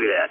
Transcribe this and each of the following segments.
Look at that.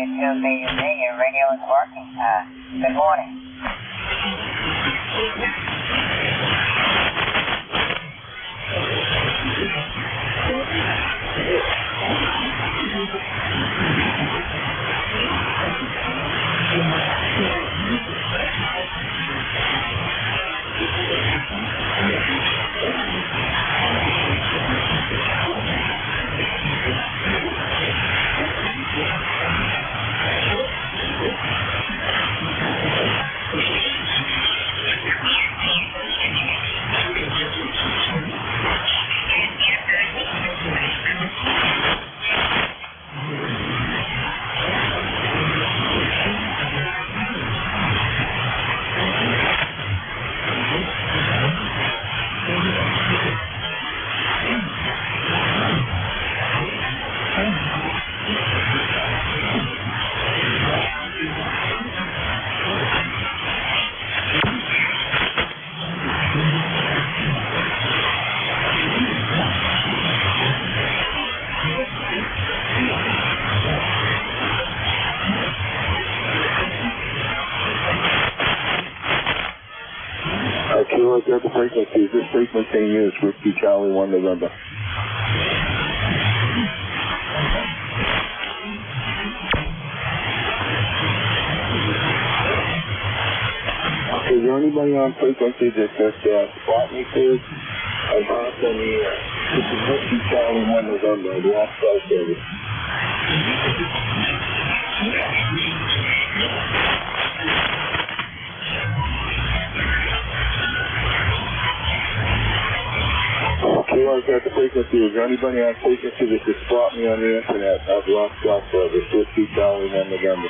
Your radio is working. Good morning. Kilo Delta frequency. Is this frequency in use? Whiskey Charlie 1 November. Okay, is there anybody on frequency that says spot me, please? I'm off on the air. This is Whiskey Charlie 1 November, the off-cell service. Kilo Delta frequency. Is there anybody on frequency that could spot me on the internet? I've lost cell service. Whiskey Charlie 1 November.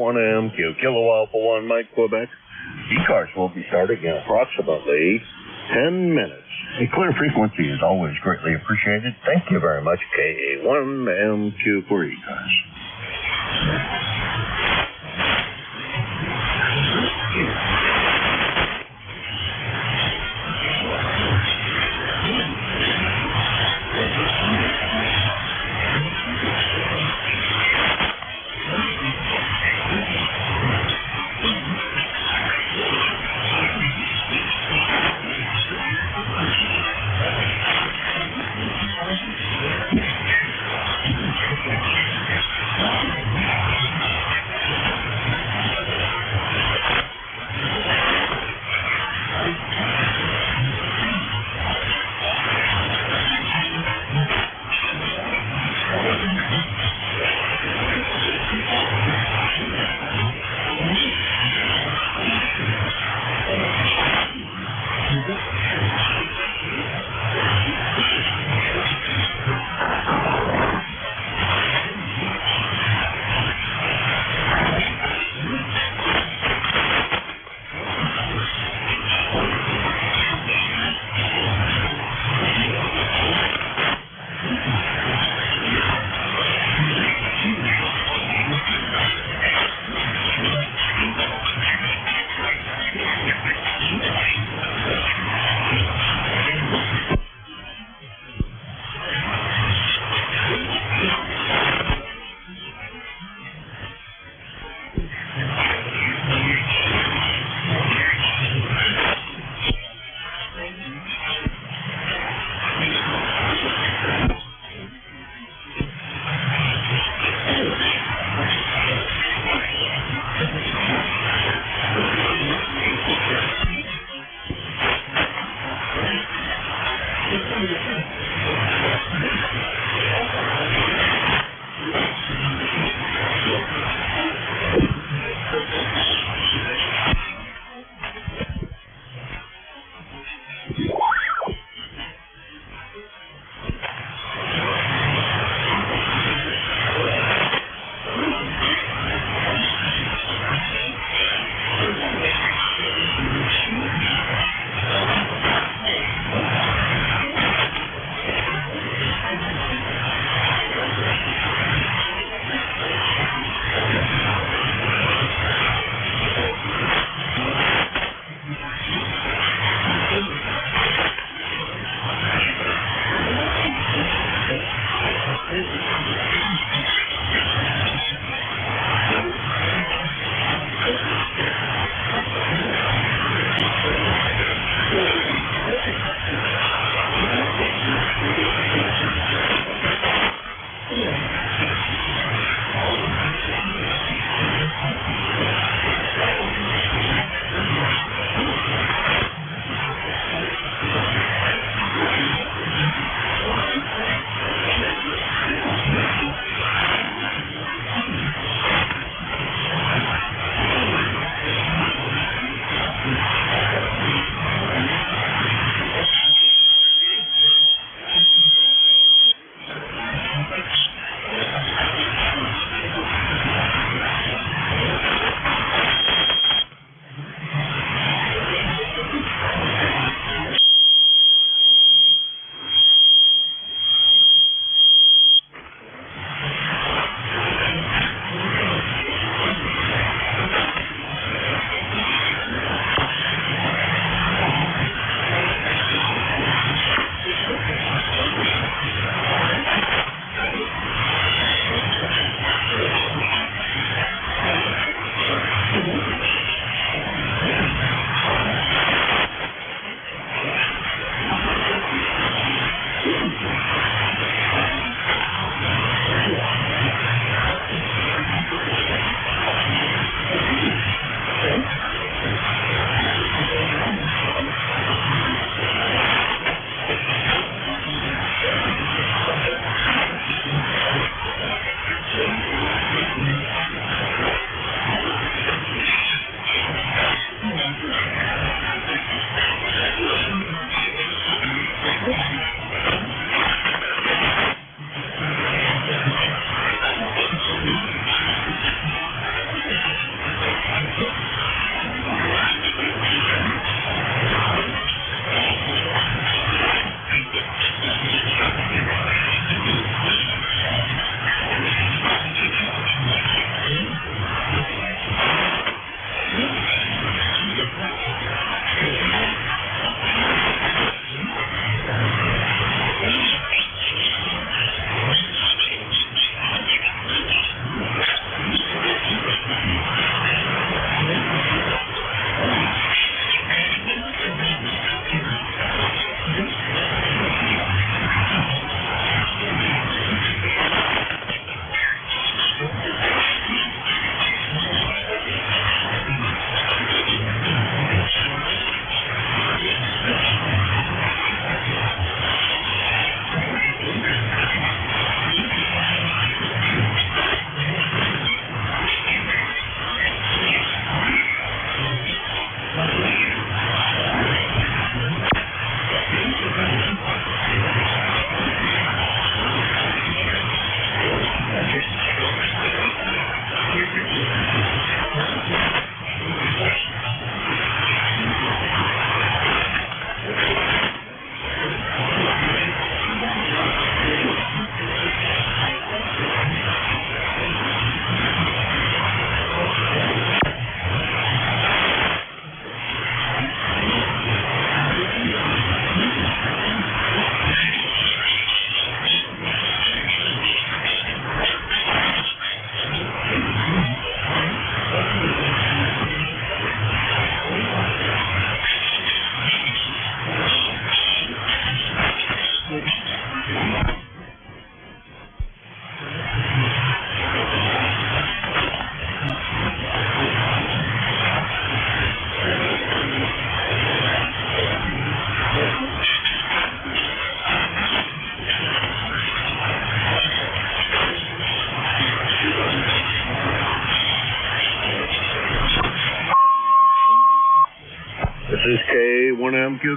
1MQ, Kilo Alpha 1, Mike, Quebec. ECARS will be starting in approximately 10 minutes. A clear frequency is always greatly appreciated. Thank you very much, KA1MQ for ECARS.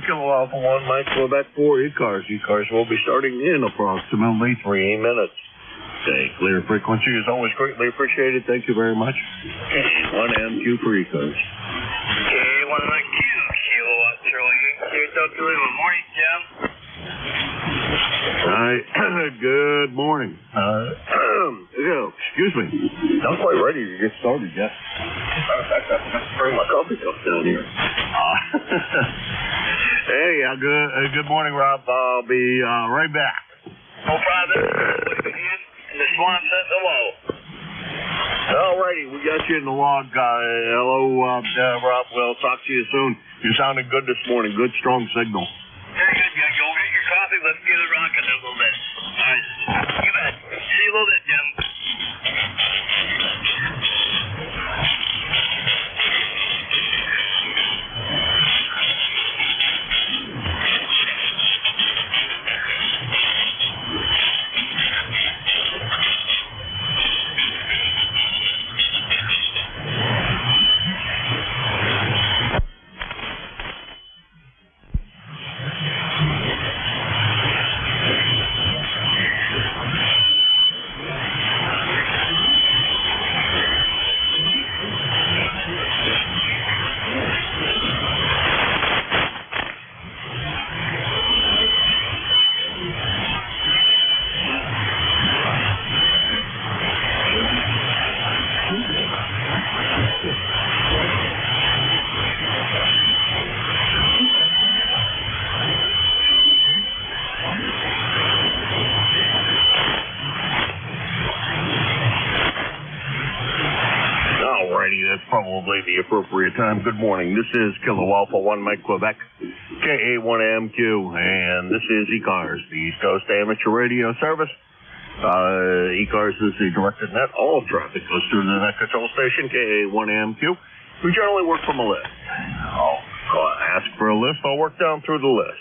Kilo Alpha 1, Mike Quebec 4, ECARS. ECARS will be starting in approximately 3 minutes. Okay, clear frequency is always greatly appreciated. Thank you very much. K1MQ for ECARS. K1MQ, Kilowatt Charlie Yankee, Dr. Lima. Morning, Jim. Hi, good morning. Excuse me. Not quite ready to get started yet. In fact, I have to bring my coffee cup down here. Hey, good morning, Rob. I'll be right back. No problem. And the swan says hello. Alrighty, we got you in the log. Hello, Rob. We'll talk to you soon. You sounded good this morning. Good, strong signal. Very good, Jim. Go get your coffee. Let's get it rocking a little bit. All right. You bet. See you a little bit, Jim. That's probably the appropriate time. Good morning. This is Kilo Alpha 1 Mike Quebec, KA1MQ, and this is ECARS, the East Coast Amateur Radio Service. ECARS is the directed net. All traffic goes through the net control station, KA1MQ. We generally work from a list. I'll ask for a list. I'll work down through the list.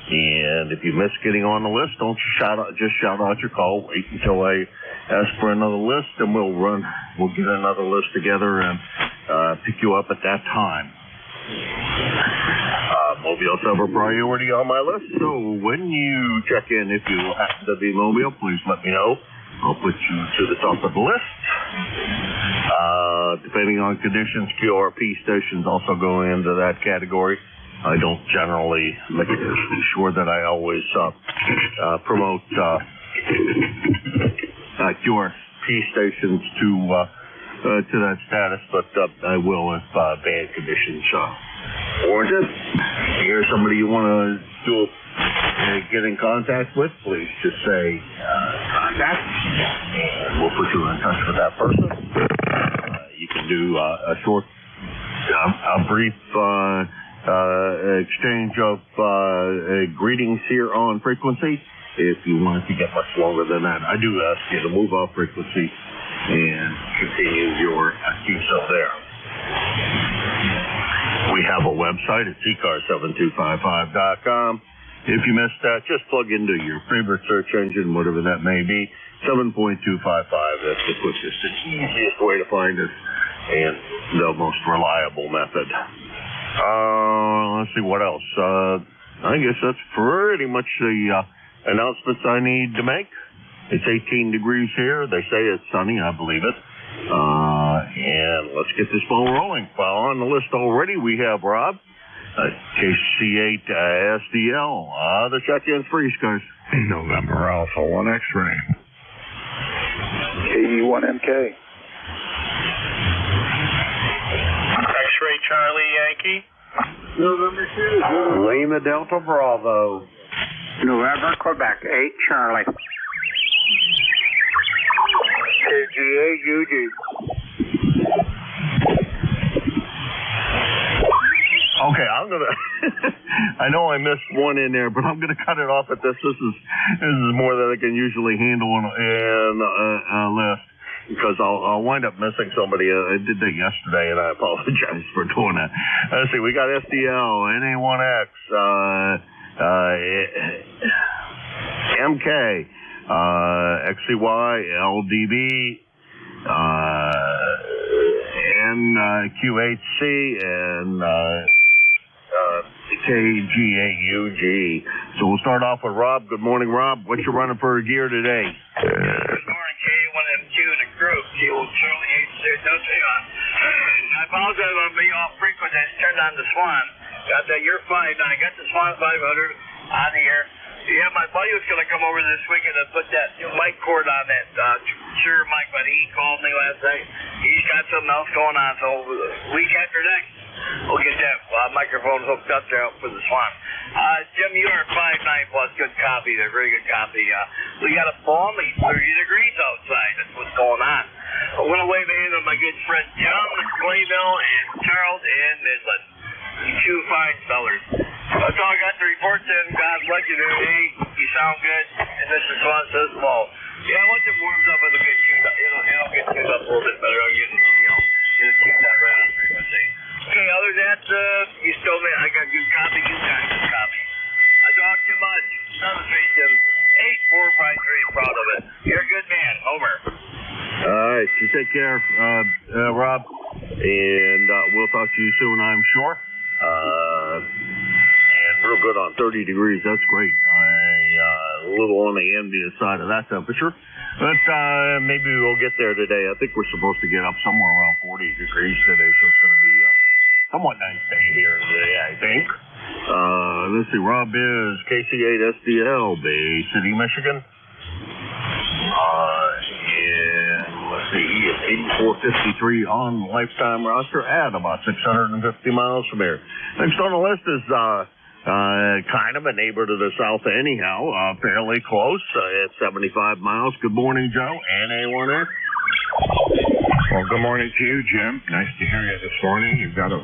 And if you miss getting on the list, don't just shout out your call. Wait until I ask for another list, and we'll get another list together and pick you up at that time. Mobiles have a priority on my list, so when you check in, if you happen to be mobile, please let me know. I'll put you to the top of the list. Depending on conditions, QRP stations also go into that category. I don't generally make sure that I always promote QRP stations to that status, but I will if bad conditions warrant it. If you hear somebody you want to get in contact with, please just say contact, and we'll put you in touch with that person. You can do a brief exchange of greetings here on frequency. If you want it to get much longer than that, I do ask you to move off frequency and continue your QSO there. We have a website. It's ECARS7255.com. If you missed that, just plug into your favorite search engine, whatever that may be. 7.255. That's the quickest and easiest way to find us, and the most reliable method. Let's see what else. I guess that's pretty much the announcements I need to make. It's 18 degrees here. They say it's sunny. I believe it. And let's get this ball rolling. Well, on the list already, we have Rob, KC8 SDL. The check-in's for ECARS. November Alpha 1 X-ray. KE1MK. X-ray Charlie Yankee. November 2. Lima Delta Bravo. November Quebec 8 Charlie. KGA-UG. Okay, I'm gonna. I know I missed one in there, but I'm gonna cut it off at this. This is more than I can usually handle in a list, because I'll wind up missing somebody. I did that yesterday, and I apologize for doing that. Let's see, we got SDL, NA1X, MK, XCY, LDB, NQHC, and KGAUG. So we'll start off with Rob. Good morning, Rob. What you running for a gear today? Good morning, K1M2 in the group. Old Charlie H. I apologize on being off frequent. I just turned on the Swan. Got that year 5 now. I got the Swan 500 on the air. Yeah, my buddy was going to come over this weekend and put that new mic cord on that sure mic, but he called me last night. He's got something else going on, so week after next, we'll get that microphone hooked up there for the Swan. Jim, you are 5'9" plus good copy. They're very good copy. We got a balmy 30 degrees outside. That's what's going on. I went away in with my good friend John, Clayville, and Charles, and Midland. Two fine fellers. That's all I got to report to him. God bless you, dude. Hey, you sound good. And Mr. Swan says, well, yeah, once it warms up, it'll get tuned up. It'll get tuned up a little bit better. I'll get it tuned up right on frequency. Okay, other than that, you still, man, I got good copy. You got good copy. I talk too much. Another straight Jim. 8453, proud of it. You're a good man. Over. All right, you take care, Rob. And we'll talk to you soon, I'm sure. And real good on 30 degrees. That's great. A little on the envious side of that temperature. But maybe we'll get there today. I think we're supposed to get up somewhere around 40 degrees today, so it's going to be a somewhat nice day here today, I think. Let's see. Rob is KC8SDL, Bay City, Michigan. And let's see, he is 8453 on lifetime roster at about 650 miles from here. Next on the list is kind of a neighbor to the south anyhow, fairly close at 75 miles. Good morning, Joe. NA1X. Well, good morning to you, Jim. Nice to hear you this morning. You've got a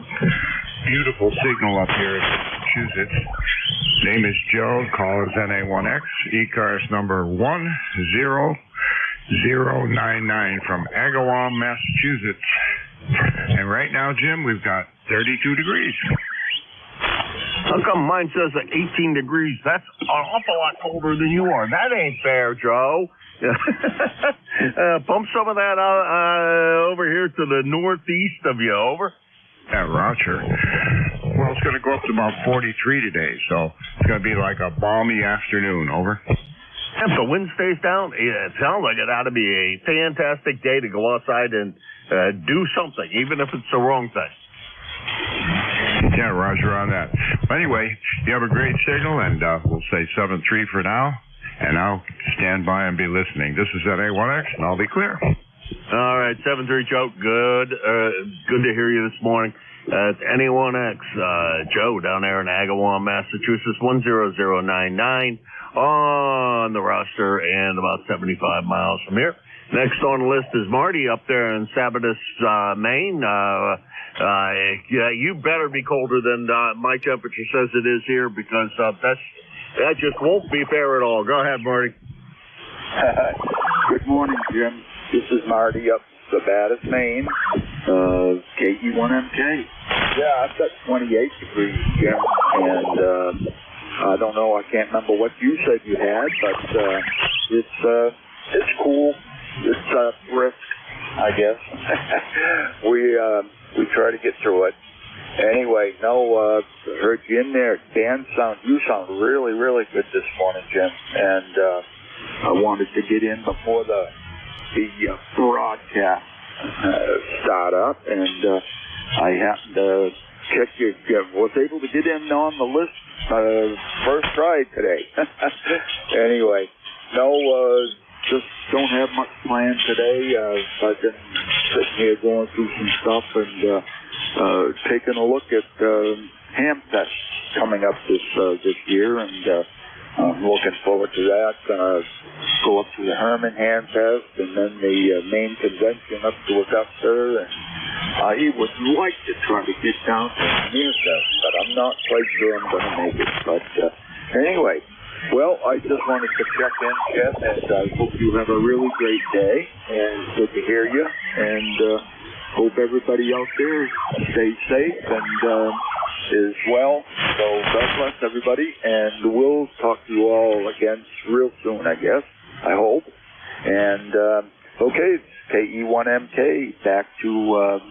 beautiful signal up here in Massachusetts. Name is Joe. Call is NA1X. ECARS number 10099 from Agawam, Massachusetts. And right now, Jim, we've got 32 degrees. How come mine says 18 degrees? That's an awful lot colder than you are. That ain't fair, Joe. Pump some of that over here to the northeast of you, over. Yeah, Roger. Well, it's going to go up to about 43 today, so it's going to be like a balmy afternoon, over. If the wind stays down, it sounds like it ought to be a fantastic day to go outside and do something, even if it's the wrong thing. Yeah, Roger on that. But anyway, you have a great signal, and we'll say 7-3 for now, and I'll stand by and be listening. This is NA1X, and I'll be clear. All right, 7-3, Joe. Good to hear you this morning. It's NA1X, Joe, down there in Agawam, Massachusetts, 10099 on the roster and about 75 miles from here. Next on the list is Marty up there in Sabatis, Maine. You better be colder than my temperature says it is here, because that just won't be fair at all. Go ahead, Marty. Good morning, Jim. This is Marty up Sabatis, Maine. KE1MK. Yeah, I've got 28 degrees, Jim, and I don't know. I can't remember what you said you had, but it's cool. It's brisk, I guess. We try to get through it. Anyway, heard you in there. You sound really, really good this morning, Jim. And I wanted to get in before the broadcast start up, and I happened to check was able to get in on the list first try today. Anyway, just don't have much planned today. I've been sitting here going through some stuff and taking a look at Ham Fest coming up this year, and I'm looking forward to that. Go up to the Herman Ham Fest, and then the main convention up to Augusta, and I would like to try to get down to Ham Fest, but I'm not quite sure I'm going to make it. But anyway, well, I just wanted to check in, Jeff, and I hope you have a really great day, and good to hear you, and hope everybody out there stays safe and is well. So God bless everybody, and we'll talk to you all again real soon, I guess. I hope. And okay, KE1MK, back to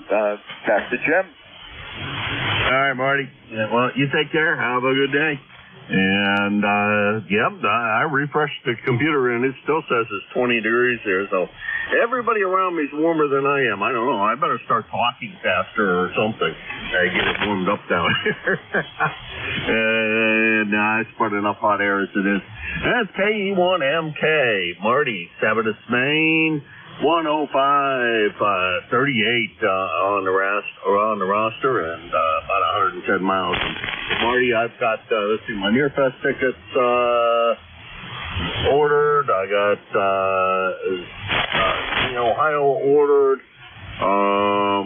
Jim. All right, Marty. Yeah, well, you take care. Have a good day. And, I refreshed the computer, and it still says it's 20 degrees here, so everybody around me is warmer than I am. I don't know. I better start talking faster or something. Get it warmed up down here. It's quite enough hot air as it is. That's KE1MK. Marty, Sabbath, Maine. 105.38 on the roster, and about 110 miles. And Marty, I've got my Nearfest tickets ordered. I got Ohio ordered. I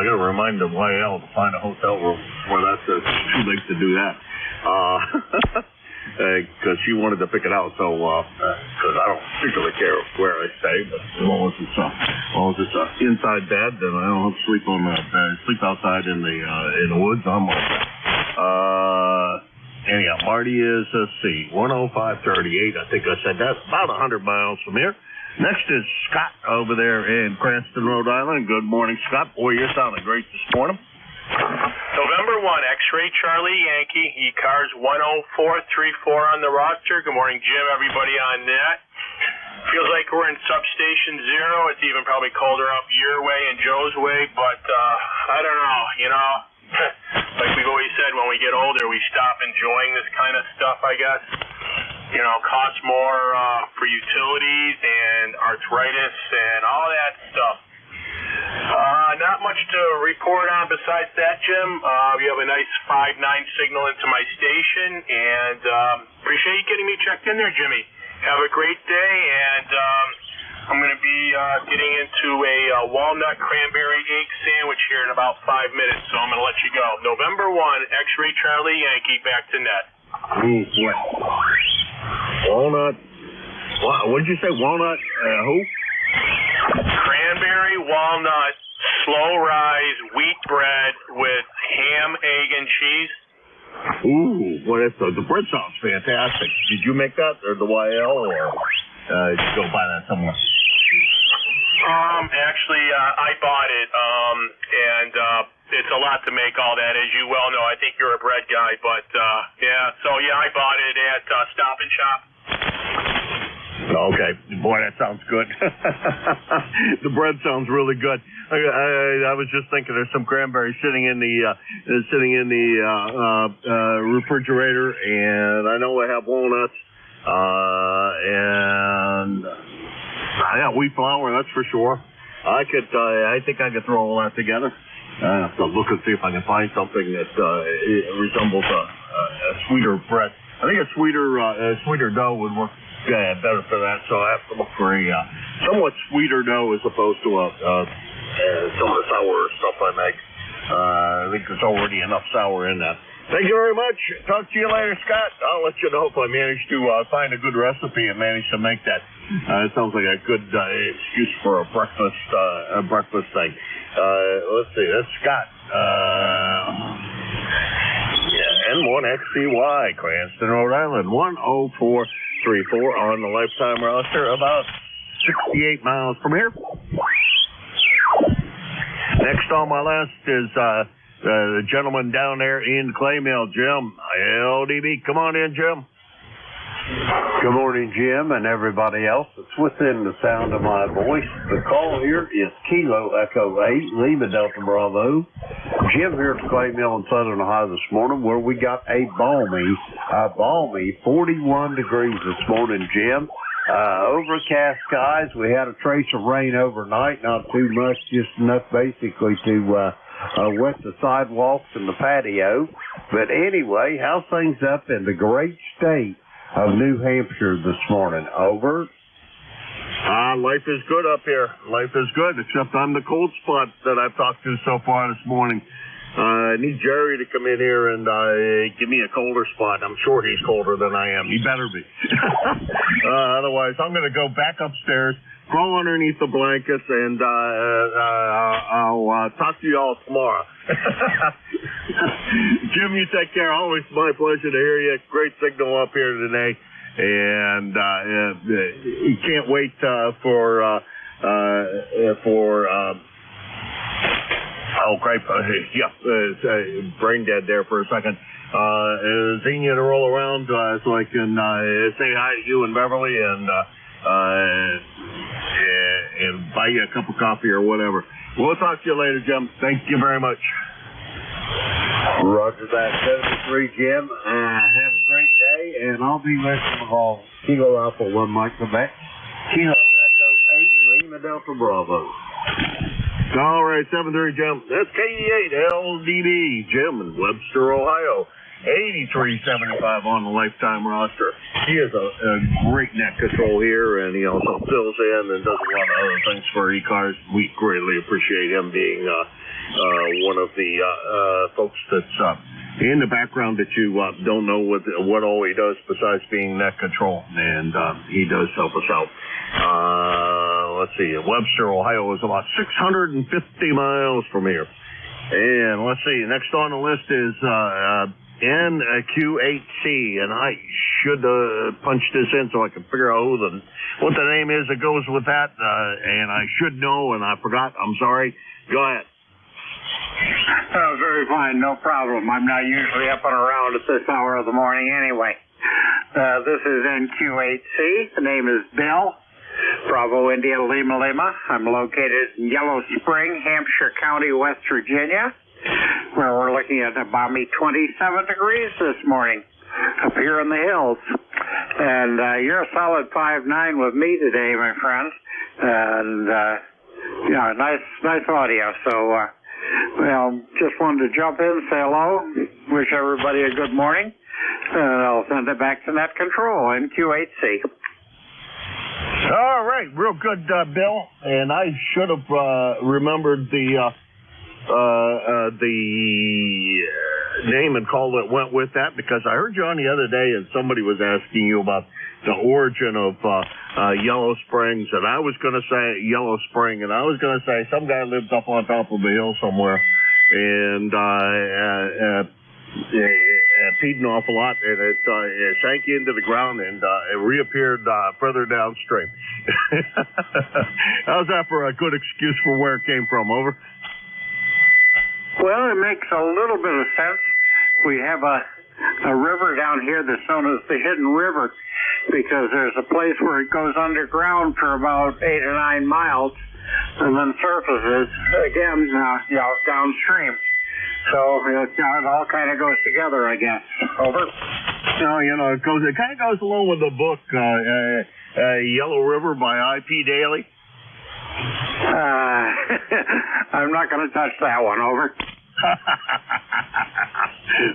got to remind the YL to find a hotel room where that's too late to do that. Because she wanted to pick it out, so because I don't particularly care where I stay, but as long as it's inside bed, then I don't have to sleep sleep outside in the woods. I'm all right. Anyhow, Marty is 105.38. I think I said that, about 100 miles from here. Next is Scott over there in Cranston, Rhode Island. Good morning, Scott. Boy, you're sounding great this morning. November 1, X-Ray Charlie Yankee, ECARS 10434 on the roster. Good morning, Jim, everybody on net. Feels like we're in substation 0. It's even probably colder up your way and Joe's way, but I don't know, like we've always said, when we get older, we stop enjoying this kind of stuff, I guess. Costs more for utilities and arthritis and all that stuff. Not much to report on besides that, Jim. We have a nice 5.9 signal into my station, and appreciate you getting me checked in there, Jimmy. Have a great day, and I'm going to be getting into a walnut cranberry egg sandwich here in about 5 minutes, so I'm going to let you go. November 1, X-Ray Charlie Yankee, back to net. Walnut. What did you say? Walnut? Who? Cranberry walnut slow rise wheat bread with ham, egg, and cheese. Ooh, boy, the bread sounds fantastic. Did you make that, or the YL, or did you go buy that somewhere? Actually, I bought it, and it's a lot to make all that, as you well know. I think you're a bread guy, but I bought it at Stop and Shop. Okay, boy, that sounds good. The bread sounds really good. I was just thinking there's some cranberries sitting in the refrigerator, and I know I have walnuts, and wheat flour, that's for sure. I think I could throw all that together. I have to look and see if I can find something that resembles a sweeter bread. I think a sweeter dough would work better for that, so I have to look for a somewhat sweeter dough as opposed to some of the sour stuff I make. I think there's already enough sour in that. Thank you very much. Talk to you later, Scott. I'll let you know if I manage to find a good recipe and manage to make that. It sounds like a good excuse for a breakfast thing. Let's see. That's Scott. N1XCY, Cranston, Rhode Island, 10434 on the lifetime roster, about 68 miles from here. Next on my list is the gentleman down there in Clay Mill, Jim. LDB, come on in, Jim. Good morning, Jim, and everybody else that's within the sound of my voice. The call here is Kilo Echo 8, Lima Delta Bravo. Jim here at Clay Mill in Southern Ohio this morning, where we got a balmy 41 degrees this morning, Jim. Overcast skies. We had a trace of rain overnight, not too much, just enough basically to wet the sidewalks and the patio. But anyway, how's things up in the great state of New Hampshire this morning? Over. Life is good up here. Life is good, except I'm the cold spot that I've talked to so far this morning. I need Jerry to come in here and give me a colder spot. I'm sure he's colder than I am. He better be. Otherwise, I'm going to go back upstairs, crawl underneath the blankets, and I'll talk to you all tomorrow. Jim, you take care. Always my pleasure to hear you. Great signal up here today. And you can't wait for Oh, great. Brain dead there for a second. Seeing you to roll around so I can say hi to you and Beverly and buy you a cup of coffee or whatever. We'll talk to you later, Jim. Thank you very much. Roger that, 73, Jim. Have a great day, and I'll be listening on Kilo Alpha 1 Mike Quebec, Kilo Echo 8, Lima Delta Bravo. All right, 7-3, Jim. That's KE8 LDB, Jim in Webster, Ohio. 83.75 on the lifetime roster. He has a great net control here, and he also fills in and does a lot of other things for ECARS. We greatly appreciate him being one of the folks that's in the background that you don't know what all he does besides being net control, and he does help us out. Let's see, Webster, Ohio is about 650 miles from here. And let's see, next on the list is NQ8C, and I should punch this in so I can figure out what the name is that goes with that, and I should know, and I forgot. I'm sorry. Go ahead. Very fine, no problem. I'm not usually up and around at this hour of the morning anyway. This is NQ8C. The name is Bill. Bravo India Lima Lima. I'm located in Yellow Spring, Hampshire County, West Virginia, where we're looking at a balmy 27 degrees this morning up here in the hills. And you're a solid 5'9" with me today, my friend. And nice audio. So well, just wanted to jump in, say hello, wish everybody a good morning, and I'll send it back to Net Control, NQ8C. All right, real good, Bill. And I should have remembered the name and call that went with that, because I heard you on the other day and somebody was asking you about the origin of Yellow Springs, and I was going to say Yellow Spring, and I was going to say some guy lived up on top of a hill somewhere and peed an awful lot, and it sank into the ground and it reappeared further downstream. How's that for a good excuse for where it came from? Over. Well, it makes a little bit of sense. We have a river down here that's known as the Hidden River, because there's a place where it goes underground for about 8 or 9 miles and then surfaces again downstream. So it all kind of goes together, I guess. Over. No, it kind of goes along with the book Yellow River by I.P. Daly. I'm not going to touch that one. Over.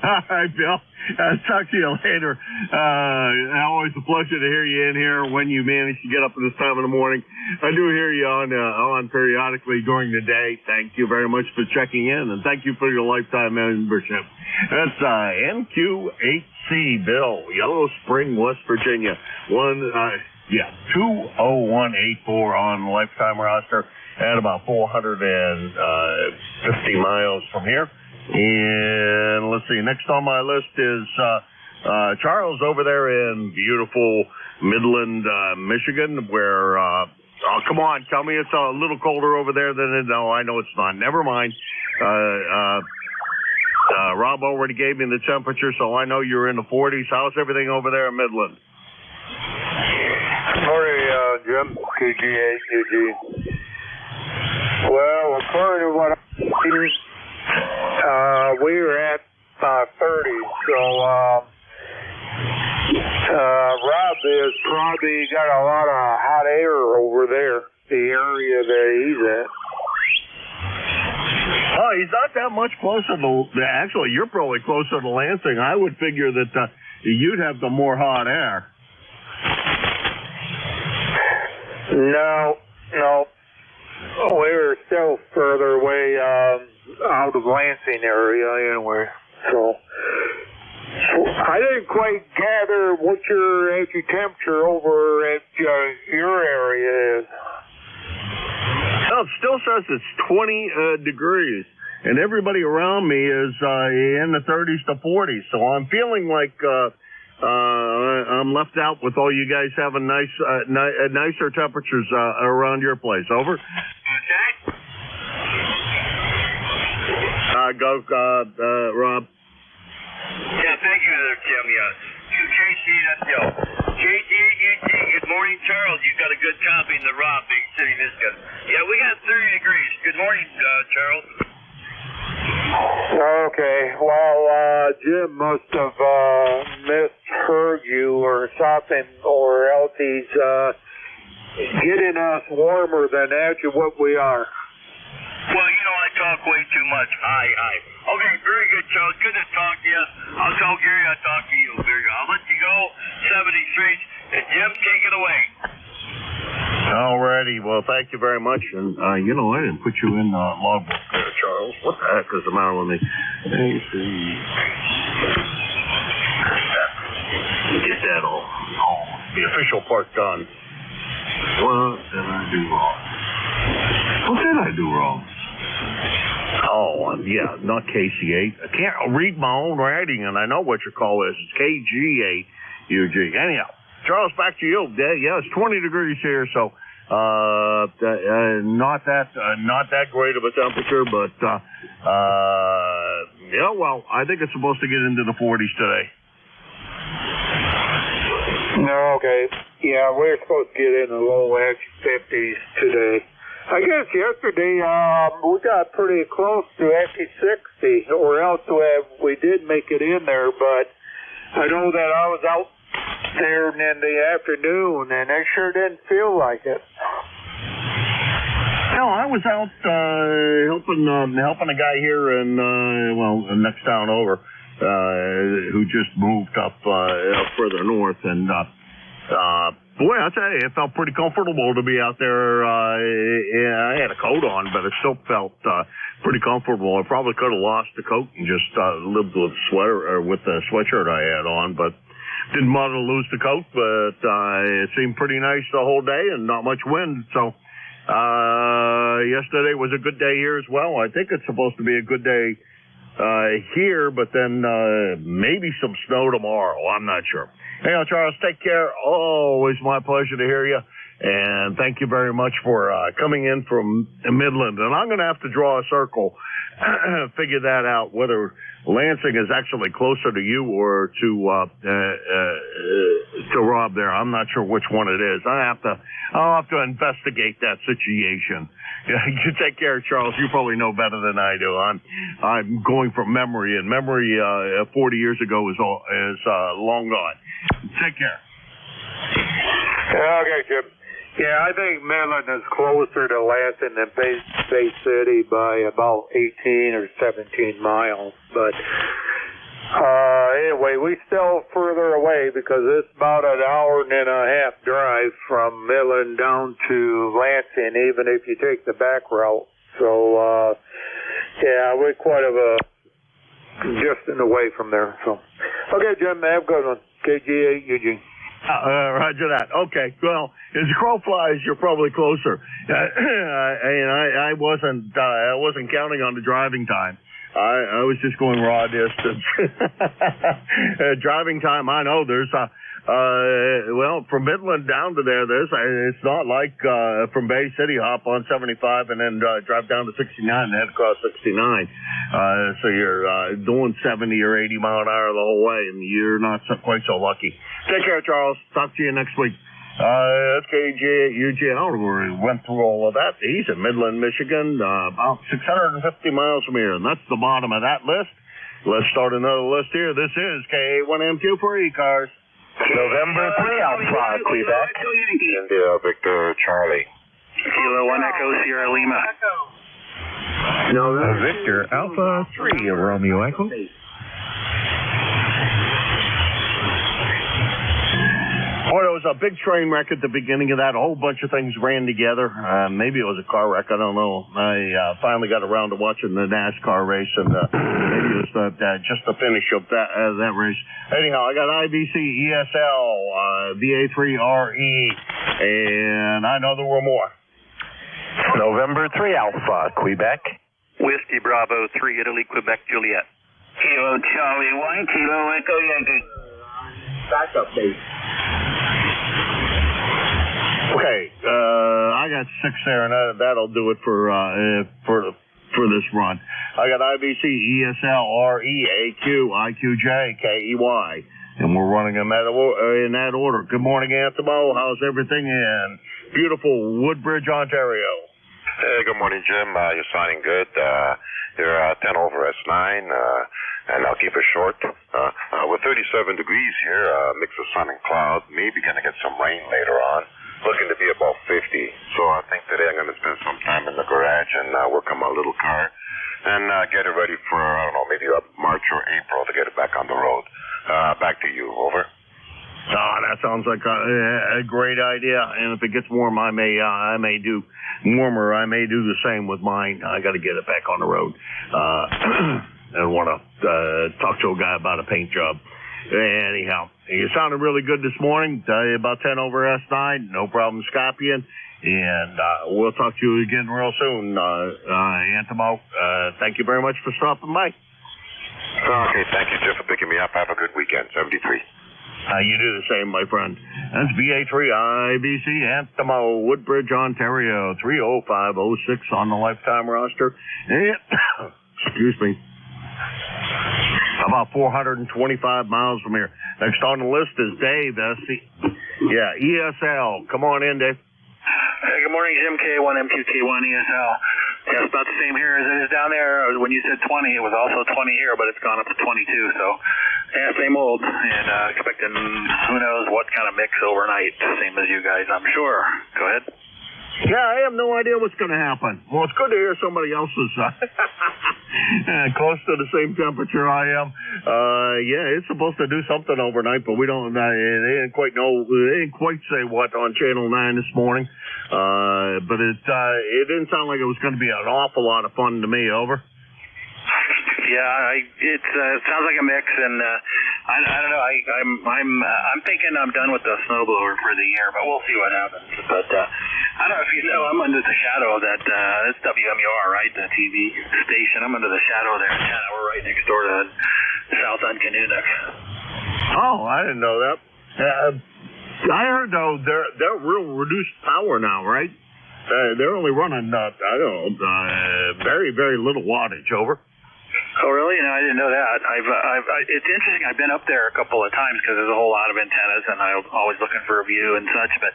All right, Bill. Talk to you later. Always a pleasure to hear you in here when you manage to get up at this time in the morning. I do hear you on periodically during the day. Thank you very much for checking in, and thank you for your lifetime membership. That's NQ8C, Bill, Yellow Spring, West Virginia. 20184 on the lifetime roster at about 450 miles from here. And let's see, next on my list is Charles over there in beautiful Midland, Michigan, where, come on, tell me it's a little colder over there than it. No, I know it's not. Never mind. Rob already gave me the temperature, so I know you're in the 40s. How's everything over there in Midland? Morning, Jim. KG8, Well, according to what I'm seeing, we were at 30, so Rob has probably got a lot of hot air over there, the area that he's at. Oh, he's not that much closer to, actually, you're probably closer to Lansing. I would figure that you'd have the more hot air. No. We're still further away out of Lansing area anyway. So I didn't quite gather what your actual temperature over at your area is. Well, it still says it's 20 degrees, and everybody around me is in the 30s to 40s. So I'm feeling like I'm left out with all you guys having nicer temperatures around your place. Over. Okay. go, Rob? Yeah, thank you there, Tim. Yeah. KCSL. KTAUT, good morning, Charles. You got a good copy in the Rob, Big City, Michigan. Yeah, we got 30 degrees. Good morning, Charles. Okay, well, Jim must have misheard you or something, or else he's getting us warmer than actually what we are. Well, I talk way too much. Aye. Okay, very good, Charles. Good to talk to you. I'll tell Gary I'll talk to you. Very good. I'll let you go. 73. And Jim, take it away. Alrighty, well, thank you very much. And, I didn't put you in logbook there, Charles. What the heck is the matter with me? Get that all. The official part done. What did I do wrong? What did I do wrong? Oh, yeah, not KC8. I can't read my own writing, and I know what your call is. It's KG8UG. Anyhow, Charles, back to you. Yeah, it's 20 degrees here, so not that great of a temperature, but yeah, well, I think it's supposed to get into the 40s today. No, okay. Yeah, we're supposed to get in the low 50s today. I guess yesterday we got pretty close to actually 60, or else we did make it in there, but I know that I was out there in the afternoon, and it sure didn't feel like it. No, I was out helping a guy here in the next town over who just moved up further north, and boy, I'll tell you, it felt pretty comfortable to be out there. I had a coat on, but it still felt pretty comfortable. I probably could have lost the coat and just lived with the sweatshirt I had on, but didn't bother to lose the coat. But it seemed pretty nice the whole day and not much wind. So yesterday was a good day here as well. I think it's supposed to be a good day here, but then maybe some snow tomorrow. I'm not sure. Hey, Charles, take care. Always my pleasure to hear you. And thank you very much for coming in from Midland. And I'm going to have to draw a circle, figure that out, whether Lansing is actually closer to you or to Rob there. I'm not sure which one it is. I'll have to investigate that situation. You take care, Charles. You probably know better than I do. I'm going from memory, and memory 40 years ago is long gone. Take care. Okay, Jim. Yeah, I think Midland is closer to Lansing than Bay City by about 18 or 17 miles. But anyway, we still further away because it's about an hour and a half drive from Midland down to Lansing, even if you take the back route. So, yeah, we're quite a distance away from there. So, okay, Jim, have a good one. KGA, Eugene. Roger that. Okay. Well, as the crow flies, you're probably closer. I wasn't counting on the driving time. I was just going raw distance. Driving time, I know there's from Midland down to there, it's not like from Bay City, hop on 75 and then drive down to 69 and head across 69. So you're doing 70 or 80 mile an hour the whole way, and you're not quite so lucky. Take care, Charles. Talk to you next week. That's KGUG. I already went through all of that. He's in Midland, Michigan, about 650 miles from here, and that's the bottom of that list. Let's start another list here. This is KA1M2 for ECARS. November 3 Alpha, Quebec. India, Victor, Charlie. Kilo 1 Echo, Sierra Lima. Victor, Alpha 3, Romeo Echo. Boy, there was a big train wreck at the beginning of that. A whole bunch of things ran together. Maybe it was a car wreck. I don't know. I finally got around to watching the NASCAR race, and maybe it was just the finish of that race. Anyhow, I got IBC, ESL, BA3RE, and I know there were more. November 3 Alpha, Quebec. Whiskey Bravo 3, Italy, Quebec, Juliet. Kilo Charlie 1, Kilo Echo Yankee. Backup base. Okay, I got 6 there, and that'll do it for for this run. I got IBC, ESL, REAQ, IQJ, KEY, and we're running them in that order. Good morning, Antimo. How's everything in beautiful Woodbridge, Ontario? Hey, good morning, Jim. You're sounding good. You're 10 over S9, and I'll keep it short. We're 37 degrees here, mix of sun and cloud. Maybe going to get some rain later on. Looking to be about 50. So I think today I'm going to spend some time in the garage and work on my little car and get it ready for, I don't know, maybe March or April to get it back on the road. Back to you. Over. Oh, that sounds like a great idea. And if it gets warm, I may do warmer. I may do the same with mine. I got to get it back on the road. I want to talk to a guy about a paint job. Anyhow, you sounded really good this morning. About 10 over S9. No problem, Scorpion. And we'll talk to you again real soon, Antimo. Thank you very much for stopping by. Okay, thank you, Jim, for picking me up. Have a good weekend. 73. You do the same, my friend. That's BA3IBC, Antimo, Woodbridge, Ontario, 30506 on the lifetime roster. And, excuse me, about 425 miles from here. Next on the list is Dave, ESL. Come on in, Dave. Hey, good morning, Jim. K1MQ, K1 ESL. Yeah, it's about the same here as it is down there. When you said 20, it was also 20 here, but it's gone up to 22. So, yeah, same old. And expecting who knows what kind of mix overnight. Same as you guys, I'm sure. Go ahead. Yeah, I have no idea what's going to happen. Well, it's good to hear somebody else's close to the same temperature I am. Yeah, it's supposed to do something overnight, but we don't. They didn't quite know. They didn't quite say what on Channel 9 this morning. But it didn't sound like it was going to be an awful lot of fun to me. Over. Yeah, it sounds like a mix, and I don't know. I'm thinking I'm done with the snowblower for the year, but we'll see what happens. But I don't know if you know, I'm under the shadow of that. It's WMUR, right? The TV station. I'm under the shadow of their antenna. We're right next door to South Uncanunic. Oh, I didn't know that. I heard though they're real reduced power now, right? They're only running very, very little wattage. Over. Oh, really? No, I didn't know that. It's interesting. I've been up there a couple of times because there's a whole lot of antennas, and I'm always looking for a view and such. But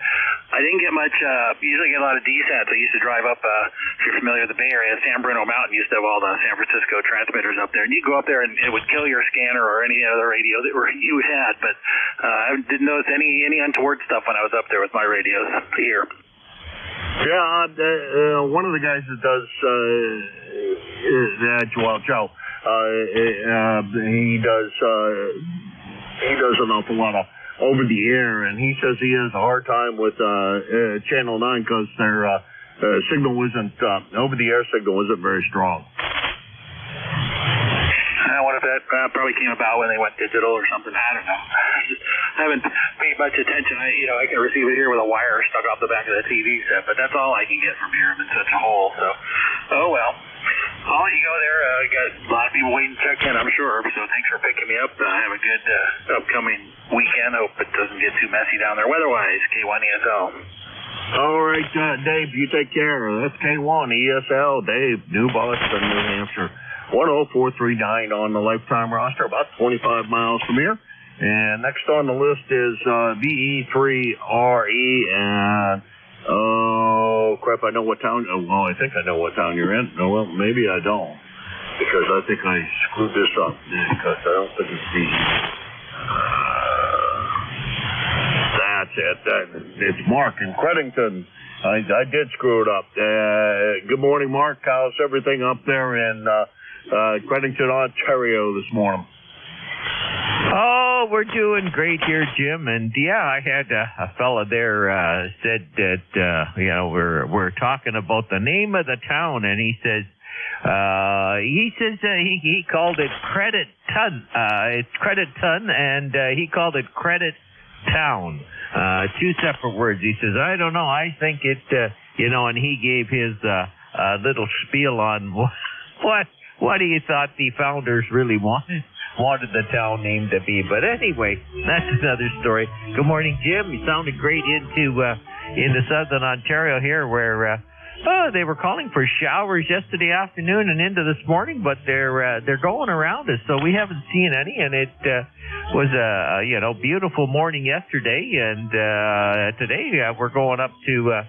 I didn't get much. Usually get a lot of DSATs. I used to drive up. If you're familiar with the Bay Area, San Bruno Mountain used to have all the San Francisco transmitters up there, and you go up there and it would kill your scanner or any other radio that you had. But I didn't notice any untoward stuff when I was up there with my radios here. Yeah, one of the guys that does Joe. He does an awful lot of over the air, and he says he has a hard time with Channel 9 because their signal isn't over the air signal isn't very strong. I wonder if that probably came about when they went digital or something. I don't know. I haven't paid much attention. I can receive it here with a wire stuck off the back of the TV set, but that's all I can get from here. I'm in such a hole. So, oh well. I'll let you go there. Got a lot of people waiting to check in, I'm sure. So thanks for picking me up. Have a good upcoming weekend. Hope it doesn't get too messy down there weather-wise. K1 ESL. All right, Dave, you take care. That's K1 ESL. Dave, New Boston, New Hampshire. 10439 on the lifetime roster, about 25 miles from here. And next on the list is VE3RE, and oh crap, I know what town. Oh, well, I think I know what town you're in. No, well, maybe I don't, because I think I screwed this up. Because I don't think it's VE. That's it. It's Mark in Credington. I did screw it up. Good morning, Mark. How's everything up there in Credington, Ontario this morning? Oh, we're doing great here, Jim. And yeah, I had a fella there said that we're talking about the name of the town, and he says he called it Credit Ton. It's Credit Ton, and he called it Credit Town. Two separate words. He says, I don't know. I think it, and he gave his little spiel on what he thought the founders really wanted the town name to be. But anyway, that's another story. Good morning, Jim. You sounded great into southern Ontario here, where they were calling for showers yesterday afternoon and into this morning, but they're going around us, so we haven't seen any. And it was a beautiful morning yesterday, and today we're going up to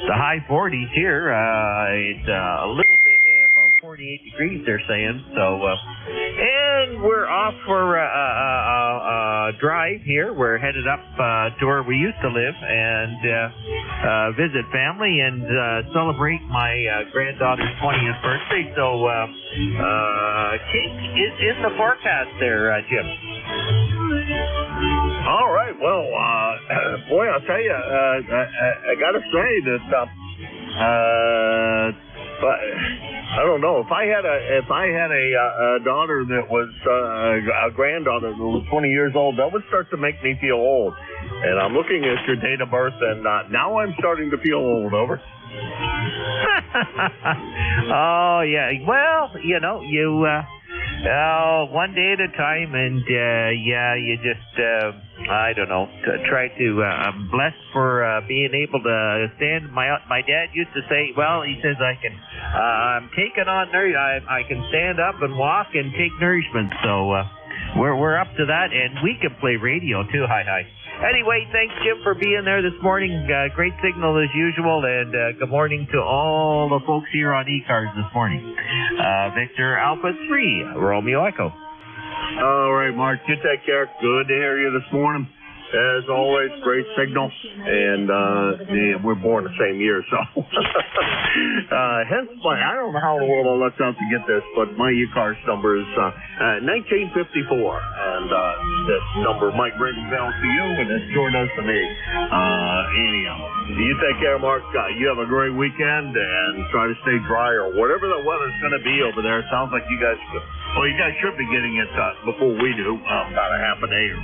the high 40s here. It's a little bit about 48 degrees, they're saying. So, and we're off for a drive here. We're headed up to where we used to live and visit family and celebrate my granddaughter's 20th birthday. So, cake is in the forecast there, Jim. All right. Well, boy, I'll tell you, I got to say that I don't know if I had a daughter that was a granddaughter that was 20 years old, that would start to make me feel old. And I'm looking at your date of birth, and now I'm starting to feel old. Over. Oh yeah. Well, one day at a time, and you just I don't know, try to. I'm blessed for being able to stand. My dad used to say, well, he says I'm taking on I can stand up and walk and take nourishment. So we're up to that, and we can play radio too. Hi. Anyway, thanks, Jim, for being there this morning. Great signal as usual, and good morning to all the folks here on ECARS this morning. Victor Alpha 3, Romeo Echo. All right, Mark, you take care. Good to hear you this morning. As always, great signal. And we're born the same year, so. Hence, I don't know how in the world I left out to get this, but my ECARS number is 1954. And this number might ring a bell to you, and it sure does to me. Anyhow, you take care, Mark. You have a great weekend, and try to stay dry or whatever the weather's going to be over there. It sounds like you guys should be getting it before we do, about a half a day or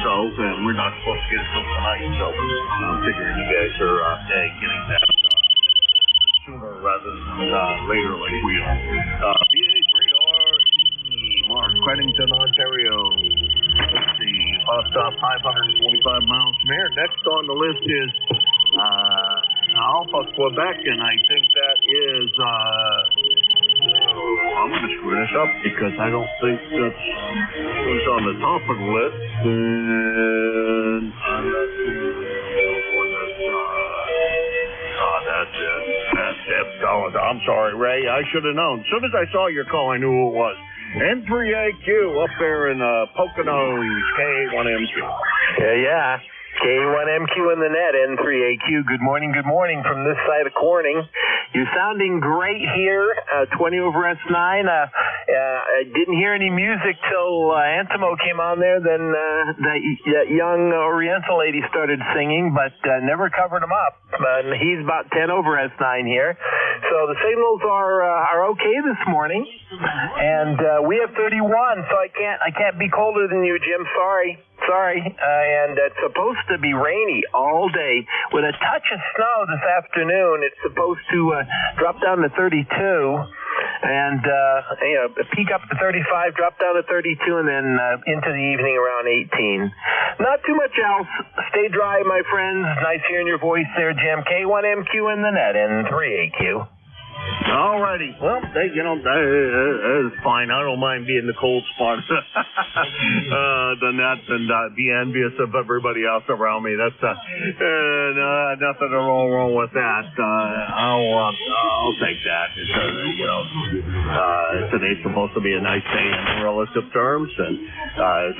so. And we're not supposed to get it till tonight, so I'm figuring you guys are getting that sooner rather than later like we are. BA3RE, Mark, Credington, Ontario. Let's see, bus stop 525 miles from here. Next on the list is Alpha, Quebec, and I think that is... I'm going to screw this up because I don't think that's who's on the top of the list. And that's it. That's it. Oh, I'm sorry, Ray. I should have known. As soon as I saw your call, I knew who it was. N3AQ up there in Poconos, K1MQ. Yeah. K1MQ in the net, N3AQ. Good morning from this side of Corning. You're sounding great here, 20 over S9. I didn't hear any music till Antimo came on there. Then that young Oriental lady started singing, but never covered him up. He's about 10 over S9 here. So the signals are okay this morning. And we have 31, so I can't be colder than you, Jim. Sorry. And it's supposed to be rainy all day with a touch of snow this afternoon. It's supposed to drop down to 32 and peak up to 35, drop down to 32, and then into the evening around 18. Not too much else. Stay dry, my friends. Nice hearing your voice there, Jim. K1MQ in the net, N3AQ. Alrighty. Well, it's fine. I don't mind being the cold spot than that and be envious of everybody else around me. That's nothing at all wrong with that. I'll take that. Today's supposed to be a nice day in relative terms, and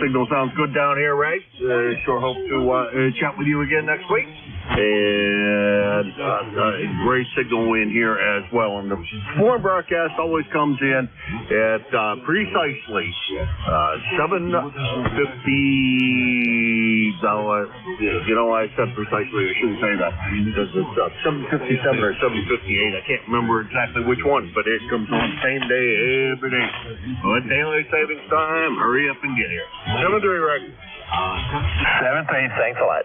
signal sounds good down here, Ray. Sure hope to chat with you again next week. And great signal in here as well. And the foreign broadcast always comes in at precisely 7:50. I said precisely. I shouldn't say that because it's 7:57 or 7:58. I can't remember exactly which one, but it comes on the same day every day. With daylight savings time, hurry up and get here. 7:3, Rick. 7:3. Thanks a lot.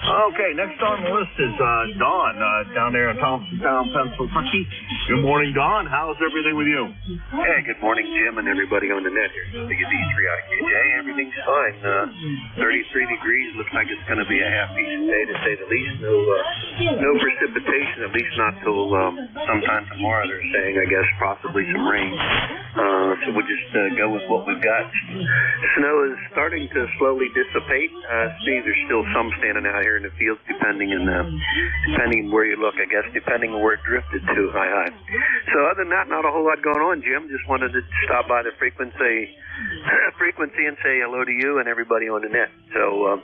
Okay, next on the list is Dawn down there in Thompsontown, Pennsylvania. Good morning, Don. How's everything with you? Hey, good morning, Jim, and everybody on the net here. Big D3IQJ, everything's fine. 33 degrees, looks like it's going to be a half-decent day, to say the least. No precipitation, at least not till sometime tomorrow, they're saying, I guess, possibly some rain. So we'll just go with what we've got. Snow is starting to slowly dissipate. See, there's still some standing out here in the fields, depending where you look, I guess, depending on where it drifted to. Hi. So other than that, not a whole lot going on, Jim. Just wanted to stop by the frequency and say hello to you and everybody on the net. So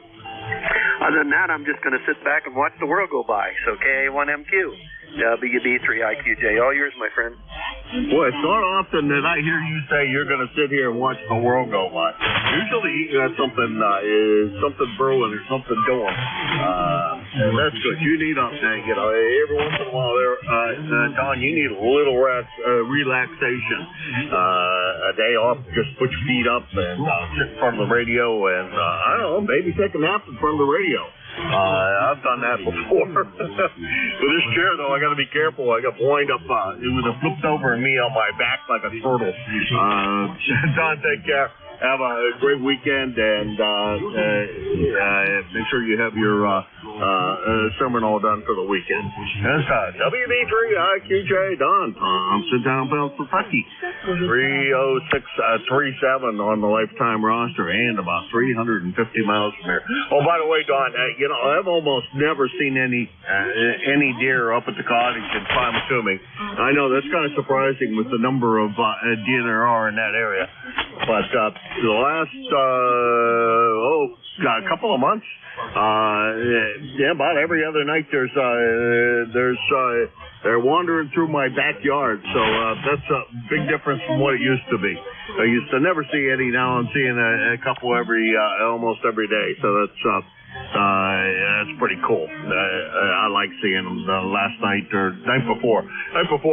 other than that, I'm just going to sit back and watch the world go by. So KA1MQ, WB3IQJ, all yours, my friend. Boy, it's not often that I hear you say you're going to sit here and watch the world go by. Usually you got something brewing or something doing. And that's good. You need every once in a while there, Don, you need a little relaxation. A day off, just put your feet up and sit in front of the radio and, I don't know, maybe take a nap in front of the radio. I've done that before. With this chair, though, I got to be careful. I got wind up. It would have flipped over me on my back like a turtle. Don, take care. Have a great weekend, and make sure you have your sermon all done for the weekend. That's WB3IQJ Don Thompson, down Bell, Kentucky. 30637 on the lifetime roster, and about 350 miles from here. Oh, by the way, Don, I've almost never seen any deer up at the cottage and climb to me. I know that's kind of surprising with the number of deer there are in that area, but the last couple of months, about every other night they're wandering through my backyard. So that's a big difference from what it used to be. I used to never see any. Now I'm seeing a couple almost every day. So that's pretty cool. I like seeing them. Last night or night before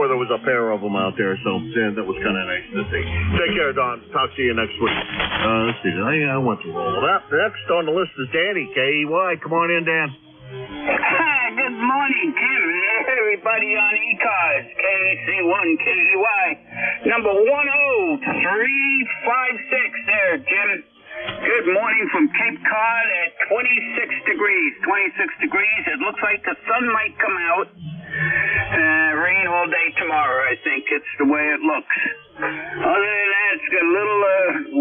there was a pair of them out there, so that was kind of nice to see. Take care, Don. Talk to you next week. Let's see. I went through all of that. Next on the list is Danny, KEY. Come on in, Dan. Good morning, Jim. Everybody on ECARS, KC1KEY, number 10356 there, Jim. Good morning from Cape Cod at 26 degrees. 26 degrees. It looks like the sun might come out. Rain all day tomorrow, I think. It's the way it looks. Other than that, it's got a little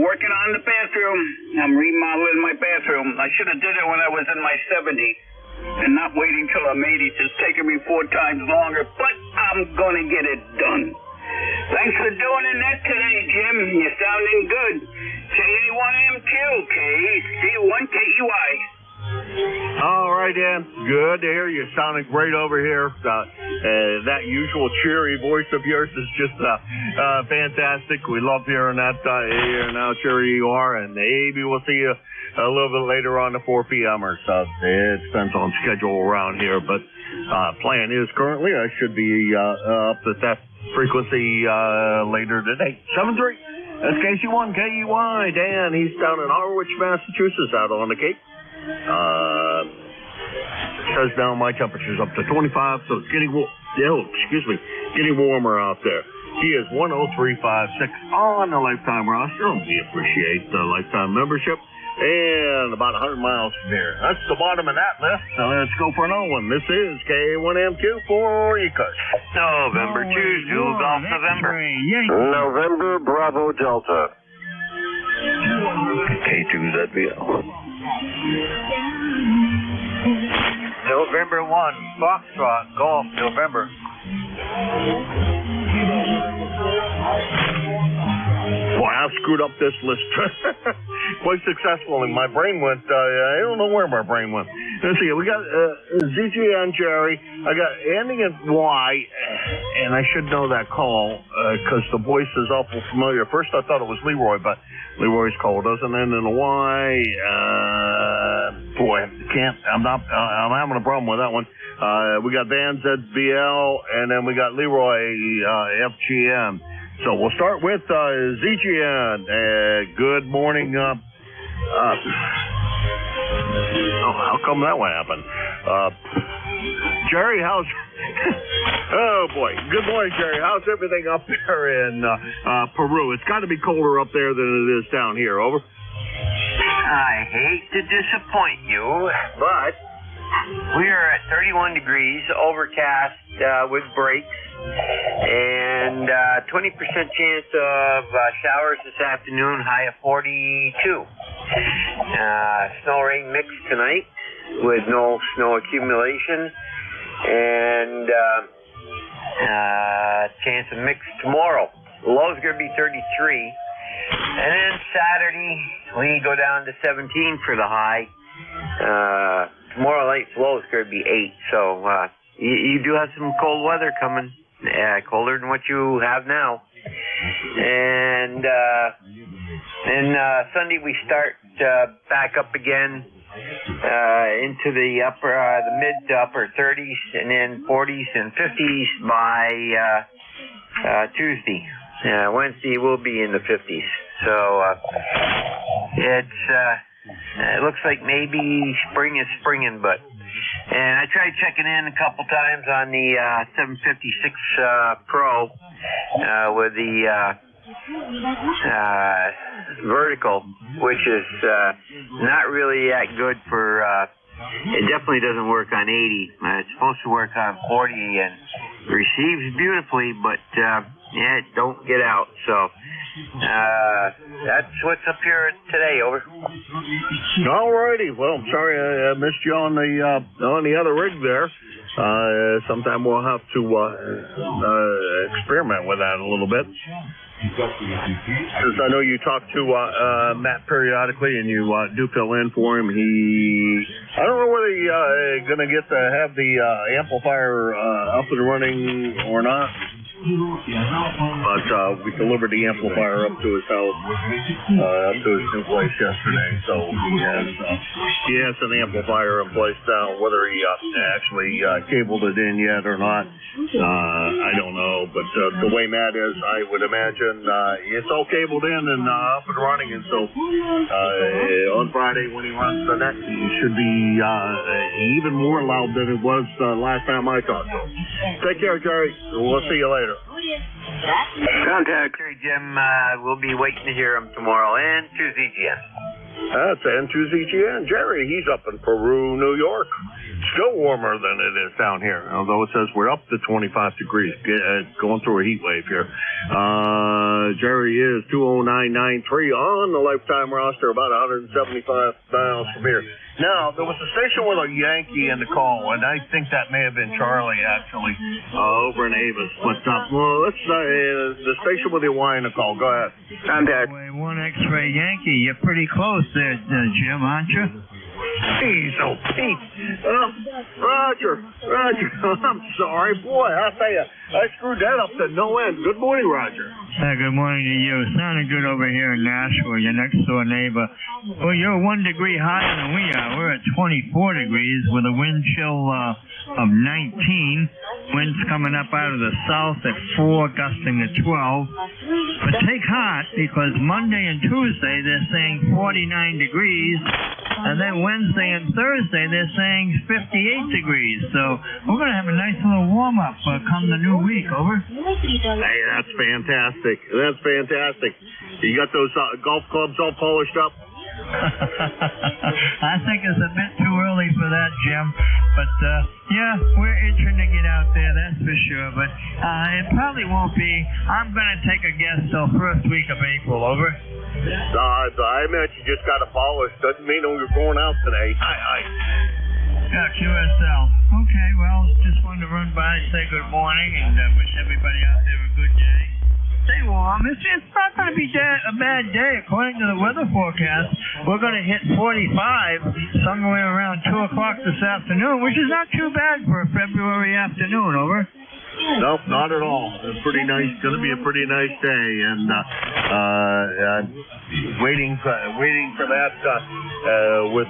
working on the bathroom. I'm remodeling my bathroom. I should have did it when I was in my 70s and not waiting till I'm 80. It's taking me 4 times longer, but I'm going to get it done. Thanks for doing the net today, Jim. You're sounding good. KA1MQ, KC1KEY. All right, Dan. Good to hear you. Sounding great over here. That usual cheery voice of yours is just fantastic. We love hearing that. Hearing how cheery you are, and maybe we'll see you a little bit later on the 4 p.m.er. It depends on schedule around here, but plan is currently I should be up at that frequency later today. 7-3. That's KC1KEY. Dan, he's down in Harwich, Massachusetts, out on the Cape. Says now my temperature's up to 25, so it's getting warmer out there. He is 10356 on the lifetime roster. We appreciate the lifetime membership. And about 100 miles from here. That's the bottom of that list. So let's go for another one. This is KA1MQ for ECARS. November 2, Golf November. November Bravo Delta. K2ZBL. November 1, Foxtrot, Golf November. Boy, I've screwed up this list quite successfully. My brain went, I don't know where my brain went. Let's see, we got ZG and Jerry. I got ending in Y, and I should know that call because the voice is awful familiar. First I thought it was Leroy, but Leroy's call doesn't end in a Y. I'm having a problem with that one. We got Van ZBL, and then we got Leroy FGM. So we'll start with ZGN. Good morning. how come that one happened? Jerry, how's Oh, boy. Good morning, Jerry. How's everything up there in Peru? It's got to be colder up there than it is down here. Over. I hate to disappoint you, but we are at 31 degrees, overcast with breaks, and 20% chance of showers this afternoon, high of 42. Snow rain mix tonight with no snow accumulation, and chance of mix tomorrow. The low's going to be 33. And then Saturday, we go down to 17 for the high. Tomorrow night's low is going to be 8. So you do have some cold weather coming, colder than what you have now. And then Sunday we start back up again into the mid to upper 30s, and then 40s and 50s by Tuesday. Wednesday will be in the 50s. So it looks like maybe spring is springing, and I tried checking in a couple times on the 756 Pro with the vertical, which is not really that good for. It definitely doesn't work on 80. It's supposed to work on 40 and receives beautifully, but it don't get out. So that's what's up here today. Over. All righty. Well, I'm sorry I missed you on the other rig there. Sometime we'll have to experiment with that a little bit. Since I know you talk to Matt periodically and you do fill in for him, I don't know whether he's going to get to have the amplifier up and running or not. But we delivered the amplifier up to his house, up to his new place yesterday. So he has an amplifier in place now. Whether he actually cabled it in yet or not, I don't know. But the way Matt is, I would imagine it's all cabled in and up and running. And so on Friday when he runs the next, he should be even more loud than it was last time I talked to him. Take care, Jerry. We'll see you later. Contact. Jim, we'll be waiting to hear him tomorrow and Tuesday again. That's N2ZGN. Jerry, he's up in Peru, New York. Still warmer than it is down here, although it says we're up to 25 degrees, going through a heat wave here. Jerry is 20993 on the lifetime roster, about 175 miles from here. Now, there was a station with a Yankee in the call, and I think that may have been Charlie, actually, over in Avis. But, well, let's the station with the Y in the call. Go ahead. Contact. 1 X-ray Yankee. You're pretty close there, Jim, aren't you? Jeez, oh, Pete. Roger, I'm sorry. Boy, I tell you, I screwed that up to no end. Good morning, Roger. Good morning to you. Sounding good over here in Nashville, your next-door neighbor. Well, you're 1 degree higher than we are. We're at 24 degrees with a wind chill of 19. Winds coming up out of the south at 4, gusting to 12. But take heart, because Monday and Tuesday, they're saying 49 degrees. And then Wednesday and Thursday, they're saying 58 degrees. So we're going to have a nice little warm-up come the new week. Over. Hey, that's fantastic. That's fantastic. You got those golf clubs all polished up? I think it's a bit too early for that, Jim. But, yeah, we're itching to get out there, that's for sure. But it probably won't be. I'm going to take a guess till first week of April. Over. I meant you just got it polished. Doesn't mean you're going out today. Yeah, QSL. Okay, well, just wanted to run by and say good morning and wish everybody out there a good day. Stay warm. It's not going to be a bad day, according to the weather forecast. We're going to hit 45 somewhere around 2 o'clock this afternoon, which is not too bad for a February afternoon. Over. Nope, not at all. It's pretty nice. Going to be a pretty nice day, and waiting for that with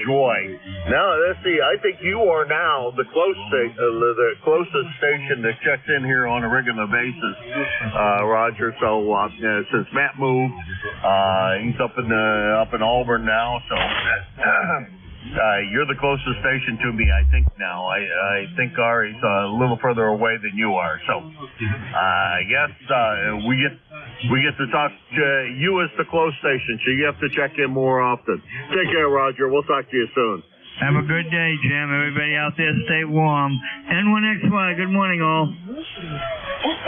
joy. Now, let's see. I think you are now the closest station that checks in here on a regular basis, Roger. So since Matt moved, he's up in Auburn now. So you're the closest station to me, I think now. I think Ari's a little further away than you are. So I guess we get to talk to you as the close station, so you have to check in more often. Take care, Roger. We'll talk to you soon. Have a good day, Jim. Everybody out there, stay warm. N1XY, good morning, all.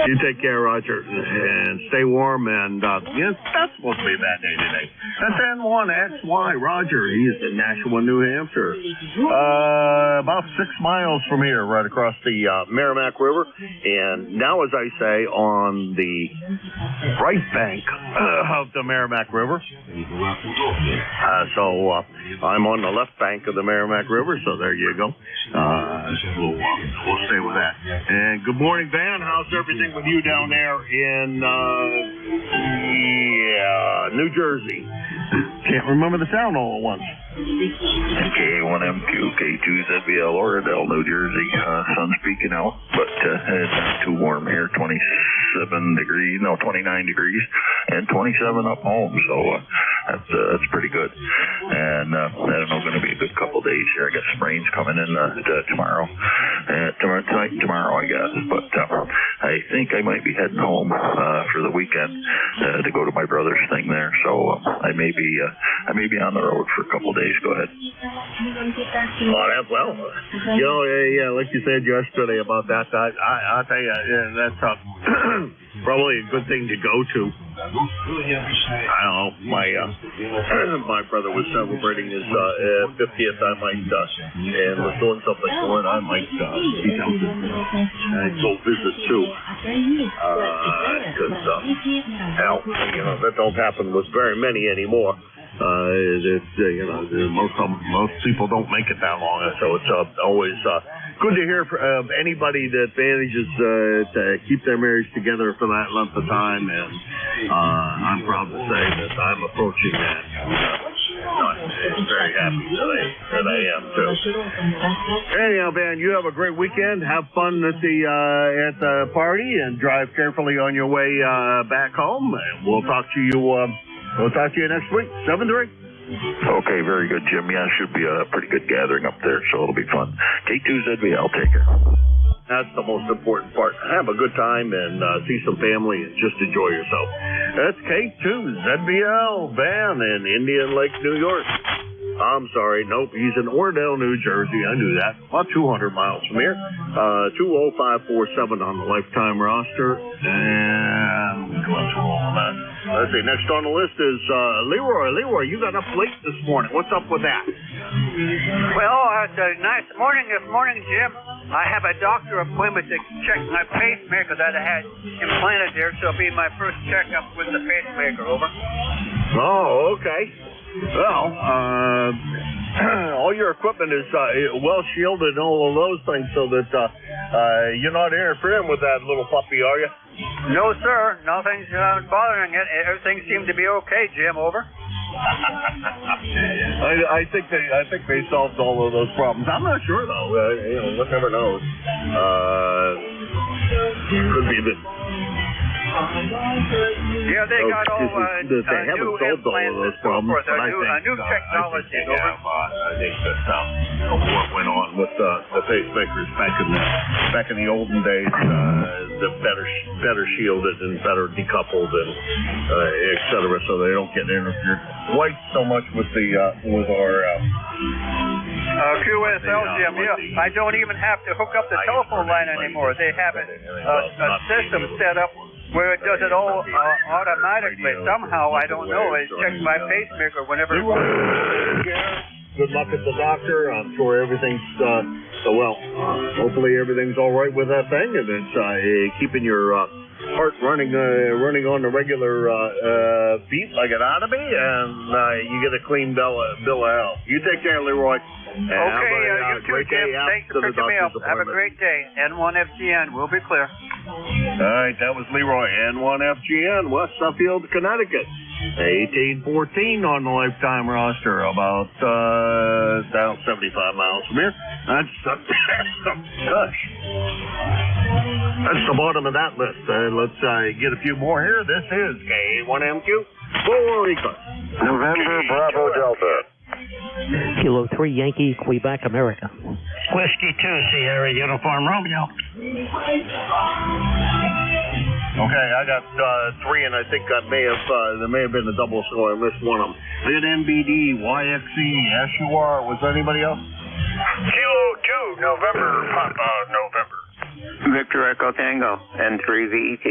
You take care, Roger, and stay warm. And yes, that's supposed to be a bad day today. That's N1XY, Roger. He's in Nashua, New Hampshire. About 6 miles from here, right across the Merrimack River. And now, as I say, on the right bank of the Merrimack River. So I'm on the left bank of the Merrimack River, so there you go. We'll stay with that. And good morning, Van. How's everything with you down there in New Jersey? Can't remember the sound all at once. K1MQ, K2ZBL, Oradell, New Jersey. Sun's peeking out, but it's not too warm here. 29 degrees, and 27 up home. So that's pretty good. And I don't know, going to be a good couple days here. I got some rains coming in tomorrow, tonight and tomorrow, I guess. But I think I might be heading home for the weekend to go to my brother's thing there. So I may be on the road for a couple days. Go ahead. Well, like you said yesterday about that, I'll tell you, that's probably a good thing to go to. I don't know. My brother was celebrating his 50th. I might, and was doing something for it. I might be down and go visit too. Because that don't happen with very many anymore. Most people don't make it that long, so it's always good to hear of anybody that manages to keep their marriage together for that length of time, and I'm proud to say that I'm approaching that. I'm very happy that I am too. Anyhow, Van, you have a great weekend. Have fun at the party, and drive carefully on your way back home. And we'll talk to you. We'll talk to you next week. 7-3. Okay, very good, Jim. Yeah, it should be a pretty good gathering up there, so it'll be fun. K2ZBL, take care. That's the most important part. Have a good time and see some family and just enjoy yourself. That's K2ZBL, Van in Indian Lake, New York. I'm sorry, nope, he's in Oradell, New Jersey. I knew that. About 200 miles from here. 20547 on the lifetime roster. And let's roll on that. Let's see, next on the list is Leroy. Leroy, you got up late this morning. What's up with that? Well, it's a nice morning this morning, Jim. I have a doctor appointment to check my pacemaker that I had implanted there, so it'll be my first checkup with the pacemaker, over. Oh, okay. Well, all your equipment is well shielded and all of those things, so that you're not interfering with that little puppy, are you? No, sir. Nothing's bothering it. Everything seems to be okay, Jim, over. I think they solved all of those problems. I'm not sure though. One never knows. Could be that. Yeah, they got all they haven't solved all of those problems. A new technology. I think that what went on with the pacemakers back in the olden days, the better shielded and better decoupled and et cetera, so they don't get interfered quite so much with our QSL, Jim. Yeah, I don't even have to hook up the telephone line anymore. They have a system set up where it does it all automatically. Somehow, I don't know, it checks my pacemaker whenever. Good luck at the doctor. I'm sure everything's hopefully everything's all right with that thing, and it's keeping your heart running on the regular beat like it ought to be, and you get a clean bill of health. You take care, Leroy. Okay, you too, Jim. Thanks for picking me up. Have a great day. N1FGN, we'll be clear. All right, that was Leroy, N1FGN, West Suffield, Connecticut. 1814 on the lifetime roster, about 75 miles from here. That's the bottom of that list. Let's get a few more here. This is K1MQ for ECARS. November Bravo Delta. Kilo 3 Yankee, Quebec, America. Whiskey 2, Sierra Uniform Romeo. Okay, I got 3, and I think I may have there may have been a double, so I missed one of them. Did NBD, YXE, SUR. Was there anybody else? Kilo 2, November, Papa, November. Victor Echo Tango, N3 VET.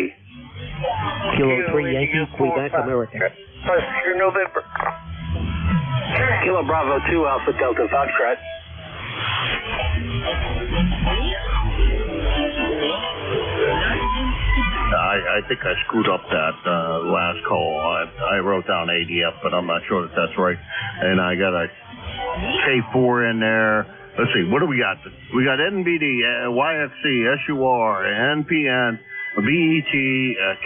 Kilo 3 Yankee, Quebec, America. Oscar, November. Kilo Bravo 2, Alpha Delta Foxtrot. I think I screwed up that last call. I wrote down ADF, but I'm not sure that that's right. And I got a K4 in there. Let's see, what do we got? We got NBD, YXC, SUR, NPN, BET,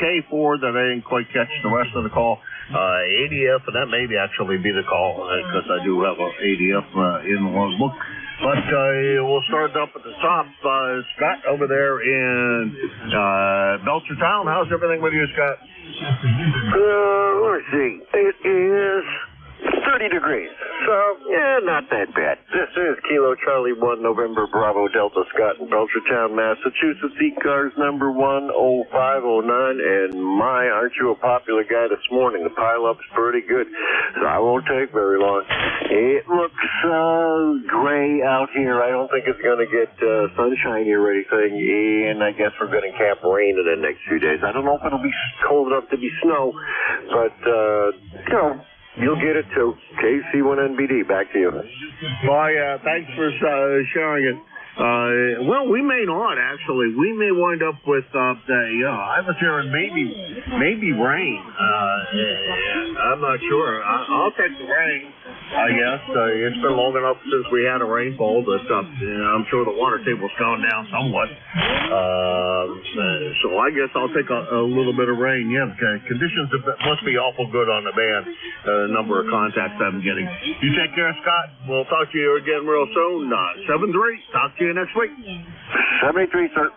K4 that I didn't quite catch the rest of the call. ADF, and that may actually be the call because I do have an ADF in the logbook. But we'll start up at the top. Scott over there in Belchertown. How's everything with you, Scott? Let's see. It is 30 degrees. So, yeah, not that bad. This is Kilo Charlie 1 November Bravo Delta Scott in Belchertown, Massachusetts. ECARS number 10509. And my, aren't you a popular guy this morning? The pile-up's pretty good, so I won't take very long. It looks gray out here. I don't think it's going to get sunshiny or anything. And I guess we're going to cap rain in the next few days. I don't know if it'll be cold enough to be snow, but, you know, you'll get it too. KC1NBD, back to you. Well, yeah, thanks for sharing it. Well, we may not, actually. We may wind up with, I was hearing maybe rain. I'm not sure. I'll take the rain, I guess. It's been long enough since we had a rainfall that I'm sure the water table's gone down somewhat. So I guess I'll take a little bit of rain. Yeah, conditions must be awful good on the band. The number of contacts I'm getting. You take care, Scott. We'll talk to you again real soon. 7-3. Talk to you next week. 73, sir.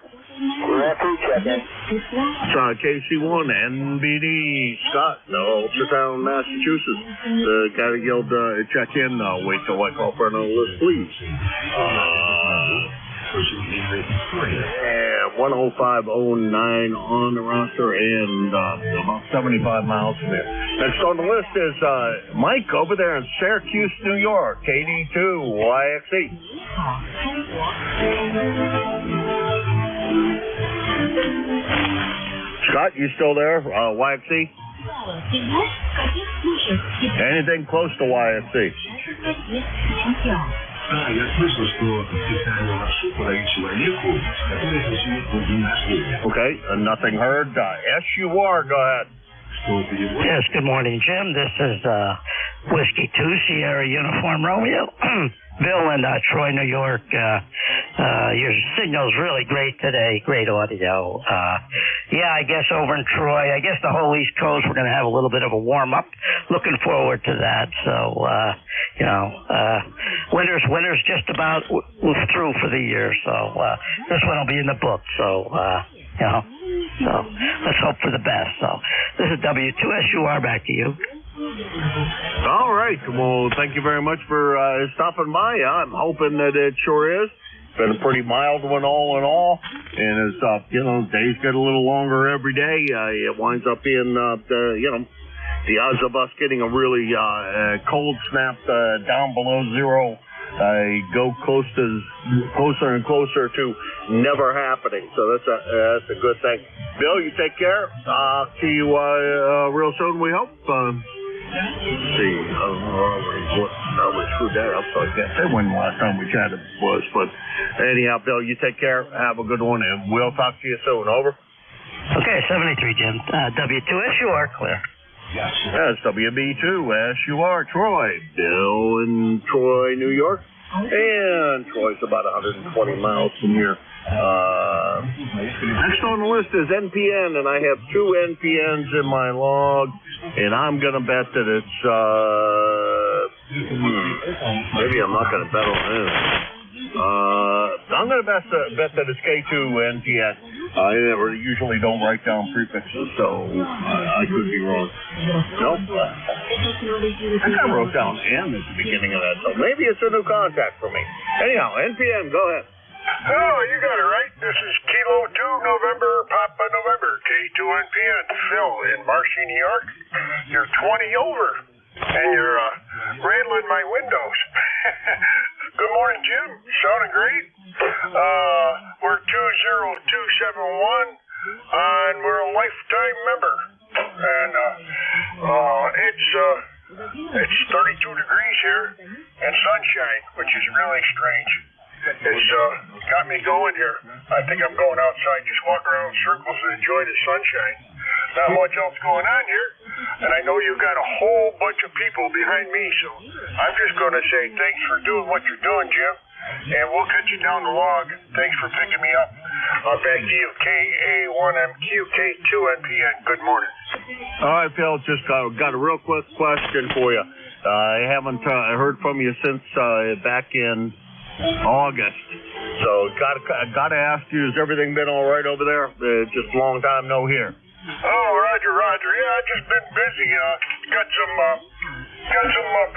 It's KC1 NBD Scott, Ulstertown, Massachusetts. The guy that yelled check in. Wait till I call for another list, please. 10509 on the roster and about 75 miles from there. Next on the list is Mike over there in Syracuse, New York, KD2 YXE. Scott, you still there? YXE? Anything close to YXE? Okay, nothing heard. SUR, go ahead. Yes, good morning, Jim. This is Whiskey 2, Sierra Uniform Romeo. Bill in Troy, New York. Your signal's really great today. Great audio. Yeah, I guess over in Troy, I guess the whole East Coast, we're going to have a little bit of a warm-up. Looking forward to that. So, winter's just about through for the year. So, this one will be in the book. So, so let's hope for the best. So, this is W2SUR, back to you. All right. Well, thank you very much for stopping by. I'm hoping that it sure is. Been a pretty mild one all in all. And as, days get a little longer every day, it winds up being, the odds of us getting a really cold snap down below zero go closer and closer to never happening. So that's a good thing. Bill, you take care. Talk to you real soon, we hope. Let's see. We screwed that up, so I can't say when the last time we chatted was. But anyhow, Bill, you take care. Have a good one, and we'll talk to you soon. Over. Okay, 73, Jim. W2SUR, clear. That's WB2, SUR, Troy. Bill in Troy, New York. And Troy's about 120 miles from here. Next on the list is NPN, and I have 2 NPNs in my log, and I'm going to bet that it's, maybe I'm not going to bet on this. I'm going to bet that it's K2 NPN. I usually don't write down prefixes, so I could be wrong. Nope. I think I wrote down N at the beginning of that, so maybe it's a new contact for me. Anyhow, NPN, go ahead. Oh, you got it right. This is Kilo 2 November, Papa November, K2NPN. Phil in Marcy, New York. You're 20 over, and you're rattling my windows. Good morning, Jim. Sounding great. We're 20271, and we're a lifetime member. And it's 32 degrees here and sunshine, which is really strange. It's got me going here. I think I'm going outside, just walk around in circles and enjoy the sunshine. Not much else going on here, and I know you've got a whole bunch of people behind me, so I'm just going to say thanks for doing what you're doing, Jim, and we'll cut you down the log. Thanks for picking me up. Back to you, KA1MQ, K2NPN. Good morning. All right, Phil, just got a real quick question for you. I haven't heard from you since back in August. So gotta ask you, has everything been all right over there? Just a long time no hear. Oh, Roger. Yeah, I've just been busy. Got some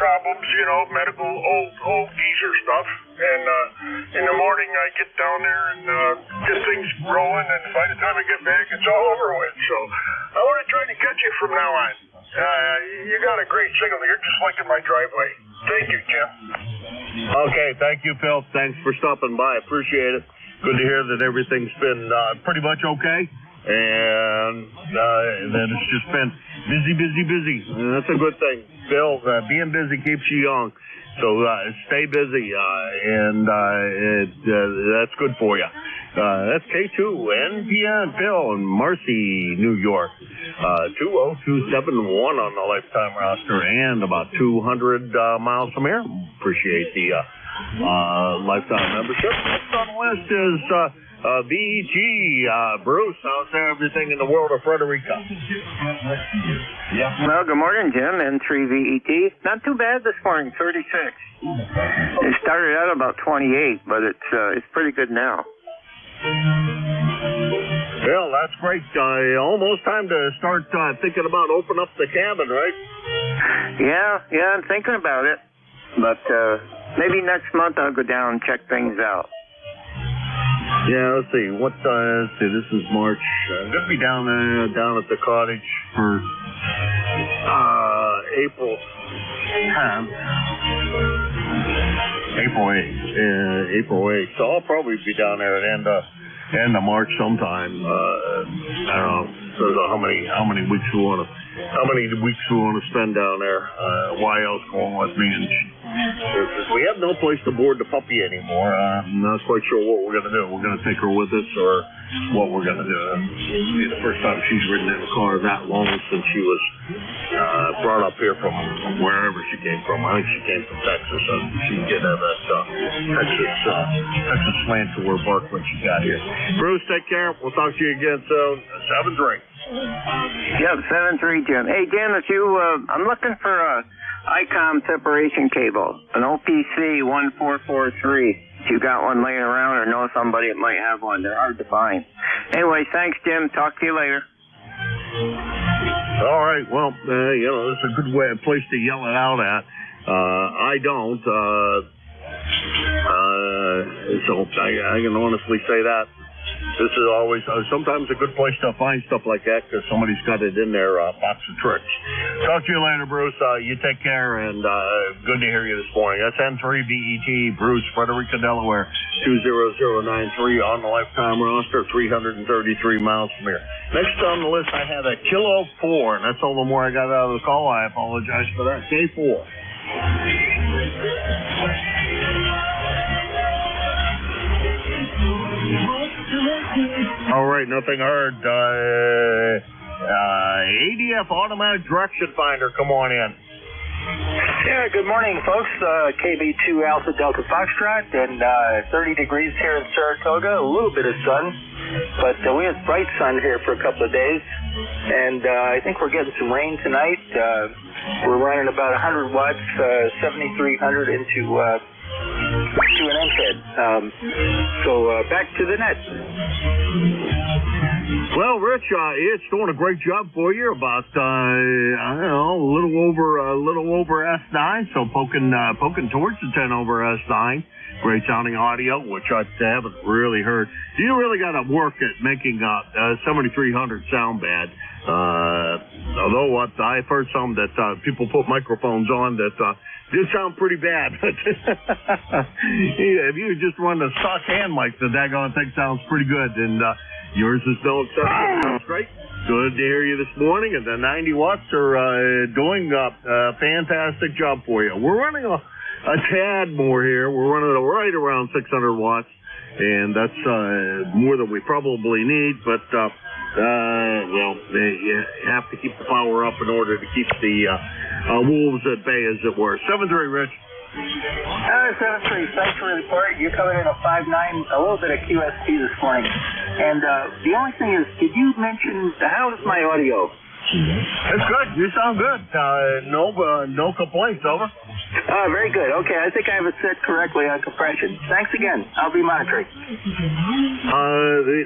problems, medical old geezer stuff. And in the morning I get down there and get things rolling, and by the time I get back, it's all over with. So I want to try to catch you from now on. You got a great signal. You're just like in my driveway. Thank you, Jim. Okay, thank you, Phil. Thanks for stopping by. Appreciate it. Good to hear that everything's been pretty much okay. And that it's just been busy. And that's a good thing. Phil, being busy keeps you young. So stay busy, and that's good for you. That's K2NPN, Phil in Marcy, New York. 20271 on the lifetime roster and about 200 miles from here. Appreciate the lifetime membership. Next on the list is BEG. Bruce, how's everything in the world of Frederica? Well, good morning, Jim. N3VET. Not too bad this morning, 36. It started out about 28, but it's pretty good now. Well, that's great. Almost time to start thinking about opening up the cabin, right? Yeah, I'm thinking about it. But maybe next month I'll go down and check things out. Yeah, let's see. Let's see. This is March. I'm gonna be down at the cottage for April 8th. So I'll probably be down there at end of March sometime. I don't know how many weeks we want to spend down there. YL's going with me, and we have no place to board the puppy anymore. I'm not quite sure what we're gonna do. We're gonna take her with us, or what we're gonna do. It's the first time she's ridden in a car that long since she was brought up here from wherever she came from. I think she came from Texas, so she did have that Texas slant to her bark when she got here. Bruce, take care. We'll talk to you again soon. 7-3. Yep, 7-3, Jim. Hey, Jim, if you, I'm looking for a ICOM separation cable, an OPC 1443. If you got one laying around or know somebody that might have one, they're hard to find. Anyway, thanks, Jim. Talk to you later. All right. Well, this is a good place to yell it out at. I don't. So I can honestly say that. This is always sometimes a good place to find stuff like that because somebody's got it in their box of tricks. Talk to you later, Bruce. You take care, and good to hear you this morning. That's N3BET, Bruce, Frederica, Delaware, 20093 on the lifetime roster, 333 miles from here. Next on the list, I had a Kilo 4, and that's all the more I got out of the call. I apologize for that. K4. All right, nothing heard. ADF Automatic Direction Finder, come on in. Yeah, good morning, folks. KB2 Alpha Delta Foxtrot, and 30 degrees here in Saratoga, a little bit of sun, but we had bright sun here for a couple of days, and I think we're getting some rain tonight. We're running about 100 watts, 7300 into an MCAD. So back to the net. Well, Rich, it's doing a great job for you. About I don't know, a little over S9, so poking towards the 10 over S9. Great sounding audio, which I haven't really heard. You really got to work at making 7300 sound bad. Although I've heard some that people put microphones on that do sound pretty bad. If you just run the stock hand mic, the daggone thing sounds pretty good. And yours is no exception. Sounds great. Good to hear you this morning. And the 90 watts are doing a fantastic job for you. We're running a tad more here. We're running right around 600 watts. And that's more than we probably need. But, well, you have to keep the power up in order to keep the wolves at bay, as it were. 7-3, Rich. 7-3, thanks for the report. You're coming in a 5-9, a little bit of QSP this morning. And the only thing is, did you mention, how is my audio? It's good. You sound good. No complaints, over. Very good. Okay, I think I have it set correctly on compression. Thanks again. I'll be monitoring.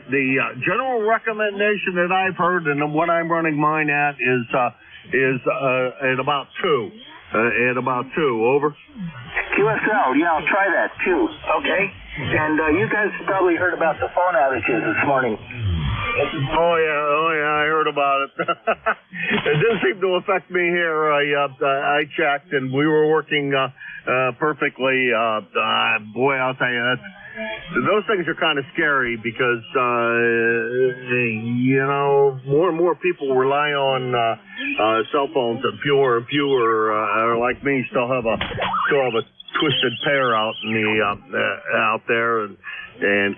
The general recommendation that I've heard and what I'm running mine at is at about 2. At about 2, over. QSL, yeah, I'll try that too. Okay. And you guys probably heard about the phone outages this morning. Oh yeah, I heard about it. It didn't seem to affect me here. I checked, and we were working perfectly. Boy, I'll tell you, those things are kind of scary because more and more people rely on cell phones, and fewer like me still have a twisted pair out there and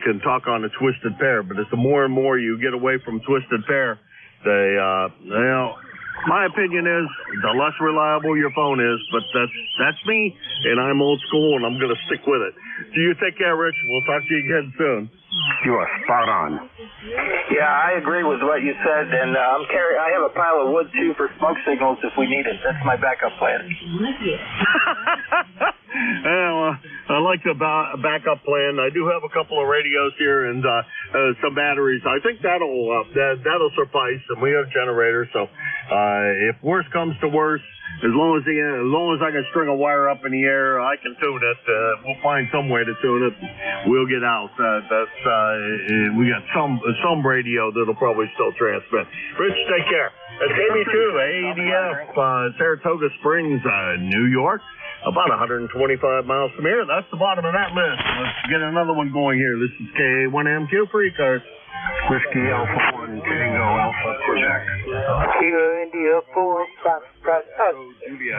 can talk on a twisted pair. But as the more and more you get away from twisted pair, my opinion is the less reliable your phone is. But that's me, and I'm old school, and I'm going to stick with it. You take care, Rich. We'll talk to you again soon. You are spot on. Yeah, I agree with what you said, and I have a pile of wood too for smoke signals if we need it. That's my backup plan. I like the backup plan. I do have a couple of radios here and some batteries. I think that'll suffice, and we have generators. So if worse comes to worse, as long as I can string a wire up in the air, I can tune it. We'll find some way to tune it. We'll get out. We got some radio that'll probably still transmit. Rich, take care. It's KB2 ADF, Saratoga Springs, New York. About 125 miles from here. That's the bottom of that list. Let's get another one going here. This is K1MQ for ECARS. Whiskey Alpha 1 Tango Alpha Quebec. Kilo India 4 Foxtrot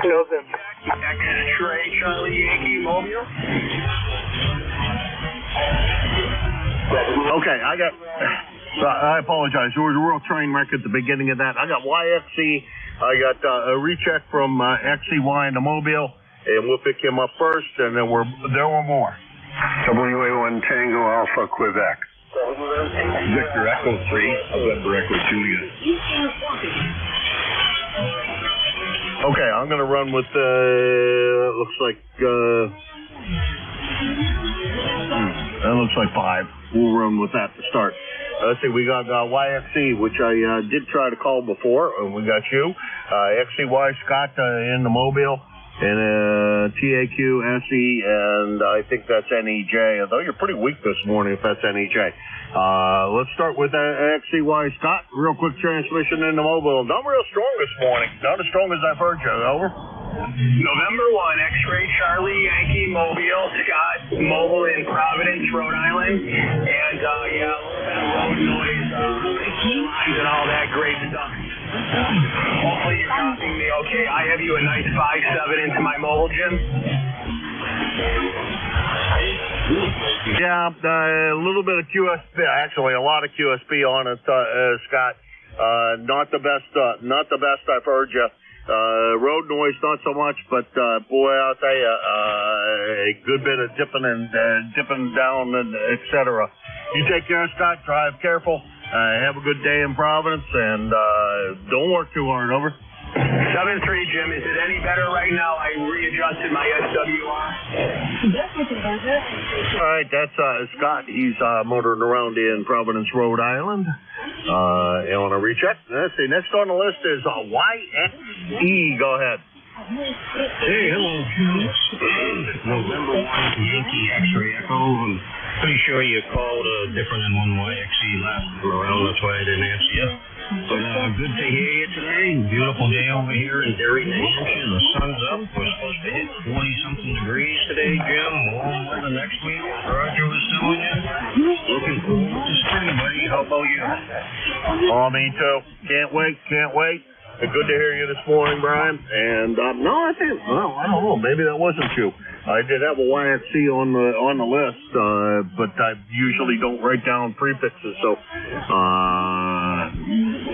November. X-Ray Charlie Yankee Mobile. Okay, I apologize. There was a real train wreck at the beginning of that. I got YXC. I got a recheck from XCY in the Mobile, and we'll pick him up first, and then there were more. WA1 Tango Alpha Quebec. Victor Echo 3, November Echo Julia. Okay, I'm going to run with, looks like 5. We'll run with that to start. Let's see, we got YXC, which I did try to call before, and we got you. XCY Scott in the Mobile, and TAQ, SE, and I think that's NEJ, although you're pretty weak this morning if that's NEJ. Let's start with XCY Scott. Real quick transmission in the Mobile. Not real strong this morning. Not as strong as I've heard you. Over. November 1, X-Ray Charlie Yankee Mobile, Scott Mobile in Providence, Rhode Island. And, yeah, a little bit of road noise, and all that great stuff. Hopefully you're copying me okay. I have you a nice 5.7 into my mobile, Jim. Yeah, a little bit of QSP, actually a lot of QSP on it, Scott. Not the best I've heard you. Road noise, not so much, but boy, I'll tell you, a good bit of dipping down, and etc. You take care, Scott. Drive careful. Have a good day in Providence, and don't work too hard. Over. 7-3, Jim. Is it any better right now? I readjusted my SWR. All right, that's Scott. He's motoring around in Providence, Rhode Island. You want to recheck? Let's see. Next on the list is YXE. Go ahead. Hey, hello, Jim. November 1 Yankee X-ray Echo. I'm pretty sure you called different than one YXE last time around. That's why I didn't answer you. But good to hear you today. Beautiful day over here in Derry, New Hampshire. The sun's up. We're supposed to hit 40-something degrees today, Jim. Warm weather next week, as Roger was telling you. Looking forward to spring, buddy. How about you? Oh, me too. Can't wait. Good to hear you this morning, Brian. And I don't know. Maybe that wasn't you. I did have a YXC on the list, but I usually don't write down prefixes. So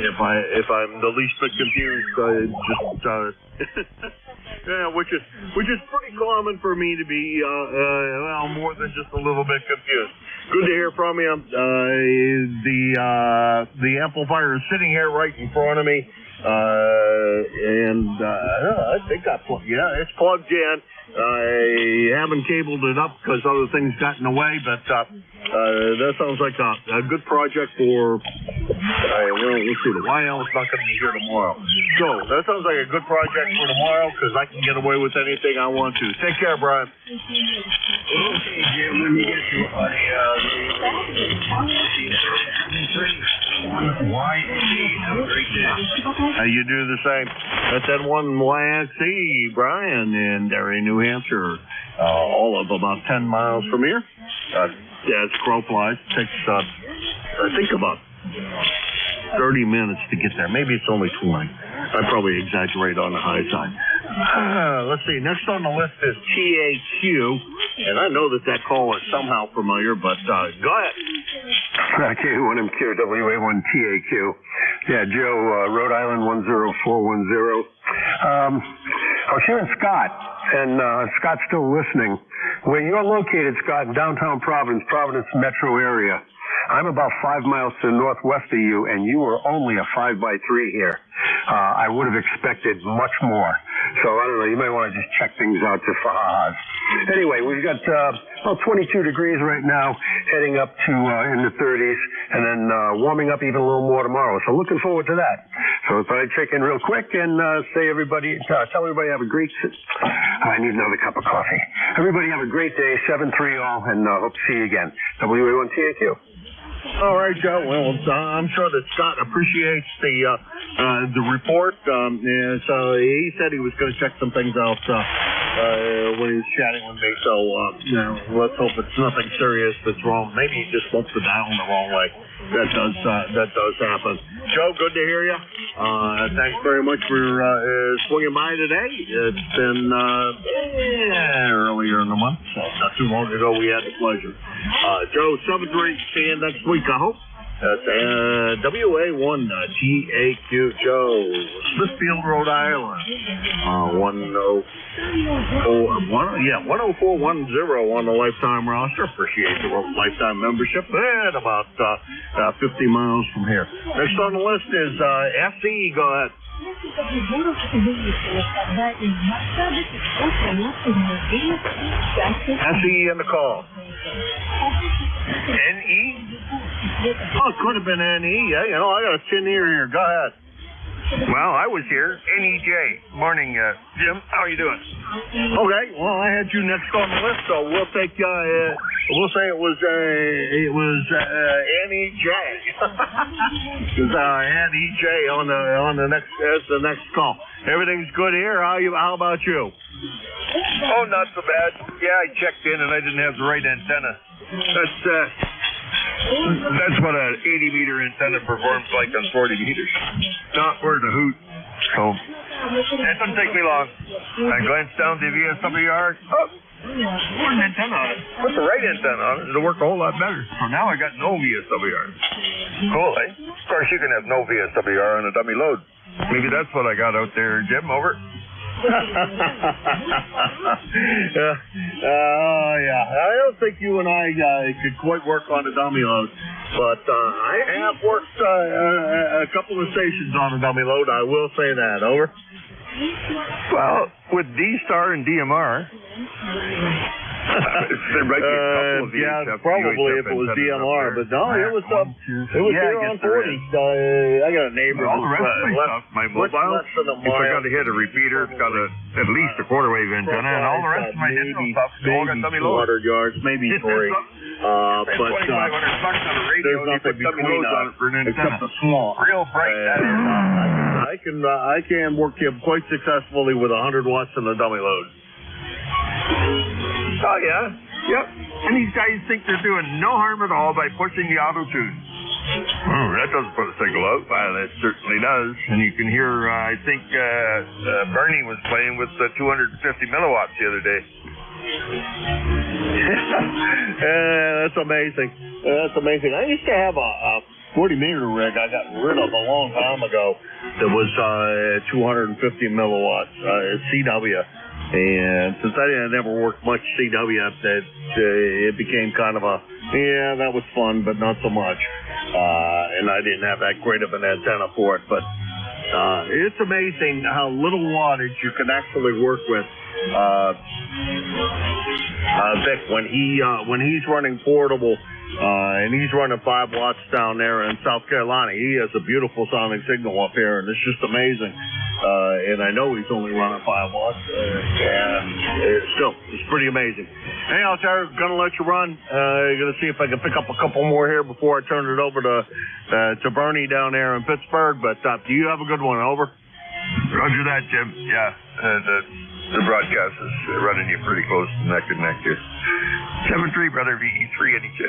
if I'm the least bit confused, I just yeah, which is pretty common for me to be more than just a little bit confused. Good to hear from you. The amplifier is sitting here right in front of me. I think it's plugged in. I haven't cabled it up because other things got in the way, but that sounds like a good project for, let's see, the YL is not going to be here tomorrow. So that sounds like a good project for tomorrow because I can get away with anything I want to. Take care, Brian. Okay, Jim, when you get to have a great day. You do the same. That's that one YXE, Brian, in Derry, New Hampshire. All of about 10 miles from here. As crow flies. Takes, I think, about 30 minutes to get there. Maybe it's only 20. I probably exaggerate on the high side. Let's see. Next on the list is TAQ. And I know that call is somehow familiar, but go ahead. K1MQ, WA1TAQ. Yeah, Joe, Rhode Island 10410. I was hearing Scott, and Scott's still listening. Where you're located, Scott, in downtown Providence metro area. I'm about 5 miles to the northwest of you, and you are only a 5x3 here. I would have expected much more. So, I don't know, you might want to just check things out just for ha-has. Anyway, we've got about 22 degrees right now, heading up to in the 30s, and then warming up even a little more tomorrow. So looking forward to that. So if I check in real quick and tell everybody have a great... I need another cup of coffee. Everybody have a great day, 7-3 all, and hope to see you again. WA1TAQ. All right, Joe. Well, I'm sure that Scott appreciates the report. So he said he was going to check some things out when he was chatting with me. So let's hope it's nothing serious that's wrong. Maybe he just bumped the dial in the wrong way. That does happen. Joe, good to hear you. Thanks very much for swinging by today. It's been earlier in the month, so not too long ago we had the pleasure. Joe, 7-3, see you next week, I hope. That's WA1TAQ Joe, Smithfield, Rhode Island. 10410 on the lifetime roster. Appreciate the lifetime membership. And about 50 miles from here. Next on the list is SE. Go ahead. SE in the call. NE? Oh, it could have been NE. Yeah, I got a tin ear here. Go ahead. Well, I was here. NEJ. Morning, Jim. How are you doing? Okay. Well, I had you next on the list, so we'll take. We'll say it was NEJ. Because I had EJ on the next call. Everything's good here. How about you? Oh, not so bad. Yeah, I checked in and I didn't have the right antenna. That's what an 80-meter antenna performs like on 40 meters. Not worth a hoot. So, that doesn't take me long. I glanced down the VSWR. Oh, put an antenna on it. Put the right antenna on it. It'll work a whole lot better. So now I got no VSWR. Cool, eh? Of course, you can have no VSWR on a dummy load. Maybe that's what I got out there, Jim. Over. Yeah. I don't think you and I could quite work on a dummy load, but I have worked a couple of stations on a dummy load. I will say that. Over. Well, with D-Star and DMR. There might be a couple of yeah, UHF, probably UHF if it was antennas DMR, up but there. no, it was Yeah, here I on guess there 40. is. I got a neighbor All the who's rest of my stuff, my mobile, less than a if I mile. got to hit a repeater, it's got at least a quarter wave antenna, and all the rest of my digital stuff all got dummy loads. 200 yards, maybe 3. But $2,500 on a radio, there's nothing you put dummy between loads on it for an antenna. except the small. Real bright, that is. I can work you quite successfully with 100 watts in the dummy load. Oh, yeah. Yep. And these guys think they're doing no harm at all by pushing the auto-tune. That doesn't put a signal out. Well, it certainly does. And you can hear, I think Bernie was playing with 250 milliwatts the other day. That's amazing. That's amazing. I used to have a 40-meter rig I got rid of a long time ago that was 250 milliwatts, CW. And since I never worked much CW, it became kind of that was fun, but not so much. And I didn't have that great of an antenna for it. But it's amazing how little wattage you can actually work with. Vic, when he's running portable, and he's running 5 watts down there in South Carolina, he has a beautiful sounding signal up here, and it's just amazing. And I know he's only running 5 watts. It's pretty amazing. Anyhow, Terry, gonna let you run. Gonna see if I can pick up a couple more here before I turn it over to Bernie down there in Pittsburgh. But do you have a good one? Over. Roger that, Jim. Yeah. The broadcast is running you pretty close neck to neck here. 7-3, brother, VE3 NEJ.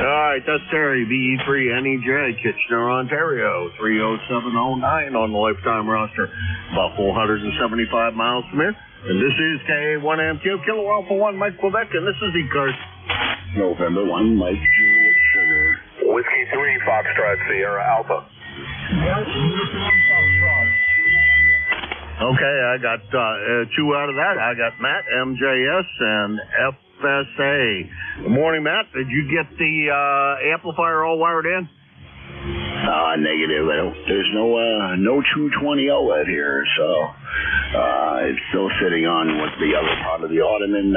All right, that's Terry, VE3 NEJ, Kitchener, Ontario, 30709 on the lifetime roster, about 475 miles from here. And this is KA1MQ, Kilo Alpha 1, Mike Quebec, and this is ECARS. November 1, Mike Juliet Sugar. Whiskey 3, Foxtrot Sierra Alpha. Okay, I got 2 out of that. I got Matt, MJS, and FSA. Good morning, Matt. Did you get the amplifier all wired in? Negative. There's no 220 outlet here, so it's still sitting on the other part of the ottoman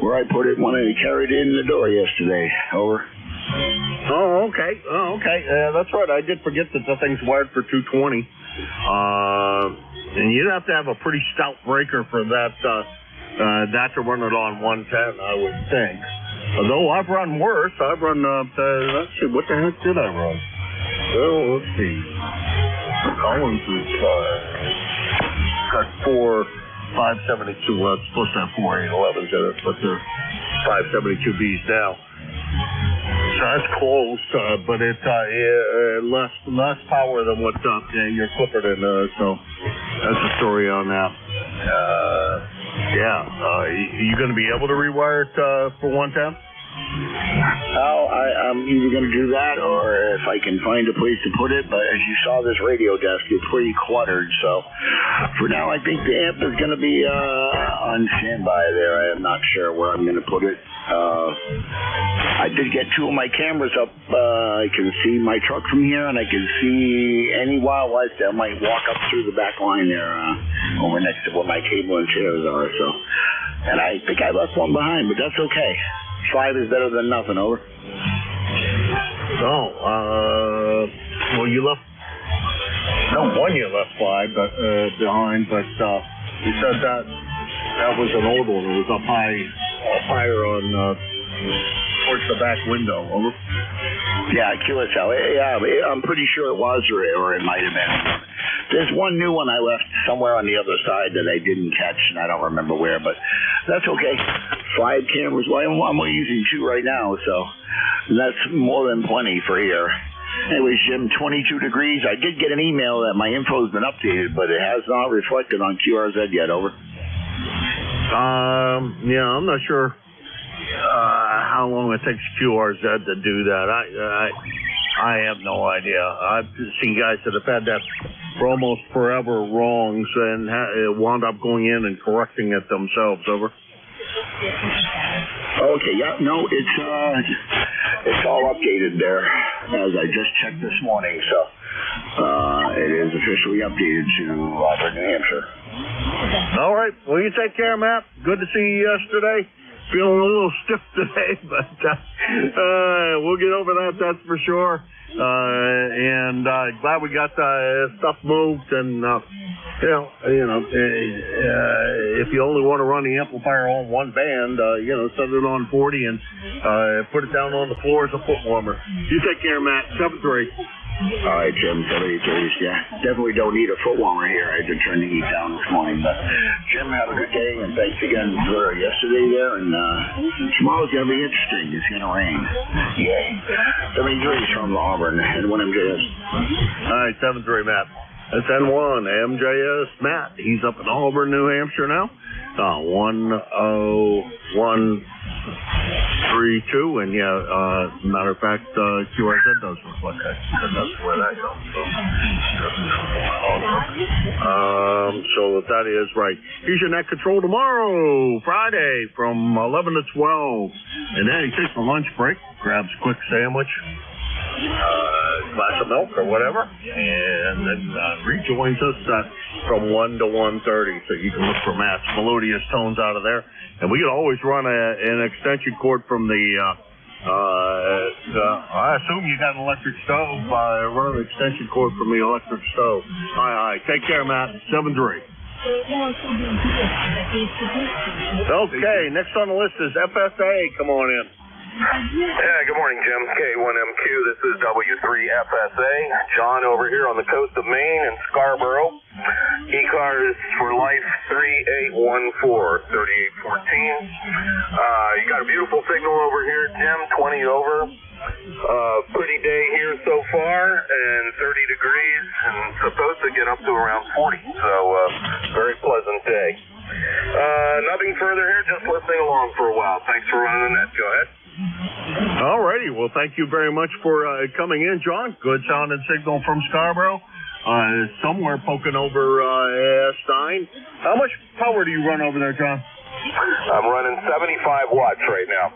where I put it when I carried it in the door yesterday. Over. Oh, okay. That's right. I did forget that the thing's wired for 220. And you'd have to have a pretty stout breaker for that to run it on 110, I would think. Although I've run worse. I've run, let's see, what the heck did I run? Well, let's see. Collins is got 4 572. Well, it's supposed to have 4 811s in it, but they're 572Bs now. So that's close, but it's less power than what your Clifford in. So that's the story on that. You going to be able to rewire it for 110? I'm either going to do that or if I can find a place to put it. But as you saw, this radio desk is pretty cluttered. So for now, I think the amp is going to be on standby there. I am not sure where I'm going to put it. I did get 2 of my cameras up. I can see my truck from here, and I can see any wildlife that might walk up through the back line there over next to where my cable and chairs are. So, and I think I left one behind, but that's okay. 5 is better than nothing. Over. Well, you left. No, you left 5 behind, but you said that was an old one. It was up higher on towards the back window. Over. Yeah, QSL. Yeah, I'm pretty sure it was, or it might have been. There's one new one I left somewhere on the other side that I didn't catch, and I don't remember where, but that's okay. 5 cameras. Well, I'm only using 2 right now, so that's more than plenty for here. Anyways, Jim, 22 degrees. I did get an email that my info's been updated, but it has not reflected on QRZ yet. Over. Yeah, I'm not sure how long it takes QRZ to do that. I have no idea. I've seen guys that have had that for almost forever wrongs and wound up going in and correcting it themselves. Over. Okay, yeah, no, it's all updated there as I just checked this morning. So it is officially updated to Auburn, New Hampshire. All right. Well, you take care, Matt. Good to see you yesterday. Feeling a little stiff today, but we'll get over that, that's for sure. And glad we got stuff moved. And, if you only want to run the amplifier on one band, set it on 40 and put it down on the floor as a foot warmer. You take care, Matt. 7-3. All right, Jim, 73. Yeah, definitely don't need a foot warmer here. I had to turn the heat down this morning. But, Jim, have a good day, and thanks again for yesterday there. And tomorrow's going to be interesting. It's going to rain. Yay. 73 from Auburn, and 1MJS. All right, 7-3, Matt. That's N1, MJS, Matt. He's up in Auburn, New Hampshire now. 10132, and matter of fact, QRZ does reflect that. That's where that goes. So that is right. Here's your net control tomorrow, Friday, from 11 to 12. And then he takes a lunch break, grabs a quick sandwich, glass of milk or whatever, and then rejoins us from 1 to 1:30. So you can look for Matt's melodious tones out of there. And we can always run an extension cord from the, I assume you got an electric stove. Run an extension cord from the electric stove. All right. Take care, Matt. 7-3. Okay, next on the list is FSA. Come on in. Yeah, good morning, Jim. K1MQ, this is W3FSA. John over here on the coast of Maine in Scarborough. ECARS for life 3814, 3814. You got a beautiful signal over here, Jim, 20 over. Pretty day here so far, and 30 degrees, and supposed to get up to around 40, so very pleasant day. Nothing further here, just listening along for a while. Thanks for running the net. Go ahead. All righty. Well, thank you very much for coming in, John. Good sound and signal from Scarborough. Somewhere poking over Stein. How much power do you run over there, John? I'm running 75 watts right now.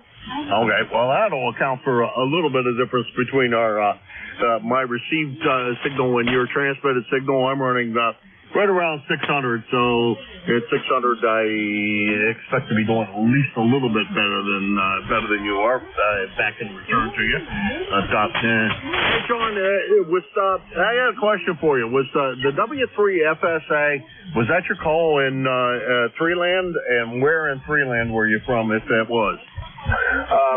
Okay. Well, that'll account for a little bit of difference between our my received signal and your transmitted signal. I'm running right around 600, so at 600 I expect to be doing at least a little bit better than you are. Back in return to you. Hey, John, I got a question for you. Was the W3FSA, was that your call in Freeland, and where in Freeland were you from, if that was?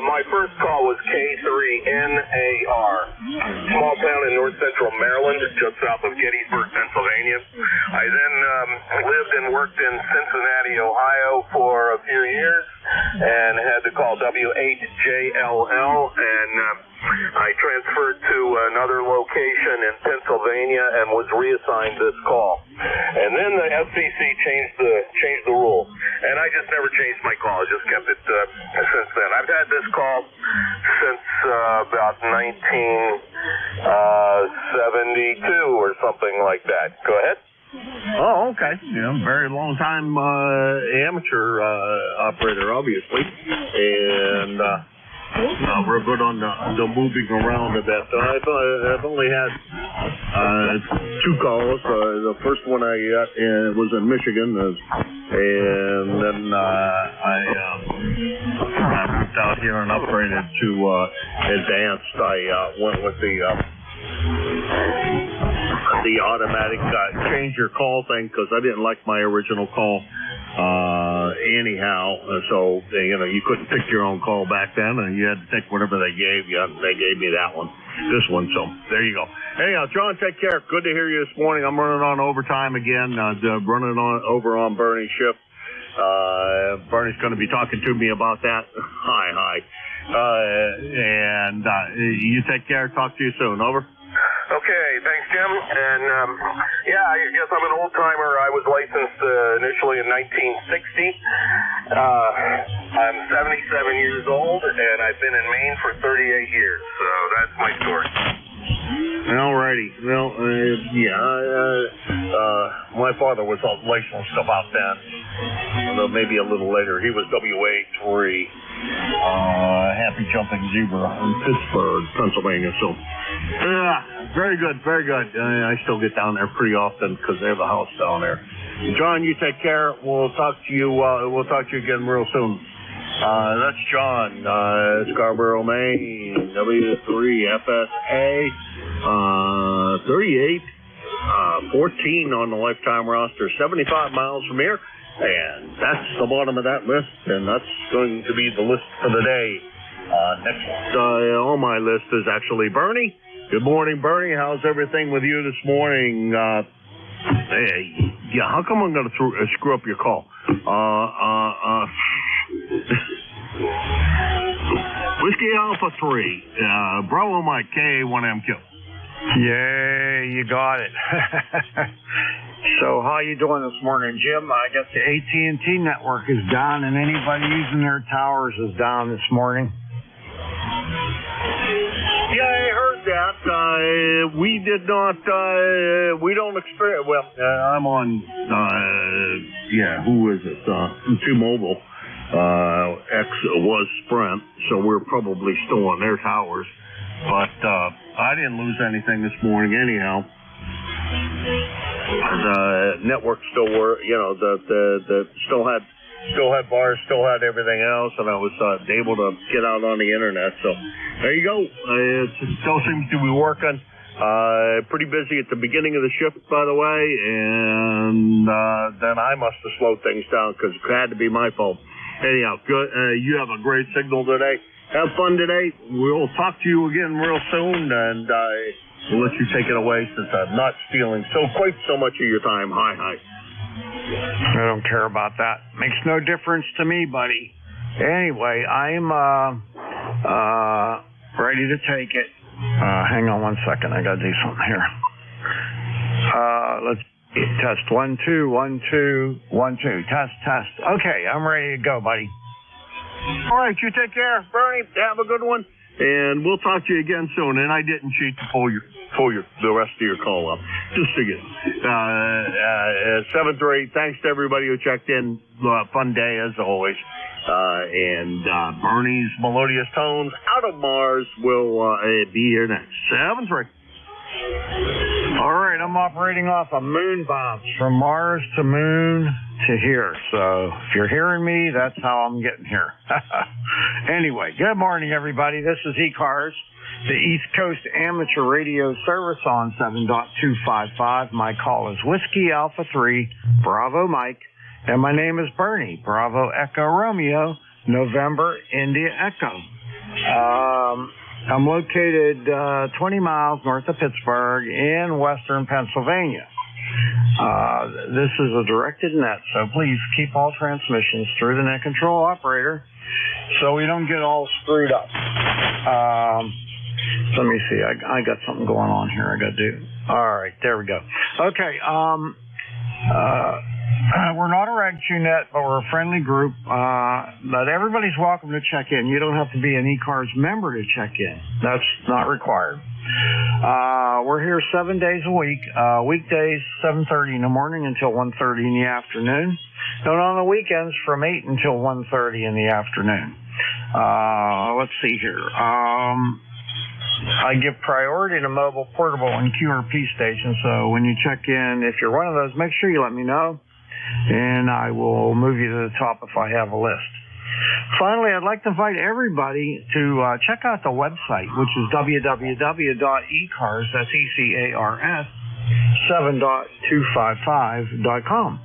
My first call was K3NAR, small town in north central Maryland, just south of Gettysburg, Pennsylvania. I then lived and worked in Cincinnati, Ohio for a few years, and had to call W8JLL, and I transferred to another location in Pennsylvania and was reassigned this call. And then the FCC changed the rule, and I just never changed my call. I just kept it since then. I've had this call since about 1972 or something like that. Go ahead. Oh, okay. Very long time amateur operator, obviously, and we're good on the moving around a bit. I've only had 2 calls. The first one I got was in Michigan, and then I moved out here and upgraded to advanced. I went with the automatic change your call thing because I didn't like my original call anyhow. So you couldn't pick your own call back then, and you had to take whatever they gave you. They gave me this one. So there you go. Anyhow, John, take care. Good to hear you this morning. I'm running on overtime again. Running over on Bernie's shift. Bernie's going to be talking to me about that. Hi. And you take care. Talk to you soon. Over. Okay, thanks, Jim. And I guess I'm an old timer. I was licensed initially in 1960. I'm 77 years old, and I've been in Maine for 38 years. So that's my story. Alrighty. Well, my father was licensed about then. Although maybe a little later. He was WA3. Happy jumping zebra in Pittsburgh, Pennsylvania. So, yeah, very good, very good. I still get down there pretty often because they have a house down there. John, you take care. We'll talk to you. We'll talk to you again real soon. That's John, Scarborough, Maine, W3FSA, 38, 14 on the lifetime roster, 75 miles from here. And that's the bottom of that list, and that's going to be the list for the day. Next on my list is actually Bernie. Good morning, Bernie. How's everything with you this morning? Yeah, how come I'm going to screw up your call? Whiskey Alpha 3, Bravo Mike, KA1MQ. Yeah, you got it. So how you doing this morning, Jim? I guess the AT&T network is down, and anybody using their towers is down this morning. Yeah, I heard that. We did not, we don't experience, well, I'm on, who is it? T-Mobile. X was Sprint, so we're probably still on their towers. But I didn't lose anything this morning anyhow. The network still were, the still had bars, still had everything else, and I was able to get out on the internet. So there you go. It still seems to be working. Pretty busy at the beginning of the shift, by the way, and then I must have slowed things down because it had to be my fault. Anyhow, good. You have a great signal today. Have fun today. We'll talk to you again real soon, and we'll let you take it away since I'm not stealing quite so much of your time. Hi. I don't care about that. Makes no difference to me, buddy. Anyway, I'm ready to take it. Hang on one second. I got to do something here. Let's test 1 2 1 2 1 2. Test. Okay, I'm ready to go, buddy. All right, you take care, Bernie. Have a good one, and we'll talk to you again soon. And I didn't cheat to pull the rest of your call up. Just again, 7-3. Thanks to everybody who checked in. Fun day as always. And Bernie's melodious tones out of Mars will be here next. 7-3. All right, I'm operating off a moon bounce from Mars to moon to here. So if you're hearing me, that's how I'm getting here. Anyway, good morning, everybody. This is ECARS, the East Coast Amateur Radio Service on 7.255. My call is Whiskey Alpha 3, Bravo Mike, and my name is Bernie, Bravo Echo Romeo, November India Echo. I'm located 20 miles north of Pittsburgh in western Pennsylvania. This is a directed net, so please keep all transmissions through the net control operator so we don't get all screwed up. Let me see. I got something going on here I got to do. All right, there we go. Okay. We're not a RegTunet, but we're a friendly group. But everybody's welcome to check in. You don't have to be an ECARS member to check in. That's not required. We're here 7 days a week. Weekdays, 7:30 in the morning until 1:30 in the afternoon. And on the weekends, from 8 until 1:30 in the afternoon. Let's see here. I give priority to mobile, portable, and QRP stations. So when you check in, if you're one of those, make sure you let me know, and I will move you to the top if I have a list. Finally, I'd like to invite everybody to check out the website, which is www.ecars, that's ECARS, 7.255.com.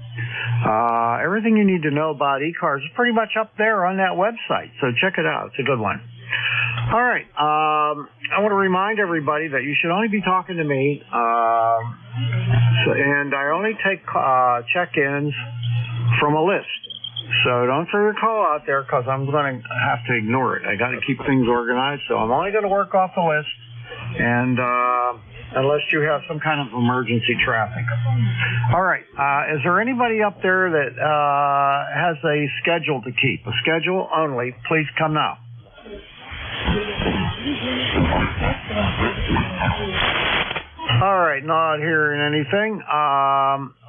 Everything you need to know about ECARS is pretty much up there on that website, so check it out. It's a good one. All right. I want to remind everybody that you should only be talking to me, and I only take check-ins from a list. So don't throw your call out there because I'm going to have to ignore it. I got to keep things organized, so I'm only going to work off the list, and unless you have some kind of emergency traffic. All right. Is there anybody up there that has a schedule to keep? A schedule only. Please come now. All right, not hearing anything.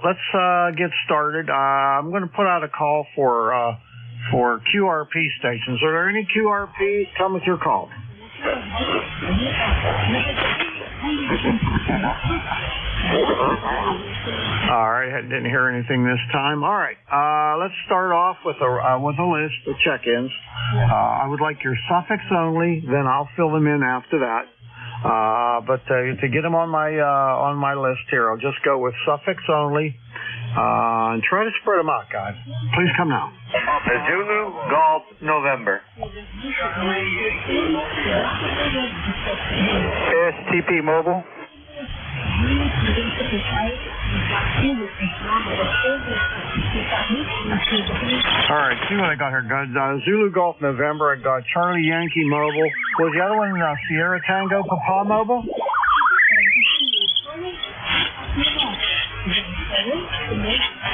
Let's get started. I'm going to put out a call for for QRP stations. Are there any QRP? Come with your call. All right, I didn't hear anything this time. All right, let's start off with a list of check-ins. I would like your suffix only, then I'll fill them in after that. But to get them on my list here, I'll just go with suffix only and try to spread them out, guys. Please come now. Zulu Golf November. STP Mobile. All right, see what I got here. Got Zulu Golf November. I got Charlie Yankee Mobile. Was the other one Sierra Tango Papa Mobile?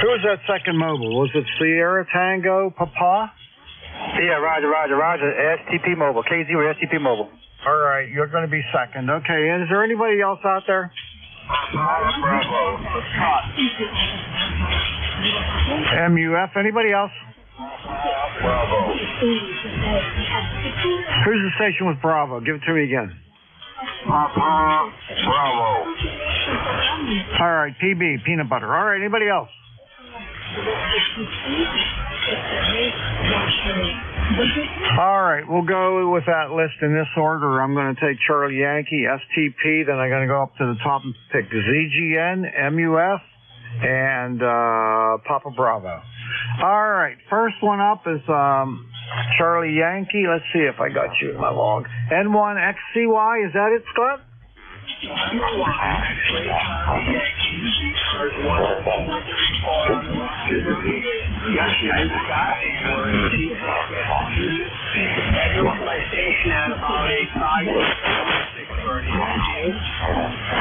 Who was that second mobile? Was it Sierra Tango Papa? Yeah, Roger. STP Mobile. K0 STP Mobile. All right, you're going to be second. Okay, and is there anybody else out there? Bravo. MUF, anybody else? Bravo. Who's the station with Bravo? Give it to me again. Bravo. All right, PB, peanut butter. All right, anybody else? All right, we'll go with that list in this order. I'm going to take Charlie Yankee, STP, then I'm going to go up to the top and pick ZGN, MUF, and Papa Bravo. All right, first one up is Charlie Yankee. Let's see if I got you in my log. N1XCY, is that it, Scott?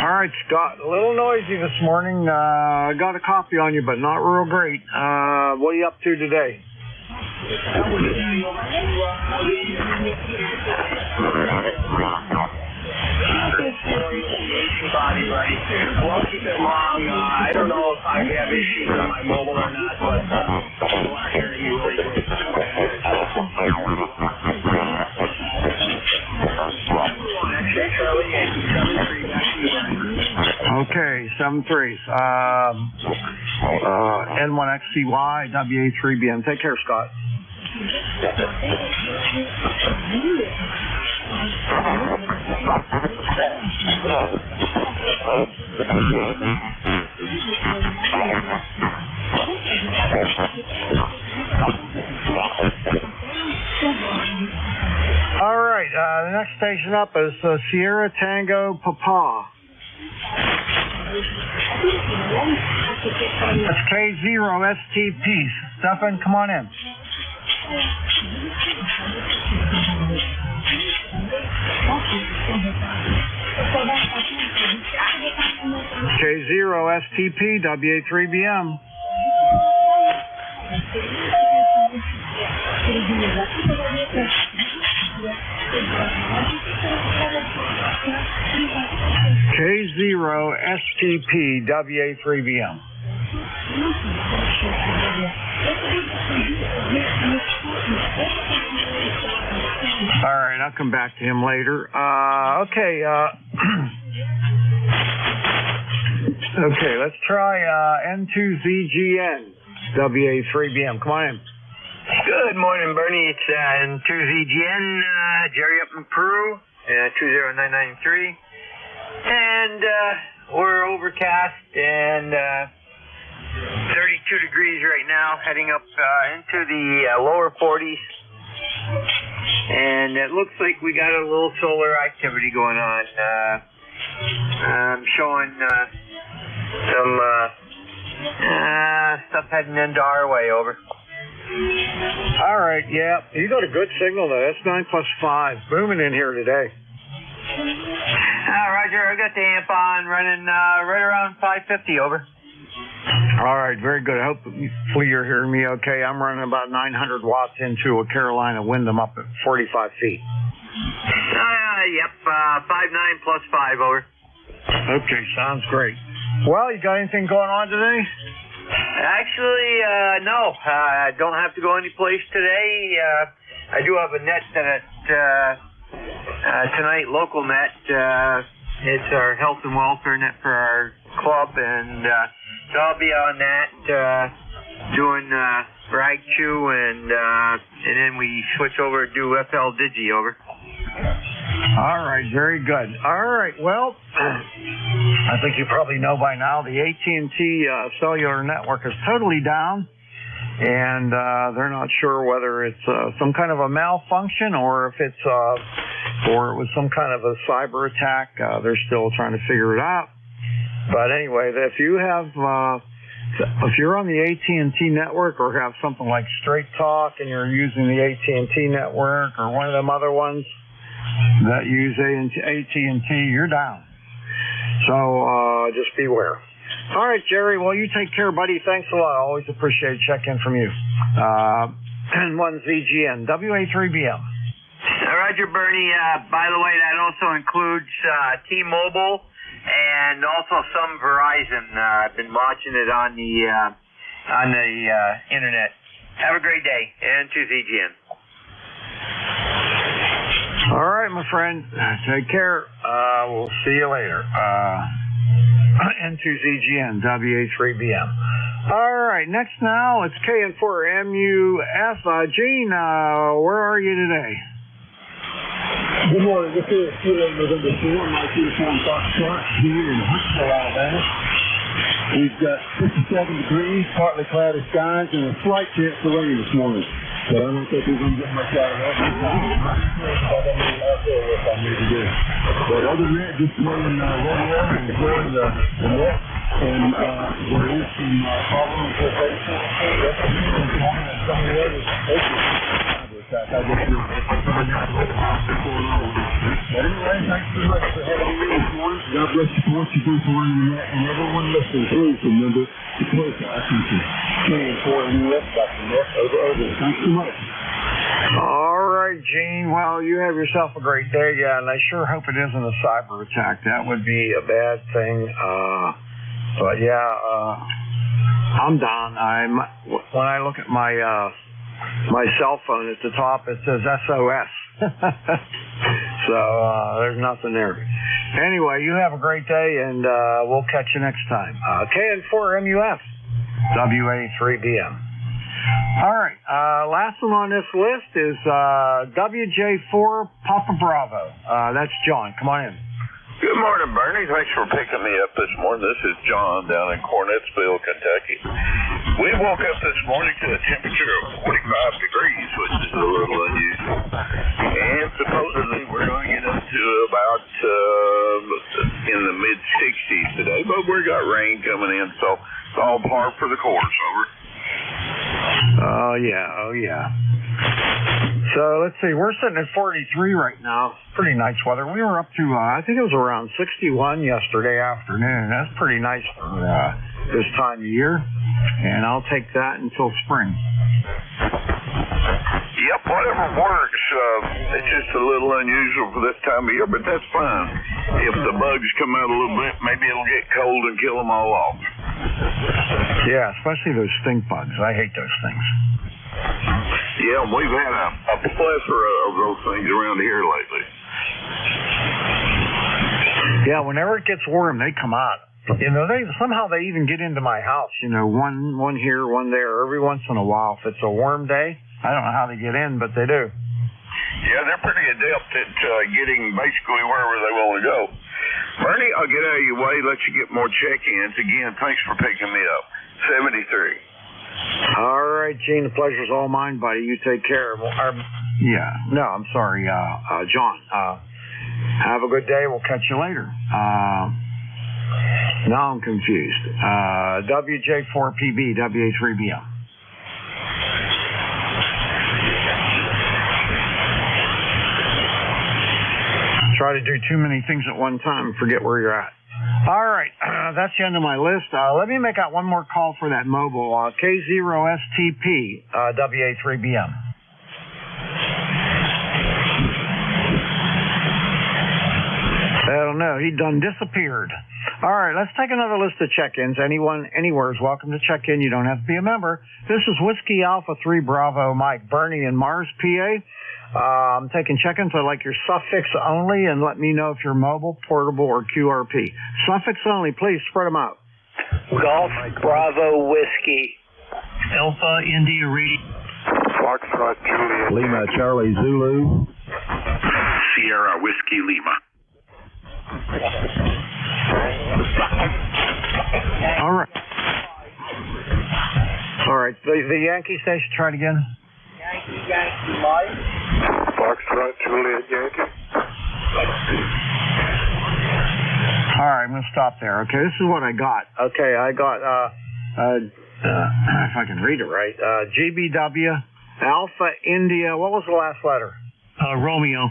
All right, Scott, a little noisy this morning. I got a copy on you, but not real great. What are you up to today? Won't keep it long. I don't know if I have issues on my mobile or not, but I'm hearing you really good. Okay, 7-3s. N1XCY, WA3BM. Take care, Scott. All right, the next station up is Sierra Tango Papa. That's K0 STP. Stefan, come on in. K0 STP WA3BM. K0 STP WA3BM. All right, I'll come back to him later. Okay, let's try N2ZGN WA3BM. Come on in. Good morning, Bernie. It's N2ZGN, Jerry up in Peru, 20993. And we're overcast and 32 degrees right now, heading up into the lower 40s. And it looks like we got a little solar activity going on. I'm showing some stuff heading into our way, over. All right, yeah. You got a good signal, though. That's 9+5. Booming in here today. Roger, I got the amp on, running right around 550, over. All right, very good. Hopefully you're hearing me okay. I'm running about 900 watts into a Carolina Wyndham up at 45 feet. Yep, 5.9+5, over. Okay, sounds great. Well, you got anything going on today? Actually, no. I don't have to go any place today. I do have a net that tonight, local net. It's our health and welfare net for our club, and so I'll be on that doing rag chew, and then we switch over to do FL Digi over. All right, very good. All right, well, I think you probably know by now the AT&T cellular network is totally down, and they're not sure whether it's some kind of a malfunction or if it's or it was some kind of a cyber attack. They're still trying to figure it out. But anyway, if you have if you're on the AT&T network or have something like Straight Talk and you're using the AT&T network or one of them other ones that use AT&T, you're down. So just beware. All right, Jerry. Well, you take care, buddy. Thanks a lot. I always appreciate checking from you. And 1ZGN, WA3BM. Roger, Bernie. By the way, that also includes T-Mobile and also some Verizon. I've been watching it on the internet. Have a great day. And to ZGN. All right, my friend. Take care. We'll see you later. N2ZGN, WA3BM. All right, next now, it's KN4MUF. Gene, where are you today? Good morning. This is Kilo November 4, my uniform Foxtrot here in Huntsville, Alabama. We've got 57 degrees, partly cloudy skies, and a slight chance of rain this morning. But I don't think we're going to get much out of that. But other than that, just playing rodeo and enjoying the net. And there is some following for baseball. That's the morning and some of the others. I guess you're coming out of the going on. But anyway, thanks so much for having me this morning. God bless you for what you do for one another, and everyone listening. Please remember to close the KN4MUF.net. Over. Thanks so much. All right, Gene. Well, you have yourself a great day. Yeah, and I sure hope it isn't a cyber attack. That would be a bad thing. But yeah, I'm down. When I look at my cell phone at the top, it says SOS. So there's nothing there. Anyway, you have a great day, and we'll catch you next time. KN4MUF, WA3BM. All right, last one on this list is WJ4 Papa Bravo. That's John. Come on in. Good morning, Bernie. Thanks for picking me up this morning. This is John down in Cornettsville, Kentucky. We woke up this morning to a temperature of 45 degrees, which is a little unusual. And supposedly we're going to get up to about in the mid-60s today, but we got rain coming in, so it's all par for the course. Over. Oh, yeah. So let's see, we're sitting at 43 right now. Pretty nice weather. We were up to, I think it was around 61 yesterday afternoon. That's pretty nice for this time of year. And I'll take that until spring. Yep, whatever works. It's just a little unusual for this time of year, but that's fine. If the bugs come out a little bit, maybe it'll get cold and kill them all off. Yeah, especially those stink bugs. I hate those things. Yeah, we've had a plethora of those things around here lately. Yeah, whenever it gets warm, they come out. You know, they even get into my house. You know, one here, one there, every once in a while. If it's a warm day, I don't know how they get in, but they do. Yeah, they're pretty adept at getting basically wherever they want to go. Bernie, I'll get out of your way, let you get more check-ins. Again, thanks for picking me up. 73. All right, Gene, the pleasure's all mine, buddy. You take care. I'm sorry, John. Have a good day. We'll catch you later. Now I'm confused. WJ4PB, WA3BM. Try to do too many things at one time and forget where you're at. All right, that's the end of my list. Let me make out one more call for that mobile. K0STP, WA3BM. I don't know. He done disappeared. All right, let's take another list of check-ins. Anyone, anywhere is welcome to check in. You don't have to be a member. This is Whiskey Alpha 3 Bravo Mike Bernie in Mars, PA. I'm taking check-ins. I like your suffix only, and let me know if you're mobile, portable, or QRP. Suffix only, please spread them out. Golf Bravo Whiskey. Alpha India Radio. Foxtrot Juliet. Lima Charlie Zulu. Sierra Whiskey Lima. All right. All right. The Yankee station, try it again. Yankee Mike. Foxtrot Juliet Yankee. All right, I'm going to stop there. Okay, this is what I got. Okay, I got, if I can read it right, GBW, Alpha India, what was the last letter? Romeo.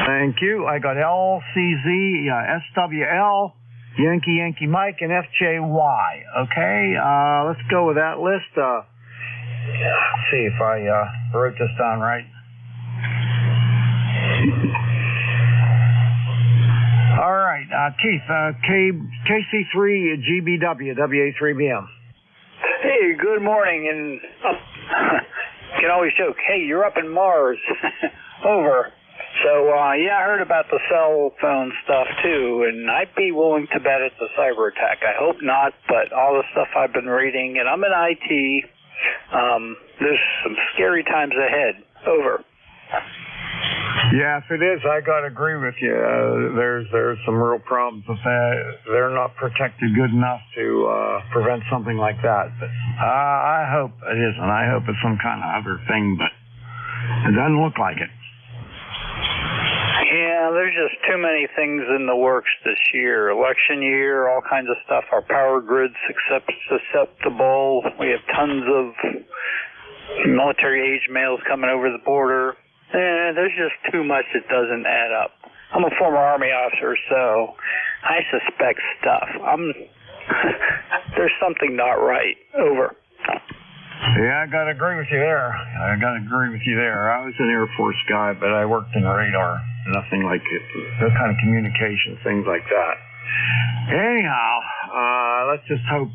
Thank you. I got LCZ, SWL, Yankee Mike, and FJY. Okay, let's go with that list. Let's see if I wrote this down right. All right, Keith, KC3 GBW, WA3BM. Hey, good morning, and you can always joke, hey, you're up in Mars. Over. So, yeah, I heard about the cell phone stuff, too, and I'd be willing to bet it's a cyber attack. I hope not, but all the stuff I've been reading, and I'm in IT, there's some scary times ahead. Over. Yeah, if it is, I got to agree with you. There's some real problems with that. They're not protected good enough to prevent something like that. But I hope it isn't. I hope it's some kind of other thing, but it doesn't look like it. Yeah, there's just too many things in the works this year. Election year, all kinds of stuff. Our power grid's susceptible. We have tons of military age males coming over the border. There's just too much that doesn't add up. I'm a former Army officer, so I suspect stuff. There's something not right. Over. Yeah, I got to agree with you there. I was an Air Force guy, but I worked in radar. Nothing like it. That kind of communication, things like that. Anyhow, let's just hope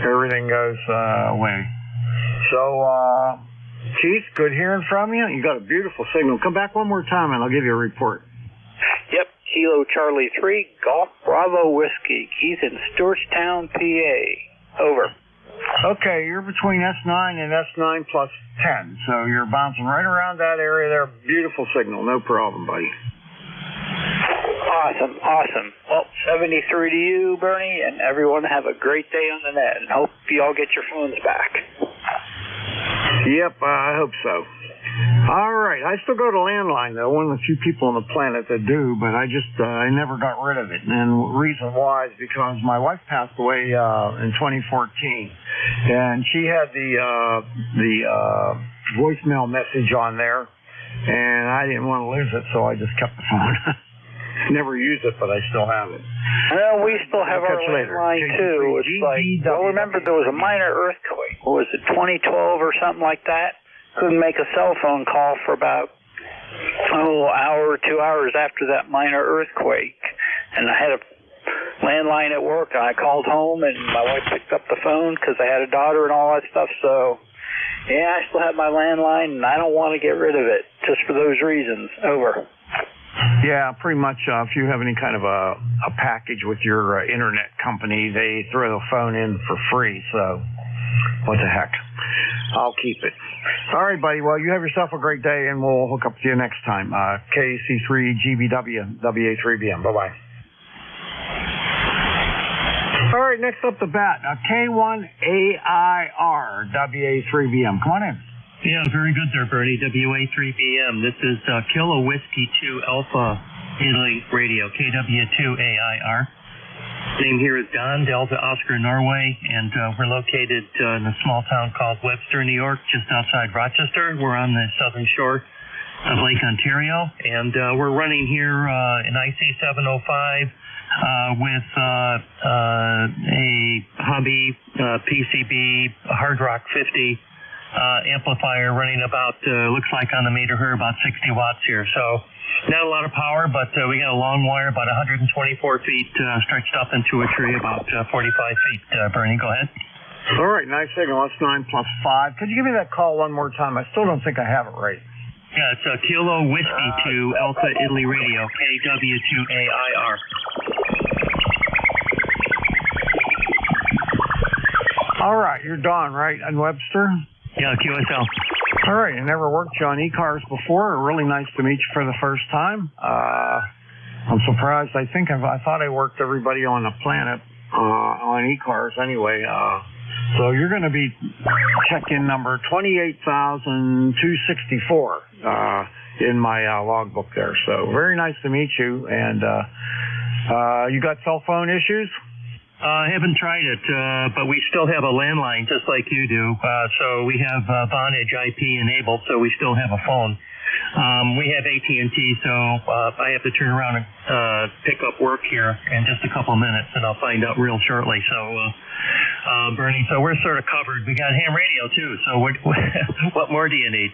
everything goes away. So, Keith, good hearing from you. You got a beautiful signal. Come back one more time and I'll give you a report. Yep, Kilo Charlie 3, Golf Bravo Whiskey. Keith in Stewartstown, PA. Over. Okay, you're between S9 and S9 plus 10, so you're bouncing right around that area there. Beautiful signal, no problem, buddy. Awesome. Well, 73 to you, Bernie, and everyone have a great day on the net, and hope you all get your phones back. Yep, I hope so. All right, I still go to landline, though, one of the few people on the planet that do, but I never got rid of it. And the reason why is because my wife passed away in 2014, and she had the voicemail message on there, and I didn't want to lose it, so I just kept the phone. Never used it, but I still have it. Well, we still have our landline, too. It's like, remember there was a minor earthquake. What was it, 2012 or something like that? Couldn't make a cell phone call for about, an hour or 2 hours after that minor earthquake. And I had a landline at work, and I called home, and my wife picked up the phone because I had a daughter and all that stuff. So, yeah, I still have my landline, and I don't want to get rid of it just for those reasons. Over. Yeah, pretty much. If you have any kind of a package with your internet company, they throw the phone in for free. So, what the heck? I'll keep it. All right, buddy. Well, you have yourself a great day, and we'll hook up with you next time. KC3 GBW WA3BM. Bye-bye. All right, next up the bat. K1AIR WA3BM. Come on in. Yeah, very good there, Bernie. WA3BM. This is Kilo Whiskey 2 Alpha Italy Radio, KW2AIR. Name here is Don, Delta Oscar, Norway, and we're located in a small town called Webster, New York, just outside Rochester. We're on the southern shore of Lake Ontario, and we're running here an IC705 with a hobby PCB, a Hard Rock 50 amplifier running about, looks like on the meter here, about 60 watts here. So not a lot of power, but we got a long wire, about 124 feet stretched up into a tree, about 45 feet. Bernie, go ahead. All right, nice signal. That's 9 plus 5. Could you give me that call one more time? I still don't think I have it right. Yeah, it's Kilo Whiskey to Alpha Italy Radio, KW2AIR. All right, you're Don, right, in Webster? Yeah, QSL. All right, I never worked you on ECARS before. Really nice to meet you for the first time. I'm surprised. I thought I worked everybody on the planet on ECARS anyway. So you're going to be check-in number 28,264 in my logbook there. So very nice to meet you. And you got cell phone issues? I haven't tried it, but we still have a landline just like you do. So we have Vonage IP enabled, so we still have a phone. We have AT&T, so I have to turn around and pick up work here in just a couple of minutes, and I'll find out real shortly. So, Bernie, so we're sort of covered. We got ham radio too. So what more do you need?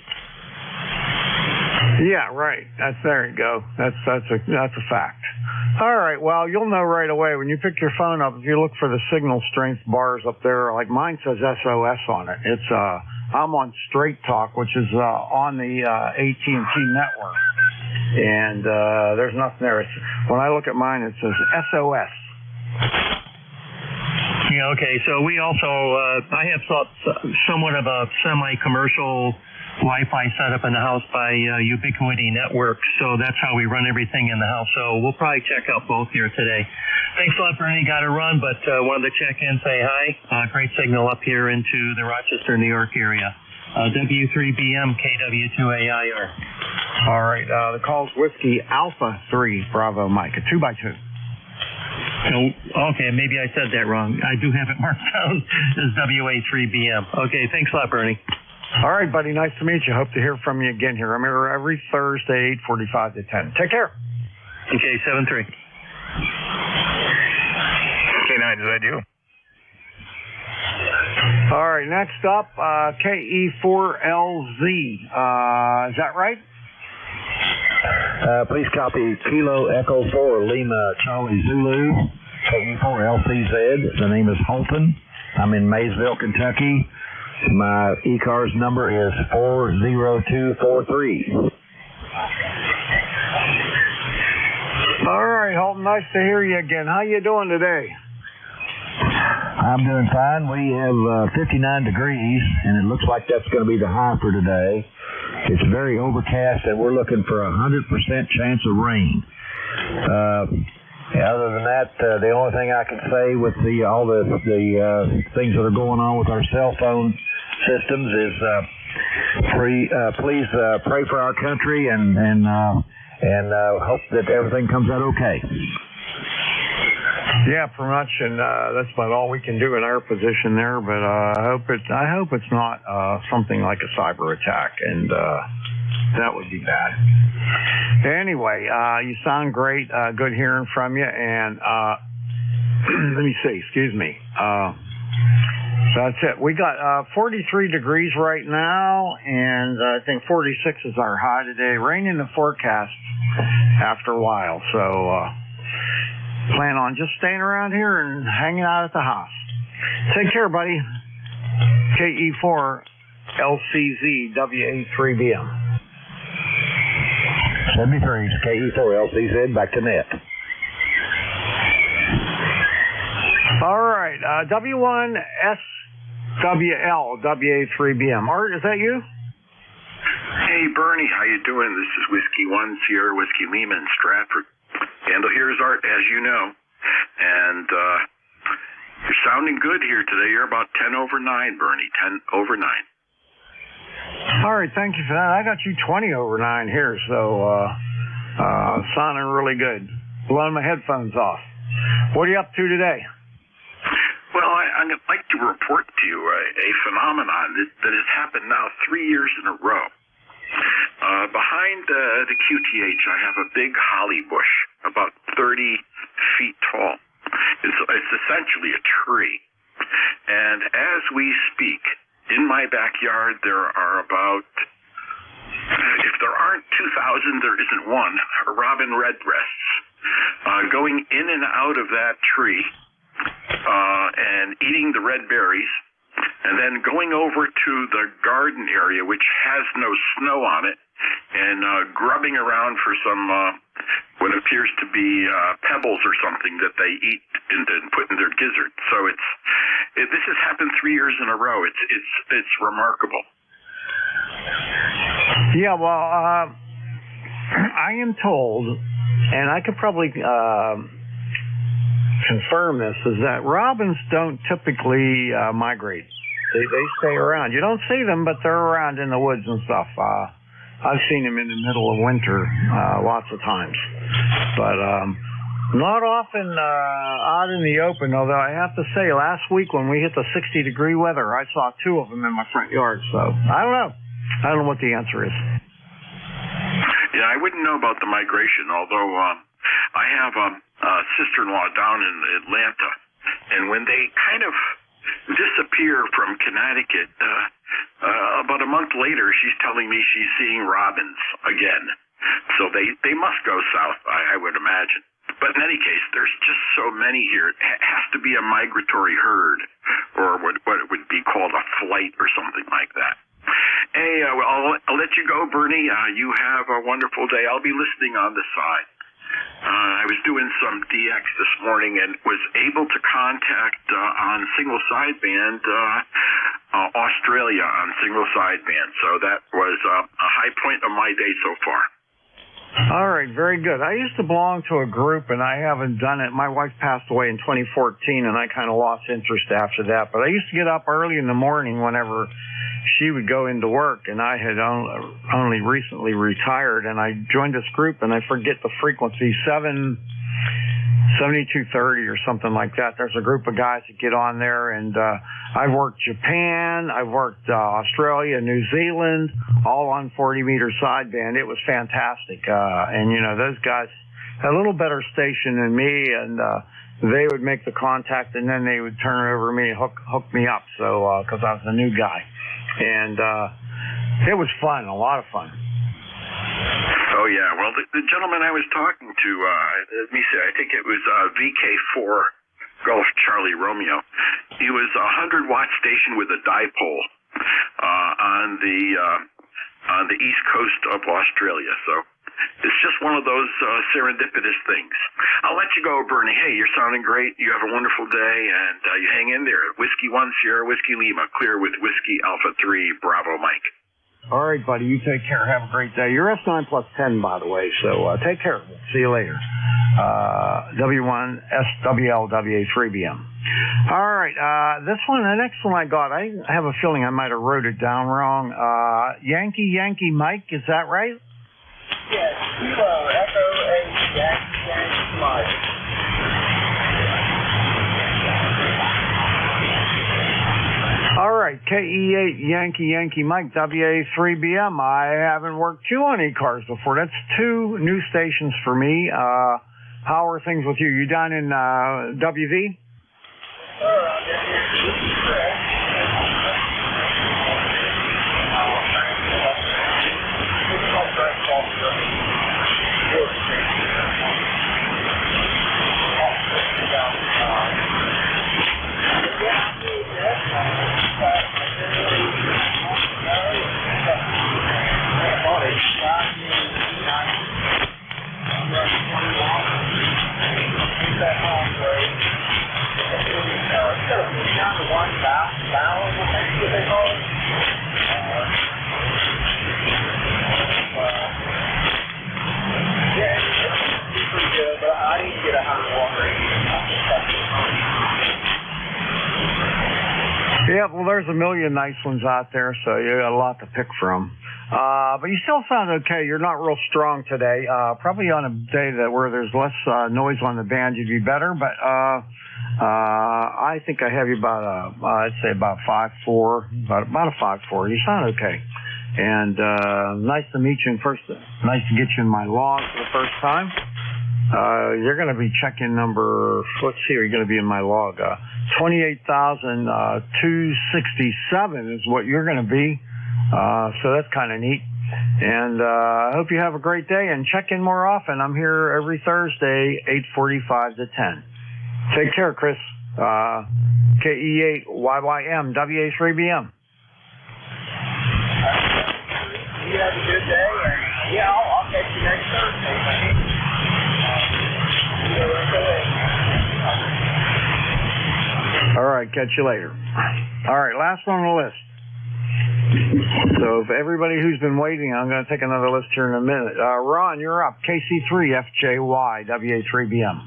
Yeah, right. There you go. That's a fact. All right. Well, you'll know right away when you pick your phone up. If you look for the signal strength bars up there, like mine says SOS on it. It's I'm on Straight Talk, which is on the AT&T network, and there's nothing there. When I look at mine, it says SOS. Yeah. Okay. So we also I have somewhat of a semi-commercial Wi-Fi set up in the house by Ubiquity Networks, so that's how we run everything in the house. So we'll probably check out both here today. Thanks a lot, Bernie. Got to run, but wanted to check in, say hi. Great signal up here into the Rochester, New York area. W3BM, KW2AIR. All right. The call's Whiskey Alpha 3 Bravo Mike, a 2x2. Okay, maybe I said that wrong. I do have it marked down as WA3BM. Okay, thanks a lot, Bernie. All right, buddy. Nice to meet you. Hope to hear from you again here. I'm here every Thursday, 8:45 to 10. Take care. Okay, 7-3. K9, is that you? All right, next up, KE4LZ. Is that right? Please copy Kilo Echo 4 Lima Charlie Zulu, KE4LCZ. The name is Holton. I'm in Maysville, Kentucky. My ECARS number is 40243. All right, Holton, nice to hear you again. How you doing today? I'm doing fine. We have 59 degrees, and it looks like that's going to be the high for today. It's very overcast, and we're looking for a 100% chance of rain. Other than that, the only thing I can say with all the things that are going on with our cell phone systems is please pray for our country and hope that everything comes out okay. Yeah, pretty much, and that's about all we can do in our position there. But I hope it's not something like a cyber attack, and that would be bad. Anyway, you sound great. Good hearing from you. And let me see. Excuse me. So that's it. We got 43 degrees right now, and I think 46 is our high today. Rain in the forecast after a while. So plan on just staying around here and hanging out at the house. Take care, buddy. KE4LCZ WA3BM. 73, KE4LCZ, back to net. All right, W1SWL WA3BM. Art, is that you? Hey, Bernie, how you doing? This is Whiskey 1, Sierra Whiskey Lima in Stratford. Handle here is Art, as you know. And you're sounding good here today. You're about 10 over 9, Bernie, 10 over 9. All right, thank you for that. I got you 20 over 9 here, so sounding really good. Blowing my headphones off. What are you up to today? Well, I'd like to report to you a phenomenon that has happened now 3 years in a row. Behind the QTH, I have a big holly bush, about 30 feet tall. It's essentially a tree. And as we speak, in my backyard, there are about, if there aren't 2,000, there isn't one, robin redbreasts going in and out of that tree and eating the red berries, and then going over to the garden area, which has no snow on it, and grubbing around for some what appears to be pebbles or something that they eat and put in their gizzard. So this has happened 3 years in a row. It's remarkable. Yeah, well, I am told, and I could probably confirm this, is that robins don't typically migrate. They stay around. You don't see them, but they're around in the woods and stuff. I've seen them in the middle of winter lots of times, but not often out in the open. Although I have to say, last week when we hit the 60-degree weather, I saw 2 of them in my front yard. So I don't know. I don't know what the answer is. Yeah, I wouldn't know about the migration, although I have a sister-in-law down in Atlanta, and when they kind of disappear from Connecticut, about a month later, she's telling me she's seeing robins again. So they must go south, I would imagine. But in any case, there's just so many here. It has to be a migratory herd, or what it would be called a flight or something like that. Hey, I'll let you go, Bernie. You have a wonderful day. I'll be listening on the side. I was doing some DX this morning and was able to contact on single sideband Australia on single sideband. So that was a high point of my day so far. All right, very good. I used to belong to a group, and I haven't done it. My wife passed away in 2014, and I kind of lost interest after that. But I used to get up early in the morning whenever she would go into work, and I had only recently retired, and I joined this group, and I forget the frequency, 7230 or something like that. There's a group of guys that get on there, and I've worked Japan, I've worked Australia, New Zealand, all on 40-meter sideband. It was fantastic. And, you know, those guys had a little better station than me, and they would make the contact, and then they would turn it over to me and hook me up, so because I was a new guy. And it was fun, a lot of fun. Oh, yeah. Well, the gentleman I was talking to, let me see, I think it was VK4 Golf Charlie Romeo. He was a 100-watt station with a dipole on the east coast of Australia. So it's just one of those serendipitous things. I'll let you go, Bernie. Hey, you're sounding great. You have a wonderful day, and you hang in there. Whiskey 1 Sierra Whiskey Lima, clear with Whiskey Alpha 3 Bravo Mike. All right, buddy. You take care. Have a great day. You're S9 plus 10, by the way, so take care. See you later. W1SWLWA3BM. All right. The next one I got, I have a feeling I might have wrote it down wrong. Yankee Mike, is that right? Yes, Kilo Echo 8 Yankee Mike. All right, KE8 Yankee Mike, WA3BM. I haven't worked you on ECARS before. That's 2 new stations for me. How are things with you? You down in WV? Yeah, well, there's a million nice ones out there, so you got a lot to pick from. But you still sound okay. You're not real strong today. Probably on a day where there's less noise on the band, you'd be better. But I think I have you about I'd say about 5'4", about a 5'4". You sound okay. And nice to meet you in person. Nice to get you in my log for the first time. You're going to be checking number, let's see, you're going to be in my log. 28,267 is what you're going to be. So that's kind of neat. And I hope you have a great day and check in more often. I'm here every Thursday, 8:45 to 10. Take care, Chris. KE8YYM, WA3BM. You have a good day, and yeah, I'll catch you next Thursday, man. All right, catch you later. All right, last one on the list. So if everybody who's been waiting, I'm going to take another list here in a minute. Ron, you're up. KC3FJY, WA3BM.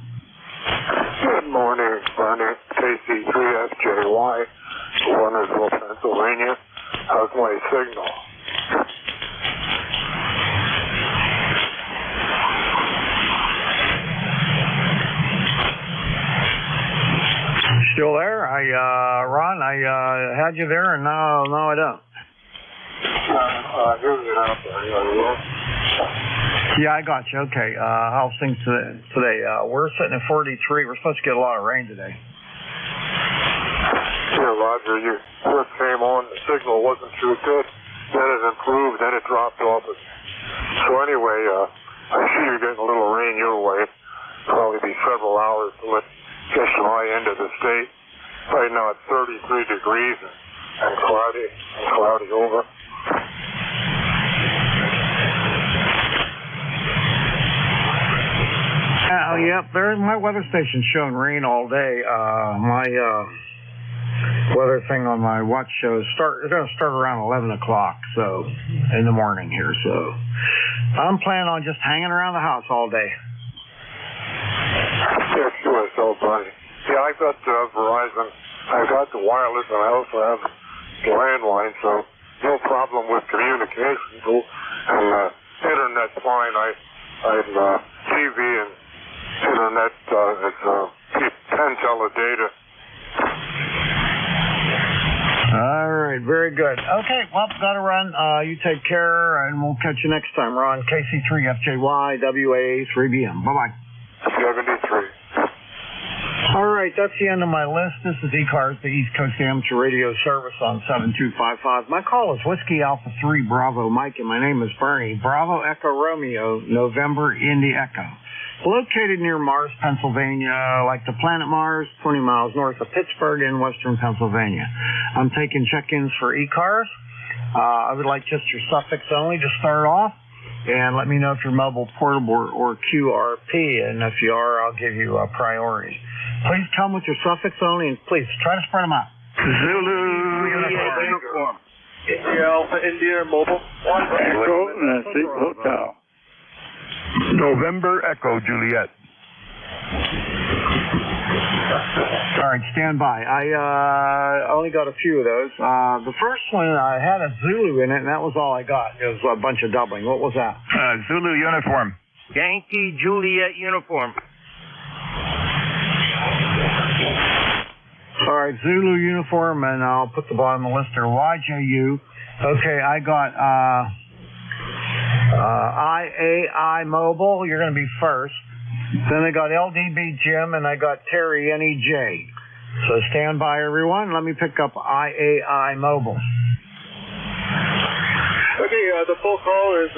Good morning, Ronnie. KC3FJY, Warnersville, Pennsylvania. How's my signal? Still there? Ron, I had you there, and now I don't. Yeah, I got you. Okay. How's things today? We're sitting at 43. We're supposed to get a lot of rain today. Yeah, Roger, you first came on, the signal wasn't too good. Then it improved, then it dropped off. So anyway, I see you're getting a little rain your way. Probably be several hours to get to my end of the state. Right now it's 33 degrees and cloudy over. Yep, my weather station's showing rain all day. My weather thing on my watch shows it's going to start around 11 o'clock, so in the morning here. So I'm planning on just hanging around the house all day. Yeah, sure, so buddy. Yeah, I got Verizon. I got the wireless, and I also have the landline, so no problem with communication. And internet's fine. I'm TV and internet. It's 10 data. All right, very good. Okay, well, got to run. You take care, and we'll catch you next time. Ron, KC3FJY, WA3BM. Bye-bye. 73. All right, that's the end of my list. This is ECARS, the East Coast Amateur Radio Service on 7255. My call is Whiskey Alpha 3 Bravo Mike, and my name is Bernie. Bravo Echo Romeo, November Indy Echo. Located near Mars, Pennsylvania, like the planet Mars, 20 miles north of Pittsburgh in western Pennsylvania. I'm taking check-ins for ECARS. I would like just your suffix only to start off. And let me know if you're mobile, portable, or QRP. And if you are, I'll give you a priority. Please come with your suffix only, and please try to spread them out. Zulu uniform. India Alpha India mobile. Echo, Hotel. November Echo Juliet. All right, stand by. I only got a few of those. The first one, I had a Zulu in it, and that was all I got. It was a bunch of doubling. What was that? Zulu uniform. Yankee Juliet uniform. All right, Zulu uniform, and I'll put the bottom of the list there. YJU. Okay, I got IAI Mobile. You're going to be first. Then I got LDB Jim, and I got Terry NEJ. So stand by, everyone. Let me pick up IAI Mobile. Okay, the full call is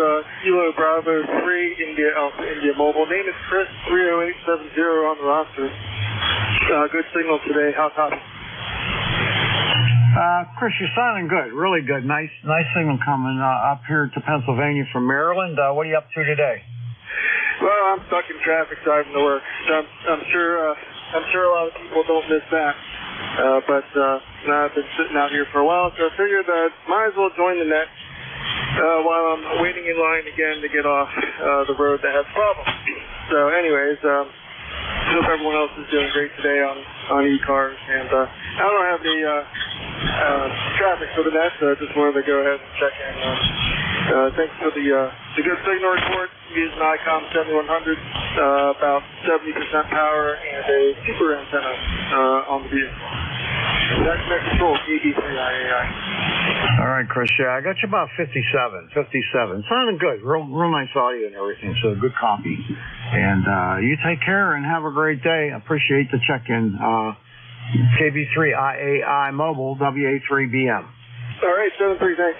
Kilo Bravo 3 India Alpha India Mobile. Name is Chris, 30870 on the roster. Good signal today. How copy? Chris, you're sounding good. Really good. Nice signal coming up here to Pennsylvania from Maryland. What are you up to today? Well, I'm stuck in traffic driving to work. I'm sure a lot of people don't miss that. But I've been sitting out here for a while, so I figured might as well join the net while I'm waiting in line again to get off the road that has problems. So, anyways, hope everyone else is doing great today on ECARS. And I don't have any traffic for the net, so I just wanted to go ahead and check in. Thanks for the good signal report. I'm using ICOM 7100, about 70% power, and a super antenna on the vehicle. That's net control, KB3IAI. All right, Chris. Yeah, I got you about 57. Sounding good. Real nice audio and everything. So good copy. And you take care and have a great day. I appreciate the check-in. KB3IAI Mobile, WA3BM. All right, 73, thanks.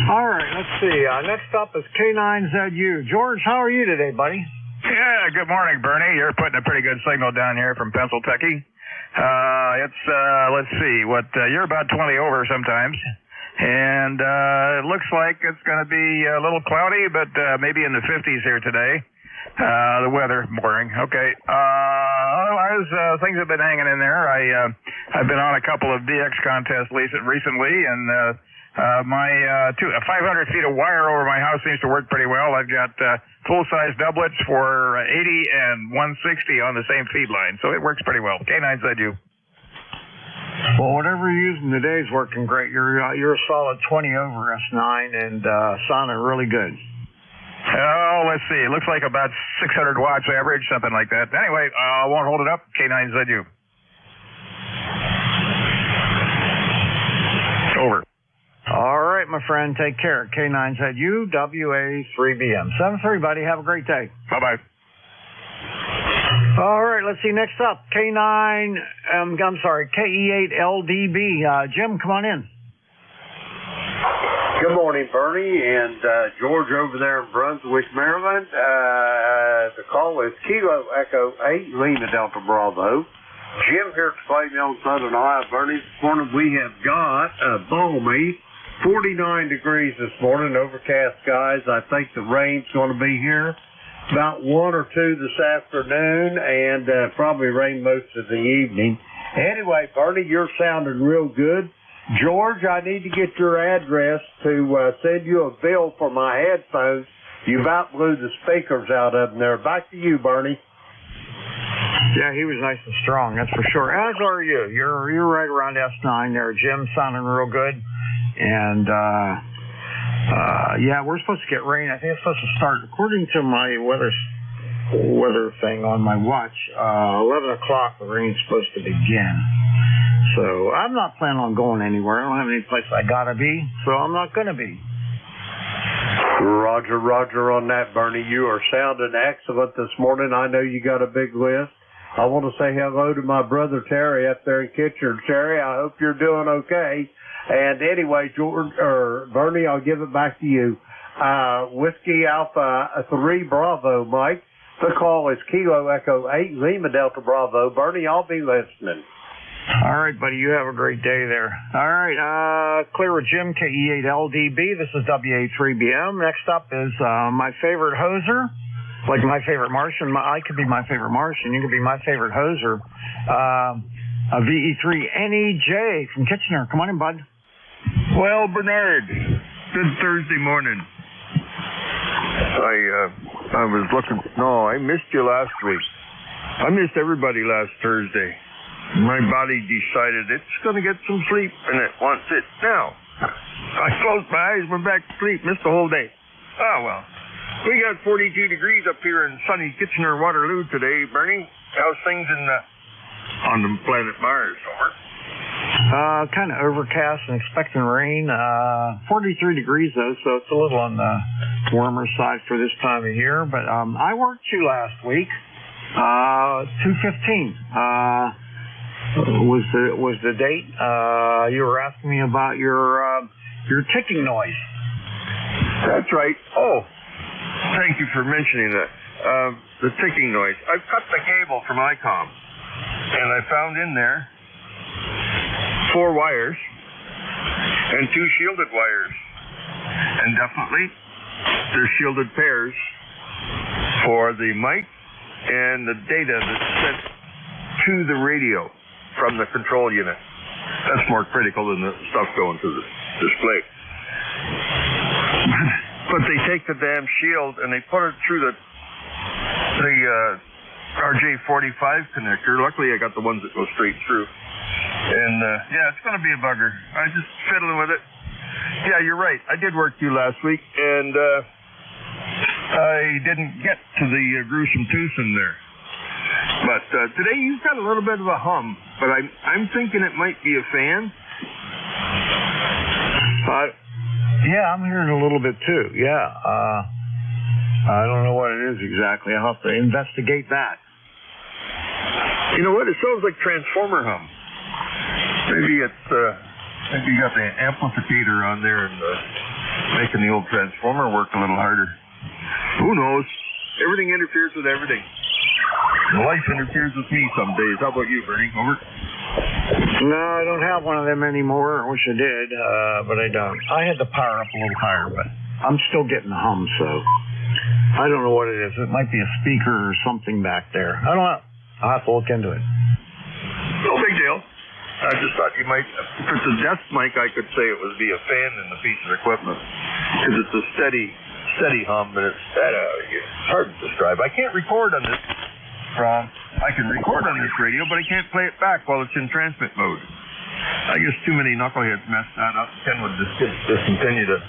All right, let's see. Next up is K9ZU. George, how are you today, buddy? Yeah, good morning, Bernie. You're putting a pretty good signal down here from Pennsylvania. Let's see, you're about 20 over sometimes. And it looks like it's going to be a little cloudy, but maybe in the 50s here today. The weather, boring. Okay. Otherwise, things have been hanging in there. I've been on a couple of DX contests recently, and my 500 feet of wire over my house seems to work pretty well. I've got full-size doublets for 80 and 160 on the same feed line, so it works pretty well. K9ZU. Well, whatever you're using today is working great. You're a solid 20 over S9 and sounding really good. Oh, let's see. It looks like about 600 watts average, something like that. Anyway, I won't hold it up. K9ZU. Over. All right, my friend. Take care. K9ZU, WA3BM. 7-3, buddy. Have a great day. Bye-bye. All right, let's see. Next up, KE8LDB. Jim, come on in. Good morning, Bernie and George over there in Brunswick, Maryland. The call is Kilo Echo 8, Lima Delta Bravo. Jim here at Clay Mill, Southern Ohio. Bernie, this morning we have got a balmy 49 degrees this morning, overcast skies. I think the rain's going to be here about 1 or 2 this afternoon, and probably rain most of the evening. Anyway, Bernie, you're sounding real good. George, I need to get your address to send you a bill for my headphones. You about blew the speakers out of them there. Back to you, Bernie. Yeah, he was nice and strong, that's for sure. As are you. You're right around S9 there, Jim, sounding real good. And yeah, we're supposed to get rain. I think it's supposed to start, according to my weather thing on my watch, 11 o'clock the rain's supposed to begin. So I'm not planning on going anywhere. I don't have any place I gotta be, so I'm not gonna be. Roger on that, Bernie. You are sounding excellent this morning. I know you got a big list. I want to say hello to my brother Terry up there in Kitchener. Terry, I hope you're doing okay. And anyway, Bernie, I'll give it back to you. Whiskey Alpha 3 Bravo, Mike. The call is Kilo Echo 8 Lima Delta Bravo. Bernie, I'll be listening. All right, buddy. You have a great day there. All right. Clear with Jim, KE8LDB. This is WA3BM. Next up is my favorite hoser. Like my favorite Martian. I could be my favorite Martian. You could be my favorite hoser. A VE3NEJ from Kitchener. Come on in, bud. Well, Bernard, good Thursday morning. I was looking. No, I missed you last week. I missed everybody last Thursday. My body decided it's going to get some sleep, and it wants it now. I closed my eyes, went back to sleep, missed the whole day. Oh, well. We got 42 degrees up here in sunny Kitchener, Waterloo today, Bernie. How's things on the planet Mars? Over. Kind of overcast and expecting rain. 43 degrees, though, so it's a little on the warmer side for this time of year. But I worked you last week. 2:15. Was the date. You were asking me about your ticking noise. That's right. Oh, thank you for mentioning that. The ticking noise. I've cut the cable from ICOM, and I found in there 4 wires and 2 shielded wires. And definitely, they're shielded pairs for the mic and the data that's sent to the radio from the control unit. That's more critical than the stuff going to the display. But they take the damn shield and they put it through the RJ45 connector. Luckily, I got the ones that go straight through. And, yeah, it's going to be a bugger. I'm just fiddling with it. Yeah, you're right. I did work you last week, and I didn't get to the gruesome twosome there. But today you've got a little bit of a hum, but I'm thinking it might be a fan. Yeah, I'm hearing a little bit too. Yeah. I don't know what it is exactly. I'll have to investigate that. You know what? It sounds like transformer hum. Maybe it's maybe you got the amplificator on there and making the old transformer work a little harder. Who knows? Everything interferes with everything. Life interferes with me some days. How about you, Bernie? Over. No, I don't have one of them anymore. I wish I did, but I don't. I had to power up a little higher, but I'm still getting the hum, so I don't know what it is. It might be a speaker or something back there. I don't know. I'll have to look into it. No big deal. I just thought you might, if it's a desk mic, I could say it would be a fan in the piece of equipment. Because it's a steady hum, but it's hard to describe. I can't record on this. I can record on this radio, but I can't play it back while it's in transmit mode. I guess too many knuckleheads messed that up. Ken would discontinue it.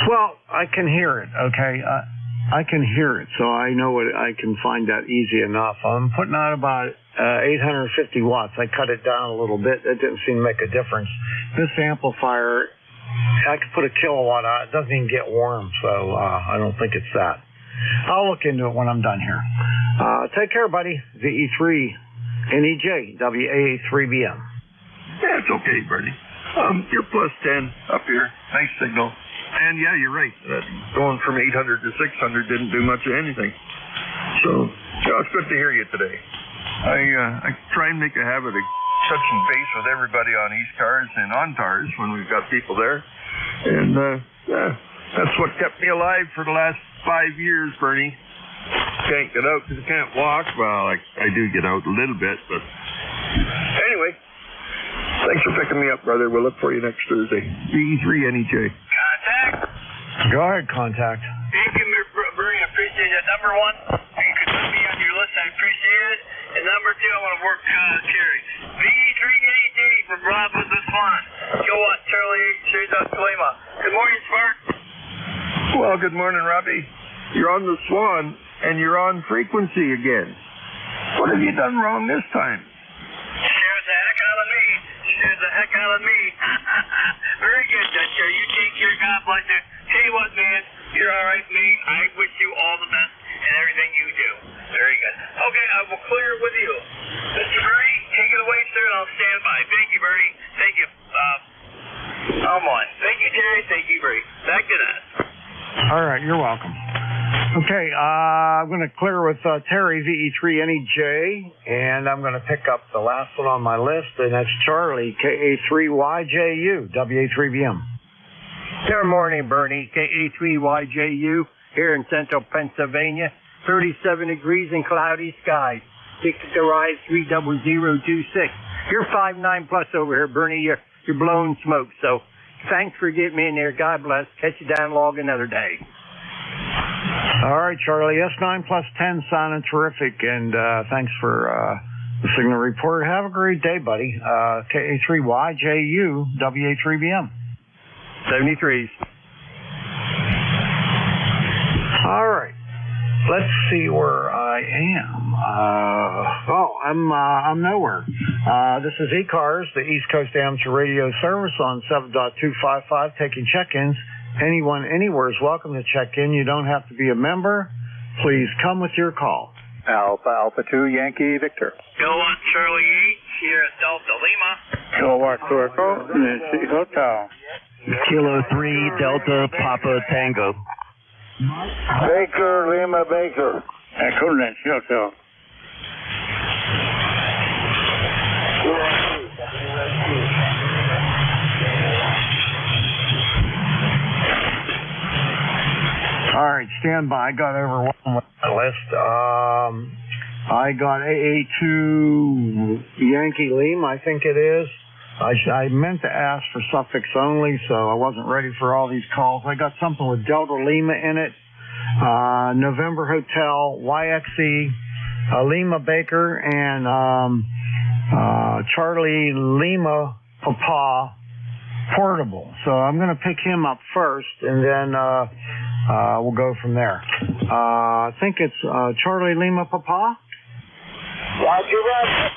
Well, I can hear it, okay? I can hear it, so I know I can find that easy enough. I'm putting out about 850 watts. I cut it down a little bit. It didn't seem to make a difference. This amplifier, I could put a kilowatt on it. It doesn't even get warm, so I don't think it's that. I'll look into it when I'm done here. Take care, buddy. VE3 NEJ WA3BM. Yeah, it's okay, Bernie. You're plus 10 up here. Nice signal. And yeah, you're right. Going from 800 to 600 didn't do much of anything. So, it's good to hear you today. I try and make a habit of touching base with everybody on ECARS and on TARS when we've got people there. And that's what kept me alive for the last 5 years, Bernie. Can't get out because I can't walk. Well, I do get out a little bit, but anyway, thanks for picking me up, brother. We'll look for you next Thursday. VE3 NEJ. Contact? Go ahead, contact. Thank you, Bernie. I appreciate it. Number one, you could put me on your list. I appreciate it. And number two, I want to work Cherry. VE3 NEJ from Bravo to Swan. Kilowatt Charlie 8 Lima. Good morning, Spark. Well, good morning, Robbie. You're on the Swan, and you're on frequency again. What have you done wrong this time? Scares the heck out of me. Scares the heck out of me. Very good, Dutch. You take care. God bless you. Tell you what, man. You're all right, me. I wish you all the best in everything you do. Very good. Okay, I will clear it with you. Mr. Bernie, take it away, sir, and I'll stand by. Thank you, Bernie. Thank you. I'm on. Thank you, Terry. Thank you, Bernie. Back to that. All right, you're welcome. Okay, I'm going to clear with Terry, VE3 NEJ, and I'm going to pick up the last one on my list, and that's Charlie, KA3YJU, WA3BM. Good morning, Bernie, KA3YJU, here in central Pennsylvania. 37 degrees and cloudy skies. Ticket to ride 30026. You're 5'9" plus over here, Bernie. You're blowing smoke, so thanks for getting me in there. God bless. Catch you down log another day. All right, Charlie. S9 plus 10 sounding terrific, and thanks for the signal report. Have a great day, buddy. KA3YJU, WA3BM. 73s. All right. Let's see where I am. I'm nowhere. This is ECARS, the East Coast Amateur Radio Service on 7.255, taking check-ins. Anyone, anywhere is welcome to check in. You don't have to be a member. Please come with your call. Alpha 2 Yankee Victor. Kilowatt Charlie 8 here at Delta Lima. Kilowatt Echo, Nancy Hotel. Kilo 3 Delta Papa Tango. Baker Lima Baker. Echo Nancy Hotel. All right, stand by. I got over one on the list. I got AA2 Yankee Lima, I think it is. I meant to ask for suffix only, so I wasn't ready for all these calls. I got something with Delta Lima in it. November Hotel, YXE, Lima Baker, and Charlie Lima Papa Portable. So I'm going to pick him up first, and then we'll go from there. I think it's Charlie Lima Papa. Roger, Roger.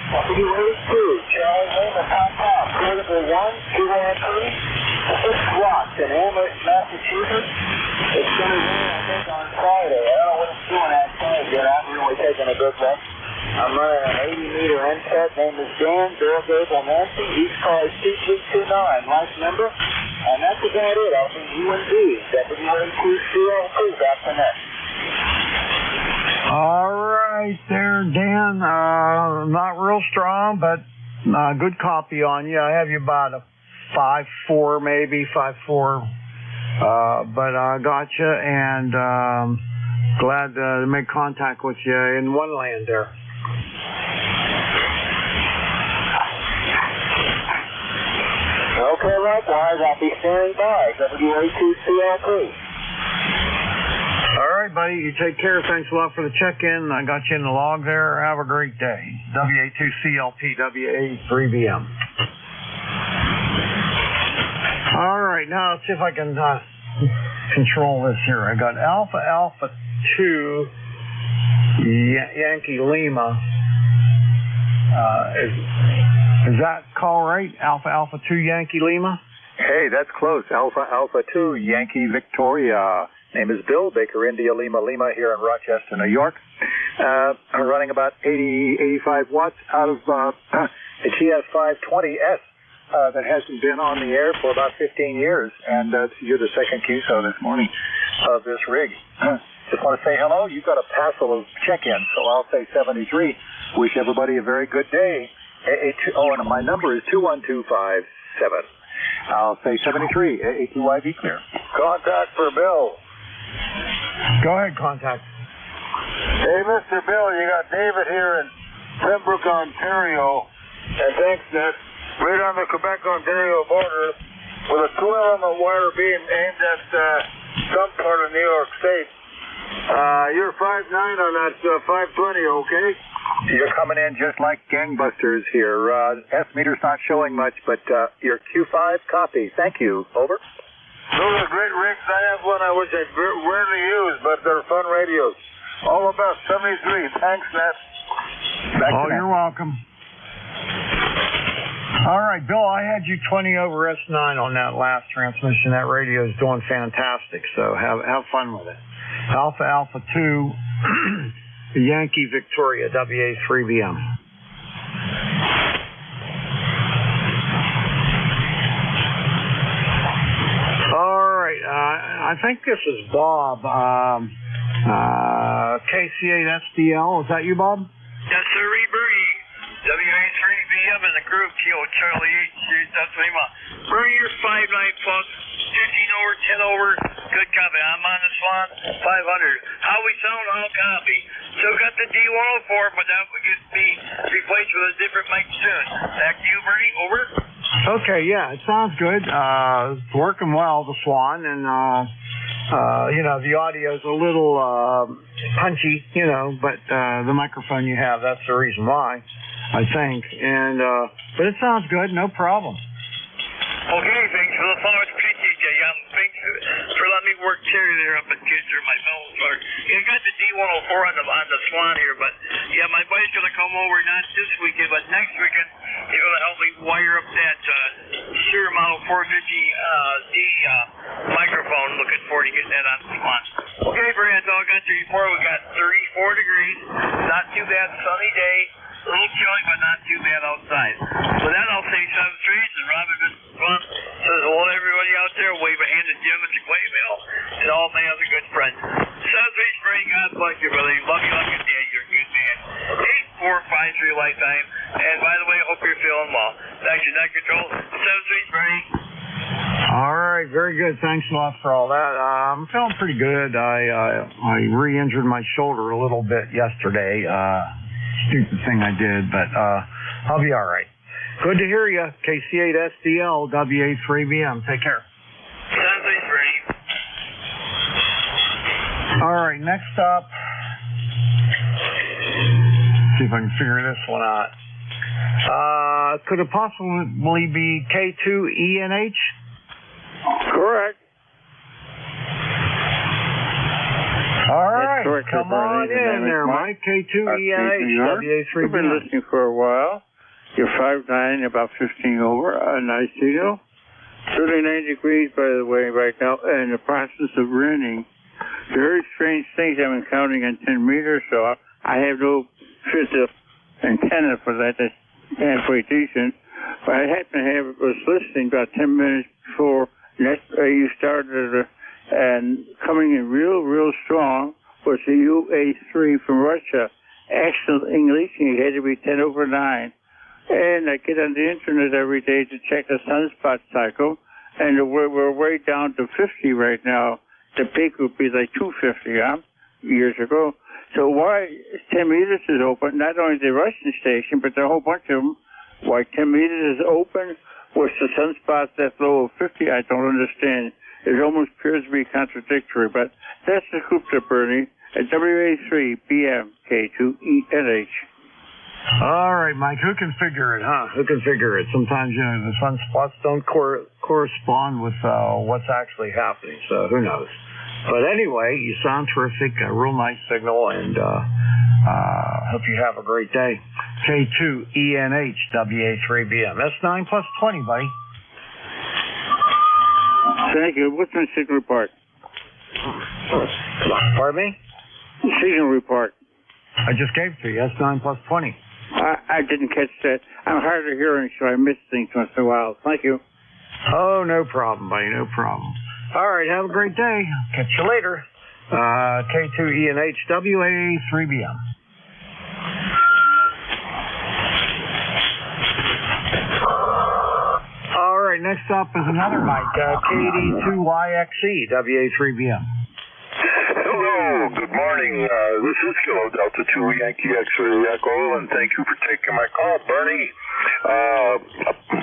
WA2, Charlie Lima Papa, Critical 1, 2 and 3, 6 watts in Amherst, Massachusetts. It's going to rain, I think, on Friday. I don't know what it's doing outside yet. I'm really taking a good look. I'm running an 80-meter NPET. Name is Dan, Bill, Gable, Nancy. ECARS 2329, life number. And that's about it. I'll be UND, WA2CLP, back to next. All right there, Dan. Not real strong, but good copy on you. I have you about a 5.4, maybe 5.4. But I got you, and glad to make contact with you in one land there. Okay, likewise, I'll be standing by. WA2CLP. All right, buddy. You take care. Thanks a lot for the check-in. I got you in the log there. Have a great day. WA2CLP, WA3BM. All right, now let's see if I can control this here. I got Alpha 2 Yankee Lima. Is that call right? Alpha 2 Yankee Lima? Hey, that's close. Alpha 2 Yankee Victoria. Name is Bill, Baker India Lima here in Rochester, New York. I'm running about 85 watts out of a GS520S that hasn't been on the air for about 15 years. And you're the second QSO this morning of this rig. Just want to say hello. You've got a passel of check-in, so I'll say 73. Wish everybody a very good day. And my number is 21257. I'll say 73. A2YV clear. Contact for Bill. Go ahead, contact. Hey, Mr. Bill, you got David here in Pembroke, Ontario, and thanks, Ned, right on the Quebec-Ontario border with a 2-element wire beam aimed at some part of New York State. You're 5'9" on that 520, okay? You're coming in just like gangbusters here. S-meter's not showing much, but your Q5 copy. Thank you. Over. Those are great rigs. I have one I wish I rarely use, but they're fun radios. All about 73. Thanks, Nat. You're welcome. All right, Bill, I had you 20 over S9 on that last transmission. That radio is doing fantastic, so have fun with it. Alpha 2, Yankee Victoria, WA3BM. All right, I think this is Bob, KC8SDL. Is that you, Bob? Yes, sir, Bernie. WA3BM in the group, Kilo Charlie 8, that's Lima. Bernie, you're 5'9 plus, 15 over, 10 over. Good copy. I'm on the Swan, 500. How we sound, I'll copy. Still got the D104, but that will get be replaced with a different mic soon. Back to you, Bernie. Over. Okay, yeah, it sounds good. It's working well, the Swan, and the audio's a little punchy, but the microphone you have, that's the reason why, I think. And but it sounds good, no problem. Okay, thanks for the phone. Appreciate you. Thanks for letting me work Terry there up at Kitzer, my melon farm. I got the D104 on the Swan here, but yeah, my buddy's gonna come over not this weekend, but next weekend. He's gonna help me wire up that Shure Model 450D microphone. Looking forward to getting that on the Swan. Okay, Brad, that's all I got to report. We got 34 degrees. Not too bad, sunny day. A little chilly, but not too bad outside. With that, I'll say 7 streets, and Robin Swan says hello to everybody out there. Wave a hand to Jim at the Clayville, and all my other good friends. 7 streets, Brady, God bless you, brother. Lucky, lucky day. You're a good man. 8453 lifetime. And by the way, I hope you're feeling well. Thanks, your neck control. 7 streets, Brady. All right, very good. Thanks a lot for all that. I'm feeling pretty good. I re-injured my shoulder a little bit yesterday. Stupid thing I did, but I'll be all right. Good to hear you. KC8SDL, WA3BM. Take care. Thanks, Brady. All right, next up. See if I can figure this one out. Could it possibly be K2ENH? Correct. All right, Correct, come on in there, Mike. K2ENH, WA3B. We've been listening for a while. You're 5'9", about 15 over. A nice signal. 39 degrees, by the way, right now, and the process of raining. Very strange things I'm encountering on 10 meters, so I have no physical antenna for that. That's halfway decent. But I happen to was listening about 10 minutes before you started, and coming in real strong was the UA3 from Russia. Excellent English, and it had to be 10 over 9. And I get on the internet every day to check the sunspot cycle, and we're way down to 50 right now. The peak would be like 250 years ago. So why 10 meters is open, not only the Russian station, but there are a whole bunch of them. Why 10 meters is open with the sunspots that low of 50, I don't understand. It almost appears to be contradictory, but that's the Gupta, Bernie, at WA3BM K2ENH. All right, Mike, who can figure it, huh? Who can figure it? Sometimes, the sunspots don't correspond with what's actually happening, so who knows? But anyway, you sound terrific, a real nice signal, and hope you have a great day. K2ENH, WA3BM. S9 plus 20, buddy. Thank you. What's my signal report? Pardon me? Signal report. I just gave it to you. S9 plus 20. I didn't catch that. I'm hard of hearing, so I miss things once in a while. Thank you. Oh, no problem, buddy. No problem. All right, have a great day. Catch you later. K2ENH, WA3BM. All right, next up is another Mike, KD2YXE, WA3BM. Hello, good morning. This is Kilo Delta 2 Yankee X-Ray Echo, and thank you for taking my call, Bernie.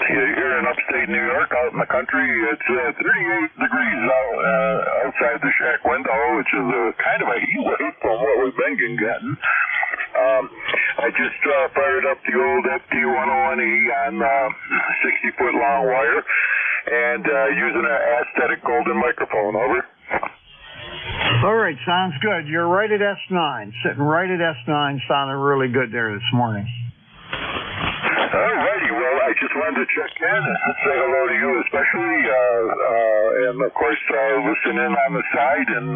Here in upstate New York, out in the country, it's 38 degrees outside the shack window, which is kind of a heat wave from what we've been getting. I just fired up the old FT101E on 60-foot long wire, and using an aesthetic golden microphone. Over. All right, sounds good. You're right at S9. Sitting right at S9, sounding really good there this morning. All righty. Well, I just wanted to check in and say hello to you especially, and of course listen in on the side and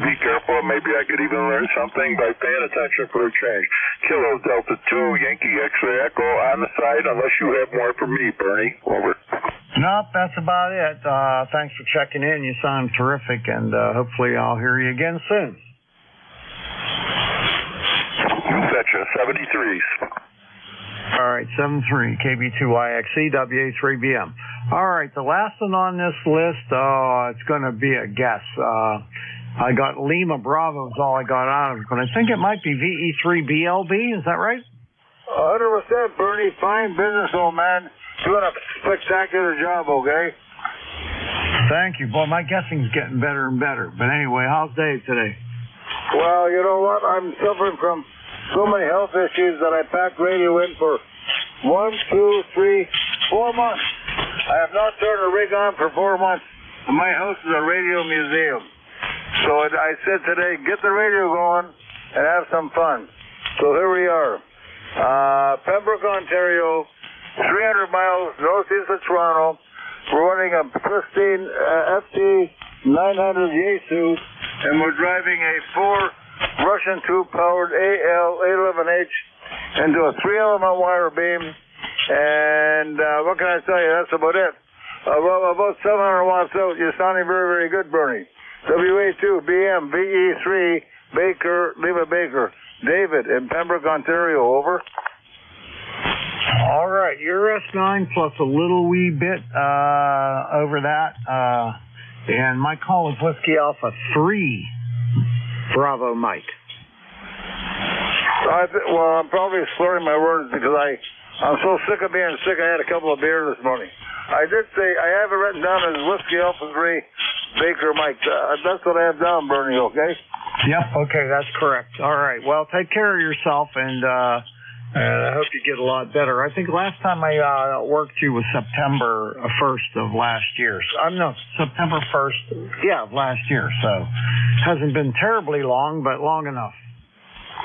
be careful. Maybe I could even learn something by paying attention for a change. Kilo Delta 2 Yankee X-Ray Echo on the side, unless you have more for me, Bernie. Over. Nope, that's about it. Thanks for checking in. You sound terrific, and hopefully I'll hear you again soon. You betcha. 73s. All right, 73, KB2YXE, WA3BM. All right, the last one on this list, it's going to be a guess. I got Lima Bravo is all I got out of it, but I think it might be VE3BLB. Is that right? 100%, Bernie. Fine business, old man. Doing a spectacular job, okay? Thank you. Boy, my guessing's getting better and better. But anyway, how's Dave today? Well, you know what? I'm suffering from so many health issues that I packed radio in for 1, 2, 3, 4 months. I have not turned a rig on for 4 months. My house is a radio museum. So I said today, get the radio going and have some fun. So here we are. Pembroke, Ontario, 300 miles northeast of Toronto. We're running a pristine FT900 Yaesu, and we're driving a 4 Russian 2-powered AL811H into a 3-element wire beam. And what can I tell you? That's about it. Well, about 700 watts out. You're sounding very, very good, Bernie. WA2 BM VE3 Baker Lima Baker. David in Pembroke, Ontario. Over. All right, you're S9 plus a little wee bit over that. And my call is Whiskey Alpha 3 Bravo Mike. Well, I'm probably slurring my words because I'm so sick of being sick. I had a couple of beers this morning. I did say I have it written down as Whiskey Alpha 3 Baker Mike. That's what I have down, Bernie, okay? Yep, okay, that's correct. All right, well, take care of yourself, and And I hope you get a lot better. I think last time I worked you was September 1st of last year. September 1st, of last year. So hasn't been terribly long, but long enough.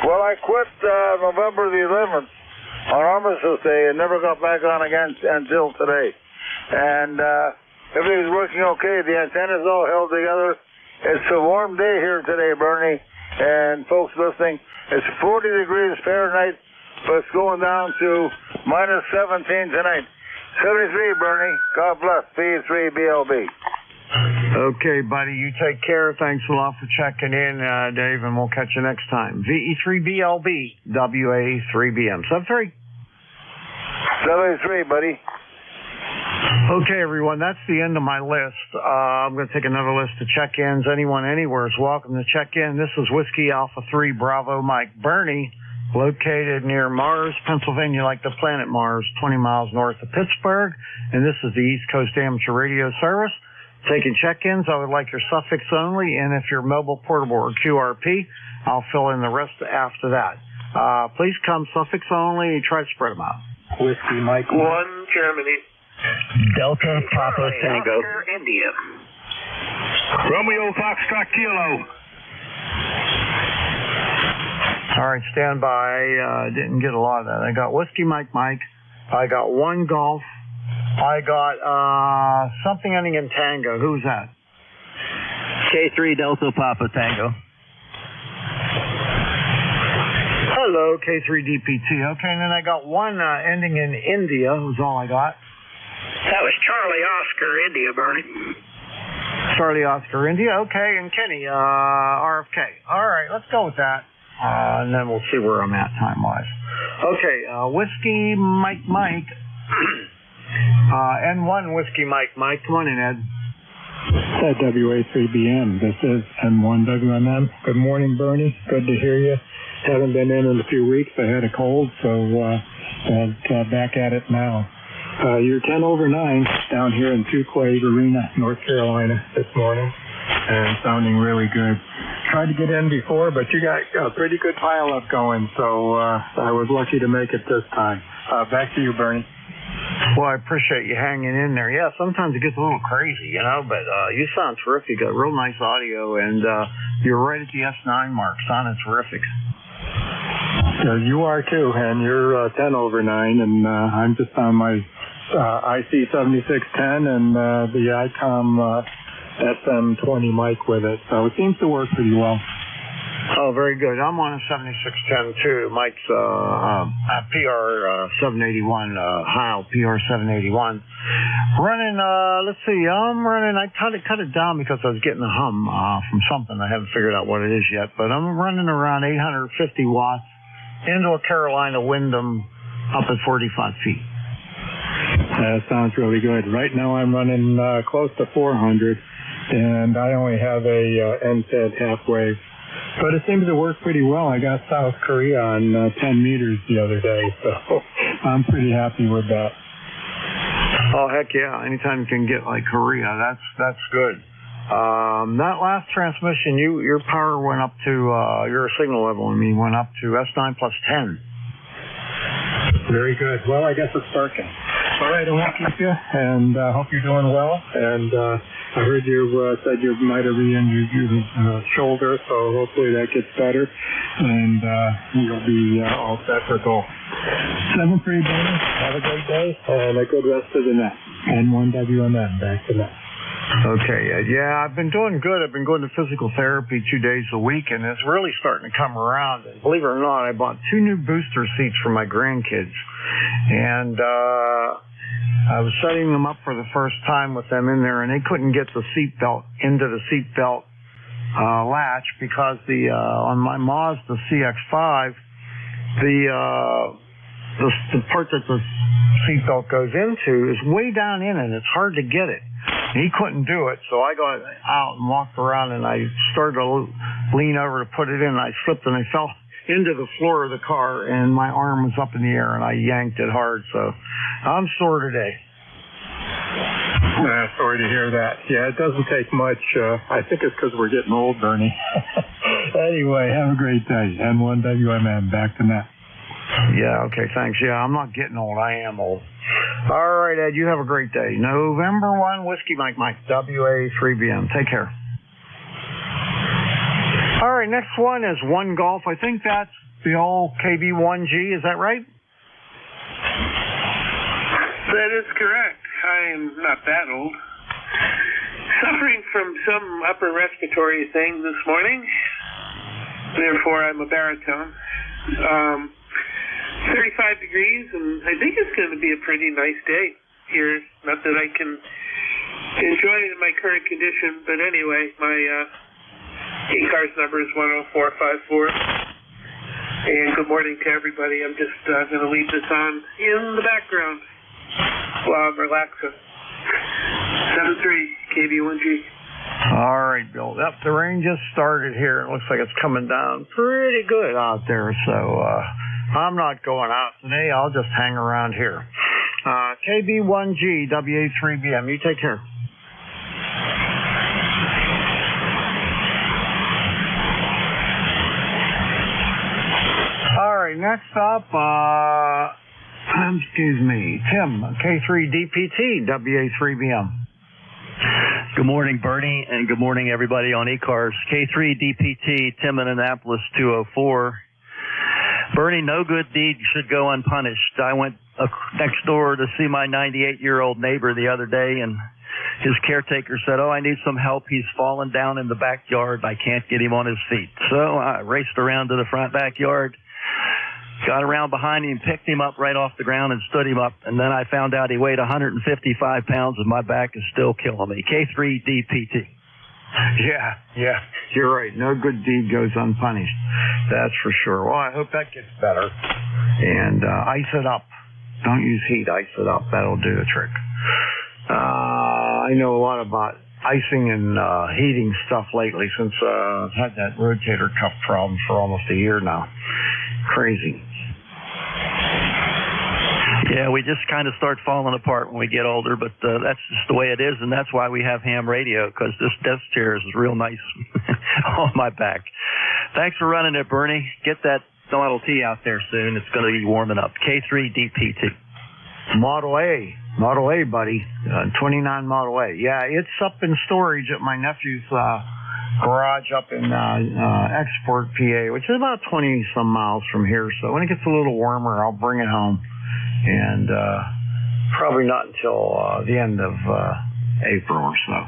Well, I quit November the 11th on Armistice Day and never got back on again until today. And everything's working okay. The antenna's all held together. It's a warm day here today, Bernie, and folks listening. It's 40 degrees Fahrenheit. But it's going down to minus 17 tonight. 73, Bernie. God bless. V3BLB. Okay, buddy. You take care. Thanks a lot for checking in, Dave, and we'll catch you next time. VE3BLB, WA3BM. 73. 73, buddy. Okay, everyone. That's the end of my list. I'm going to take another list of check-ins. Anyone, anywhere is welcome to check in. This is Whiskey Alpha 3 Bravo Mike Bernie. Located near Mars, Pennsylvania, like the planet Mars, 20 miles north of Pittsburgh. And this is the East Coast Amateur Radio Service. Taking check-ins, I would like your suffix only, and if you're mobile, portable, or QRP, I'll fill in the rest after that. Please come suffix only, try to spread them out. Whiskey Mike. 1 Germany. Delta Papa Tango. Oscar India. Romeo Foxtrot Kilo. All right, stand by. Didn't get a lot of that. I got Whiskey Mike. I got 1 Golf. I got something ending in Tango. Who's that? K3 Delta Papa Tango. Hello, K3DPT. Okay, and then I got 1 ending in India. Was all I got. That was Charlie Oscar India, Bernie. Charlie Oscar India. Okay, and Kenny RFK. All right, let's go with that. And then we'll see where I'm at time-wise. Okay, Whiskey Mike. N1 Whiskey Mike. Come on in, Ed. WA3BM. This is N1WMM. Good morning, Bernie. Good to hear you. Haven't been in a few weeks. I had a cold, so back at it now. You're 10 over 9 down here in Tuquay Arena, North Carolina this morning, and sounding really good. Tried to get in before, but you got a pretty good pile-up going, so I was lucky to make it this time. Back to you, Bernie. Well, I appreciate you hanging in there. Yeah, sometimes it gets a little crazy, but you sound terrific. You got real nice audio, and you're right at the S9 mark. Sounding terrific. You are, too, and you're 10 over 9, and I'm just on my IC7610 and the ICOM SM20 mic with it, so it seems to work pretty well. Oh, very good. I'm on a 7610 too. Mike's PR781, Heil PR781. Running, let's see, I cut it down because I was getting a hum from something. I haven't figured out what it is yet, but I'm running around 850 watts into a Carolina Wyndham up at 45 feet. That sounds really good. Right now I'm running close to 400. And I only have a NFED half wave. But it seems to work pretty well. I got South Korea on 10 meters the other day, so I'm pretty happy with that. Oh, heck yeah. Anytime you can get like Korea, that's good. That last transmission, your power went up to, your signal level, went up to S9 plus 10. Very good. Well, I guess it's working. All right, I won't keep you, and hope you're doing well. And I heard you said you might have re-injured your shoulder, so hopefully that gets better, and you'll be all set for goal. 7-3, Bernie. Have a great day, and a good rest of the night. N1WMN, back to that. Okay, yeah, I've been doing good. I've been going to physical therapy 2 days a week, and it's really starting to come around. And believe it or not, I bought 2 new booster seats for my grandkids, and I was setting them up for the first time with them in there, and they couldn't get the seatbelt into the seatbelt latch because on my Mazda CX-5, the part that the seatbelt goes into is way down in it. It's hard to get it. He couldn't do it, so I got out and walked around, and I started to lean over to put it in, and I slipped, and I fell into the floor of the car, and my arm was up in the air, and I yanked it hard, so I'm sore today. Sorry to hear that. Yeah, it doesn't take much. I think it's because we're getting old, Bernie. Anyway, have a great day. N1WMN, back to net. Yeah, okay, thanks. Yeah, I'm not getting old. I am old. All right, Ed, you have a great day. November 1, Whiskey Mike, WA3BM. Take care. All right, next one is One Golf. I think that's the old KB1G. Is that right? That is correct. I am not that old. Suffering from some upper respiratory thing this morning. Therefore, I'm a baritone. 35 degrees, and I think it's going to be a pretty nice day here. Not that I can enjoy it in my current condition, but anyway, my ECARS number is 10454. And good morning to everybody. I'm just going to leave this on in the background while I'm relaxing. 7-3, KB1G. All right, Bill. Yep, the rain just started here. It looks like it's coming down pretty good out there, so I'm not going out today. I'll just hang around here. KB1G, WA3BM. You take care. All right, next up, excuse me, Tim, K3DPT, WA3BM. Good morning, Bernie, and good morning, everybody on ECARS. K3DPT, Tim in Annapolis, 204. Bernie, no good deed should go unpunished. I went next door to see my 98-year-old neighbor the other day, and his caretaker said, I need some help. He's fallen down in the backyard. I can't get him on his feet. So I raced around to the front backyard, got around behind him, picked him up right off the ground and stood him up, and then I found out he weighed 155 pounds and my back is still killing me. K3DPT. Yeah, you're right. No good deed goes unpunished. That's for sure. Well, I hope that gets better. And ice it up. Don't use heat. Ice it up. That'll do the trick. I know a lot about icing and heating stuff lately since I've had that rotator cuff problem for almost a year now. Crazy. Yeah, we just kind of start falling apart when we get older, but that's just the way it is, and that's why we have ham radio, because this desk chair is real nice on my back. Thanks for running it, Bernie. Get that Model T out there soon. It's going to be warming up. K3DPT. Model A, buddy. 29 Model A. Yeah, it's up in storage at my nephew's garage up in Export, PA, which is about 20-some miles from here. So when it gets a little warmer, I'll bring it home. And probably not until the end of April or so.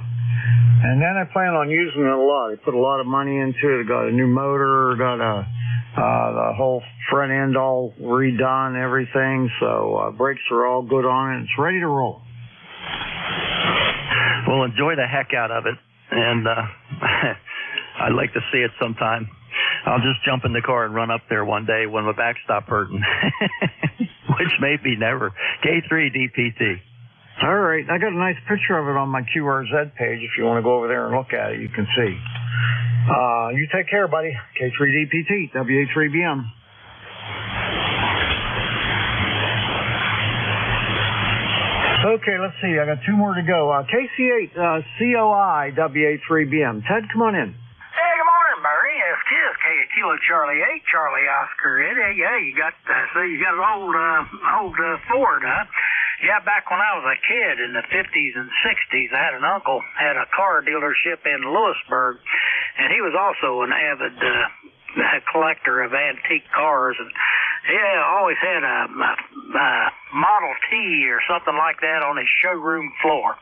And then I plan on using it a lot. I put a lot of money into it. I got a new motor, got the whole front end all redone, everything. So brakes are all good on it. It's ready to roll. Well, enjoy the heck out of it. And I'd like to see it sometime. I'll just jump in the car and run up there one day when my back stops hurting. Which may be never. K3DPT. All right. I got a nice picture of it on my QRZ page. If you want to go over there and look at it, you can see. You take care, buddy. K3DPT, WA3BM. Okay, let's see. I got two more to go. KC8, COI, WA3BM. Ted, come on in. Hey, good morning, Barry. FTS, Kilo Charlie 8, Charlie Oscar. Yeah, you got an old Ford, huh? Yeah, back when I was a kid in the 50s and 60s, I had an uncle had a car dealership in Lewisburg, and he was also an avid collector of antique cars, and yeah, always had a Model T or something like that on his showroom floor.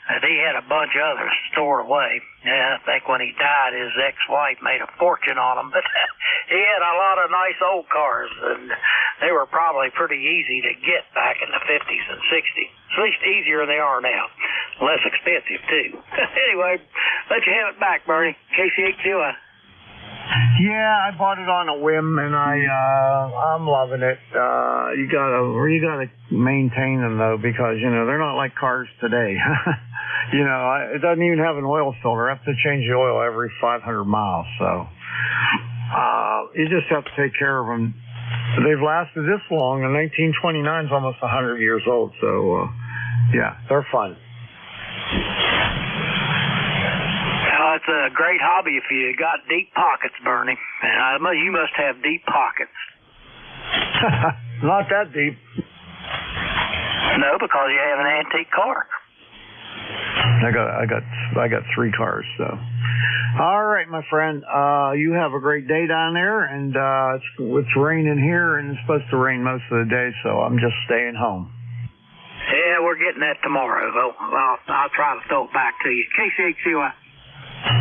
He had a bunch of others stored away. Yeah, I think when he died, his ex-wife made a fortune on him. But he had a lot of nice old cars, and they were probably pretty easy to get back in the 50s and 60s. At least easier than they are now. Less expensive, too. Anyway, let you have it back, Bernie. KC8QI. Yeah, I bought it on a whim, and I'm loving it. You gotta maintain them though, because they're not like cars today. It doesn't even have an oil filter. I have to change the oil every 500 miles. So you just have to take care of them. They've lasted this long, and 1929 is almost 100 years old. So yeah, they're fun. It's a great hobby if you got deep pockets, Bernie. And you must have deep pockets. Not that deep. No, because you have an antique car. I got 3 cars, so. All right, my friend. You have a great day down there, and it's raining here, and it's supposed to rain most of the day, so I'm just staying home. Yeah, we're getting that tomorrow. I'll try to throw it back to you. KCHCOI.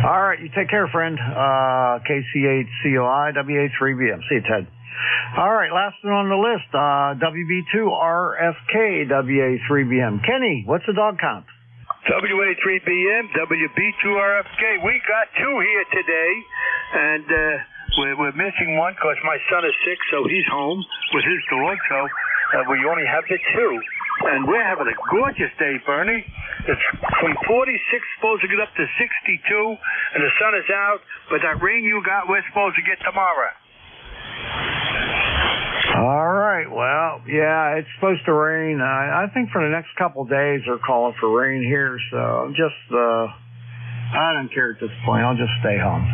All right, you take care, friend. KCHCOI, WA3BM. See you, Ted. All right, last one on the list, WB2RFK, WA3BM. Kenny, what's the dog count? WA3BM, WB2RFK. We got 2 here today, and we're missing one because my son is sick, so he's home with his dog, so we only have the 2. And we're having a gorgeous day, Bernie. It's from 46 supposed to get up to 62, and the sun is out, but that rain you got, we're supposed to get tomorrow. All right. Well, yeah, it's supposed to rain. I think for the next couple of days they're calling for rain here, so I'm just, I don't care at this point. I'll just stay home.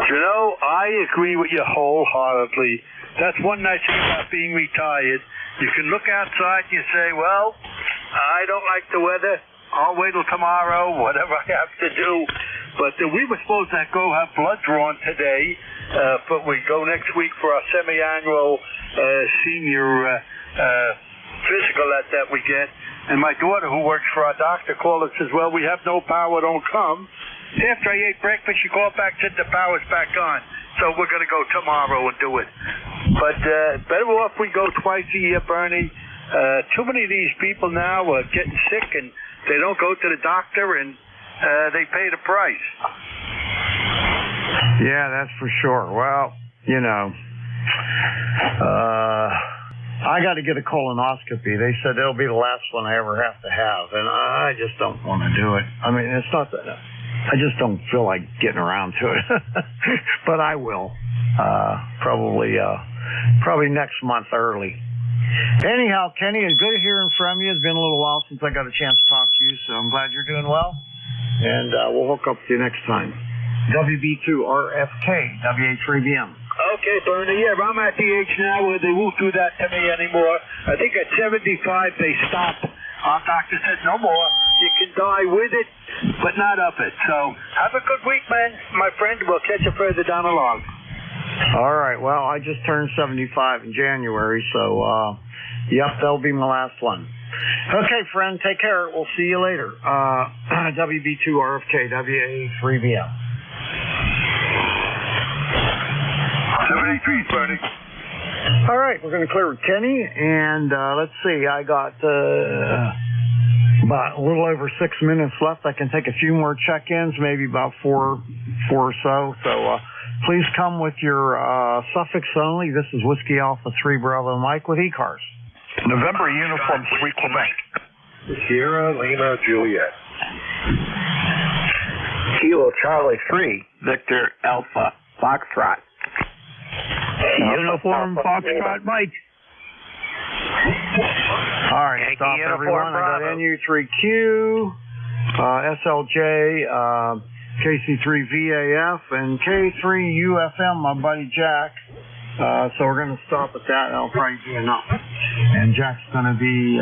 You know, I agree with you wholeheartedly. That's one nice thing about being retired. You can look outside and you say, well, I don't like the weather. I'll wait till tomorrow, whatever I have to do. But we were supposed to go have blood drawn today, but we go next week for our semi-annual senior physical that we get. And my daughter, who works for our doctor, called and says, well, we have no power, don't come. After I ate breakfast, she called back, said the power's back on. So we're going to go tomorrow and do it. But better off we go twice a year, Bernie. Too many of these people now are getting sick and they don't go to the doctor and they pay the price. Yeah, that's for sure. Well, you know, I got to get a colonoscopy. They said it'll be the last one I ever have to have, and I just don't want to do it. I mean, it's not that I just don't feel like getting around to it, but I will. Probably next month early. Anyhow, Kenny, it's good hearing from you. It's been a little while since I got a chance to talk to you, so I'm glad you're doing well. And we'll hook up with you next time. WB2RFK, WA3BM. Okay, Bernie. Yeah, I'm at the age now where they won't do that to me anymore. I think at 75 they stop. Our doctor said no more. You can die with it, but not of it. So have a good week, man, my friend. We'll catch you further down along. All right. Well, I just turned 75 in January, so yep, that'll be my last one. Okay, friend, take care. We'll see you later. WB2RFK, WA3BM. 73, Bernie. All right, we're going to clear with Kenny, and let's see. I got about a little over 6 minutes left. I can take a few more check-ins, maybe about four or so. So please come with your suffix only. This is Whiskey Alpha 3 Bravo Mike with ECARS. November uniform 3 Quebec. Sierra Lima Juliet. Kilo Charlie 3, Victor Alpha Foxtrot. Uniform Foxtrot Mike. All right, stop everyone. I got NU3Q, SLJ, KC3VAF, and K3UFM, my buddy Jack. So we're going to stop at that, and I'll probably do enough. And Jack's going to be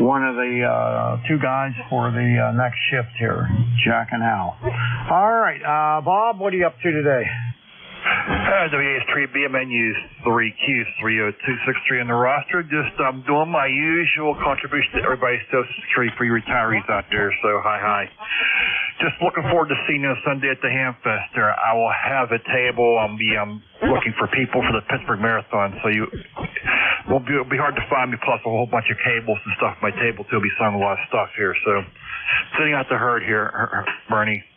one of the 2 guys for the next shift here, Jack and Al. All right, Bob, what are you up to today? WAS3BMNU's 3Q30263 on the roster. Just doing my usual contribution to everybody's Social Security for you retirees out there. So hi. Just looking forward to seeing you Sunday at the Hamfest there. I will have a table. I'll be looking for people for the Pittsburgh Marathon. So it'll be hard to find me, plus a whole bunch of cables and stuff on my table too. I'll be selling a lot of stuff here. So sitting out the herd here, Bernie.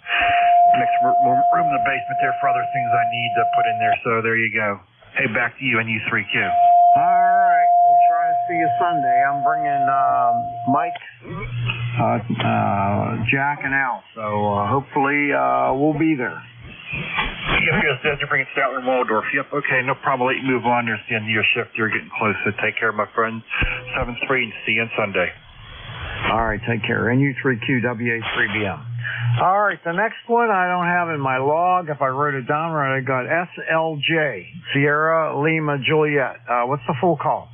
Next room in the basement there for other things I need to put in there. So there you go. Hey, back to you and U3Q. All right. We'll try to see you Sunday. I'm bringing Mike, Jack, and Al. So hopefully we'll be there. Yep, you're bringing Statler and Waldorf. Yep, okay, no problem. I'll let you move on. There's the end of your shift. You're getting close. So take care, my friend. 7-3 and see you on Sunday. All right, take care. NU3Q, WA3BM. All right, the next one I don't have in my log. If I wrote it down right, I got SLJ, Sierra Lima Juliet. What's the full call?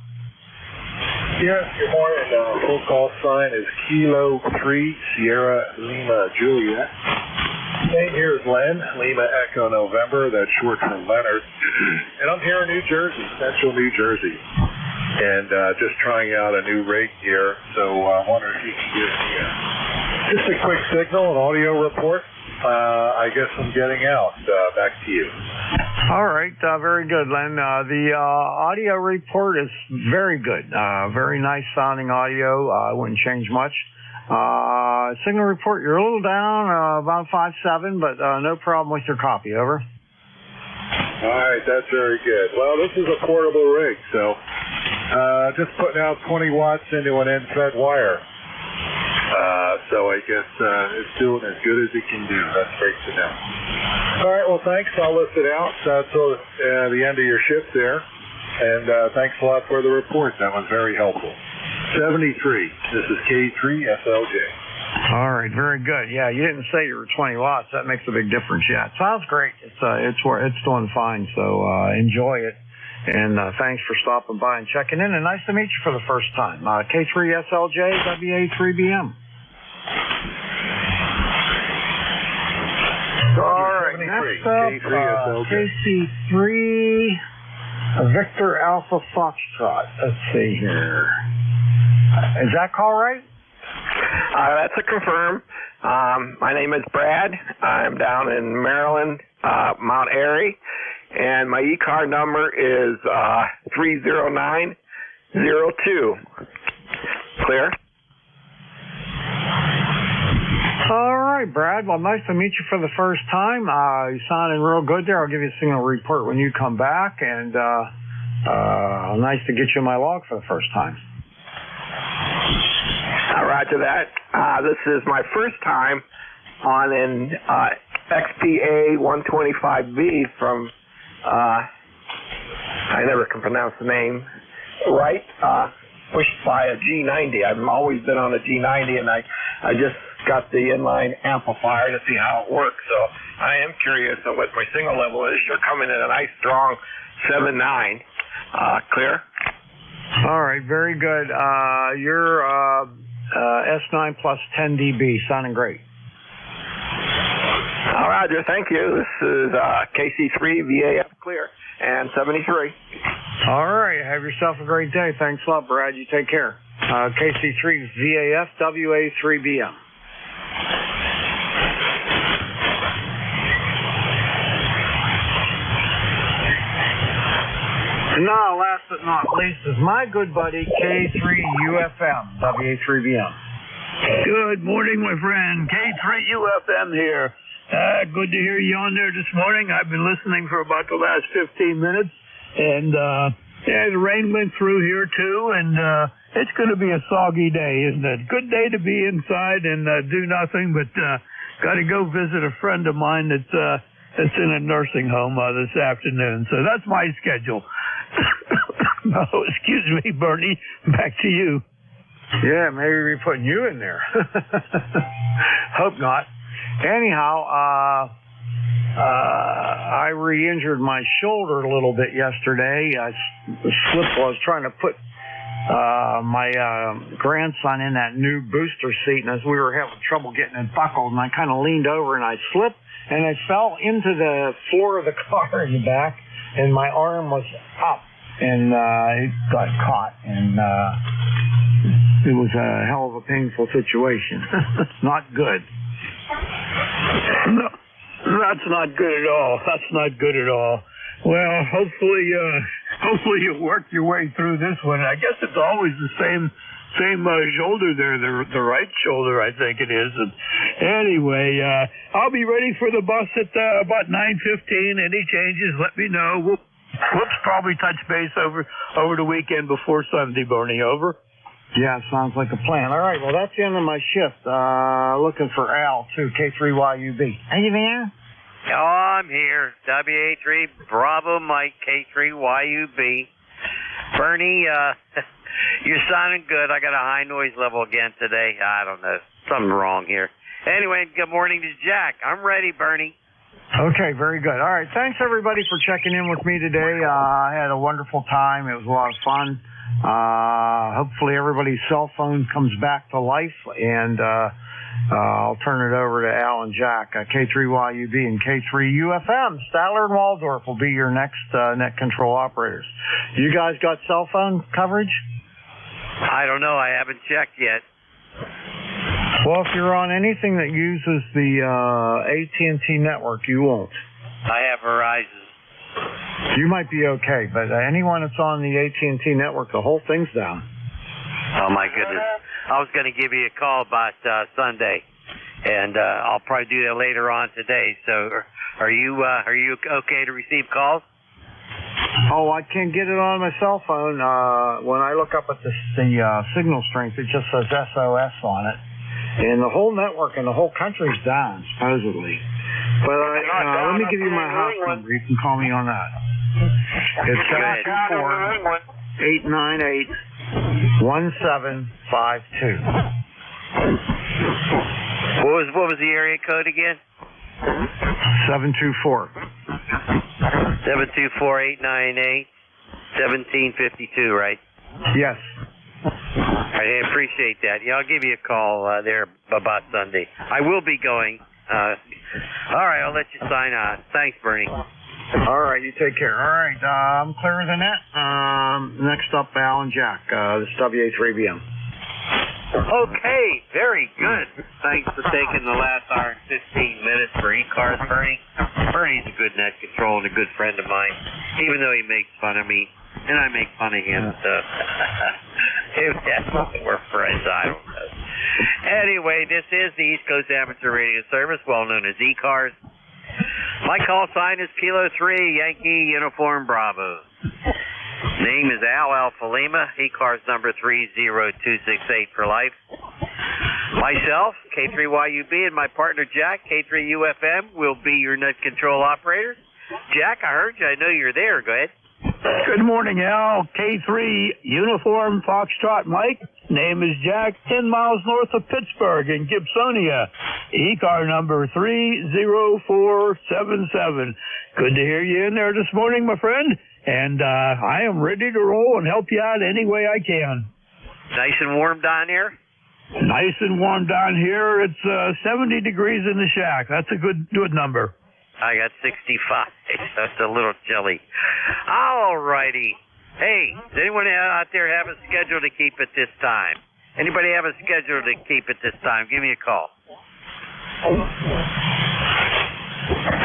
Yes, good morning. Full call sign is Kilo 3 Sierra Lima Juliet. Name here is Len, Lima Echo November. That's short for Leonard. And I'm here in New Jersey, Central New Jersey. And just trying out a new rig here. So I wonder if you can give me just a quick signal, an audio report. I guess I'm getting out. Back to you. All right, very good, Len. The audio report is very good. Very nice sounding audio. I wouldn't change much. Signal report, you're a little down, about 5.7, but no problem with your copy. Over. All right, that's very good. Well, this is a portable rig, so just putting out 20 watts into an end-fed wire. So I guess it's doing as good as it can do. That's great to know. All right, well, thanks. I'll list it out till the end of your shift there. And thanks a lot for the report. That was very helpful. 73. This is K3SLJ. All right, very good. Yeah, you didn't say you were 20 watts. That makes a big difference. Yeah, it sounds great. It's doing fine. So enjoy it. And thanks for stopping by and checking in. And nice to meet you for the first time. K3SLJ, WA3BM. All right, next up, KC3, Victor Alpha Foxtrot. Let's see here. Is that call right? That's a confirm. My name is Brad. I'm down in Maryland, Mount Airy, and my ECAR number is 30902. Clear? All right, Brad. Well, nice to meet you for the first time. You sounding real good there. I'll give you a signal report when you come back, and nice to get you in my log for the first time. Roger that. This is my first time on an XPA 125B from, I never can pronounce the name right, pushed by a G90. I've always been on a G90, and I just got the inline amplifier to see how it works. So I am curious on what my signal level is. You're coming in a nice strong 7.9. Clear? All right, very good. You're S9 plus 10 dB, sounding great. Roger, thank you. This is KC3 VAF clear and 73. All right, have yourself a great day. Thanks a lot, Brad. You take care. KC3 VAF WA3BM. Now, last but not least, is my good buddy K3UFM, WA3BM. Good morning, my friend. K3UFM here. Good to hear you on there this morning. I've been listening for about the last 15 minutes, and the rain went through here too, and it's going to be a soggy day, isn't it? Good day to be inside and do nothing, but got to go visit a friend of mine that's in a nursing home this afternoon. So that's my schedule. Oh, excuse me, Bernie. Back to you. Yeah, maybe we're putting you in there. Hope not. Anyhow, I re-injured my shoulder a little bit yesterday. I slipped while I was trying to put my grandson in that new booster seat, and as we were having trouble getting it buckled, and I kind of leaned over and I slipped, and I fell into the floor of the car in the back, and my arm was up, and it got caught, and it was a hell of a painful situation. Not good. No, that's not good at all. That's not good at all. Well, hopefully you work your way through this one. I guess it's always the same shoulder there, the right shoulder, I think it is. And anyway, I'll be ready for the bus at about 9:15. Any changes, let me know. We'll probably touch base over the weekend before Sunday, Bernie. Over. Yeah, sounds like a plan. All right, well, that's the end of my shift. Looking for Al, too, K3YUB. Are you there? Oh, I'm here. WA3 Bravo Mike K3YUB. Bernie, you're sounding good. I got a high noise level again today. I don't know. Something wrong here. Anyway, good morning to Jack. I'm ready, Bernie. Okay, very good. All right, thanks everybody for checking in with me today. I had a wonderful time. It was a lot of fun. Hopefully everybody's cell phone comes back to life, and I'll turn it over to Al and Jack. K3YUB and K3UFM. Statler and Waldorf will be your next net control operators. You guys got cell phone coverage? I don't know. I haven't checked yet. Well, if you're on anything that uses the AT&T network, you won't. I have Verizon. You might be okay, but anyone that's on the AT&T network, the whole thing's down. Oh, my goodness. I was going to give you a call about Sunday, and I'll probably do that later on today. So are you okay to receive calls? Oh, I can't get it on my cell phone. When I look up at the signal strength, it just says SOS on it. And the whole network and the whole country's down, supposedly. But let me give you my house number. You can call me on that. It's 724-898-1752. What was the area code again? 724. 724-898-1752, right? Yes. I appreciate that. Yeah, I'll give you a call there about Sunday. I will be going. All right, I'll let you sign on. Thanks, Bernie. All right, you take care. All right, I'm clear of the net. Next up, Al and Jack. This is WA3BM. Okay, very good. Thanks for taking the last hour and 15 minutes for ECARS, Bernie. Bernie's a good net control and a good friend of mine, even though he makes fun of me, and I make fun of him, so we're friends, I don't know. Anyway, this is the East Coast Amateur Radio Service, well known as ECARS. My call sign is Kilo 3, Yankee Uniform Bravo. Name is Al Alpha Lima, ECARS number 30268 for life. Myself, K3YUB, and my partner Jack, K3UFM, will be your net control operators. Jack, I heard you. I know you're there. Go ahead. Good morning, Al. K3 Uniform Foxtrot Mike. Name is Jack, 10 miles north of Pittsburgh in Gibsonia. ECAR number 30477. Good to hear you in there this morning, my friend. And I am ready to roll and help you out any way I can. Nice and warm down here? Nice and warm down here. It's 70 degrees in the shack. That's a good number. I got 65. That's a little chilly. All righty. Hey, does anyone out there have a schedule to keep at this time? Anybody have a schedule to keep at this time? Give me a call.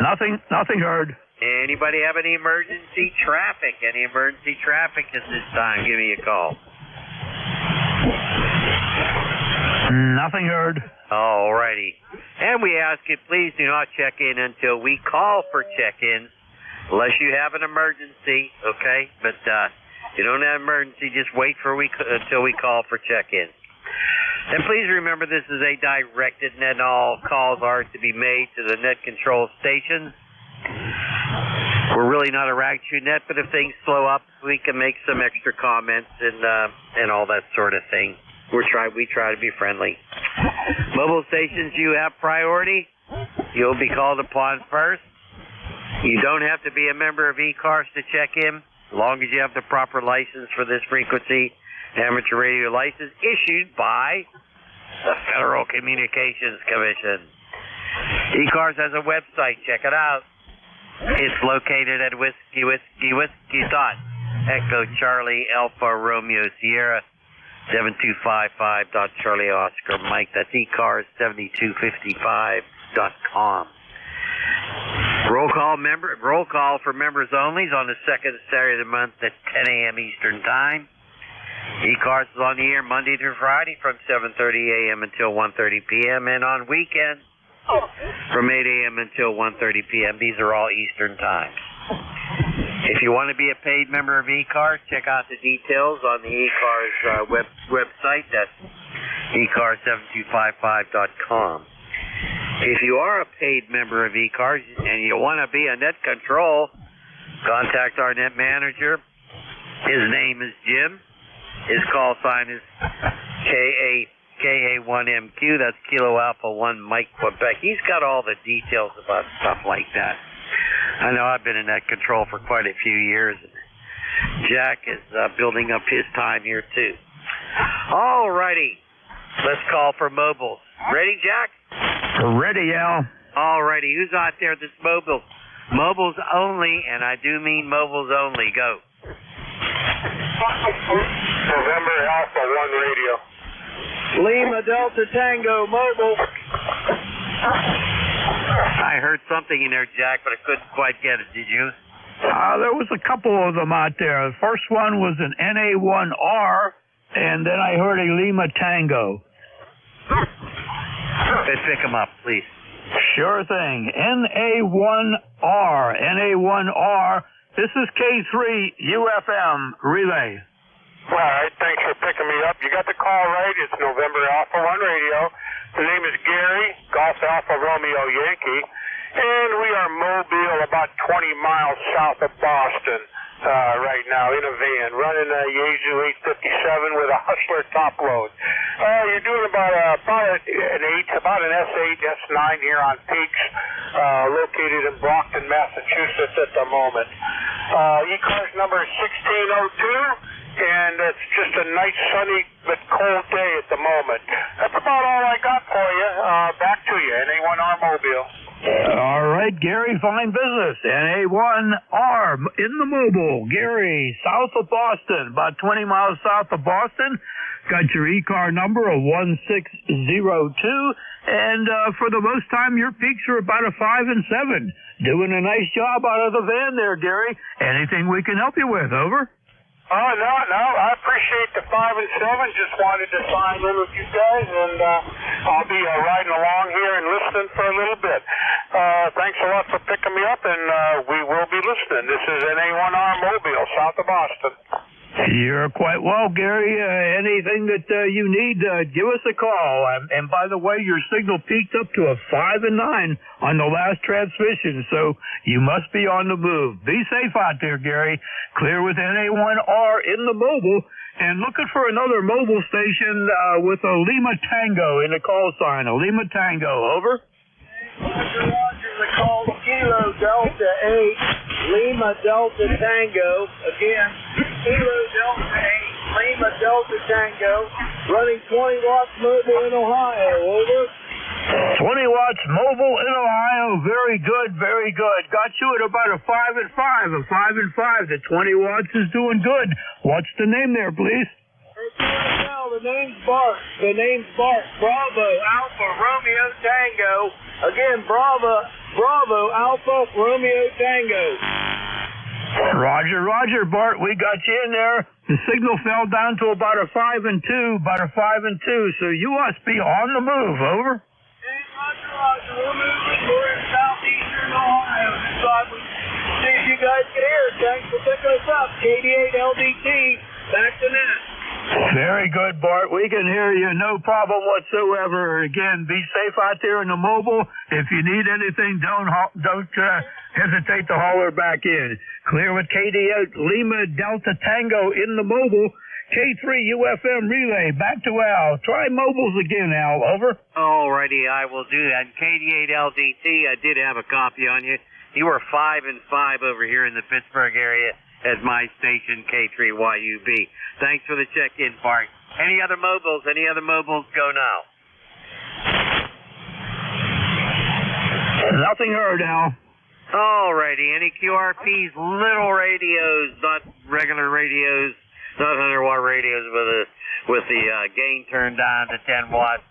Nothing heard. Anybody have any emergency traffic? Any emergency traffic at this time? Give me a call. Nothing heard. All righty. And we ask you, please do not check in until we call for check-ins, unless you have an emergency, okay? But if you don't have an emergency, just wait until we call for check-in. And please remember, this is a directed net. All calls are to be made to the net control station. We're really not a rag chew net, but if things slow up, we can make some extra comments and all that sort of thing. We try to be friendly. Mobile stations, you have priority. You'll be called upon first. You don't have to be a member of ECARS to check in, as long as you have the proper license for this frequency, amateur radio license issued by the Federal Communications Commission. ECARS has a website. Check it out. It's located at whiskey dot Echo Charlie Alpha Romeo Sierra 7255 Charlie Oscar Mike. That's ECARS7255.com. Roll call for members only is on the second Saturday of the month at 10 a.m. Eastern Time. ECARS is on the air Monday through Friday from 7:30 a.m. until 1:30 p.m. and on weekends from 8 a.m. until 1:30 p.m. These are all Eastern times. If you want to be a paid member of ECARS, check out the details on the ECARS website. That's ECARS7255.com. If you are a paid member of ECARS and you want to be a net control, contact our net manager. His name is Jim. His call sign is KA1MQ. That's Kilo Alpha 1 Mike Quebec. He's got all the details about stuff like that. I know I've been in that control for quite a few years. Jack is building up his time here, too. All righty. Let's call for mobiles. Ready, Jack? Ready, Al. All righty. Who's out there that's mobile? Mobiles only, and I do mean mobiles only. Go. November Alpha 1 radio. Lima Delta Tango Mobile. I heard something in there, Jack, but I couldn't quite get it. Did you? There was a couple of them out there. The first one was an NA1R, and then I heard a Lima Tango. Hey, pick them up, please. Sure thing. NA1R. NA1R. This is K3 UFM Relay. All right, thanks for picking me up. You got the call right. It's November Alpha 1 radio. The name is Gary, Golf Alpha Romeo Yankee, and we are mobile about 20 miles south of Boston right now in a van, running a Yaesu 857 with a Hustler top load. You're doing about an S8, S9 here on Peaks, located in Brockton, Massachusetts at the moment. ECARS number is 1602. And it's just a nice, sunny, but cold day at the moment. That's about all I got for you. Back to you, NA1R Mobile. All right, Gary, fine business. NA1R in the mobile. Gary, south of Boston, about 20 miles south of Boston. Got your ECAR number of 1602. And for the most time, your peaks are about a 5 and 7. Doing a nice job out of the van there, Gary. Anything we can help you with, over? Oh, no, I appreciate the 5 and 7. Just wanted to sign in with you guys, and I'll be riding along here and listening for a little bit. Thanks a lot for picking me up, and we will be listening. This is NA1R Mobile, south of Boston. You're quite well, Gary. Anything that you need, give us a call. And by the way, your signal peaked up to a 5 and 9 on the last transmission, so you must be on the move. Be safe out there, Gary. Clear with NA1R in the mobile, and looking for another mobile station with a Lima Tango in the call sign. A Lima Tango, over. Roger, the call Kilo Delta 8, Lima Delta Tango. Again, Kilo Delta 8, Lima Delta Tango, running 20 watts mobile in Ohio, over. 20 watts mobile in Ohio, very good, very good. Got you at about a 5 and 5, a 5 and 5. The 20 watts is doing good. What's the name there, please? The name's Bart. The name's Bart. Bravo, Alpha, Romeo, Tango. Again, Bravo, Alpha, Romeo, Tango. Roger, Bart. We got you in there. The signal fell down to about a 5 and 2, so you must be on the move, over. Roger. We're moving. We're in southeastern Ohio. So I would see if you guys can hear us. Thanks for picking us up. KD8 LDT. Back to net. Very good, Bart. We can hear you. No problem whatsoever. Again, be safe out there in the mobile. If you need anything, don't hesitate to holler back in. Clear with KD8 Lima Delta Tango in the mobile. K3 UFM Relay. Back to Al. Try mobiles again, Al. Over. All righty, I will do that. KD8 LDT, I did have a copy on you. You were 5 and 5 over here in the Pittsburgh area at my station, K3YUB. Thanks for the check-in, Bart. Any other mobiles? Go now. Nothing heard, Al. All righty. Any QRPs? Little radios, not regular radios, not 100-watt radios with the gain turned down to 10 watts.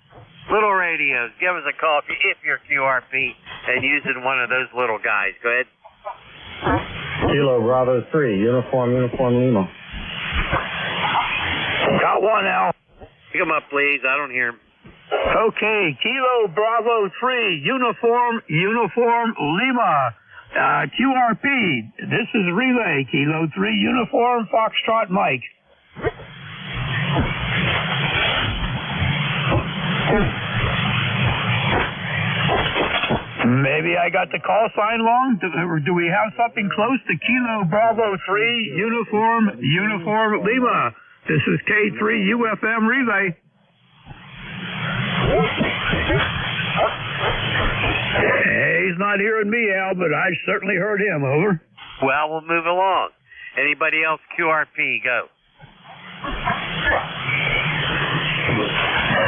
Little radios. Give us a call if you're QRP and using one of those little guys. Go ahead. Kilo Bravo 3, Uniform Lima. Got one, Al. Pick him up, please. I don't hear him. Okay, Kilo Bravo 3, Uniform Lima. QRP, this is Relay, Kilo 3, Uniform Foxtrot Mike. Maybe I got the call sign wrong. Do we have something close to Kilo Bravo 3, Uniform Lima? This is K3 UFM Relay. not hearing me, Al, but I certainly heard him. Over. Well, we'll move along. Anybody else QRP? Go.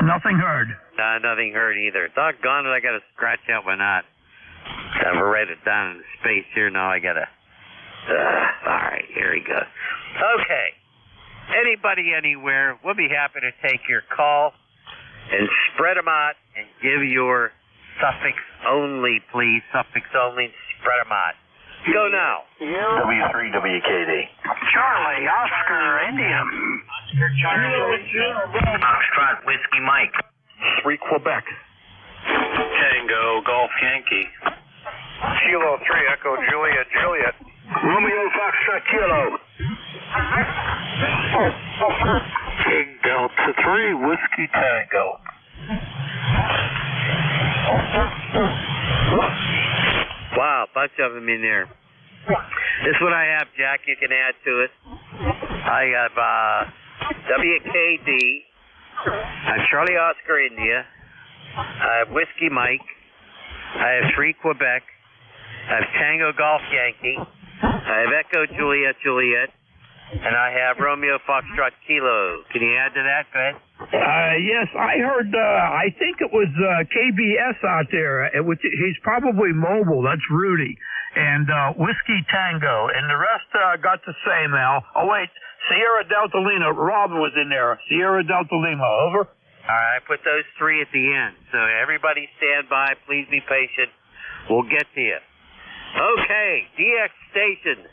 Nothing heard. Nothing heard either. Doggone it, I got to scratch out my knot. I've write it down in space here. Now I got to... all right, here we go. Okay. Anybody, anywhere, we'll be happy to take your call and spread them out and give your suffix only, please. Suffix only, spread them out. Go now. W3WKD. Charlie, Oscar, India. Foxtrot, Whiskey Mike. 3 Quebec. Tango, Golf Yankee. Kilo 3, Echo Juliet, Juliet. Romeo Foxtrot Kilo. King Delta 3, Whiskey Tango. Wow, a bunch of them in there. This is what I have, Jack. You can add to it. I have WKD. I have Charlie Oscar India. I have Whiskey Mike. I have 3 Quebec. I have Tango Golf Yankee. I have Echo Juliet Juliet. And I have Romeo Foxtrot Kilo. Can you add to that? Go ahead. Yes, I heard, I think it was KBS out there. He's probably mobile. That's Rudy. And Whiskey Tango. And the rest got the same, Al. Oh, wait. Sierra Delta Lima. Robin was in there. Sierra Delta Lima. Over. All right, I put those 3 at the end. So everybody stand by. Please be patient. We'll get to you. Okay, DX station.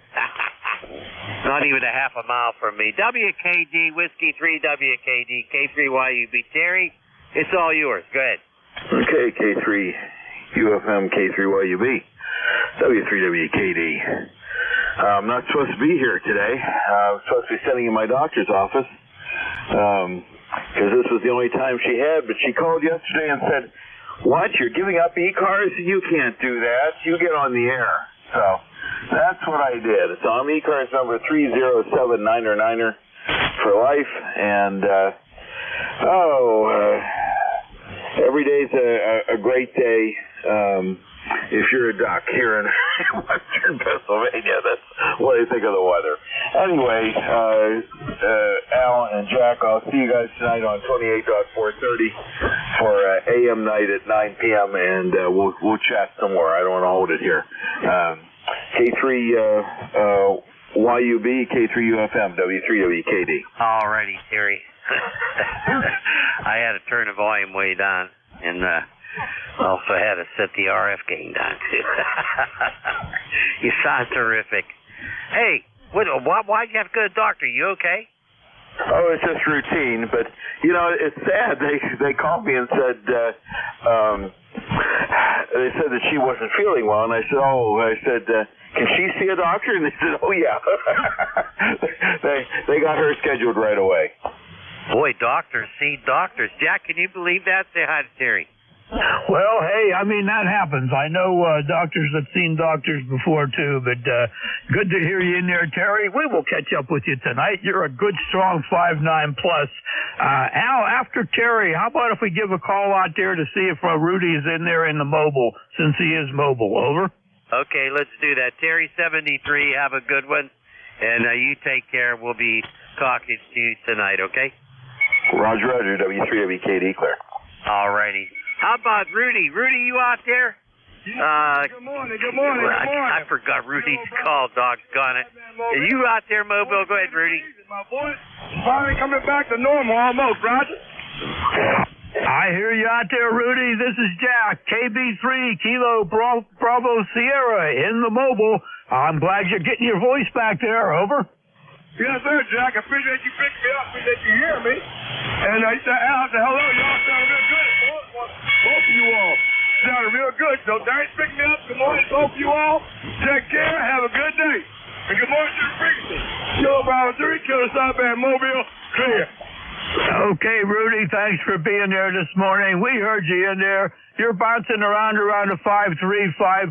Not even a half a mile from me. WKD, Whiskey 3, WKD, K3YUB. Terry, it's all yours. Go ahead. Okay, K3 UFM, K3YUB, W3WKD. I'm not supposed to be here today. I'm supposed to be sitting in my doctor's office because this was the only time she had, but she called yesterday and said, "What, you're giving up ECARS? You can't do that. You get on the air." So that's what I did. So I'm ECARS number 30799er for life, and every day's a great day. If you're a doc here in western Pennsylvania, that's what I think of the weather. Anyway, Al and Jack, I'll see you guys tonight on 28.430 for AM night at 9 p.m. and we'll chat some more. I don't want to hold it here. K3 YUB, K3 UFM, W3WKD. Alrighty, Terry. I had to turn the volume way down, and also had to set the RF gain down too. You sound terrific. Hey, why'd you have to go to the doctor? You okay? Oh, it's just routine, but you know, it's sad. They called me and said they said that she wasn't feeling well, and I said, can she see a doctor? And they said, oh yeah. they got her scheduled right away. Boy, doctors see doctors. Jack, can you believe that? Say hi to Terry. Well, hey, I mean, that happens. I know doctors have seen doctors before, too, but good to hear you in there, Terry. We will catch up with you tonight. You're a good, strong 5'9+. Al, after Terry, how about if we give a call out there to see if Rudy is in there in the mobile, since he is mobile? Over. Okay, let's do that. Terry 73, have a good one, and you take care. We'll be talking to you tonight, okay? Roger, Roger, W3WKD, clear. All righty. How about Rudy? Rudy, you out there? Good morning, good morning, good morning. I forgot Rudy's call, doggone it. Are you out there, Mobile? Go ahead, Rudy. My boy, finally coming back to normal almost, Roger. I hear you out there, Rudy. This is Jack, KB3, Kilo Bravo Sierra, in the mobile. I'm glad you're getting your voice back there. Over. Yes, sir, Jack. I appreciate you picking me up, appreciate you hearing me. And he said, Al, I said, hello, y'all sound real good. Both of you all sounded real good. So thanks for picking me up. Good morning, both of you all. Take care. Have a good day. And good morning to the frequency. Kilo Bravo 3, Kilo Southbound Mobile, clear. Okay, Rudy, thanks for being there this morning. We heard you in there. You're bouncing around a 5.3,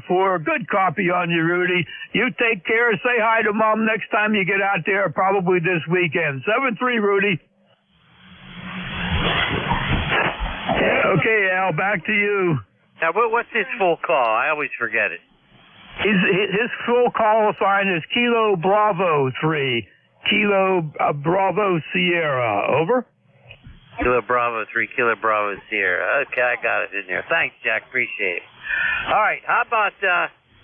5.4. Good copy on you, Rudy. You take care. Say hi to Mom next time you get out there, probably this weekend. 7-3, Rudy. Okay, Al, back to you. Now, what's his full call? I always forget it. His full call sign is Kilo Bravo 3. Kilo Bravo Sierra. Over. Kilo Bravo 3, Kilo Bravo Sierra. Okay, I got it in there. Thanks, Jack. Appreciate it. All right, how about,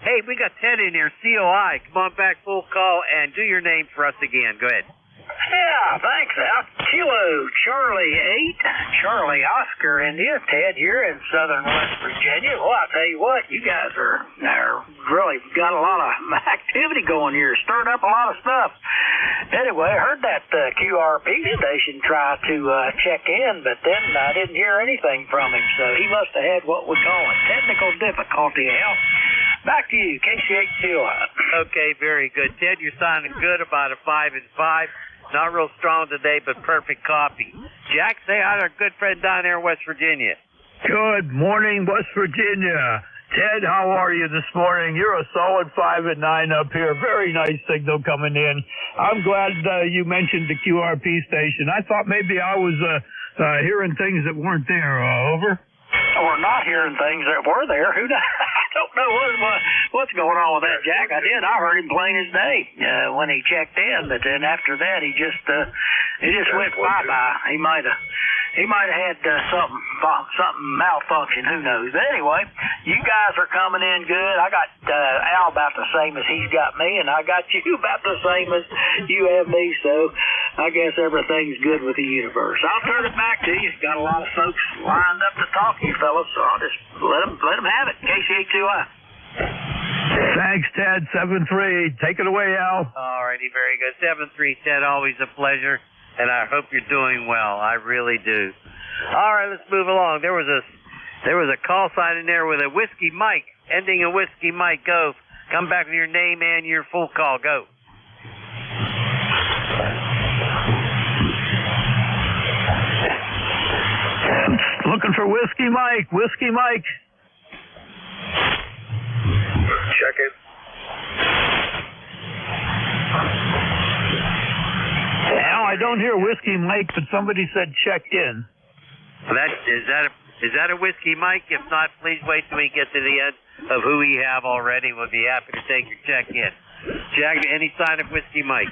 hey, we got Ted in there, COI. Come on back, full call, and do your name for us again. Go ahead. Yeah, thanks, Al. Kilo Charlie 8, Charlie Oscar India, Ted here in southern West Virginia. Well, I'll tell you what, you guys are really got a lot of activity going here, stirred up a lot of stuff. Anyway, I heard that QRP station try to check in, but then I didn't hear anything from him, so he must have had what we call a technical difficulty, Al. Back to you, KCH2. Okay, very good. Ted, you're sounding good, about a 5 and 5. Not real strong today, but perfect coffee. Jack, say hi to our good friend down there in West Virginia. Good morning, West Virginia. Ted, how are you this morning? You're a solid 5 and 9 up here. Very nice signal coming in. I'm glad you mentioned the QRP station. I thought maybe I was hearing things that weren't there. Over. We're not hearing things that were there. Who knows? I don't know what's going on with that, Jack. I heard him plain as day when he checked in, but then after that he just went bye-bye. He might have had something malfunction. Who knows? But anyway, you guys are coming in good. I got Al about the same as he's got me, and I got you about the same as you have me. So I guess everything's good with the universe. I'll turn it back to you. Got a lot of folks lined up to talk to you fellas, so I'll just let them have it. KCH2I. Thanks, Ted. 7-3. Take it away, Al. All righty, very good. 7-3, Ted. Always a pleasure. And I hope you're doing well. I really do. All right, let's move along. There was a call sign in there with a Whiskey Mike, ending in Whiskey Mike. Go. Come back with your name and your full call. Go. Looking for Whiskey Mike. Whiskey Mike. Check it. Al, I don't hear Whiskey Mike, but somebody said check in. Is that a Whiskey Mike? If not, please wait till we get to the end of who we have already. We'll be happy to take your check in. Jack, any sign of Whiskey Mike?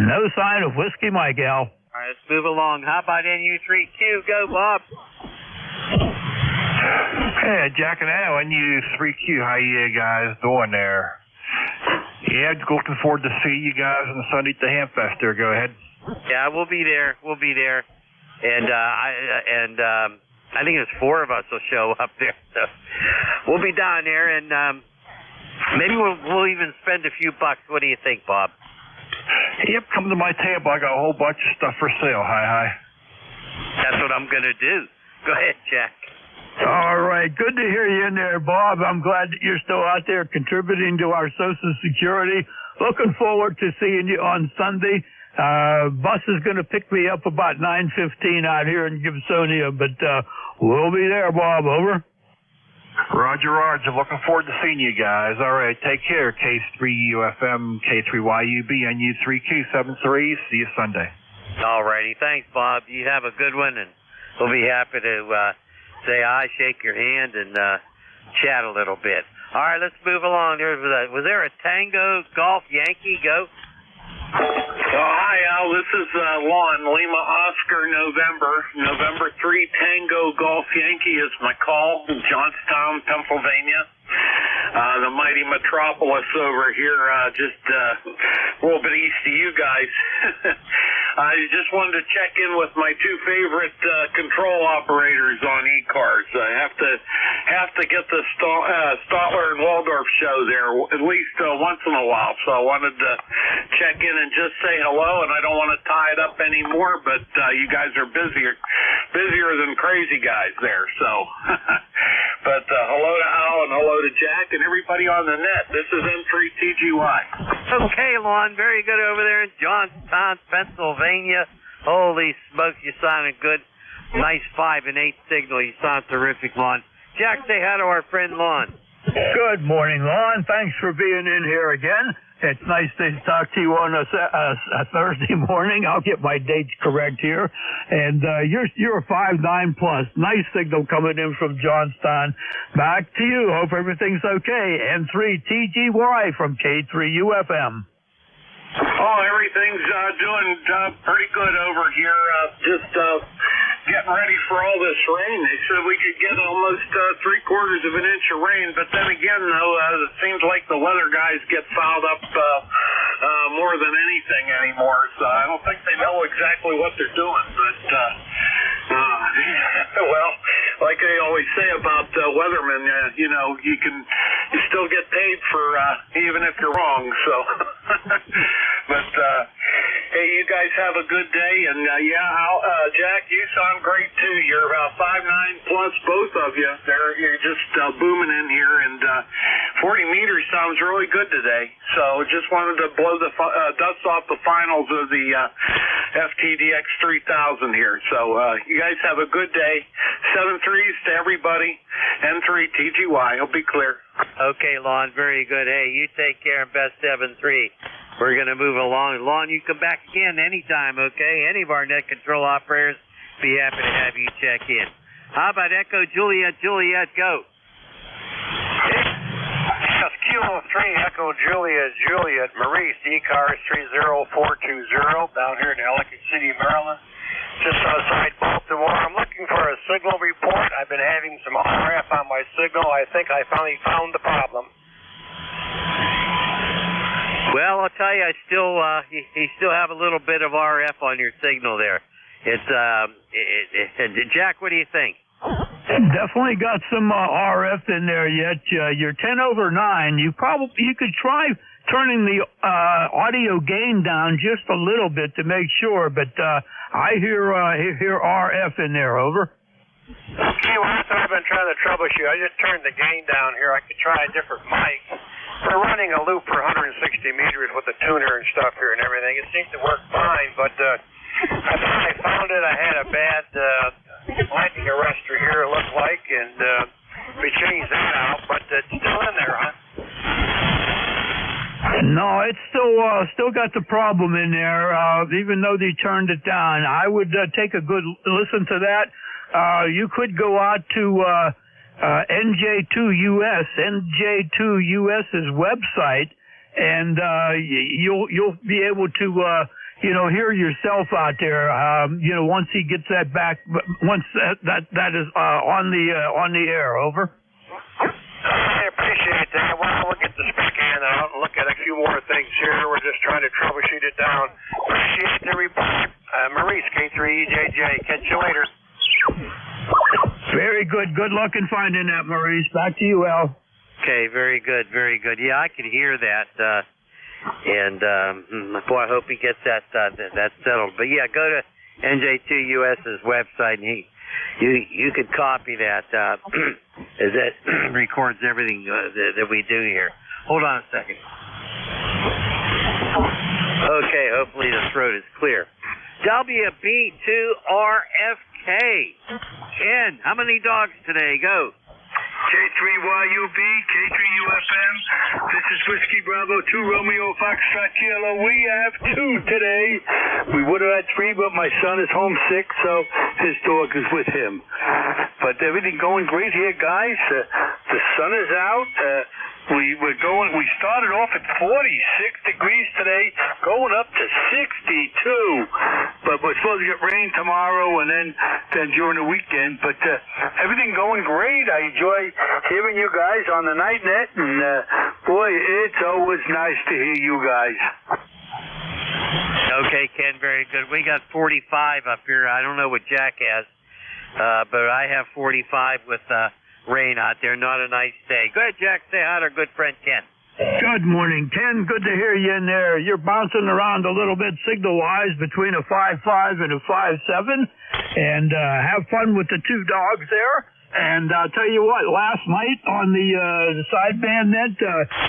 No sign of Whiskey Mike, Al. All right, let's move along. How about NU3Q? Go, Bob. Hey, Jack and Al, NU3Q, how you guys doing there? Yeah, looking forward to see you guys on Sunday at the Hamfest there. Go ahead. Yeah, we'll be there. And I think it's 4 of us will show up there. So we'll be down there, and maybe we'll even spend a few bucks. What do you think, Bob? Yep, come to my table. I got a whole bunch of stuff for sale. Hi. That's what I'm going to do. Go ahead, Jack. All right. Good to hear you in there, Bob. I'm glad that you're still out there contributing to our Social Security. Looking forward to seeing you on Sunday. Bus is going to pick me up about 9:15 out here in Gibsonia, but we'll be there, Bob. Over. Roger. Looking forward to seeing you guys. All right. Take care. K3UFM, K3YUB, NU3Q73. See you Sunday. All righty. Thanks, Bob. You have a good one, and we'll be happy to say hi, shake your hand, and chat a little bit. All right, let's move along. Was there a Tango Golf Yankee? Go. Hi, Al. This is Lon, Lima Oscar, November 3 Tango Golf Yankee is my call in Johnstown, Pennsylvania. The mighty metropolis over here, just a little bit east of you guys. I just wanted to check in with my 2 favorite control operators on ECARS. I have to get the Stotler and Waldorf show there at least once in a while. So I wanted to check in and just say hello. And I don't want to tie it up anymore, but you guys are busier than crazy guys there. So, but hello to Al and hello to Jack and everybody on the net. This is M3TGY. Okay, Lon, very good over there in Johnstown, Pennsylvania. Holy smokes, you sounded good. Nice 5 and 8 signal. You sound terrific, Lon. Jack, say hi to our friend Lon. Good morning, Lon. Thanks for being in here again. It's nice to talk to you on a Thursday morning. I'll get my dates correct here. And you're a 5-9 plus. Nice signal coming in from Johnstown. Back to you. Hope everything's okay. N3 TGY from K3UFM. Oh, everything's doing pretty good over here. Just getting ready for all this rain. They said we could get almost 3/4 of an inch of rain, but then again, though, it seems like the weather guys get fouled up more than anything anymore. So I don't think they know exactly what they're doing. But well, like they always say about weathermen, you know, you still get paid for even if you're wrong. So, but hey, you guys have a good day, and Jack, you sound great too. You're 5'9" plus, both of you. You're just booming in here, and 40 meters sounds really good today. So just wanted to blow the dust off the finals of the FTDX 3000 here. So you guys have a good day. 7 threes to everybody. N3 TGY. I'll be clear. Okay, Lon. Very good. Hey, you take care and best 7-3. We're going to move along. Lon, you come back again anytime, okay? Any of our net control operators be happy to have you check in. How about Echo Juliet? Juliet, go. Yes, Kilo 3, Echo Juliet, Maurice, ECARS 30420, down here in Ellicott City, Maryland. Just outside Baltimore. I'm looking for a signal report. I've been having some RF on my signal. I think I finally found the problem. Well, I'll tell you, you still have a little bit of RF on your signal there. Jack, what do you think? Definitely got some RF in there yet. You're 10/9. You could try turning the audio gain down just a little bit to make sure, but I hear RF in there. Over. Okay, well, that's what I've been trying to troubleshoot. I just turned the gain down here. I could try a different mic. We're running a loop for 160 meters with a tuner and stuff here and everything. It seems to work fine, but I thought I found it. I had a bad lightning arrestor here, it looked like, and we changed that out, but it's still in there, huh? No, it's still got the problem in there, even though they turned it down. I would take a good listen to that. You could go out to NJ2US's website, and you'll be able to hear yourself out there. Once he gets that back, once that is on the air. Over. I appreciate that. Well, we'll get the spec in out and look at a few more things here. We're just trying to troubleshoot it down. Appreciate the report. Maurice, K3EJJ. Catch you later. Very good. Good luck in finding that, Maurice. Back to you, Al. Okay, very good, very good. Yeah, I could hear that. And boy, I hope he gets that settled. But yeah, go to NJ2US's website, and you could copy that as that records everything that we do here. Hold on a second. Okay, hopefully the throat is clear. WB2RFK. Ken, how many dogs today? Go. K3YUB, K3UFM. This is Whiskey Bravo 2 Romeo Foxtrot Kilo. We have 2 today. We would have had 3, but my son is homesick, so his dog is with him. But everything going great here, guys. The sun is out. We started off at 46 degrees today, going up to 62. But we're supposed to get rain tomorrow and then during the weekend. But everything going great. I enjoy hearing you guys on the night net, and boy, it's always nice to hear you guys. Okay, Ken, very good. We got 45 up here. I don't know what Jack has, but I have 45 with rain out there. Not a nice day. Go ahead, Jack. Say hi to our good friend Ken. Good morning, Ken. Good to hear you in there. You're bouncing around a little bit signal-wise between a 5.5 and a 5.7, and have fun with the 2 dogs there. And I'll tell you what, last night on the sideband net,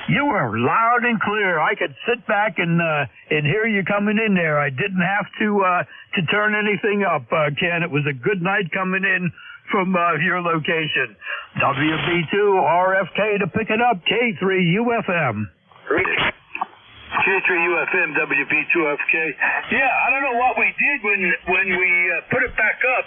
you were loud and clear. I could sit back and hear you coming in there. I didn't have to turn anything up, Ken. It was a good night coming in from your location. WB2 RFK to pick it up, K3 UFM. K3 UFM, WB2FK. Yeah, I don't know what we did when we put it back up.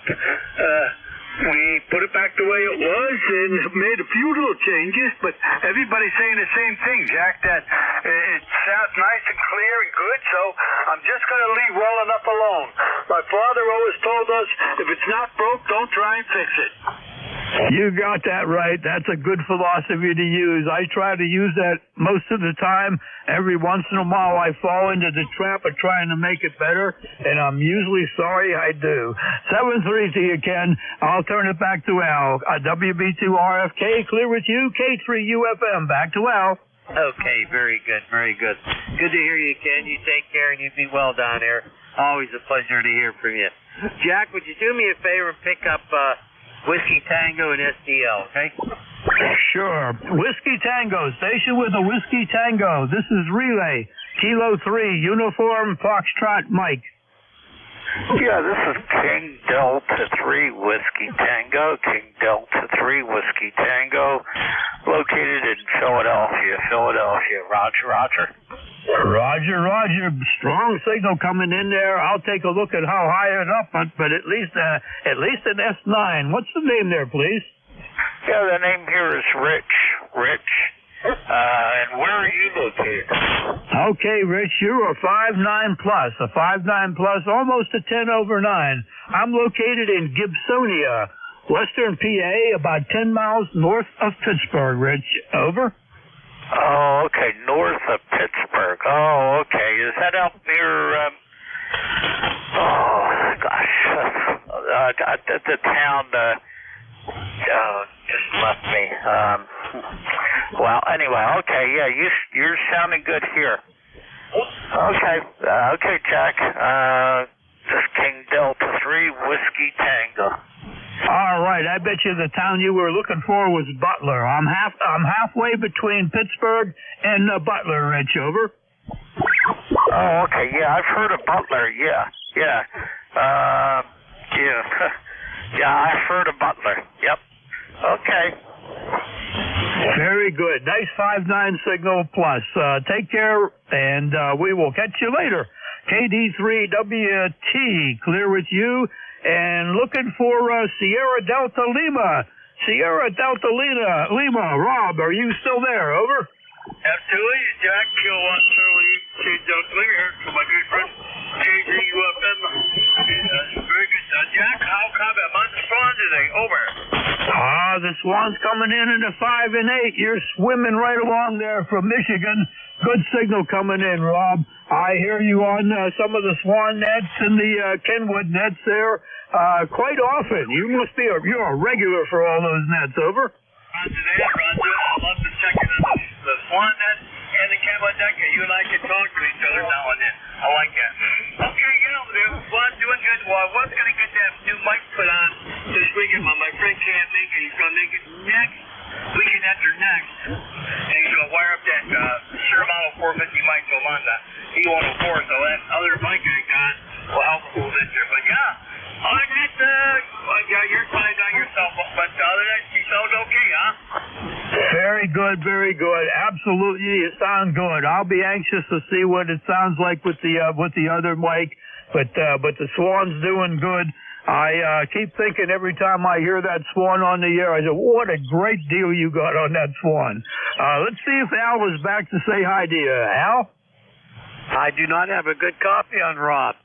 We put it back the way it was and made a few little changes, but everybody's saying the same thing, Jack, that it sounds nice and clear and good, so I'm just going to leave well enough alone. My father always told us, if it's not broke, don't try and fix it. You got that right. That's a good philosophy to use. I try to use that most of the time. Every once in a while I fall into the trap of trying to make it better, and I'm usually sorry I do. 7-3 to you, Ken. I'll turn it back to Al. WB2 RFK, clear with you. K3 UFM, back to Al. Okay, very good, very good. Good to hear you, Ken. You take care and you be well down there. Always a pleasure to hear from you. Jack, would you do me a favor and pick up Whiskey Tango and SDL, okay? Sure. Whiskey Tango, station with a Whiskey Tango. This is Relay, Kilo 3, Uniform Foxtrot Mike. Yeah, this is King Delta 3 Whiskey Tango, King Delta 3 Whiskey Tango, located in Philadelphia. Roger, Roger. Roger, Roger. Strong signal coming in there. I'll take a look at how high it up, but at least an S9. What's the name there, please? Yeah, the name here is Rich. And where are you located? Okay, Rich, you're a 5.9 plus, almost a 10 over 9. I'm located in Gibsonia, Western PA, about 10 miles north of Pittsburgh, Rich. Over. Oh, okay, north of Pittsburgh. Oh, okay. Is that out near, the town, just left me. Well, anyway, okay, yeah, you're sounding good here. Okay, Jack. This King Delta 3 Whiskey Tango. All right, I bet you the town you were looking for was Butler. I'm halfway between Pittsburgh and Butler, Rich. Over. Oh, okay, yeah, I've heard of Butler. Yeah. Yeah, I've heard of Butler. Yep. Okay. Very good. Nice 5.9 signal plus. Take care, and we will catch you later. KD3WT, clear with you, and looking for Sierra Delta Lima. Lima. Rob, are you still there? Over. Absolutely, Jack. Kilo 1 Charlie Delta Lima here to my good friend K3 UFM. Very good. Jack, how come among the Swans today? Over. The Swans coming in a 5 and 8. You're swimming right along there from Michigan. Good signal coming in, Rob. I hear you on some of the Swan nets and the Kenwood nets there quite often. You're a regular for all those nets. Over. Roger that, Roger. I love to check in on the Swan net and the Kenwood net. You and I can talk to each other now and then. I like that. Okay, the Swan's doing good. Well, I was going to get that new mic put on this weekend, but my friend can't make it. He's going to make it weekend after next. And he's going to wire up that Sure Model 450 mic to him on the E104. So that other mic I got will help a little bit there. But yeah, other than that, you're fine on yourself. But other than that, you sound okay, huh? Very good. Absolutely, you sound good. I'll be anxious to see what it sounds like with the other mic. But the Swan's doing good. I keep thinking every time I hear that Swan on the air, I say, what a great deal you got on that Swan. Let's see if Al is back to say hi to you. Al? I do not have a good copy on Rob.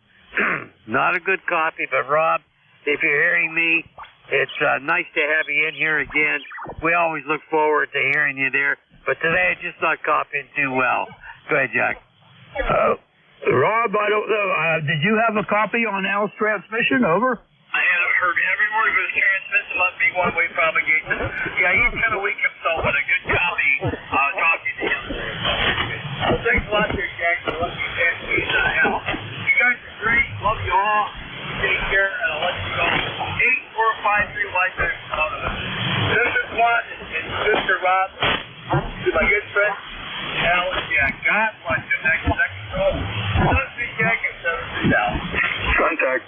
Not a good copy, but Rob, if you're hearing me, it's nice to have you in here again. We always look forward to hearing you there, but today it's just not copying too well. Go ahead, Jack. Rob, I don't know. Did you have a copy on Al's transmission? Over. I haven't heard every word of his transmission. Must be one-way propagation. Yeah, he's kind of weak himself, but a good copy talking to you. Well, thanks a lot there, Jack. I love you, Jack. Al. You guys are great. Love you all. Take care, and I'll let you go. 8453 Lifetime out of it. This is one, and Mr. Rob, to my good friend, Al and Jack. God bless you. Next row. 7 Jack and 7 Al. Contact.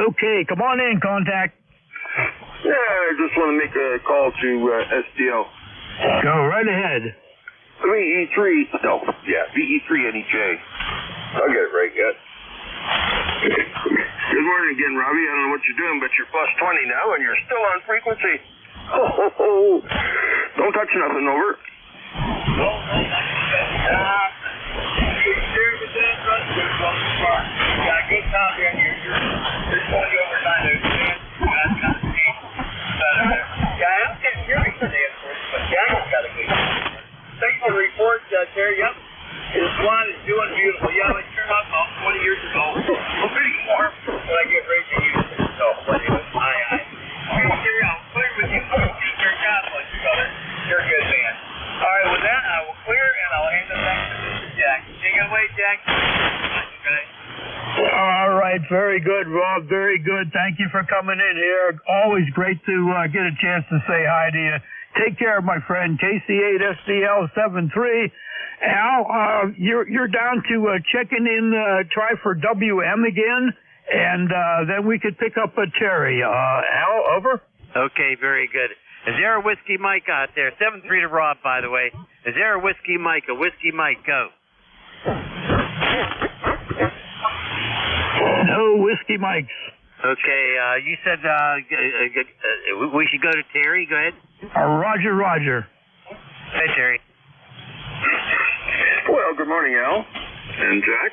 Okay, come on in, Contact. Yeah, I just want to make a call to SDL. Go right ahead. VE3. No, yeah, VE3 NEJ. I'll get it right yet. Good morning again, Robbie. I don't know what you're doing, but you're plus 20 now, and you're still on frequency. Oh. Don't touch nothing, over. Thanks for the report, Terry. Yep. This one is doing beautiful. Yeah, it turned out about 20 years ago. It'll be warm when I get ready to use it. So, anyway, aye. Terry, I'll clear with you. You're God bless you, brother. You're a good man. All right, with that, I will clear and I'll hand it back to Mr. Jack. Take it away, Jack. Okay. All right, very good, Rob. Very good. Thank you for coming in here. Always great to get a chance to say hi to you. Take care, my friend. KC8SDL73. Al, you're down to checking in, try for WM again, and then we could pick up Terry. Al, over. Okay, very good. Is there a Whiskey Mike out there? 7-3 to Rob, by the way. Is there a Whiskey Mike? A Whiskey Mike, go. No Whiskey Mikes. Okay, you said we should go to Terry. Go ahead. Roger. Hey, Terry. Well, good morning, Al. And Jack,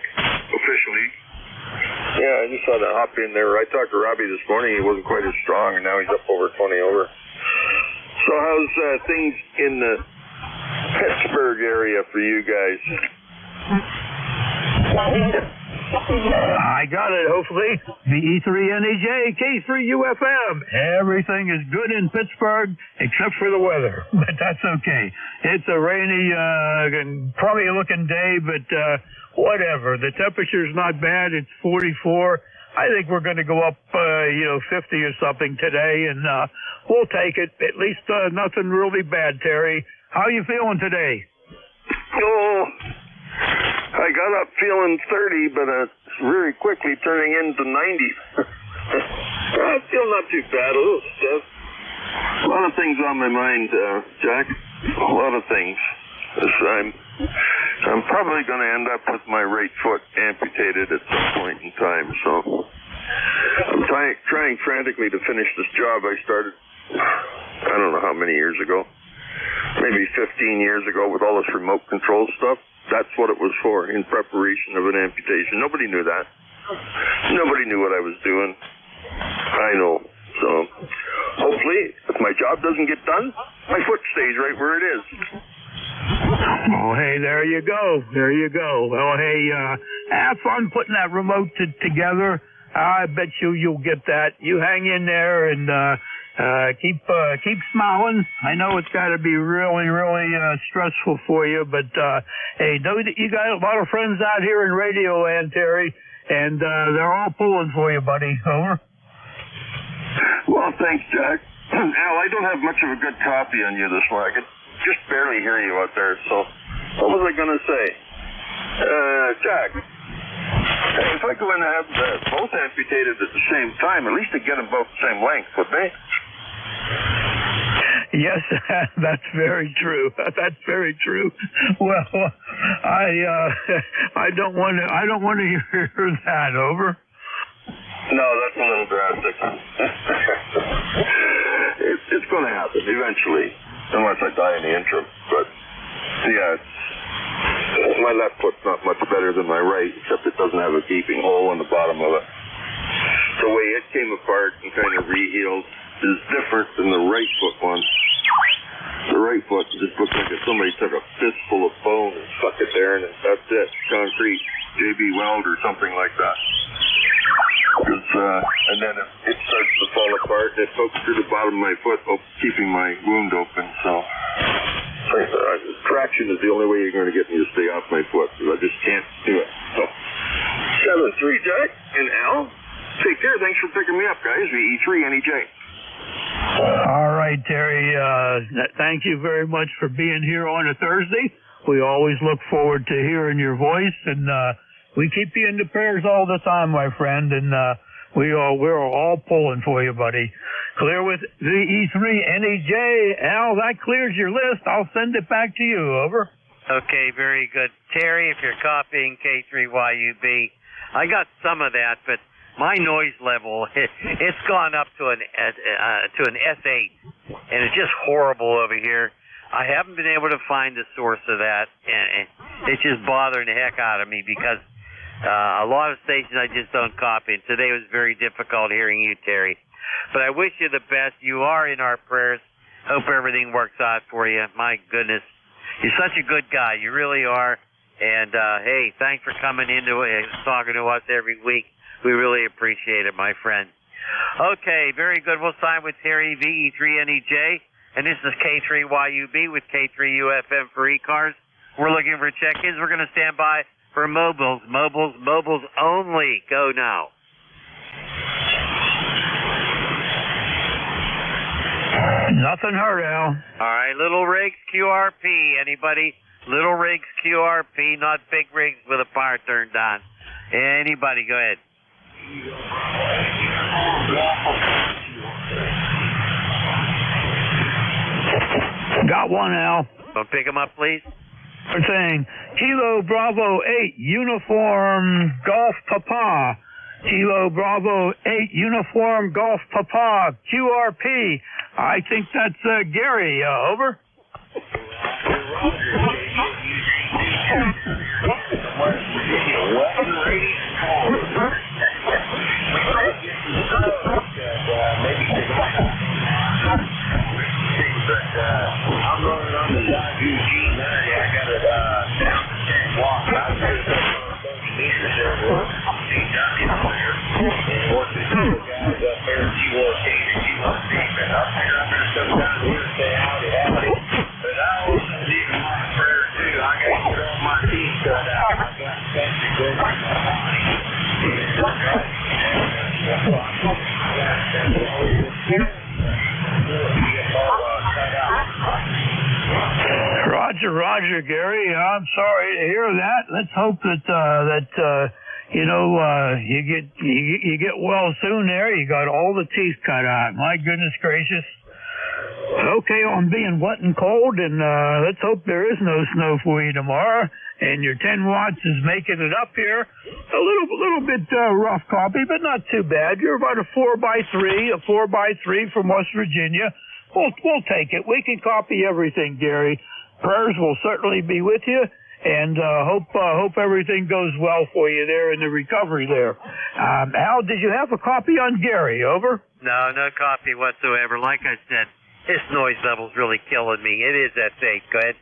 officially. Yeah, I just thought I'd hop in there. I talked to Robbie this morning. He wasn't quite as strong, and now he's up over 20 over. So how's things in the Pittsburgh area for you guys? I got it, hopefully. VE3NEJ, K3UFM. Everything is good in Pittsburgh except for the weather, but that's okay. It's a rainy and probably looking day, but whatever. The temperature's not bad. It's 44. I think we're going to go up, 50 or something today, and we'll take it. At least nothing really bad, Terry. How you feeling today? Oh, I got up feeling 30, but very quickly turning into 90. I feel not too bad. A little stiff. A lot of things on my mind, Jack. A lot of things. I'm probably going to end up with my right foot amputated at some point in time. So I'm trying frantically to finish this job I started, I don't know how many years ago. Maybe 15 years ago with all this remote control stuff. That's what it was for, in preparation of an amputation. Nobody knew that. Nobody knew what I was doing. I know. So, hopefully, if my job doesn't get done, my foot stays right where it is. Oh, hey, there you go. Well, hey, have fun putting that remote together. I bet you'll get that. You hang in there and keep smiling. I know it's got to be really stressful for you, but hey, you got a lot of friends out here in Radio Land, Terry, and they're all pulling for you, buddy. Over. Well, thanks, Jack. Al, I don't have much of a good copy on you this morning. I could just barely hear you out there. So, what was I going to say? Jack, if I go in and have both amputated at the same time, at least to get them both the same length, would they? Yes, that's very true. That's very true. Well, I don't want to hear that. Over. No, that's a little drastic. It's going to happen eventually, unless I die in the interim. But yeah, my left foot's not much better than my right, except it doesn't have a gaping hole in the bottom of it. The way it came apart and kind of rehealed is different than the right foot one. The right foot just looks like if somebody took a fistful of bone and stuck it there, and that's it. Concrete, JB Weld or something like that. And then it starts to fall apart, and it pokes through the bottom of my foot, keeping my wound open. So traction is the only way you're going to get me to stay off my foot, because I just can't do it. So 7-3, Jack and Al. Take care. Thanks for picking me up, guys. VE3NEJ. All right, Terry. Thank you very much for being here on a Thursday. We always look forward to hearing your voice, and we keep you in the prayers all the time, my friend, and we're all pulling for you, buddy. Clear with the E3NEJ. Al, that clears your list. I'll send it back to you. Over. Okay, very good. Terry, if you're copying K3YUB, I got some of that, but my noise level, it's gone up to an S8, and it's just horrible over here. I haven't been able to find the source of that, and it's just bothering the heck out of me because a lot of stations I just don't copy, and today was very difficult hearing you, Terry. But I wish you the best. You are in our prayers. Hope everything works out for you. My goodness. You're such a good guy. You really are. And, hey, thanks for coming into it and talking to us every week. We really appreciate it, my friend. Okay, very good. We'll sign with Terry V, E3NEJ. And this is K3YUB with K3UFM for ECARS. We're looking for check-ins. We're going to stand by for mobiles. Mobiles only. Go now. Nothing hurt, Al. All right, little rigs QRP. Anybody? Little rigs QRP, not big rigs with a power turned on. Anybody? Go ahead. Got one, Al. Don't pick them up, please. We're saying Kilo Bravo 8 Uniform Golf Papa. Kilo Bravo 8 Uniform Golf Papa QRP. I think that's Gary. Over. I'm running on the G90. I got it down to 10 watts. I was able to put 30 meters there with and work with the guys up there at G1K and G1C. And I figure I'm going to come down here and say howdy. But I also need my prayer too. I got to get all my teeth cut out. I got fancy good in my body. Roger, Gary. I'm sorry to hear that. Let's hope that you get well soon. There, you got all the teeth cut out. My goodness gracious. Okay, on being wet and cold, and let's hope there is no snow for you tomorrow. And your 10 watts is making it up here. A little bit rough copy, but not too bad. You're about a 4x3 from West Virginia. We'll take it. We can copy everything, Gary. Prayers will certainly be with you, and hope everything goes well for you there in the recovery there. Al, did you have a copy on Gary? Over. No copy whatsoever. Like I said, this noise level's really killing me. It is that fake. Go ahead.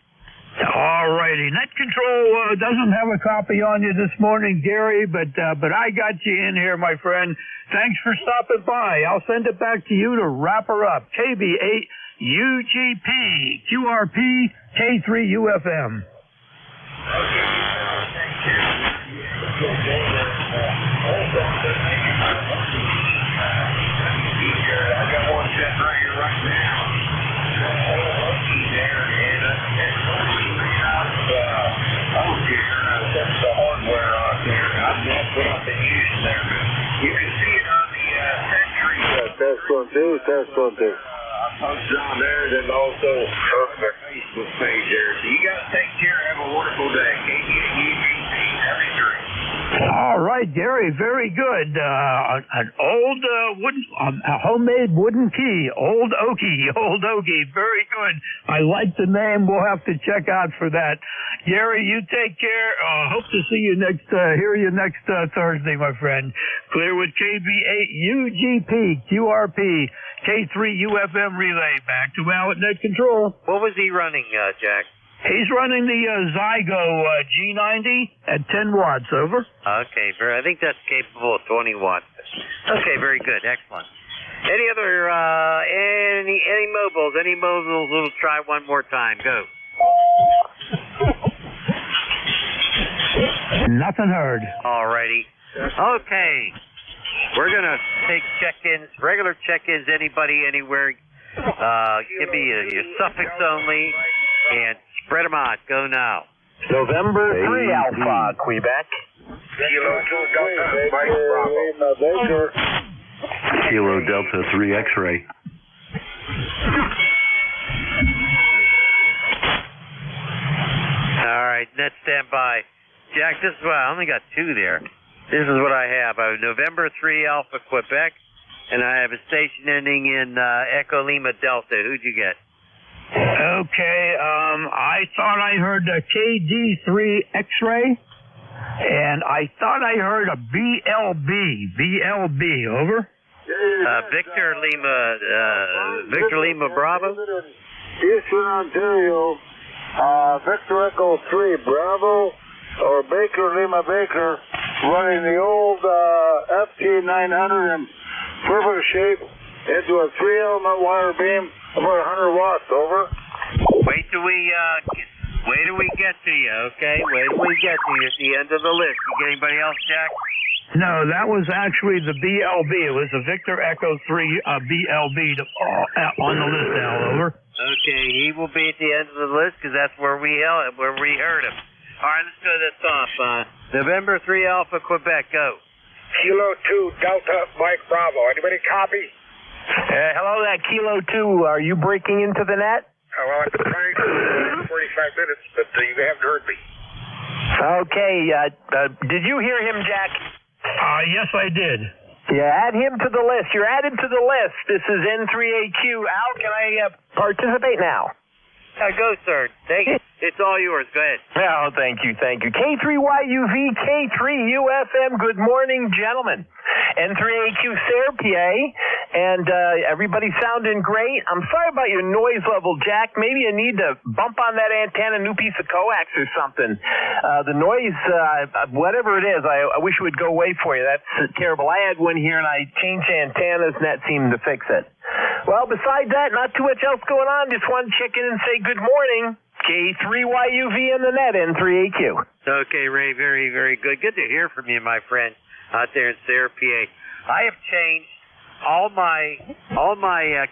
All righty. Net Control doesn't have a copy on you this morning, Gary, but I got you in here, my friend. Thanks for stopping by. I'll send it back to you to wrap her up. KB8 UGP QRP K3UFM. I got one set right here right now. That's the hardware on there. I've been using there, but you can see it on the Century. Test one, two. I posted on there, and also on their Facebook page there. So you got to take care. Have a wonderful day. KBUGP, every drink. All right, Gary, very good. An old a homemade wooden key, Old Okie, very good. I like the name. We'll have to check out for that. Gary, you take care. Hope to see you hear you next Thursday, my friend. Clear with KB8 UGP QRP K3UFM relay. Back to Al at Net Control. What was he running, Jack? He's running the Zygo G90 at 10 watts. Over. Okay, I think that's capable of 20 watts. Okay, very good, excellent. Any other any mobiles? Any mobiles? We'll try one more time. Go. Nothing heard. Alrighty. Okay. We're gonna take check-ins, regular check-ins. Anybody, anywhere. Give me your suffix only and spread them out. Go now. November 3 Alpha, Quebec. Kilo Delta 3 X-ray. Jack, this is what I only got 2 there. This is what I have. I have November 3 Alpha Quebec, and I have a station ending in Echo Lima Delta. Who'd you get? Okay, I thought I heard a KD3 X-ray, and I thought I heard a BLB, over. Victor Lima Bravo. Eastern Ontario, Victor Echo 3 Bravo, or Baker Lima Baker, running the old FT900 in perfect shape into a 3-element wire beam, about 100 watts, over. Wait till we get to you, okay? Wait till we get to you at the end of the list. You get anybody else, Jack? No, that was actually the BLB. It was a Victor Echo 3 BLB on the list now, over. Okay, he will be at the end of the list because that's where we heard him. All right, let's go to the top. November 3 Alpha Quebec, go. Kilo 2 Delta Mike Bravo. Anybody copy? Hello, that Kilo 2. Are you breaking into the net? Well, I've been trying for 45 minutes, but you haven't heard me. Okay, did you hear him, Jack? Yes, I did. Yeah, add him to the list. You're added to the list. This is N3AQ. Al, can I participate now? Go, sir. It's all yours. Go ahead. Oh, thank you. K3YUV, K3UFM. Good morning, gentlemen. N3AQ Sarah, PA, and everybody's sounding great. I'm sorry about your noise level, Jack. Maybe you need to bump on that antenna, new piece of coax or something. The noise, whatever it is, I wish it would go away for you. That's terrible. I had one here, and I changed antennas, and that seemed to fix it. Well, besides that, not too much else going on. Just wanted to check in and say good morning. K3YUV in the net, N3AQ. Okay, Ray, very, very good. Good to hear from you, my friend, out there in Sarah, PA. I have changed all my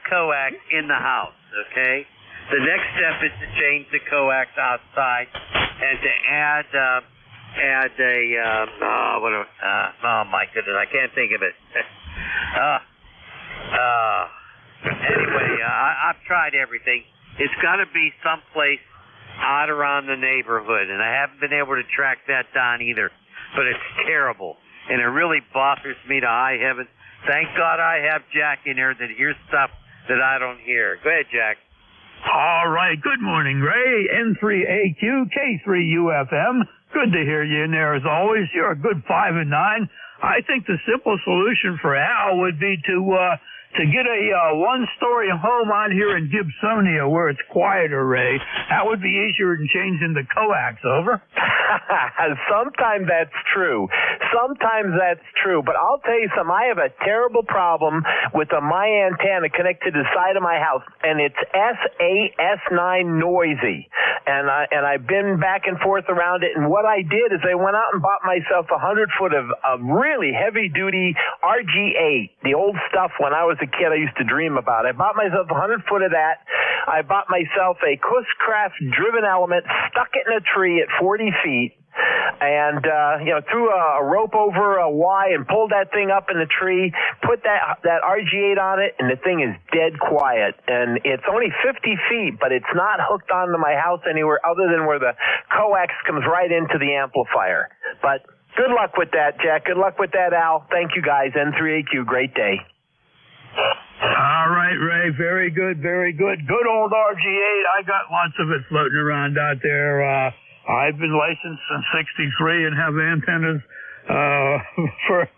coax in the house, okay? The next step is to change the coax outside and to add oh my goodness, I can't think of it. Anyway, I've tried everything. It's got to be someplace out around the neighborhood, and I haven't been able to track that down either. But it's terrible, and it really bothers me to high heaven. Thank God I have Jack in here that hears stuff that I don't hear. Go ahead, Jack. All right. Good morning, Ray. N3AQ, K3UFM. Good to hear you in there as always. You're a good 5 and 9. I think the simple solution for Al would be to get a one-story home out here in Gibsonia where it's quieter, Ray. That would be easier than changing the coax, over. Sometimes that's true. But I'll tell you something. I have a terrible problem with my antenna connected to the side of my house, and it's SAS9 noisy. And I've been back and forth around it. And what I did is I went out and bought myself 100 foot of really heavy-duty RG8, the old stuff when I was a kid I used to dream about. I bought myself 100 foot of that. I bought myself a Kusscraft driven element, stuck it in a tree at 40 feet, and threw a rope over a Y and pulled that thing up in the tree, put that RG8 on it, and the thing is dead quiet. And it's only 50 feet, but it's not hooked onto my house anywhere other than where the coax comes right into the amplifier. But good luck with that, Jack. Good luck with that, Al. Thank you, guys. N3AQ, great day. All right, Ray. Very good, very good. Good old RG8. I got lots of it floating around out there. I've been licensed since '63 and have antennas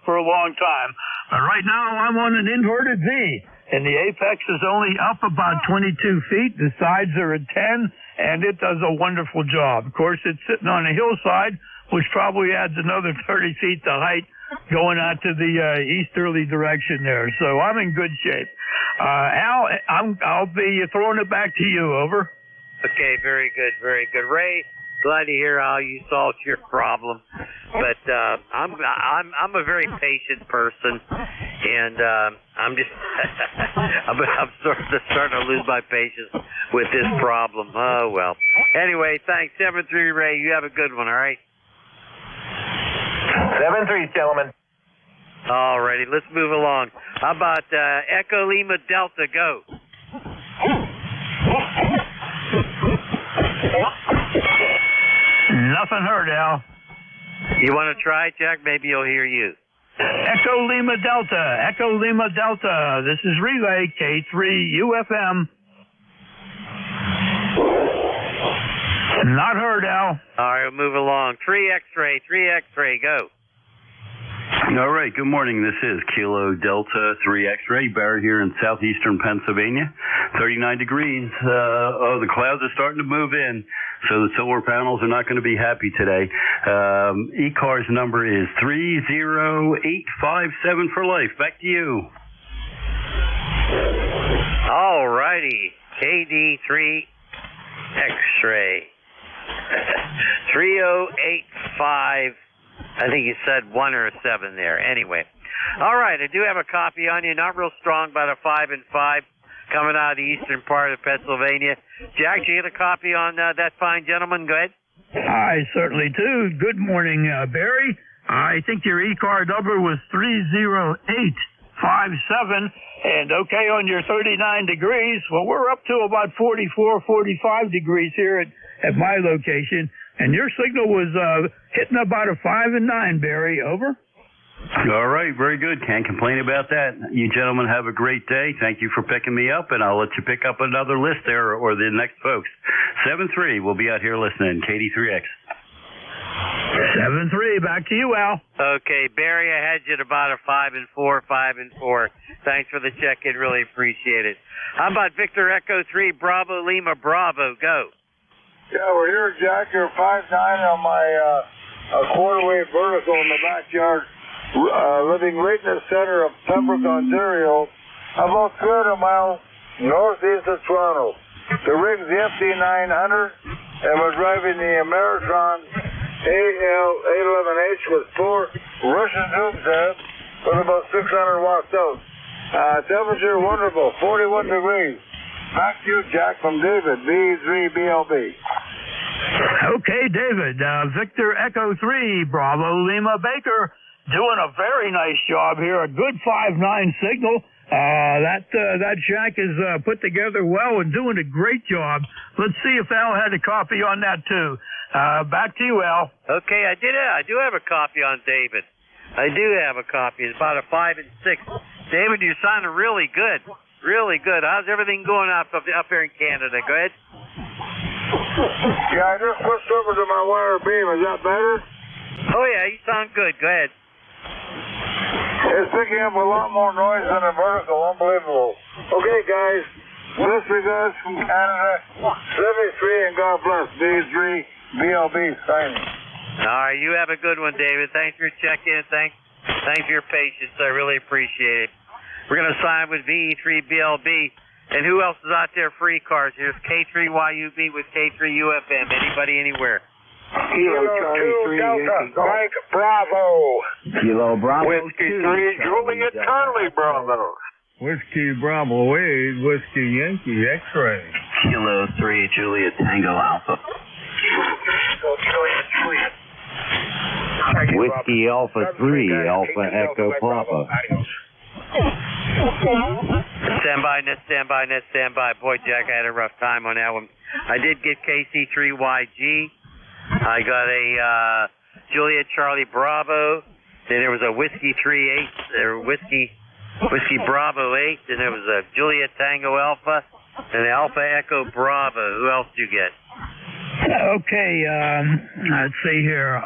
for a long time. But right now I'm on an inverted V, and the apex is only up about 22 feet. The sides are at 10, and it does a wonderful job. Of course, it's sitting on a hillside, which probably adds another 30 feet to height going out to the easterly direction there. So I'm in good shape. Al, I'll be throwing it back to you, over. Okay, very good, very good. Ray, glad to hear how you solved your problem. But I'm a very patient person, and I'm just I'm starting to lose my patience with this problem. Oh well. Anyway, thanks, 7-3 Ray. You have a good one. All right. 7-3, gentlemen. All righty, let's move along. How about Echo Lima Delta, go? Nothing heard, Al. You want to try, Jack? Maybe he'll hear you. Echo Lima Delta. Echo Lima Delta. This is Relay K3 UFM. Not heard, Al. All right, we'll move along. 3 X-ray, go. All right, good morning. This is Kilo Delta 3 X-ray, Barrett here in southeastern Pennsylvania. 39 degrees. The clouds are starting to move in, so the solar panels are not going to be happy today. ECARS number is 30857 for life. Back to you. All righty. KD3 X-ray. 3085. I think you said 1 or a 7 there. Anyway. All right, I do have a copy on you. Not real strong, about a 5 and 5 coming out of the eastern part of Pennsylvania. Jack, did you get a copy on that fine gentleman? Go ahead. I certainly do. Good morning, Barry. I think your ECAR number was 30857. And okay on your 39 degrees. Well, we're up to about 44, 45 degrees here at my location. And your signal was hitting about a 5 and 9, Barry. Over. All right, very good. Can't complain about that. You gentlemen have a great day. Thank you for picking me up, and I'll let you pick up another list there or the next folks. 7-3, we'll be out here listening. KD3X. 7-3, back to you, Al. Okay, Barry, I had you at about a 5 and 4, 5 and 4. Thanks for the check-in. Really appreciate it. How about Victor Echo 3, Bravo Lima Bravo? Go. Yeah, we're here, Jack. You're 5'9" on my quarter-wave vertical in the backyard, living right in the center of Pembroke, Ontario, about 200 miles northeast of Toronto. The rig's the FD900, and we're driving the Ameritron AL811H with 4 Russian tubes heads with about 600 watts out. Temperature wonderful, 41 degrees. Back to you, Jack, from David, B3BLB. Okay, David. Victor Echo 3, Bravo Lima Baker, doing a very nice job here. A good 5-9 signal. That Jack is put together well and doing a great job. Let's see if Al had a copy on that too. Back to you, Al. Okay, I do have a copy on David. I do have a copy. It's about a 5 and 6. David, you're sounding really good. Really good. How's everything going up here in Canada? Go ahead. Yeah, I just switched over to my wire beam. Is that better? Oh, yeah, you sound good. Go ahead. It's picking up a lot more noise than a vertical. Unbelievable. Okay, guys. Best regards from Canada. 73 and God bless. B3BLB signing. All right, you have a good one, David. Thanks for checking in. Thanks for your patience. I really appreciate it. We're going to sign with VE3BLB. And who else is out there for ECARS? Here's K3YUB with K3UFM. Anybody, anywhere. Kilo Charlie 3 Mike Bravo. Kilo Bravo. Whiskey 3 Juliet Charlie Bravo. Whiskey Bravo 8, Whiskey Yankee X-ray. Kilo 3 Juliet Tango Alpha. Whiskey Alpha 3 Alpha Echo Papa. Stand by. Boy, Jack, I had a rough time on that one. I did get KC3YG. I got a Juliet Charlie Bravo. Then there was a Whiskey 3-8, or Whiskey Bravo 8. Then there was a Juliet Tango Alpha, and Alpha Echo Bravo. Who else did you get? Okay, let's see here.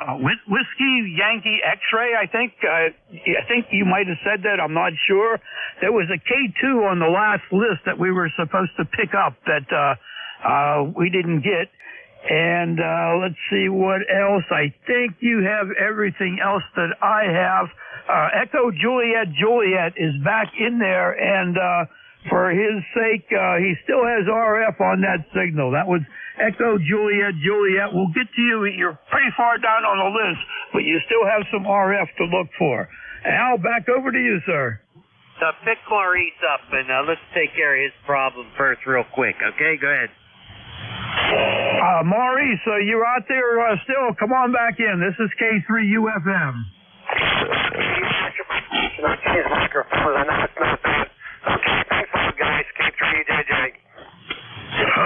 Whiskey Yankee X-ray, I think you might have said that. I'm not sure. There was a K2 on the last list that we were supposed to pick up that we didn't get. And let's see what else. I think you have everything else that I have. Echo Juliet is back in there, and for his sake, he still has RF on that signal. That was Echo Juliet. We'll get to you. You're pretty far down on the list, but you still have some RF to look for. Al, back over to you, sir. Pick Maurice up, and let's take care of his problem first real quick, okay? Go ahead. Maurice, you're out there still. Come on back in. This is K3UFM. His microphone. I know it's not bad. Okay, thanks a lot, guys. K3JJ.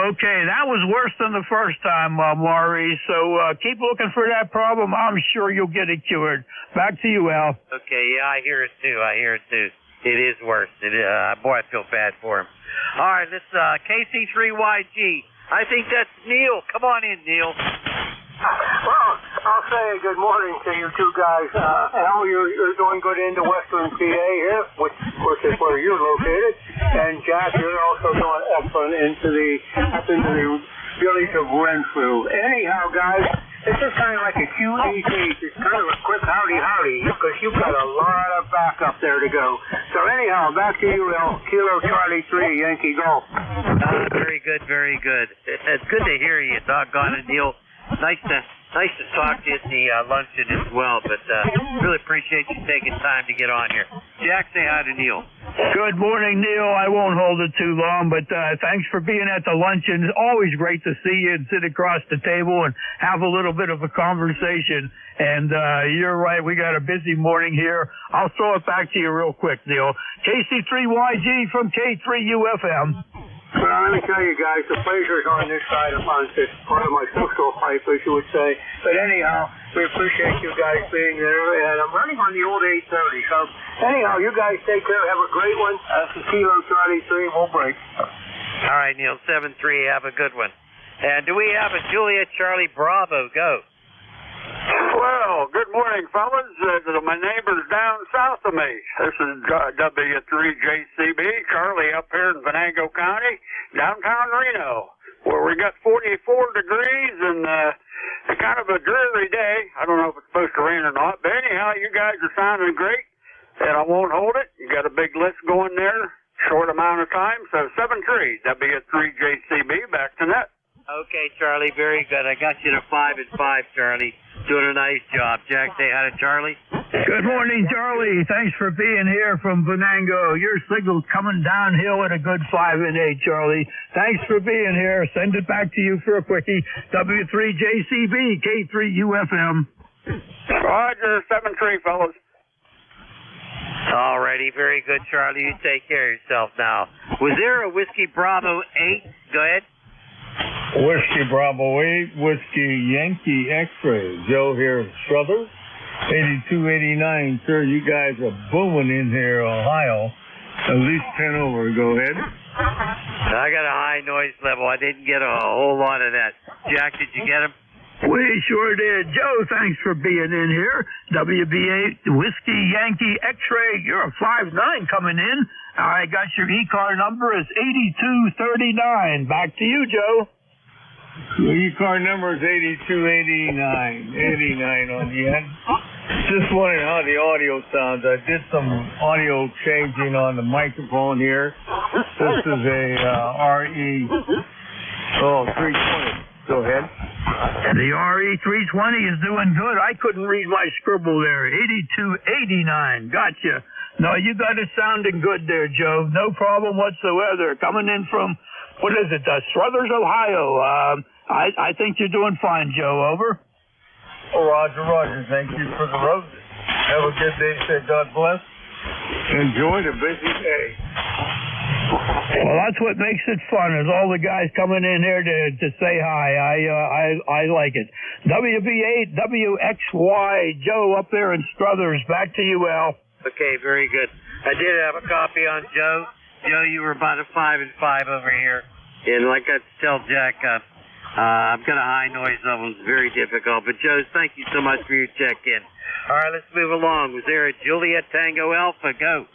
Okay, that was worse than the first time, Maurice. So keep looking for that problem. I'm sure you'll get it cured. Back to you, Al. Okay, yeah, I hear it too. It is worse. Boy, I feel bad for him. All right, let's KC3YG. I think that's Neil. Come on in, Neil. Well, I'll say good morning to you two guys. Al, you're doing good into Western PA here, which is where you're located, and Jack, you're also doing excellent into the village of Renfrew. Anyhow, guys, this is kind of like a QET. It's kind of a quick howdy, because you've got a lot of backup there to go. So anyhow, back to you, Al. Kilo Charlie 3, Yankee Golf. Very good, very good. It's good to hear you, doggone it, Neil. Nice to talk to you at the luncheon as well, but really appreciate you taking time to get on here. Jack, say hi to Neil. Good morning, Neil. I won't hold it too long, but thanks for being at the luncheon. It's always great to see you and sit across the table and have a little bit of a conversation. And you're right, we got a busy morning here. I'll throw it back to you real quick, Neil. KC3YG from K3UFM. Well, let me tell you guys, the pleasure's on this side of this part of my social life, as you would say. But anyhow, we appreciate you guys being there, and I'm running on the old 830. So anyhow, you guys take care. Have a great one. That's the Kilo Charlie 3. We'll break. All right, Neil, 7-3. Have a good one. And do we have a Juliet Charlie Bravo? Go. Well, good morning, fellas. My neighbors down south of me. This is W3JCB, Charlie, up here in Venango County, downtown Reno, where we got 44 degrees and kind of a dreary day. I don't know if it's supposed to rain or not, but anyhow, you guys are sounding great, and I won't hold it. You got a big list going there, short amount of time, so 7-3, W3JCB, back to net. Okay, Charlie, very good. I got you to 5-5, Charlie. Doing a nice job. Jack, say hi to Charlie. Good morning, Charlie. Thanks for being here from Venango. Your signal's coming downhill at a good 5 and 8, Charlie. Thanks for being here. Send it back to you for a quickie. W3JCB, K3UFM. Roger, 7-3, fellas. All righty, very good, Charlie. You take care of yourself now. Was there a Whiskey Bravo 8? Go ahead. Whiskey Bravo 8, Whiskey Yankee X-Ray. Joe here in Struthers. 8289, sir. You guys are booming in here, Ohio. At least 10 over. Go ahead. I got a high noise level. I didn't get a whole lot of that. Jack, did you get him? We sure did. Joe, thanks for being in here. WB8 Whiskey Yankee X-Ray. You're a 5-9 coming in. I got your ECAR number is 8239. Back to you, Joe. The ECAR number is 8289. 89 on the end. Just wondering how the audio sounds. I did some audio changing on the microphone here. This is a RE320. Go ahead. The RE320 is doing good. I couldn't read my scribble there. 8289. Gotcha. No, you got it sounding good there, Joe. No problem whatsoever. Coming in from, what is it, Struthers, Ohio. I think you're doing fine, Joe. Over. Oh, Roger. Thank you for the roses. Have a good day, sir. God bless. Enjoy the busy day. Well, that's what makes it fun, is all the guys coming in here to say hi. I like it. WB8 WXY, Joe up there in Struthers. Back to you, Al. Okay, very good. I did have a copy on Joe. Joe, you were about a 5-5 over here. And like I tell Jack, I've got a high noise level. It's very difficult. But Joe, thank you so much for your check-in. All right, let's move along. Was there a Juliet Tango Alpha? Go.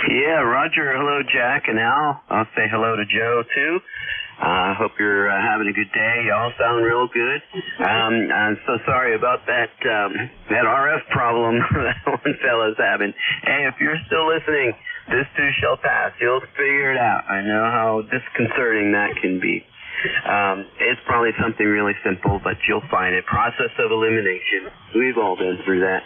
Yeah, Roger. Hello, Jack and Al. I'll say hello to Joe, too. I hope you're having a good day. Y'all sound real good. I'm so sorry about that RF problem that one fella's having. Hey, if you're still listening, this too shall pass. You'll figure it out. I know how disconcerting that can be. It's probably something really simple, but you'll find it. Process of elimination. We've all been through that.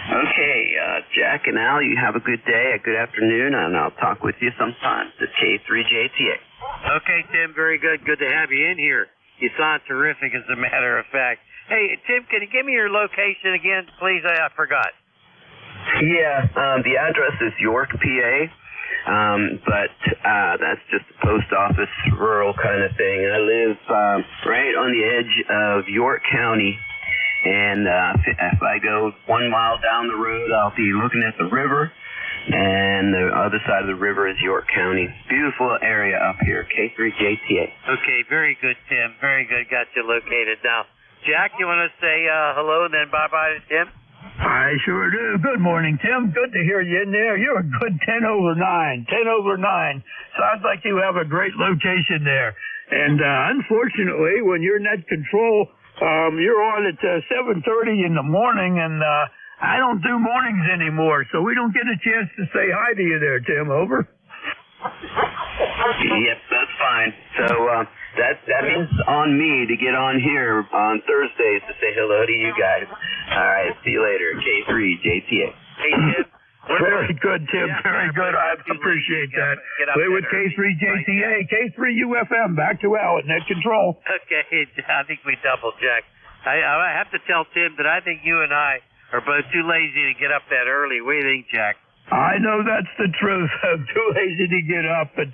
Okay, Jack and Al, you have a good day, a good afternoon, and I'll talk with you sometime. This is K3JTA. Okay, Tim, very good. Good to have you in here. You sound terrific, as a matter of fact. Hey, Tim, can you give me your location again, please? I forgot. Yeah, the address is York, PA. but that's just a post office rural kind of thing. I live right on the edge of York County, and if I go 1 mile down the road, I'll be looking at the river, and the other side of the river is York County. Beautiful area up here, K3JTA. Okay, very good, Tim. Very good. Got you located. Now, Jack, you want to say hello and then bye-bye to Tim? I sure do. Good morning, Tim. Good to hear you in there. You're a good 10 over 9. 10 over 9. Sounds like you have a great location there. And unfortunately, when you're net control, you're on at 7:30 in the morning, and I don't do mornings anymore, so we don't get a chance to say hi to you there, Tim. Over. Yep, that's fine. So that means on me to get on here on Thursdays to say hello to you guys. All right, see you later. K3JTA. Hey, Tim. Very good, Tim. Very good. I appreciate that. We're with K3JTA, K3UFM. Back to Al at net control. Okay, I think we doubled, Jack. I have to tell Tim that I think you and I are both too lazy to get up that early. What do you think, Jack? I know that's the truth. I'm too lazy to get up, but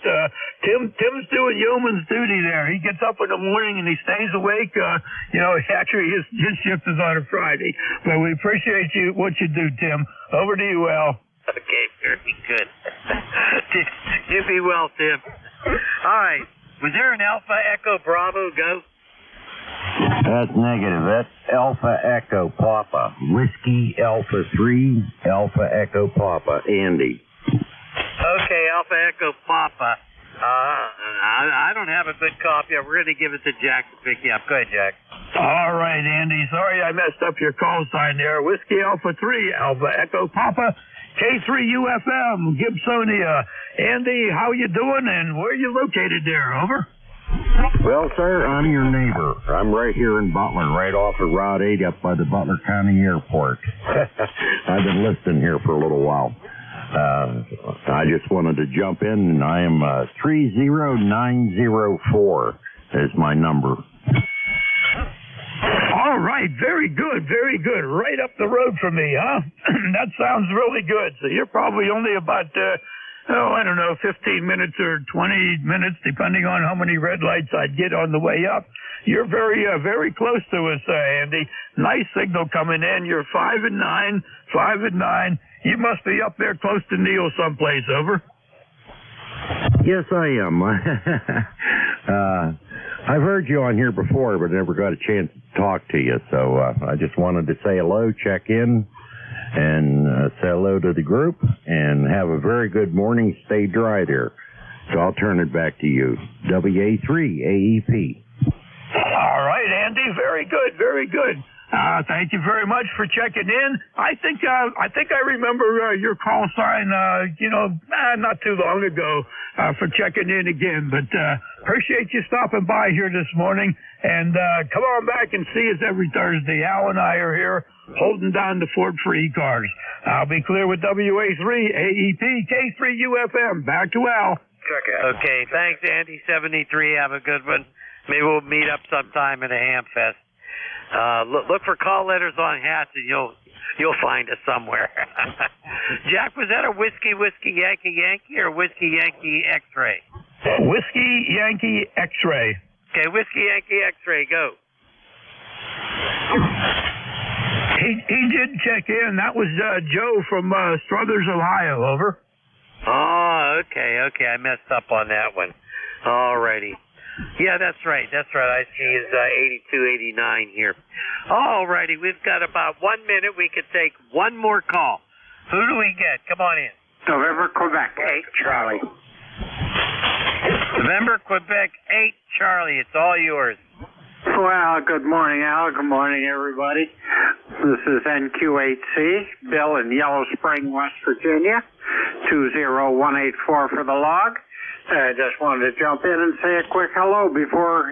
Tim's doing yeoman's duty there. He gets up in the morning and he stays awake. Actually his shift is on a Friday, but we appreciate what you do, Tim. Over to you, Al. Okay, very good. You be well, Tim. All right. Was there an Alpha Echo Bravo go? That's negative. That's Alpha Echo Papa. Whiskey Alpha 3, Alpha Echo Papa. Andy. Okay, Alpha Echo Papa. I don't have a good copy. We're going to give it to Jack to pick you up. Go ahead, Jack. All right, Andy. Sorry I messed up your call sign there. Whiskey Alpha 3, Alpha Echo Papa. K3UFM, Gibsonia. Andy, how you doing, and where are you located there? Over. Well, sir, I'm your neighbor. I'm right here in Butler, right off of Route 8 up by the Butler County Airport. I've been listening here for a little while. I just wanted to jump in, and I am 30904 is my number. All right, very good, very good. Right up the road from me, huh? That sounds really good. So you're probably only about... 15 minutes or 20 minutes, depending on how many red lights I'd get on the way up. You're very, very close to us, Andy. Nice signal coming in. You're 5 and 9, 5 and 9. You must be up there close to Neil someplace. Over. Yes, I am. I've heard you on here before, but never got a chance to talk to you. So I just wanted to say hello, check in, and say hello to the group, and have a very good morning. Stay dry there. So I'll turn it back to you. WA3AEP. All right, Andy. Very good. Very good. Thank you very much for checking in. I think I remember your call sign, not too long ago for checking in again. But appreciate you stopping by here this morning. And come on back and see us every Thursday. Al and I are here holding down the fort for ECARS. I'll be clear with WA3AEP, K3UFM. Back to Al. Check it. Okay, thanks, Andy. 73. Have a good one. Maybe we'll meet up sometime at a ham fest. Look for call letters on hats, and you'll find us somewhere. Jack, was that a whiskey Yankee or whiskey Yankee X-ray? Whiskey Yankee X-ray. Okay, whiskey Yankee X-ray, go. He did check in. That was Joe from Struthers, Ohio. Over. Oh, okay. I messed up on that one. All righty. Yeah, that's right. I see is 8289 here. All righty, we've got about 1 minute. We could take one more call. Who do we get? Come on in. November, Quebec, 8, Charlie. November, Quebec, 8, Charlie. It's all yours. Well, good morning, Al. Good morning, everybody. This is NQ8C, Bill in Yellow Spring, West Virginia, 20184 for the log. I just wanted to jump in and say a quick hello before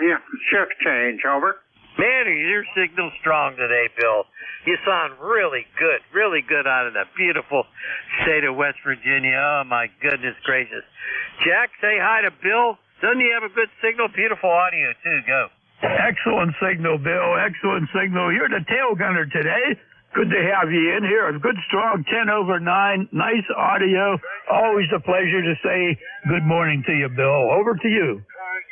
shift change. Over. Man, your signal's strong today, Bill. You sound really good out of the beautiful state of West Virginia. Oh, my goodness gracious. Jack, say hi to Bill. Doesn't he have a good signal? Beautiful audio, too. Go. Excellent signal, Bill. Excellent signal. You're the tail gunner today. Good to have you in here. A good, strong 10 over 9. Nice audio. always a pleasure to say good morning to you, Bill. Over to you.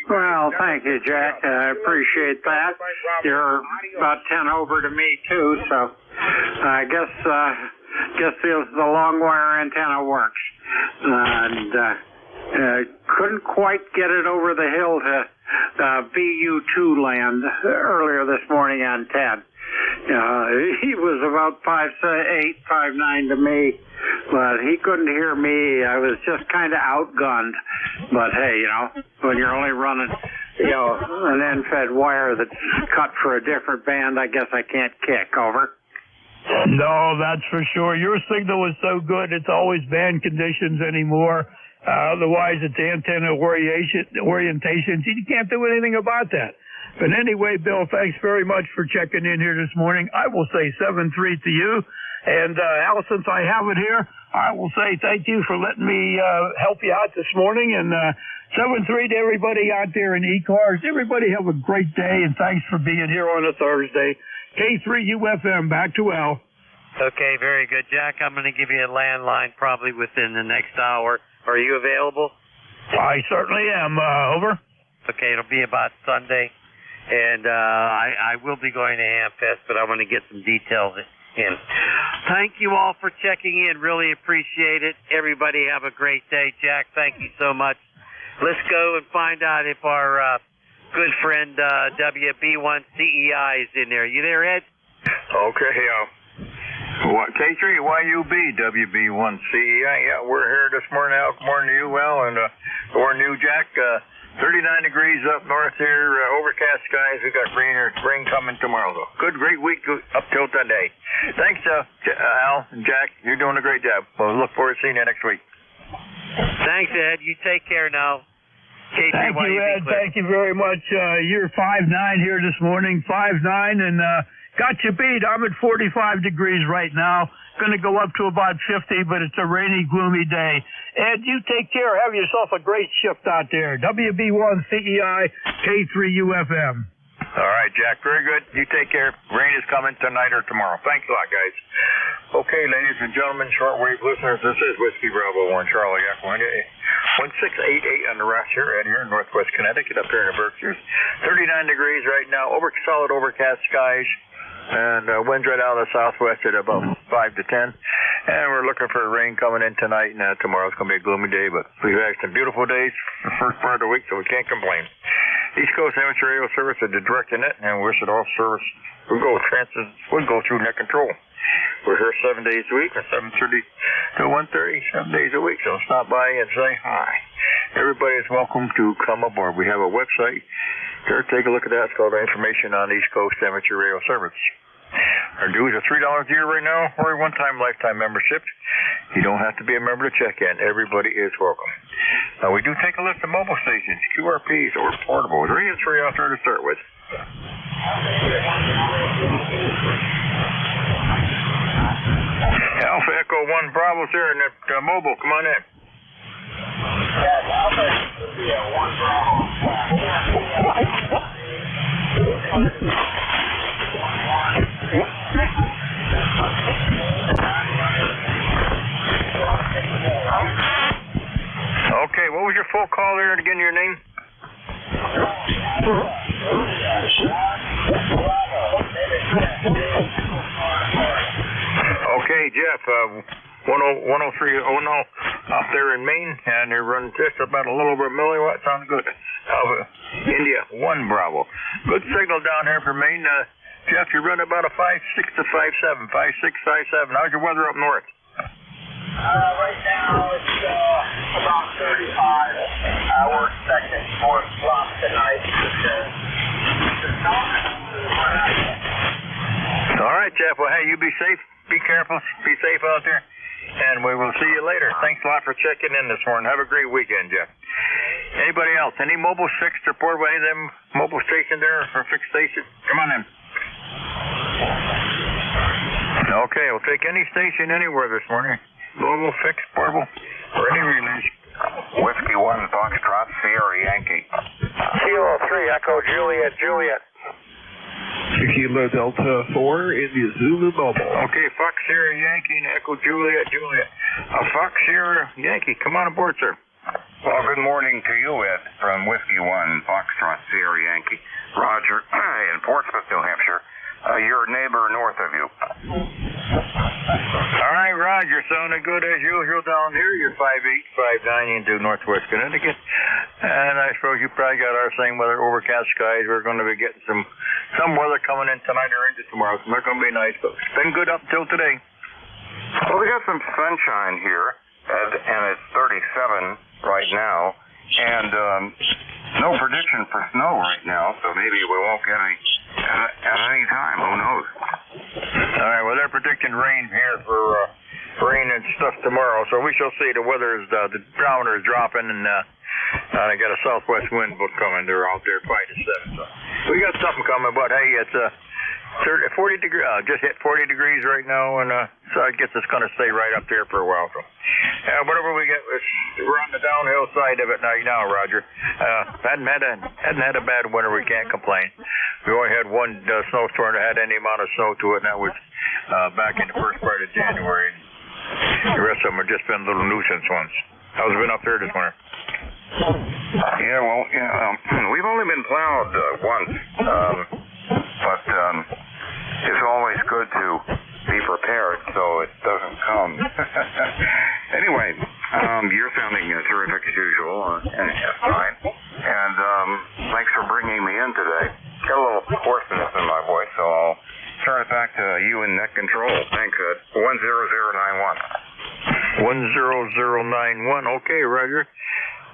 Well, thank you, Jack. I appreciate that. You're about 10 over to me, too, so I guess the long wire antenna works. And couldn't quite get it over the hill to VU2 land earlier this morning on 10. He was about 5'8", 5'9" to me, but he couldn't hear me. I was just kind of outgunned. But hey, when you're only running, an end-fed wire that's cut for a different band, I guess I can't kick. Over. No, that's for sure. Your signal is so good, it's always band conditions anymore. Otherwise, it's antenna orientations. You can't do anything about that. But anyway, Bill, thanks very much for checking in here this morning. I will say 7-3 to you. And Al, since I have it here, I will say thank you for letting me help you out this morning. And 7-3 to everybody out there in ECARS. Everybody have a great day, and thanks for being here on a Thursday. K3UFM, back to Al. Okay, very good, Jack. I'm going to give you a landline probably within the next hour. Are you available? I certainly am. Over. Okay, it'll be about Sunday. And I will be going to Hamfest, but I want to get some details in. Thank you all for checking in. Really appreciate it. Everybody have a great day. Jack, thank you so much. Let's go and find out if our good friend WB1CEI is in there. You there, Ed? Okay, K3YUB WB1CEI. Yeah, we're here this morning, Al. Good morning to you, Al, and good morning to you, Jack. 39 degrees up north here, overcast skies. We got rain coming tomorrow, though. Good, great week up till today. Thanks, Al and Jack. You're doing a great job. We'll look forward to seeing you next week. Thanks, Ed. You take care now. Thank you, Ed. Thank you very much. You're 5'9" here this morning, 5'9", and got you beat. I'm at 45 degrees right now. Going to go up to about 50, but it's a rainy, gloomy day. Ed, you take care. Have yourself a great shift out there. WB1CEI, K3UFM. All right, Jack. Very good. You take care. Rain is coming tonight or tomorrow. Thanks a lot, guys. Okay, ladies and gentlemen, shortwave listeners, this is Whiskey Bravo 1 Charlie Echo 1688 on the Ross here, Ed here in Northwest Connecticut, up here in the Berkshires. 39 degrees right now. Solid overcast skies. And winds right out of the southwest at about 5 to 10. And we're looking for rain coming in tonight, and tomorrow's going to be a gloomy day, but we've had some beautiful days the first part of the week, so we can't complain. East Coast Amateur Radio Service is directing it, and we should all service, we'll go through net control. We're here 7 days a week, from 7:30 to 1:30, 7 days a week, so stop by and say hi. Everybody is welcome to come aboard. We have a website. There, take a look at that. It's called Information on East Coast Amateur Radio Service. Our dues are $3 a year right now, or a one-time lifetime membership. You don't have to be a member to check in. Everybody is welcome. Now, we do take a list of mobile stations, QRPs, or portables. There is three out there to start with. Alpha Echo 1 Bravo's there in that mobile. Come on in. Okay, what was your full call there again, your name? Okay, Jeff, 103.0 up there in Maine, and they're running just about a little over a milliwatt. Sounds good. India 1 Bravo. Good signal down here for Maine. Jeff, you're running about a 5.6 to 5.7, 5.6, 5.7. How's your weather up north? Right now it's about 35. We're expecting more drop tonight. All right, Jeff. Well, hey, you be safe. Be careful. Be safe out there. And we will see you later. Thanks a lot for checking in this morning. Have a great weekend, Jeff. Anybody else? Any mobile fixed or portable? Any of them mobile station there or fixed station? Come on in. Okay, we'll take any station anywhere this morning. Mobile, fixed, portable, or any release. Whiskey 1 Foxtrot Sierra Yankee. Kilo 3 Echo Juliet Juliet. Kilo Delta 4, India Zulu Mobile. Okay, Fox Sierra Yankee and Echo Juliet. Fox Sierra Yankee, come on aboard, sir. Well, good morning to you, Ed, from Whiskey 1, Foxtrot Sierra Yankee. Roger, in Portsmouth, New Hampshire. Your neighbor north of you. All right, Roger, sounding good as usual down here. You're 5'8", 5'9", into Northwest Connecticut. And I suppose you probably got our same weather, overcast skies. We're going to be getting some weather coming in tonight or into tomorrow. So it's going to be nice, but it's been good up till today. Well, we got some sunshine here, and it's 37 right now. And no prediction for snow right now, so maybe we won't get any at any time. Who knows? All right, well, they're predicting rain here for rain and stuff tomorrow, so we shall see. The weather is, the barometer is dropping, and they got a southwest wind coming. They're out there 5 to 7, so we got something coming, but hey, it's 40 degrees, just hit 40 degrees right now, and so I guess it's going to stay right up there for a while. So, whatever we get, we're on the downhill side of it now, Roger. Hadn't had a bad winter. We can't complain. We only had one snowstorm that had any amount of snow to it, and that was back in the first part of January. The rest of them have just been little nuisance ones. How's it been up there this winter? Yeah, well, we've only been plowed once, but it's always good to be prepared so it doesn't come. Anyway, you're sounding terrific as usual, and fine. And thanks for bringing me in today. Got a little hoarseness in my voice, so I'll turn it back to you in net control. Thanks, Ed. 10091. 10091. Okay, Roger.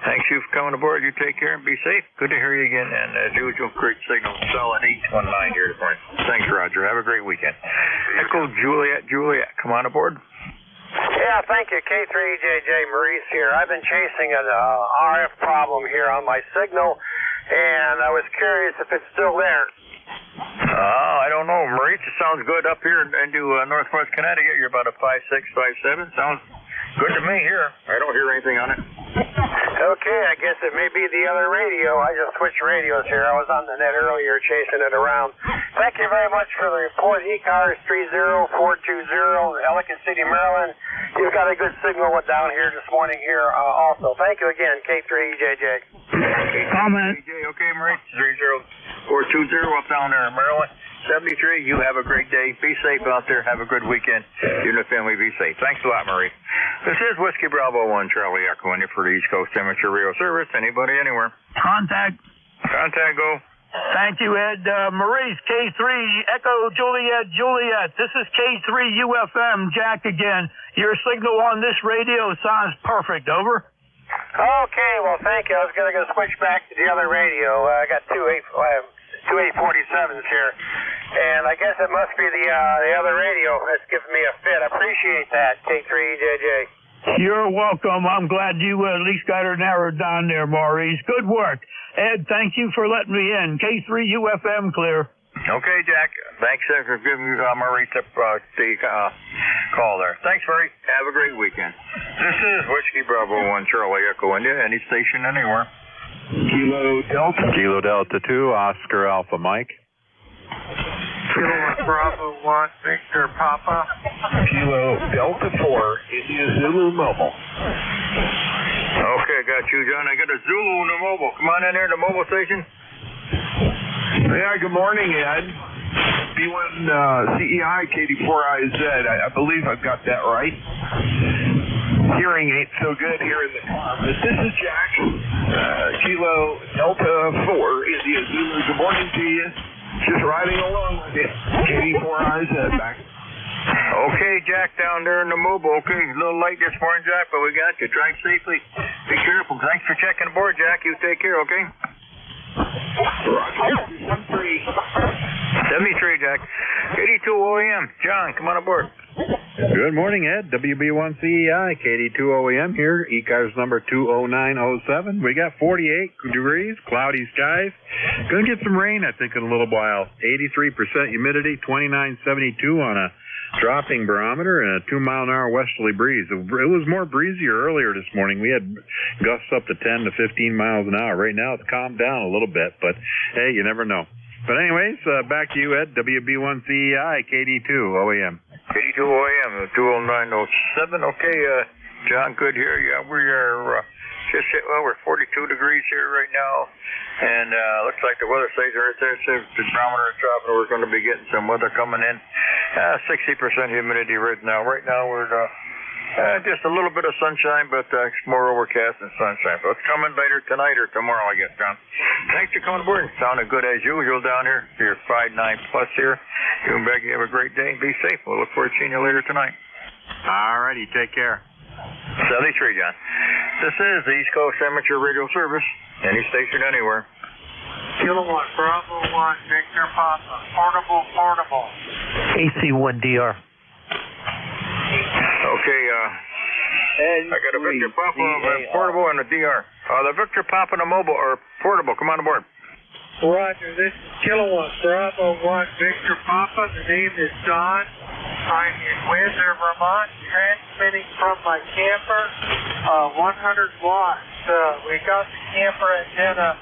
Thanks you for coming aboard. You take care and be safe. Good to hear you again. And as usual, great signal. Solid 819 here this morning. Thanks, Roger. Have a great weekend. Echo Juliet, come on aboard. Yeah, thank you. K3JJ Maurice here. I've been chasing an RF problem here on my signal, and I was curious if it's still there. I don't know, Maurice. It sounds good up here into Northwest Connecticut. You're about a 5'6", 5'7". Sounds good to me here. I don't hear anything on it. Okay, I guess it may be the other radio. I just switched radios here. I was on the net earlier chasing it around. Thank you very much for the report. ECARS 30420, Ellicott City, Maryland. You've got a good signal down here this morning here also. Thank you again, K3EJJ. Comment. Okay, Maurice. 30420 up down there in Maryland. 73, you have a great day. Be safe out there. Have a good weekend. You and the family be safe. Thanks a lot, Marie. This is Whiskey Bravo 1, Charlie echoing you for the East Coast Amateur Radio Service. Anybody, anywhere. Contact, go. Thank you, Ed. Maurice, K3, Echo Juliet. This is K3 UFM, Jack again. Your signal on this radio sounds perfect. Over. Okay, well, thank you. I was going to switch back to the other radio. I got two 847s here, and I guess it must be the other radio that's giving me a fit. I appreciate that, K3EJJ. You're welcome. I'm glad you at least got her narrowed down there, Maurice. Good work. Ed, thank you for letting me in. K3 UFM clear. Okay, Jack. Thanks for giving Maurice the call there. Thanks, Murray. Have a great weekend. This is Whiskey Bravo 1, Charlie Echo India. Any station anywhere. Kilo Delta 2, Oscar Alpha Mike. Kilo Bravo 1, Victor Papa. Kilo Delta 4, India Zulu Mobile. Okay, got you, John. I got a Zulu in the mobile. Come on in there, the mobile station. Yeah, good morning, Ed. B1 CEI, KD4IZ. I believe I've got that right. Hearing ain't so good here in the car. But this is Jack. Kilo Delta 4, India Zulu. Good morning to you. Just riding along with you. KD4IZ back. Okay, Jack, down there in the mobile. Okay, a little late this morning, Jack, but we got you. Drive safely. Be careful. Thanks for checking aboard, Jack. You take care, okay? 73, Jack. 82 OEM. John, come on aboard. Good morning, Ed. WB1CEI, KD2 OEM here. ECARS number 20907. We got 48 degrees, cloudy skies. Gonna get some rain, I think, in a little while. 83% humidity, 2972 on a dropping barometer, and a 2-mile-an-hour westerly breeze. It was more breezier earlier this morning. We had gusts up to 10 to 15 miles an hour. Right now, it's calmed down a little bit, but hey, you never know. But anyways, back to you, Ed. WB1CEI, KD2 OAM. KD2 OAM, 20907. Okay, John, good here. Yeah, we are just hit, well, we're 42 degrees here right now, and looks like the weather stays right there. So the barometer is dropping. We're going to be getting some weather coming in. 60% humidity right now. Right now we're just a little bit of sunshine, but it's more overcast than sunshine. So it's coming later tonight or tomorrow, I guess, John. Thanks for coming aboard. Sounding good as usual down here. You're 5'9" plus here. You and Becky have a great day. Be safe. We'll look forward to seeing you later tonight. All righty. Take care. 73, John. This is the East Coast Amateur Radio Service. Any station, anywhere. Kilowatt Bravo 1, Victor Papa. Portable. AC1DR. Okay, I got a Victor Papa, a portable, and a DR. The Victor Papa and a mobile, or portable, come on aboard. Roger, this is Kilowatt Bravo 1, Victor Papa. The name is Don. I'm in Windsor, Vermont, transmitting from my camper, 100 watts. We got the camper antenna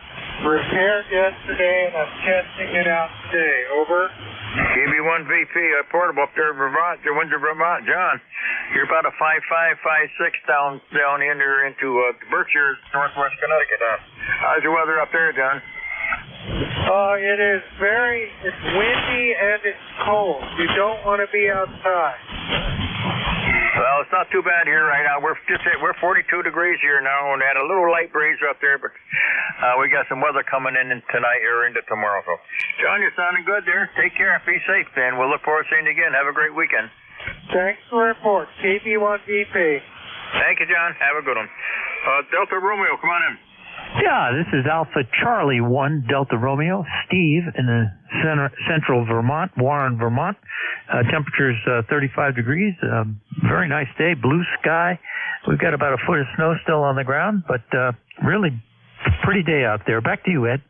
repaired yesterday, and I'm testing it out today. Over. KB1VP, portable up there in Vermont, Windsor, Vermont. John, you're about a 5'5", 5'6" down in there into the Berkshires, northwest Connecticut. How's your weather up there, John? It's windy and it's cold. You don't want to be outside. Well, it's not too bad here right now. We're 42 degrees here now, and had a little light breeze up there, but we got some weather coming in tonight or into tomorrow. So, John, you're sounding good there. Take care. Be safe, and we'll look forward to seeing you again. Have a great weekend. Thanks for the report. KB1VP. Thank you, John. Have a good one. Delta Romeo, come on in. Yeah, this is Alpha Charlie 1 Delta Romeo. Steve in the central Vermont, Warren, Vermont. Temperature's 35 degrees. Very nice day, blue sky. We've got about a foot of snow still on the ground, but really pretty day out there. Back to you, Ed.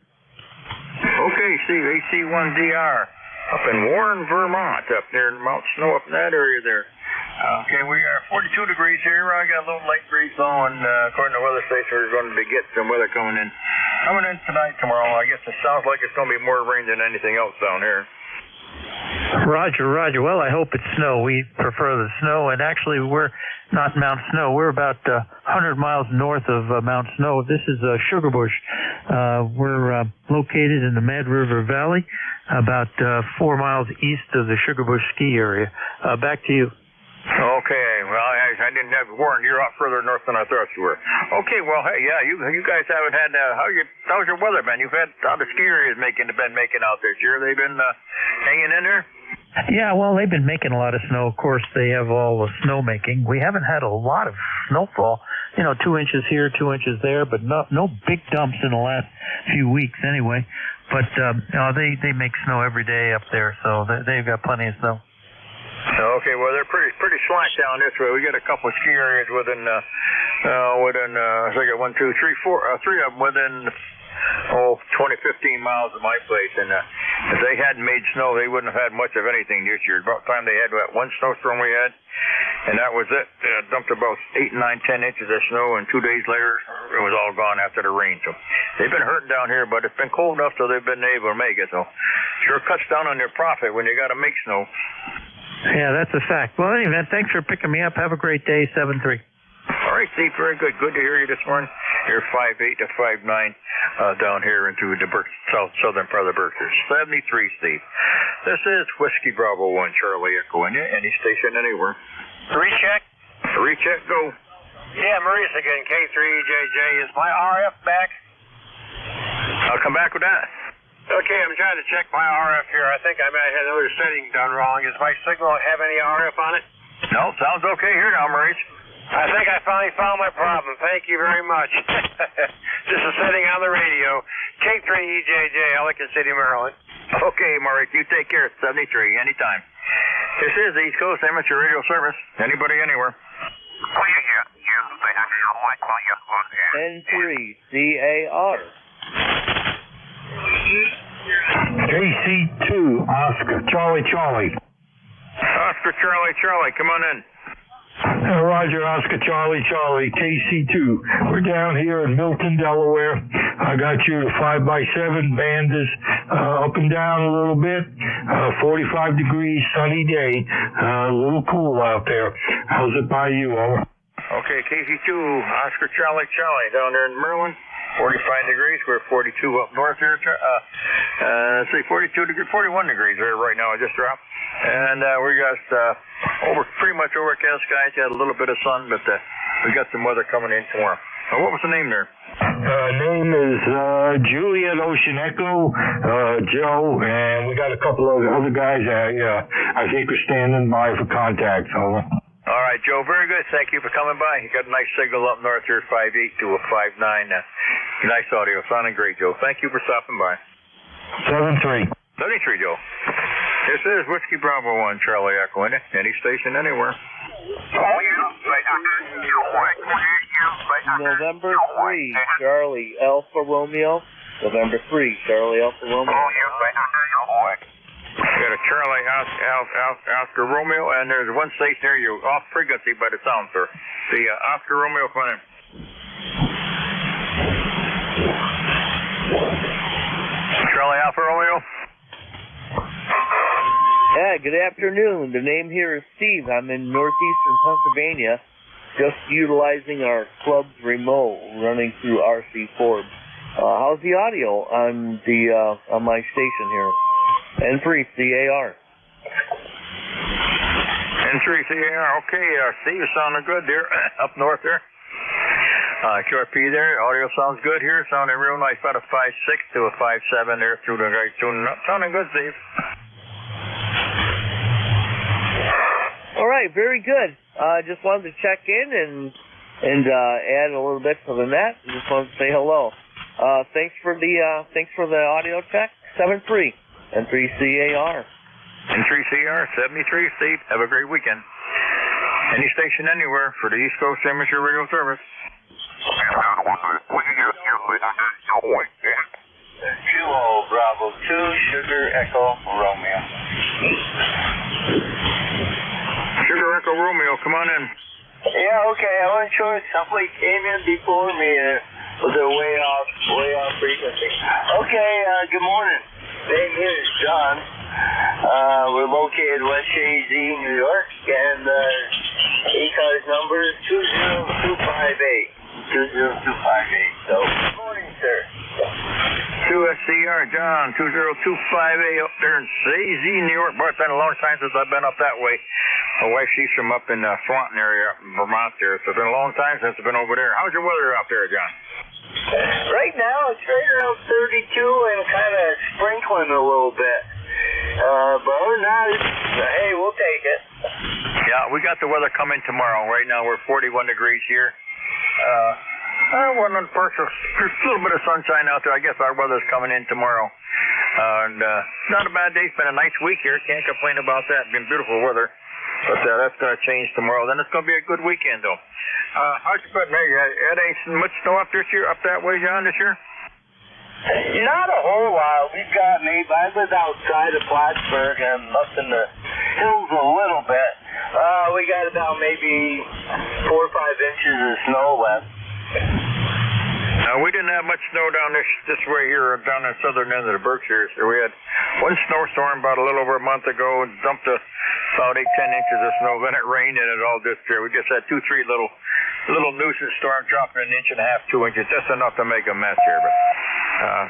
Okay, Steve, AC1DR up in Warren, Vermont, up there in Mount Snow, up in that area there. Okay, we are 42 degrees here. I got a little light breeze going. According to the weather station, we're going to be getting some weather coming in tonight, tomorrow. I guess it sounds like it's going to be more rain than anything else down here. Roger. Well, I hope it's snow. We prefer the snow, and actually we're not Mount Snow. We're about 100 miles north of Mount Snow. This is Sugarbush. We're located in the Mad River Valley, about 4 miles east of the Sugarbush ski area. Back to you. Okay, well, I didn't have Warren. You're out further north than I thought you were. Okay, well, hey, yeah, you guys haven't had how's your weather been? You've had how the ski areas been making out there. Sure, they've been hanging in there. Yeah, well, they've been making a lot of snow. Of course, they have all the snow making. We haven't had a lot of snowfall. 2 inches here, 2 inches there, but no big dumps in the last few weeks anyway. But they make snow every day up there, so they've got plenty of snow. Okay, well, they're pretty slack down this way. We got a couple of ski areas within I think 1, 2, 3, 4, 3 of them within 20, 15 miles of my place. And if they hadn't made snow, they wouldn't have had much of anything this year. About time they had that one snowstorm we had, and that was it. Dumped about 8, 9, 10 inches of snow, and 2 days later, it was all gone after the rain. So they've been hurting down here, but it's been cold enough so they've been able to make it. So sure cuts down on their profit when you got to make snow. Yeah, that's a fact. Well, anyway, thanks for picking me up. Have a great day, 7-3. All right, Steve, very good. Good to hear you this morning. You're 5'8" to 5'9" down here into the southern part of the Berkshires. 73, Steve. This is Whiskey Bravo 1, Charlie Echo. Any station anywhere. Recheck. Recheck, go. Yeah, Maurice again, K3EJJ. Is my RF back? I'll come back with that. Okay, I'm trying to check my RF here. I think I might have another setting done wrong. Does my signal have any RF on it? No, sounds okay here now, Maurice. I think I finally found my problem. Thank you very much. Just a setting on the radio. K3EJJ, Ellicott City, Maryland. Okay, Maurice, you take care. 73, anytime. This is the East Coast Amateur Radio Service. Anybody, anywhere. N3CAR. KC2, Oscar, Charlie. Oscar, Charlie, come on in. Roger, Oscar, Charlie, KC2. We're down here in Milton, Delaware. I got you 5x7 band is up and down a little bit. 45 degrees, sunny day. A little cool out there. How's it by you, over? Okay, KC2, Oscar Charlie down there in Maryland. 45 degrees. We're 42 up north here. Say 42 degrees, 41 degrees there right now. I just dropped. And we got pretty much overcast skies. Had a little bit of sun, but we got some weather coming in tomorrow. What was the name there? Name is Juliet Ocean Echo, Joe, and we got a couple of other guys I think are standing by for contact. Over. All right, Joe, very good. Thank you for coming by. You got a nice signal up north here at 5.8 to a 5.9. Nice audio. Sounding great, Joe. Thank you for stopping by. 73. 73, Joe. This is Whiskey Bravo 1, Charlie Echo. Any station anywhere. November 3, Charlie Alpha Romeo. November 3, Charlie Alpha Romeo. Got a Charlie Oscar Romeo, and there's one station there you off frequency by the sound, sir. The Oscar Romeo, come on in. Charlie Alpha Romeo. Yeah, good afternoon. The name here is Steve. I'm in northeastern Pennsylvania, just utilizing our club's remote running through RC Forbes. How's the audio on my station here? N3CAR. N3CAR, okay. Steve, you sounding good there, up north there. QRP there, audio sounds good here, sounding real nice, about a 5.6 to a 5.7 there through the right tuning up. Sounding good, Steve. All right, very good. Just wanted to check in and add a little bit to the net. Just wanted to say hello. Thanks for the audio check. 7.3 N3CAR. N3CAR 73, Steve. Have a great weekend. Any station anywhere for the East Coast Amateur Radio Service. Kilo Bravo 2, Sugar Echo Romeo. Sugar Echo Romeo, come on in. Yeah, okay. I wasn't sure if somebody came in before me with a way off frequency. Okay, good morning. Name here is John. We're located West Shays, New York, and ECARS number is 20258. 20258. So, good morning, sir. 2SCR, John, 20258 up there in Shays, New York. Boy, it's been a long time since I've been up that way. My wife, she's from up in Swanton area, up in Vermont there. So it's been a long time since I've been over there. How's your weather out there, John? Right now, it's right around 32 and kind of sprinkling a little bit. But other than that, hey, we'll take it. Yeah, we got the weather coming tomorrow. Right now, we're 41 degrees here. One partial, there's a little bit of sunshine out there. I guess our weather's coming in tomorrow. And not a bad day. It's been a nice week here. Can't complain about that. It's been beautiful weather. But that's going to change tomorrow. Then it's going to be a good weekend, though. How's it been, Meg? It ain't much snow up this year, up that way, John, this year? Not a whole lot. We've got maybe, I live outside of Plattsburgh and up in the hills a little bit. We got about maybe 4 or 5 inches of snow left. We didn't have much snow down this way here, down the southern end of the Berkshires. So we had one snowstorm about a little over a month ago and dumped about 8-10 inches of snow. Then it rained and it all disappeared. We just had 2-3 little nuisance storms dropping 1.5 inches, 2 inches, just enough to make a mess here. But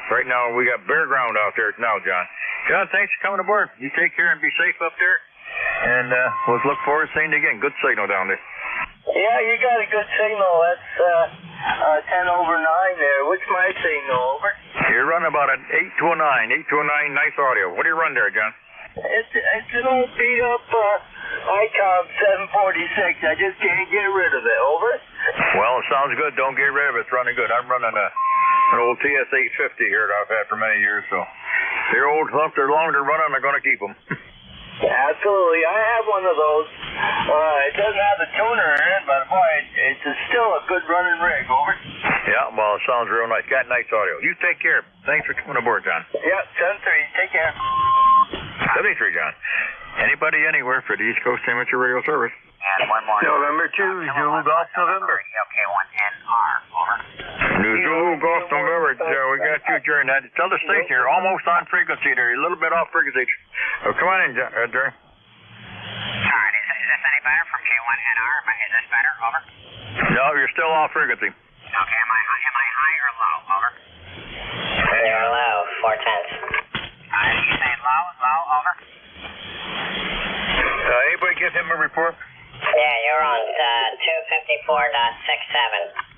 right now we got bare ground out there now, John. John, thanks for coming aboard. You take care and be safe up there. And we'll look forward to seeing you again. Good signal down there. Yeah, you got a good signal. That's 10 over 9 there. What's my signal, over? You're running about an 8 to a 9. 8 to a 9, nice audio. What do you run there, John? It's an old beat up ICOM 746. I just can't get rid of it, over? Well, it sounds good. Don't get rid of it. It's running good. I'm running an old TS 850 here that I've had for many years, so they're old enough, they're long, they're running, I'm going to keep them. Absolutely. I have one of those. It doesn't have a tuner in it, but boy, it's still a good running rig, over. Yeah, well, it sounds real nice. Got nice audio. You take care. Thanks for coming aboard, John. Yeah, 10-3. Take care. 73, John. Anybody anywhere for the East Coast Amateur Radio Service. And one more. November 2, Zulu Golf November. Okay, 110R, over. New Zulu Golf November, Roger, and tell the station you're almost on frequency there. You're a little bit off frequency. Come on in, Jerry. All right, is this any better from K1NR? Is this better? Over. No, you're still off frequency. Okay, am I high or low? Over. You're low, 4/10. You saying low, over. Anybody give him a report? Yeah, you're on 254.67.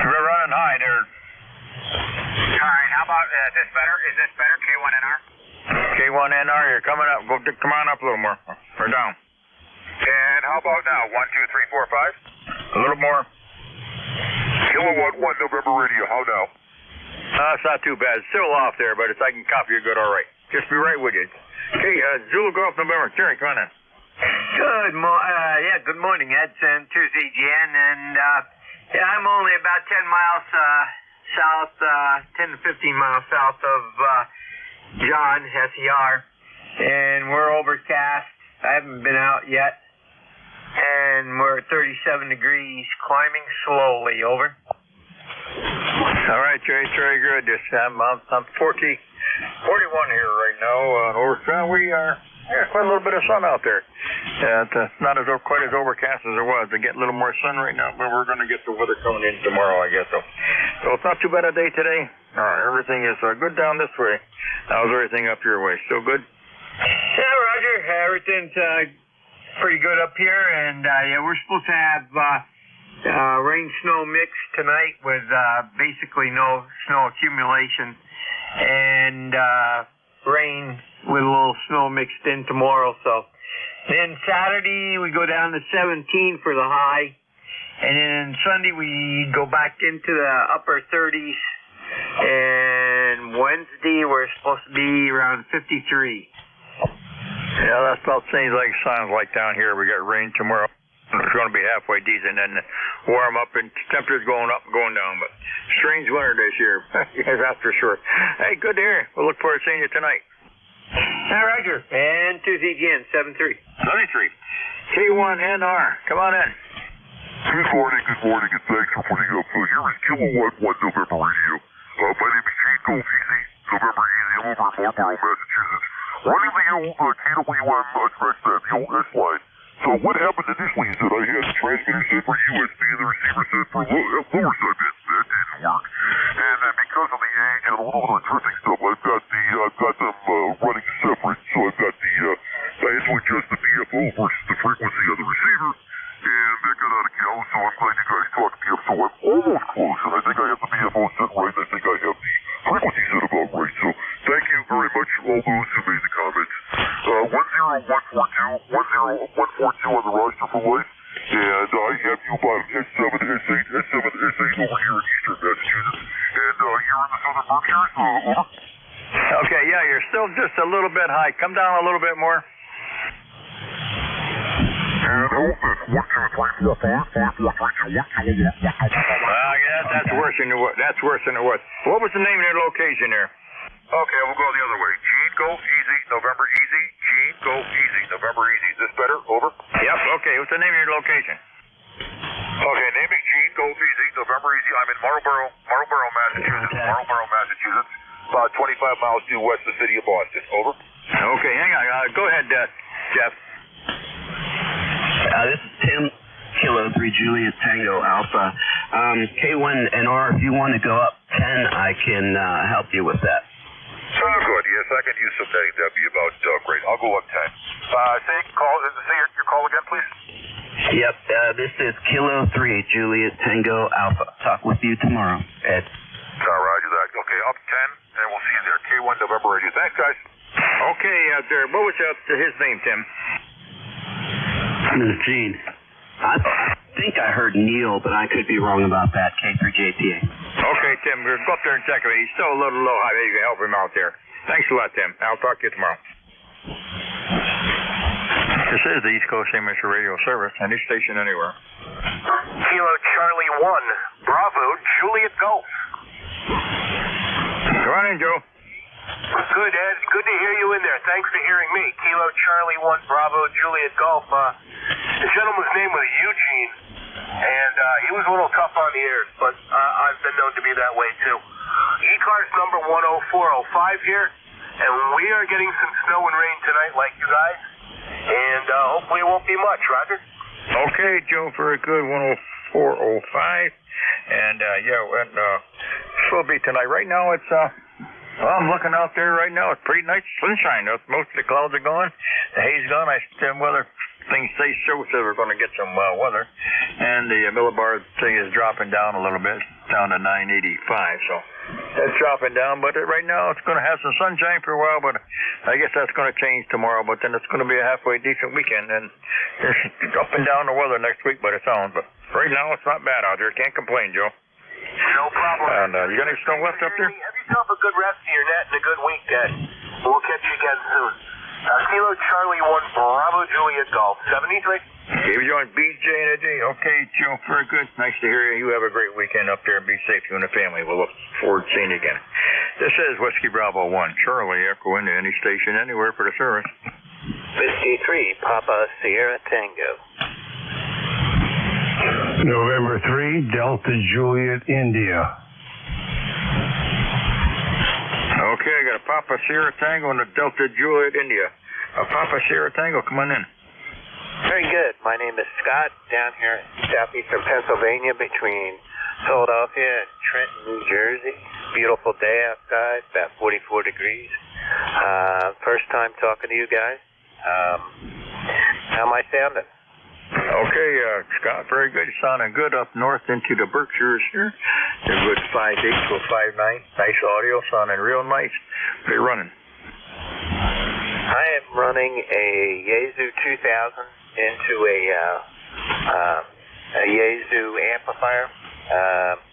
We're running high there. All right, how about is this better? Is this better, K1NR? K1NR, you're coming up. Come on up a little more. Or down. And how about now? 1, 2, 3, 4, 5? A little more. Kilowatt 1 November radio. How now? It's not too bad. It's still off there, but if I can copy you good, all right. Just be right with you. Okay, Zulu Golf November. Jerry, come on in. Good morning, Ed. It's Tuesday again, and I'm only about 10 miles south, 10 to 15 miles south of John, SER, and we're overcast. I haven't been out yet, and we're at 37 degrees, climbing slowly. Over. All right, Jerry, it's very good. I'm 41 here right now. We are quite a little bit of sun out there. It's not quite as overcast as it was. They get a little more sun right now, but we're going to get the weather coming in tomorrow, I guess. So it's not too bad a day today. All right, everything is good down this way. How's everything up your way? Still good? Yeah, Roger. Everything's pretty good up here, and we're supposed to have rain-snow mix tonight with basically no snow accumulation, and rain with a little snow mixed in tomorrow. So then Saturday we go down to 17 for the high, and then Sunday we go back into the upper 30s, and Wednesday we're supposed to be around 53. Yeah, that's about sounds like down here. We got rain tomorrow. It's going to be halfway decent, and warm up, and temperatures going up and going down. But strange winter this year, that's for sure. Hey, good to hear. We'll look forward to seeing you tonight. Roger. And Tuesday again, 7-3. 73. K1NR, come on in. Good morning, and thanks for putting up. Here is Kilowatt 1 November radio. My name is Gene Golf Easy, November Easy. I'm over in Marlboro, Massachusetts. Running the old KWM track set, the old S-line. So what happened initially is that I had the transmitter set for USB and the receiver set for lower sideband. That didn't work. And then because of the age and a little bit of drifting stuff, I've got them running separate. So I've got I had to adjust the BFO versus the frequency of the receiver. And that got out of gal, so I'm glad you guys talked me up. So I'm almost close, and I think I have the BFO set right, and I think I have the frequency set about right. So thank you very much, all those who made the comments. 10142 on the roster for life, and I have you about S7, S8 over here in eastern Massachusetts, and you're in the southern Berkshires, over. Okay, yeah, you're still just a little bit high. Come down a little bit more. And hold this, 1, 2, 3, 4, 5, 6, 7, 8, 9. That's worse than it was. What was the name of your location there? Okay, we'll go the other way. Gene Golf Easy, November Easy. Gene Golf Easy, November Easy. Is this better? Over. Yep. Okay. What's the name of your location? Okay, name is Gene Golf Easy, November Easy. I'm in Marlboro, Massachusetts. About 25 miles due west of the city of Boston. Over. Okay, hang on. Go ahead, Jeff. This is Tim, Kilo 3 Juliet Tango Alpha. K1NR, if you want to go up 10, I can help you with that. Good. Yes, I can use some netting. That'd be about great. I'll go up 10. Say your call again, please. Yep. This is Kilo 3 Juliet Tango Alpha. Talk with you tomorrow, Ed. Roger that. Okay, up 10, and we'll see you there. K1 November Radio. Thanks, guys. Okay, out there. What was his name, Tim? This is Gene. I think I heard Neil, but I could be wrong about that. K3JPA. Okay, Tim, go up there and check him. He's still a little low high. You can help him out there. Thanks a lot, Tim. I'll talk to you tomorrow. This is the East Coast Amateur Radio Service, any station anywhere. Kilo Charlie 1, Bravo, Juliet Golf. Come on in, Joe. Good, Ed. Good to hear you in there. Thanks for hearing me. Kilo Charlie 1, Bravo, Juliet Golf. The gentleman's name was Eugene. and he was a little tough on the ears, but I've been known to be that way too. ECARS number 10405 here, and we are getting some snow and rain tonight like you guys, and hopefully it won't be much, Roger. Okay, Joe, very good, 10405. And, this will be tonight. Right now, it's, I'm looking out there right now. It's pretty nice sunshine. Most of the clouds are gone. The haze gone. Weather things say so we're going to get some weather. And the millibar thing is dropping down a little bit, down to 985. So it's dropping down. But right now, it's going to have some sunshine for a while. But I guess that's going to change tomorrow. But then it's going to be a halfway decent weekend. And it's up and down the weather next week by the sound. But right now, it's not bad out there. Can't complain, Joe. No problem. And you got any snow left up there? Have yourself a good rest of your net and a good weekend. We'll catch you again soon. Kilo Charlie 1 Bravo Juliet Golf 73. Gave you on BJ and a D. Okay, Joe, very good. Nice to hear you. You have a great weekend up there. Be safe, you and the family. We'll look forward to seeing you again. This is Whiskey Bravo 1 Charlie, echo into any station anywhere for the service. Whiskey 3 Papa Sierra Tango. November 3, Delta Juliet, India. Okay, I got a Papa Sierra Tango and a Delta Juliet, India. A Papa Sierra Tango, come on in. Very good. My name is Scott, down here in southeastern Pennsylvania between Philadelphia and Trenton, New Jersey. Beautiful day outside, about 44 degrees. First time talking to you guys. How am I sounding? Okay, Scott, very good. Sounding good up north into the Berkshires here. They're good 5.8 to a 5.9. Nice audio, sounding real nice. What are you running? I am running a Yaesu 2000 into a Yaesu amplifier.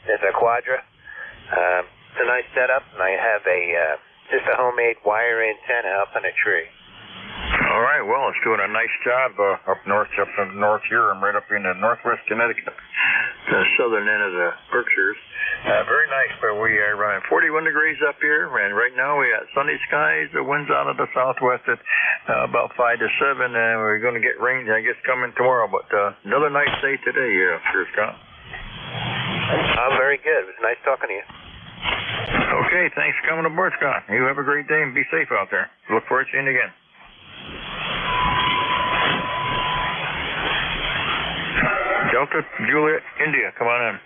It's a Quadra. It's a nice setup, and I have just a homemade wire antenna up in a tree. All right, well, it's doing a nice job up in the north here. I'm right up in the northwest Connecticut, the southern end of the Berkshires. Very nice, but we are running 41 degrees up here, and right now we got sunny skies. The wind's out of the southwest at about 5 to 7, and we're going to get rain, I guess, coming tomorrow. But another nice day today, sure, Scott. I'm very good. It was nice talking to you. Okay, thanks for coming aboard, Scott. You have a great day and be safe out there. Look forward to seeing you again. Delta Juliet, India, come on in.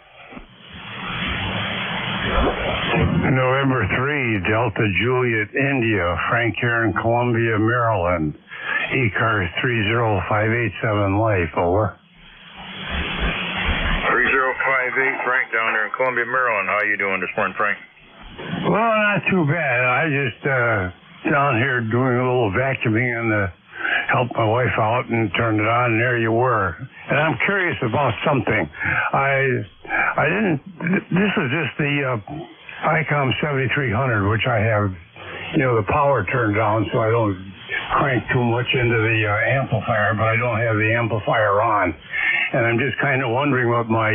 November 3, Delta Juliet, India. Frank here in Columbia, Maryland. ECARS 30587 Life, over. 3058, Frank, down there in Columbia, Maryland. How you doing this morning, Frank? Well, not too bad. I just down here doing a little vacuuming and helped my wife out and turned it on, and there you were. And I'm curious about something. I didn't. This is just the ICOM 7300, which I have, the power turned down so I don't crank too much into the amplifier, but I don't have the amplifier on. And I'm just kind of wondering what my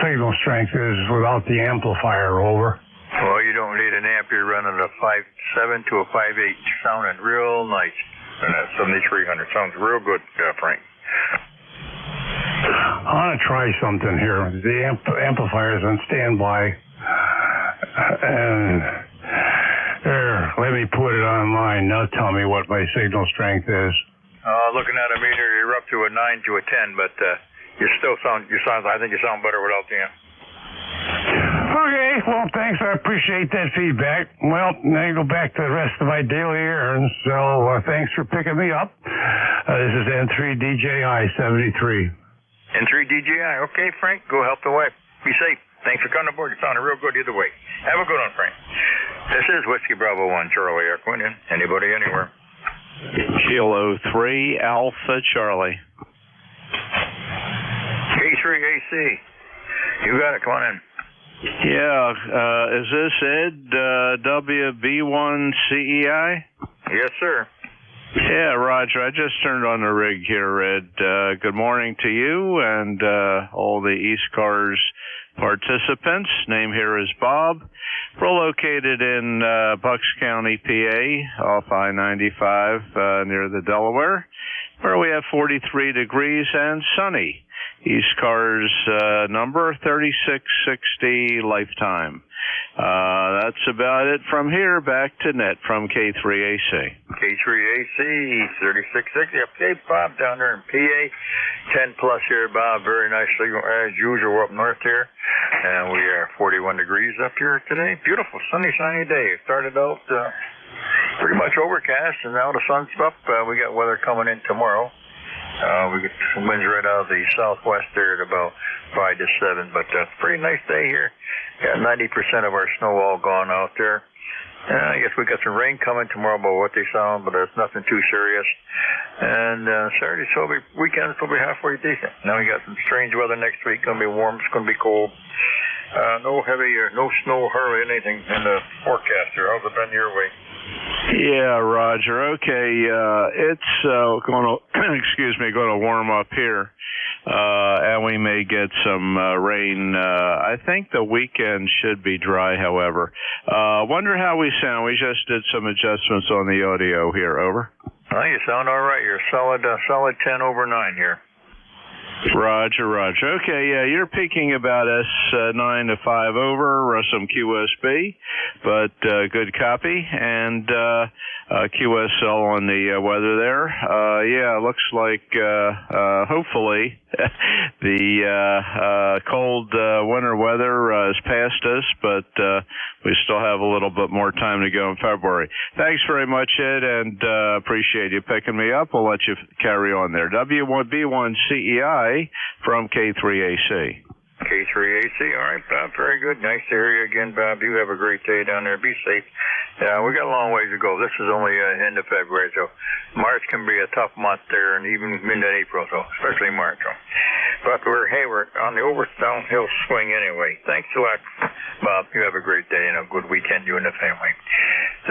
signal strength is without the amplifier, over. Well, you don't need an amp. You're running a 5.7 to a 5.8, sounding real nice. And that 7300 sounds real good, Frank. I want to try something here. The amplifier's on standby. And there, let me put it online. Now tell me what my signal strength is. Looking at a meter, you're up to a 9 to a 10, but I think you sound better without the amp. Okay, well, thanks. I appreciate that feedback. Well, now I go back to the rest of my daily errands, so thanks for picking me up. This is N3DJI 73. N3DJI. Okay, Frank, go help the wife. Be safe. Thanks for coming aboard. You sounded real good either way. Have a good one, Frank. This is Whiskey Bravo 1, Charlie Air Quinn. Anybody, anywhere. Kilo 3 Alpha Charlie. K3AC. You got it. Come on in. Yeah, is this Ed, WB1CEI? Yes, sir. Yeah, Roger, I just turned on the rig here, Ed. Good morning to you and all the ECARS participants. Name here is Bob. We're located in Bucks County, PA, off I-95 near the Delaware, where we have 43 degrees and sunny. ECARS number 3660 lifetime. That's about it from here. Back to net from K3AC. K3AC 3660. Okay, Bob down there in PA. 10 plus here, Bob. Very nicely as usual up north here. And we are 41 degrees up here today. Beautiful sunny day. It started out pretty much overcast, and now the sun's up. We got weather coming in tomorrow. We get some winds right out of the southwest there at about 5 to 7, but pretty nice day here. Got 90% of our snow all gone out there. I guess we got some rain coming tomorrow about what they sound, but it's nothing too serious. And Saturday, weekend's will be halfway decent. Now we got some strange weather next week. Going to be warm. It's going to be cold. No heavy, no snow, hardly anything in the forecast here. How's it been your way? Yeah, Roger. Okay, it's going to, going to warm up here, and we may get some rain. I think the weekend should be dry, however. Wonder how we sound. We just did some adjustments on the audio here. Over. Oh, you sound all right. You're solid 10 over 9 here. Roger. Okay, yeah, you're peaking about S9 to 5 over, some QSB, but good copy, and QSL on the weather there. Yeah, looks like hopefully the cold winter weather is past us, but we still have a little bit more time to go in February. Thanks very much, Ed, and appreciate you picking me up. We'll let you carry on there. W1B1CEI from K3AC. K3AC, all right, Bob, very good. Nice to hear you again, Bob. You have a great day down there. Be safe. Yeah, we got a long ways to go. This is only end of February, so March can be a tough month there, and even into April, so especially March. So. But we're on the downhill swing anyway. Thanks a lot, Bob. You have a great day and a good weekend, you and the family.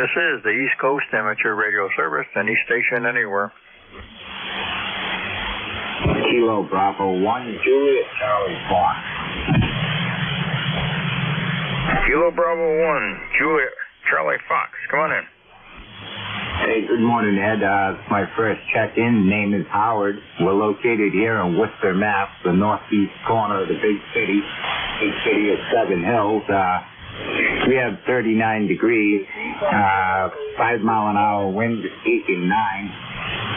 This is the East Coast Amateur Radio Service, any station anywhere. Kilo Bravo 1, Juliet Charlie Fox. Kilo Bravo 1, Juliet Charlie Fox. Come on in. Hey, good morning, Ed. It's my first check-in. Name is Howard. We're located here in Worcester, Mass., the northeast corner of the big city of Seven Hills. We have 39 degrees, 5 mile an hour wind, 8 and 9.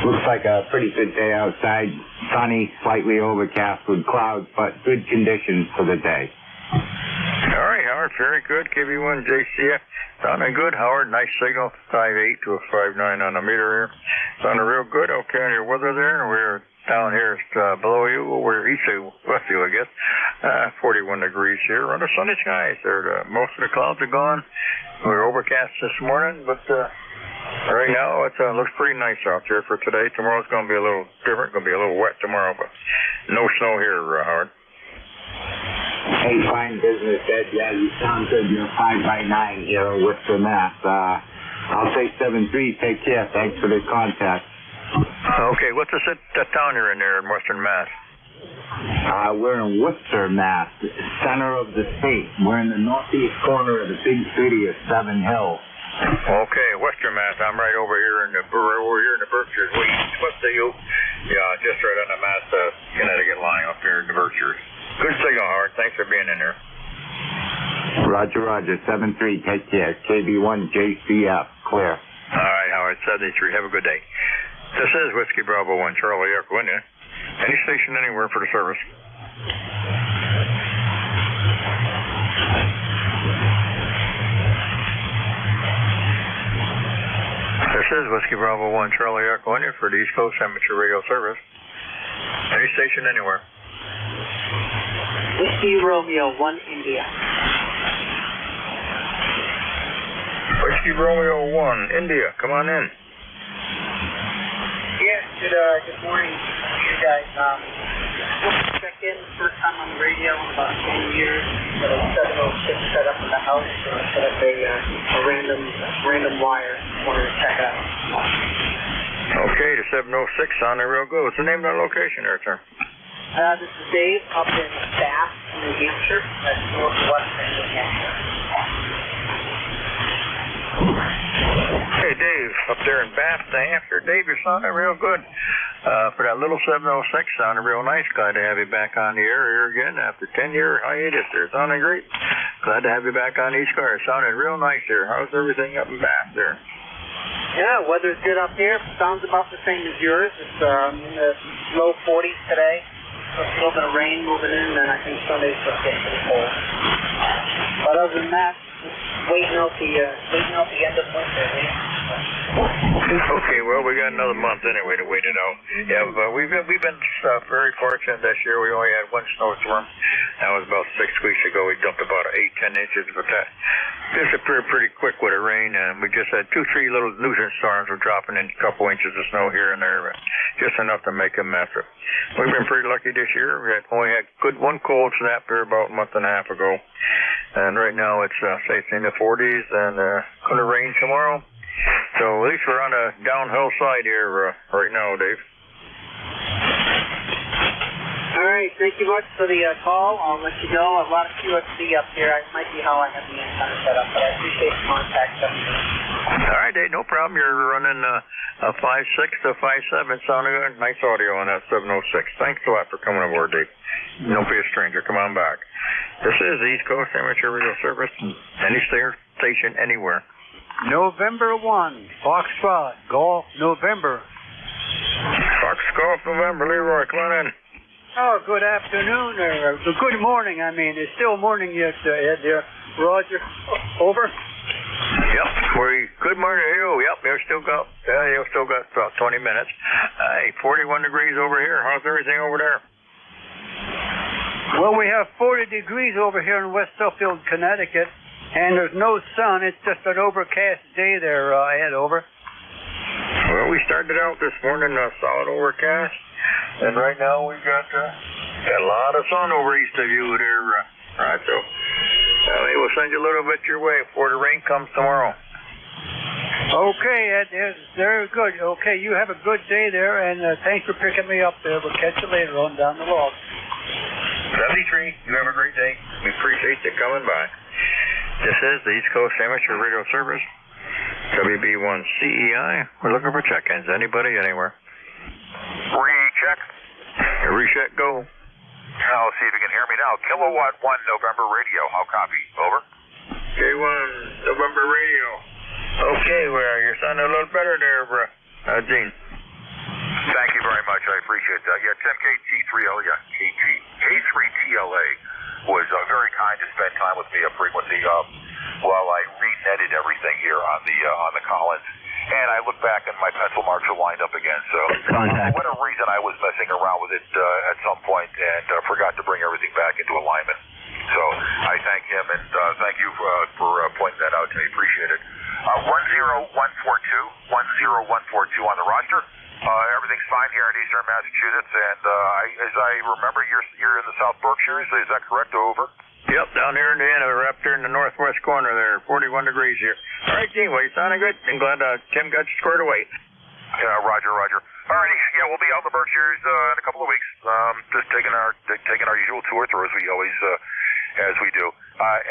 Looks like a pretty good day outside. Sunny, slightly overcast with clouds, but good conditions for the day. All right, Howard, very good. KB1 JCF. Sounding good, Howard. Nice signal, 5.8 to a 5.9 on the meter here. Sounding real good. Okay, on your weather there. We're down here below you. We're east of you, I guess. 41 degrees here. Under sunny skies. Most of the clouds are gone. We were overcast this morning, but right now it looks pretty nice out there for today. Tomorrow's going to be a little different. Going to be a little wet tomorrow, but no snow here, Howard. Hey, fine business, Ed. Yeah, you sound good. You're 5x9 here in Worcester, Mass. I'll say 7-3. Take care. Thanks for the contact. Okay, what's the town you're in there in Western Mass? We're in Worcester, Mass., center of the state. We're in the northeast corner of the big city of Seven Hills. Okay, Western Mass. I'm right over here in the Berkshires. Way west of you. Yeah, just right on the Mass Connecticut line up here in the Berkshires. Good signal, Howard. Thanks for being in there. Roger. 7-3. Take care. KB1 JCF. Clear. All right, Howard. 73. Have a good day. This is Whiskey Bravo 1 Charlie Echo India. Any station anywhere for the service. This is Whiskey Bravo 1 Charlie Echo India for the East Coast Amateur Radio Service. Any station anywhere. Whiskey Romeo 1 India. Whiskey Romeo 1 India. Come on in. Yes, good morning to you guys. Check in, first time on the radio in about 10 years. Got a 706 set up in the house, so I set up a random wire. Wanted to check it out. Okay, the 706 sounding real good. What's the name of the location there, sir? This is Dave up in Bath, New Hampshire. That's northwestern New Hampshire. Hey, Dave, up there in Bath, New Hampshire. Dave, you're sounding real good. For that little 706, sounded real nice. Glad to have you back on the air here again after 10-year hiatus there. Sounding great. Glad to have you back on ECARS. Sounded real nice there. How's everything up in Bath there? Yeah, weather's good up here. Sounds about the same as yours. It's in the low 40s today. A little bit of rain moving in, and I think Sunday's just getting pretty cold. But other than that, waiting out the end of winter. Okay, well, we got another month anyway to wait it out. Yeah, but we've been very fortunate this year. We only had one snowstorm. That was about 6 weeks ago. We dumped about 8-10 inches, but that disappeared pretty quick with the rain. And we just had 2-3 little nuisance storms. We're dropping in a couple inches of snow here and there, but just enough to make a mess. We've been pretty lucky this year. We only had one cold snap here about a month and a half ago. And right now it's say it's in the 40s and going to rain tomorrow. So at least we're on a downhill side here right now, Dave. All right, thank you much for the call. I'll let you go. A lot of QFC up here. It might be how I have the antenna set up, but I appreciate the contact. All right, Dave, no problem. You're running a 5.6 to 5.7. Sounding good. Nice audio on that 706. Thanks a lot for coming aboard, Dave. Don't be a stranger. Come on back. This is the East Coast Amateur Radio Service. Any station, anywhere. November 1, Foxtrot, Golf, November. Fox Golf, November. Leroy, come on in. Oh, good afternoon, or good morning, I mean. It's still morning yet, Ed, there. Roger, over? Yep, good morning to you. Yep, you've still got about 20 minutes. 41 degrees over here. How's everything over there? Well, we have 40 degrees over here in West Suffield, Connecticut. And there's no sun. It's just an overcast day there, Ed, over. Well, we started out this morning solid overcast, and right now we've got a lot of sun over east of you there, right? So maybe we'll send you a little bit your way before the rain comes tomorrow. Okay, Ed, very good. Okay, you have a good day there, and thanks for picking me up there. We'll catch you later on down the road. 73, you have a great day. We appreciate you coming by. This is the East Coast Amateur Radio Service, WB1CEI. We're looking for check-ins. Anybody, anywhere. Recheck. Recheck, go. I'll see if you can hear me now. Kilowatt 1 November Radio. How copy? Over. K1 November Radio. Okay, well, you're sounding a little better there, Gene. Thank you very much. I appreciate that. Yeah, Tim K3TLA was very kind to spend time with me at frequency while I re-netted everything here on the Collins. And I look back and my pencil marks are lined up again. So for whatever reason, I was messing around with it at some point and forgot to bring everything back into alignment. So I thank him and thank you for pointing that out to me. Appreciate it. 10142 on the roster. Everything's fine here in Eastern Massachusetts, and as I remember, you're in the South Berkshires. Is that correct? Over. Yep, down here in Indiana. We're up there in the northwest corner there. 41 degrees here. All right, Gene, well, you sounding good. I'm glad Tim got you squared away. Yeah, Roger. All righty. Yeah, we'll be out in the Berkshires in a couple of weeks. Just taking our usual tour through as we do.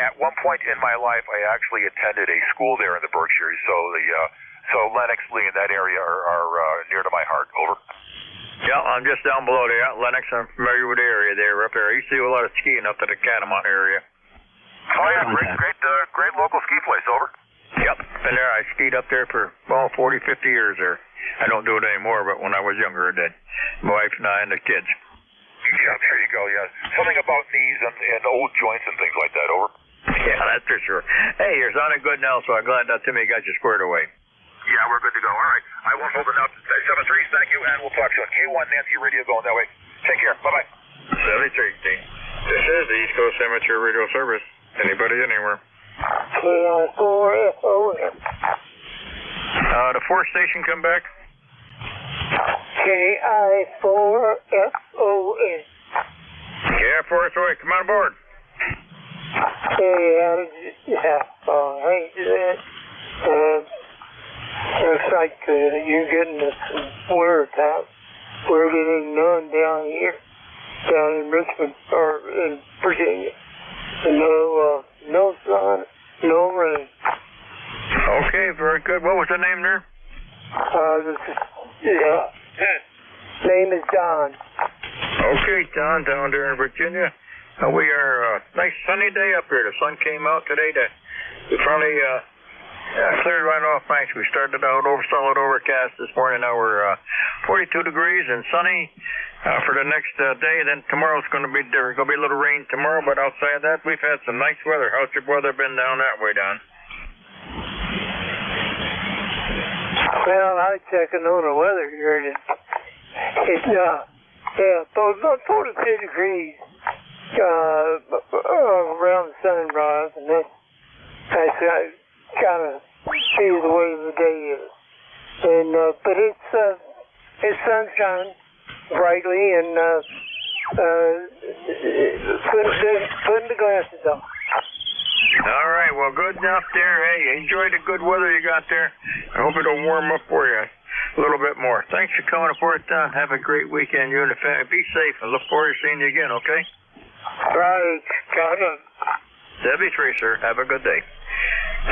At one point in my life, I actually attended a school there in the Berkshires, so Lenox, Lee, in that area are near to my heart. Over. Yeah, I'm just down below there. Lenox, I'm familiar with the area there. Up there, I used to do a lot of skiing up to the Catamount area. Oh yeah, great local ski place. Over. Yep, been there. I skied up there for 40, 50 years there. I don't do it anymore, but when I was younger, I did. My wife and I and the kids. Yeah, there you go. Yeah, something about knees and old joints and things like that. Over. Yeah, that's for sure. Hey, you're sounding good now, so I'm glad that Timmy got you squared away. Yeah, we're good to go. All right. I won't hold it up. 73, thank you, and we'll talk soon. K1 Nancy Radio going that way. Take care. Bye-bye. 73, Dean. This is the East Coast Amateur Radio Service. Anybody, anywhere. KI4SON. The fourth station come back. KI4SON. KI4SON, come on aboard. Looks like you're getting some work out. We're getting none down here, down in Richmond, or in Virginia. No sun, no rain. Okay, very good. What was the name there? Name is Don. Okay, Don, down there in Virginia. We are nice sunny day up here. The sun came out today. We finally cleared right off nice. We started out solid overcast this morning. Now we're 42 degrees and sunny for the next day. Then tomorrow's going to be there's going to be a little rain tomorrow. But outside that, we've had some nice weather. How's your weather been down that way, Don? Well, I was checking on the weather here, and it's about 42 degrees around sunrise, and that's kind of see the way the day is. And but it's sunshine brightly, and putting the glasses on. All right, well, good enough there. Hey, enjoy the good weather you got there. I hope it'll warm up for you a little bit more. Thanks for coming aboard, Don. Have a great weekend, you and the family. Be safe. I look forward to seeing you again, okay? Right, got it. 73, sir. Have a good day.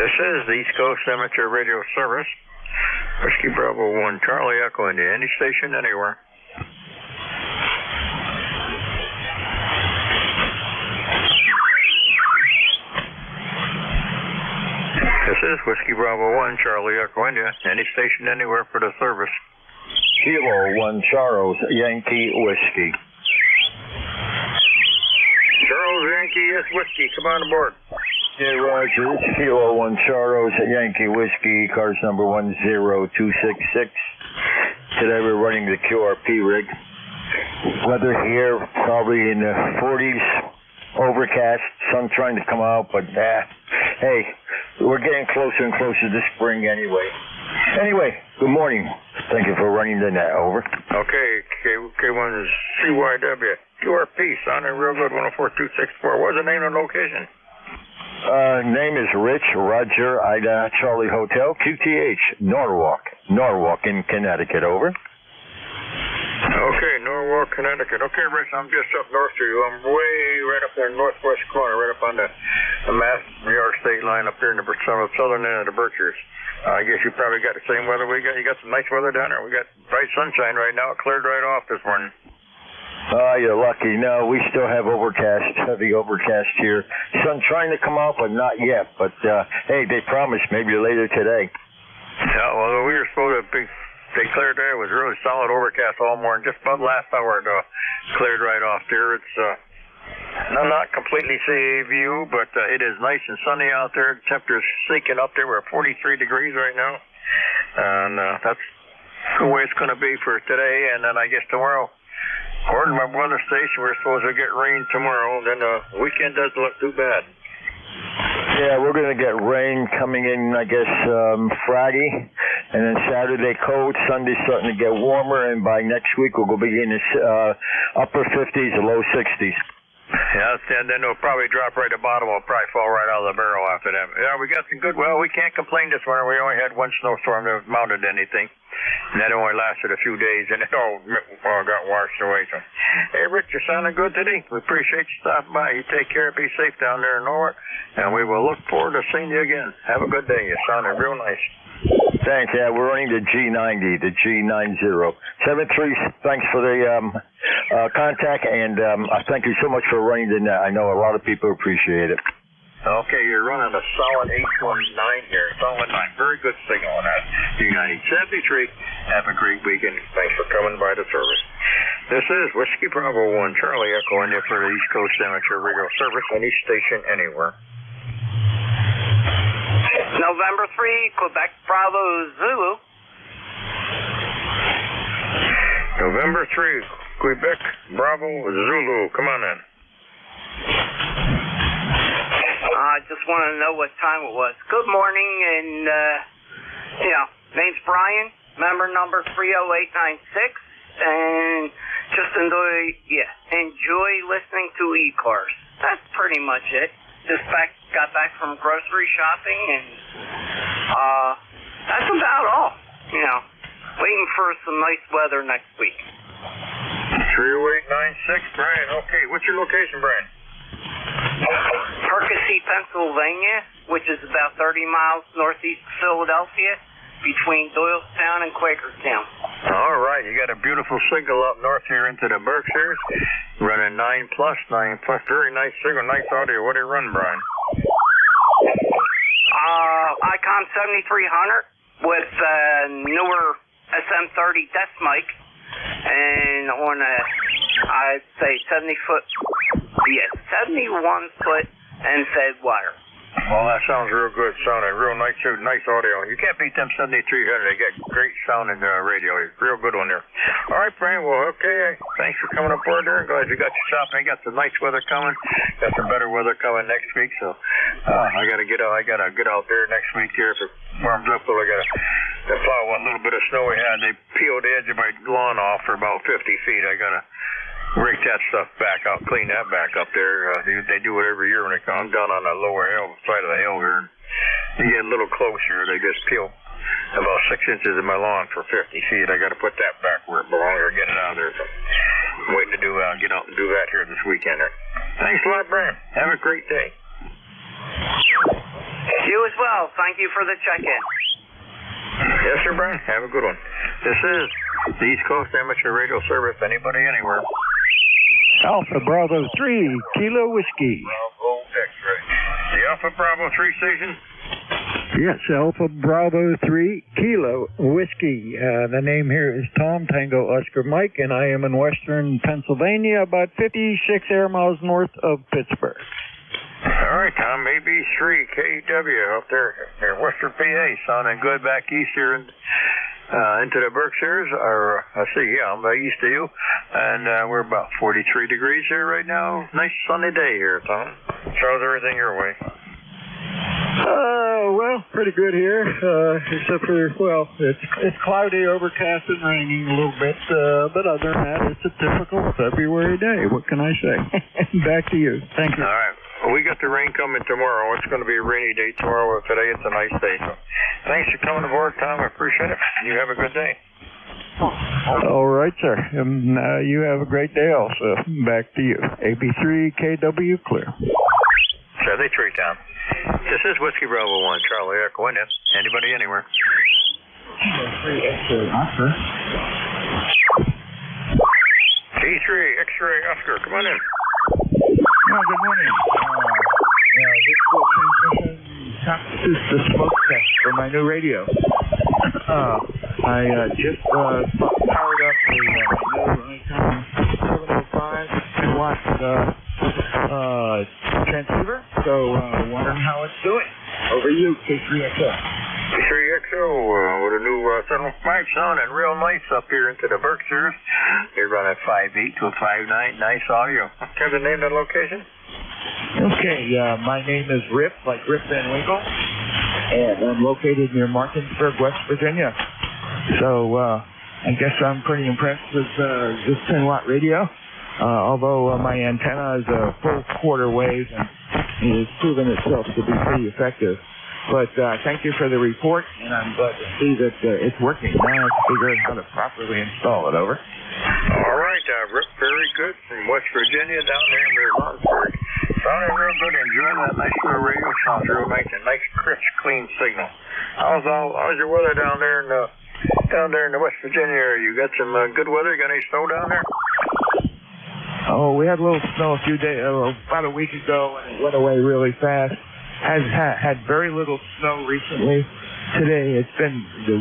This is the East Coast Amateur Radio Service. Whiskey Bravo 1, Charlie Echo, into any station, anywhere. This is Whiskey Bravo 1, Charlie Echo, India. Any station, anywhere for the service. Kilo 1, Charles Yankee Whiskey. Charles Yankee, yes, whiskey. Come on aboard. Hey, Roger. It's Kilo 1, Charles Yankee Whiskey, ECARS number 10266. Today we're running the QRP rig. Weather here probably in the 40s. Overcast, sun trying to come out, but hey, we're getting closer and closer to spring anyway. Anyway, good morning. Thank you for running the net. Over. Okay, K1 is CYW. QRP, sounding real good, 104.264. What's the name and location? Name is Rich, Roger, Ida, Charlie Hotel, QTH, Norwalk in Connecticut. Over. Okay, Norwalk, Connecticut. Okay, Rich, I'm just up north of you. I'm way right up there in the northwest corner, right up on the Mass New York state line up there in the southern end of the Berkshires. I guess you probably got the same weather we got. You got some nice weather down there. We got bright sunshine right now. It cleared right off this morning. You're lucky. No, we still have heavy overcast here. Sun trying to come out, but not yet. But, hey, they promised maybe later today. Yeah, well, we were supposed to be... They cleared there. It was really solid overcast all morning. Just about last hour, though, cleared right off there. It's not completely CA view, but it is nice and sunny out there. The temperature's sinking up there. We're at 43 degrees right now. And that's the way it's going to be for today. And then I guess tomorrow, according to my weather station, we're supposed to get rain tomorrow. Then the weekend doesn't look too bad. Yeah, we're going to get rain coming in, I guess, Friday, and then Saturday cold, Sunday starting to get warmer, and by next week we'll be in the upper 50s, low 60s. Yeah, and then it'll probably drop right to the bottom. It'll probably fall right out of the barrel after that. Yeah, we got some good, well, we can't complain this winter. We only had one snowstorm that mounted anything, and that only lasted a few days, and it all got washed away. So, hey, Rich, you're sounding good today. We appreciate you stopping by. You take care. Be safe down there in Norwalk, and we will look forward to seeing you again. Have a good day. You sounded real nice. Thanks. Yeah, we're running the G90, the G90. 73, thanks for the contact, and thank you so much for running the net. I know a lot of people appreciate it. Okay, you're running a solid 819 here. Solid 9. Very good signal on that. G90 73. Have a great weekend. Thanks for coming by the service. This is Whiskey Bravo 1, Charlie Echo, India for the East Coast Amateur Radio Service, any station, anywhere. November 3, Quebec Bravo Zulu. November 3, Quebec Bravo Zulu. Come on in. I just want to know what time it was. Good morning, and, name's Brian, member number 30896, and just enjoy listening to ECARS. That's pretty much it. Got back from grocery shopping, and that's about all. Waiting for some nice weather next week. 30896, Brian. Okay, what's your location, Brian? Percy, Pennsylvania, which is about 30 miles northeast of Philadelphia, between Doylestown and Quakertown. All right. right, you got a beautiful signal up north here into the Berkshires. Running 9 plus. Very nice signal, nice audio. What do you run, Brian? Icon 7300 with newer SM30 desk mic, and on a, I'd say 71 foot and fed wire. Well, that sounds real good. Sounding real nice, too. Nice audio. You can't beat them 7300. They got great sounding radio. Real good one there. All right, Frank. Well, okay. Thanks for coming aboard there. Glad you got your shopping. Got some nice weather coming. Got some better weather coming next week. So I got to get out. I got to get out there next week here. If it warms up, I got to plow what little bit of snow we had. They peeled the edge of my lawn off for about 50 feet. I got to rake that stuff back out, clean that back up there. They do it every year when they come down on the lower hill, side of the hill here. You get a little closer, they just peel about 6 inches of my lawn for 50 feet. I got to put that back where it belongs or get it out of there. So I'm waiting to get out and do that here this weekend. Thanks a lot, Brian. Have a great day. You as well. Thank you for the check-in. Yes, sir, Brian. Have a good one. This is the East Coast Amateur Radio Service. Anybody, anywhere. Alpha Bravo 3, Kilo Whiskey. Bravo X-ray. The Alpha Bravo 3 station? Yes, Alpha Bravo 3, Kilo Whiskey. The name here is Tom Tango Oscar Mike, and I am in western Pennsylvania, about 56 air miles north of Pittsburgh. All right, Tom, AB3 KW up there near Western PA, sounding good back east here into the Berkshires. Or I'm east of you, and we're about 43 degrees here right now. Nice sunny day here, Tom. How's everything your way? Well, pretty good here, except for, it's cloudy, overcast, and raining a little bit, but other than that, it's a typical February day. What can I say? Back to you. Thank you. All right. Well, we got the rain coming tomorrow. It's going to be a rainy day tomorrow. Today it's a nice day. So thanks for coming aboard, Tom. I appreciate it. You have a good day. All right, sir. You have a great day also. Back to you. AB3KW clear. 73, Tom. This is Whiskey Bravo 1, Charlie Echo. Anybody, anywhere. K3, X-ray, Oscar, come on in. Good morning. This is the smoke test for my new radio. I just powered up the new Icon 705 watt transceiver, so wondering how it's doing. Over you, K3XO. K3XO with a new 705 sounding real nice up here into the Berkshires. You're running 5.8 to a 5.9, nice audio. Can the name of the location? Okay, my name is Rip, like Rip Van Winkle, and I'm located near Martinsburg, West Virginia. So I guess I'm pretty impressed with this 10-watt radio. Although my antenna is a full quarter wave and it has proven itself to be pretty effective. But thank you for the report, and I'm glad to see that it's working. Now I have to figure out how to properly install it. Over. All right, Rip, very good from West Virginia down there near Martinsburg. Sounding real good. Enjoying that nice little radio. Sounds real nice. A nice, crisp, clean signal. How's your weather down there in the West Virginia area? You got some good weather? You got any snow down there? Oh, we had a little snow a few days, about a week ago, and it went away really fast. Had very little snow recently. Today,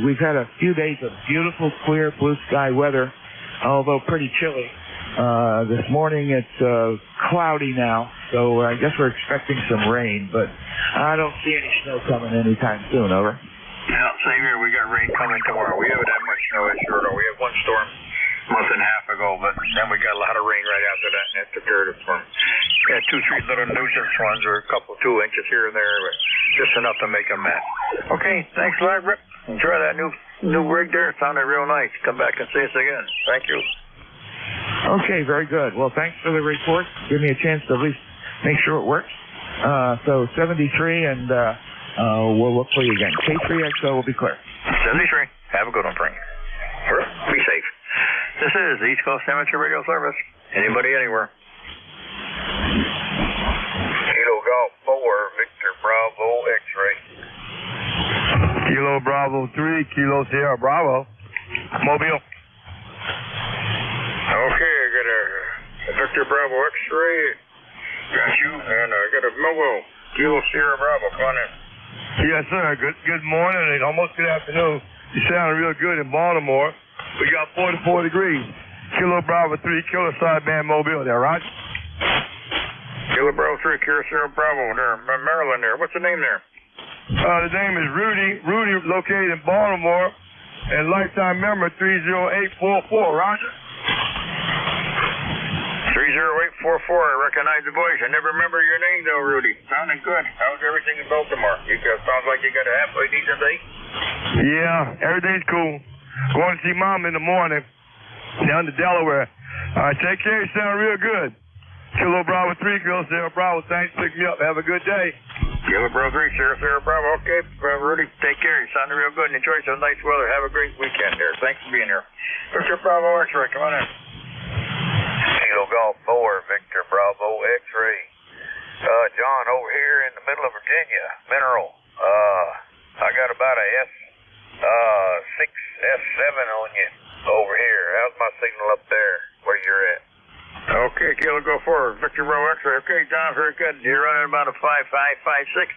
we've had a few days of beautiful, clear, blue sky weather, although pretty chilly. This morning it's cloudy now, so I guess we're expecting some rain, but I don't see any snow coming anytime soon. Over. Yeah, same here. We got rain coming tomorrow. We haven't had much snow this year. We had one storm a month and a half ago, but then we got a lot of rain right after that, and that took care of the storm. We had 2-3 little nuisance ones, or a couple 2 inches here and there, but just enough to make them mad. Okay, thanks a lot, Rip. Enjoy that new rig there. It sounded real nice. Come back and see us again. Thank you. Okay, very good. Well, thanks for the report. Give me a chance to at least make sure it works. So 73, and we'll look for you again. K3XO will be clear. 73. Have a good one, Frank. Be safe. This is East Coast Amateur Radio Service. Anybody, anywhere. Kilo Golf 4, Victor Bravo X-ray. Kilo Bravo 3, Kilo Sierra Bravo. Mobile. Okay, I got a Victor Bravo X-ray. Got you, and I got a mobile Kilo Sierra Bravo. Come on in. Yes, sir. Good morning and almost good afternoon. You sound real good in Baltimore. We got 44 degrees. Kilo Bravo 3, Kilo Sideband Mobile there, right? Kilo Bravo 3, Kilo Sierra Bravo there, Maryland there. What's the name there? The name is Rudy. Rudy located in Baltimore and lifetime member 30844, Roger. 30844, I recognize the voice. I never remember your name though, Rudy. Sounding good. How's everything in Baltimore? Sounds like you got a halfway decent day? Yeah, everything's cool. Going to see Mom in the morning down to Delaware. Take care. You sound real good. Kilo Bravo 3, Kilo Sierra Bravo. Thanks for picking me up. Have a good day. Kilo Bravo 3, Sierra Bravo. Okay, Rudy, take care. You sounded real good and enjoy some nice weather. Have a great weekend there. Thanks for being here. Victor Bravo X-ray, come on in. Kilo Golf 4, Victor Bravo X-ray. John, over here in the middle of Virginia, Mineral. I got about a S6, S7 on you over here. How's my signal up there where you're at? Okay, Kilo Go 4, Victor Bravo X-ray. Okay, John, very good. You're running about a 5.5, 5.6.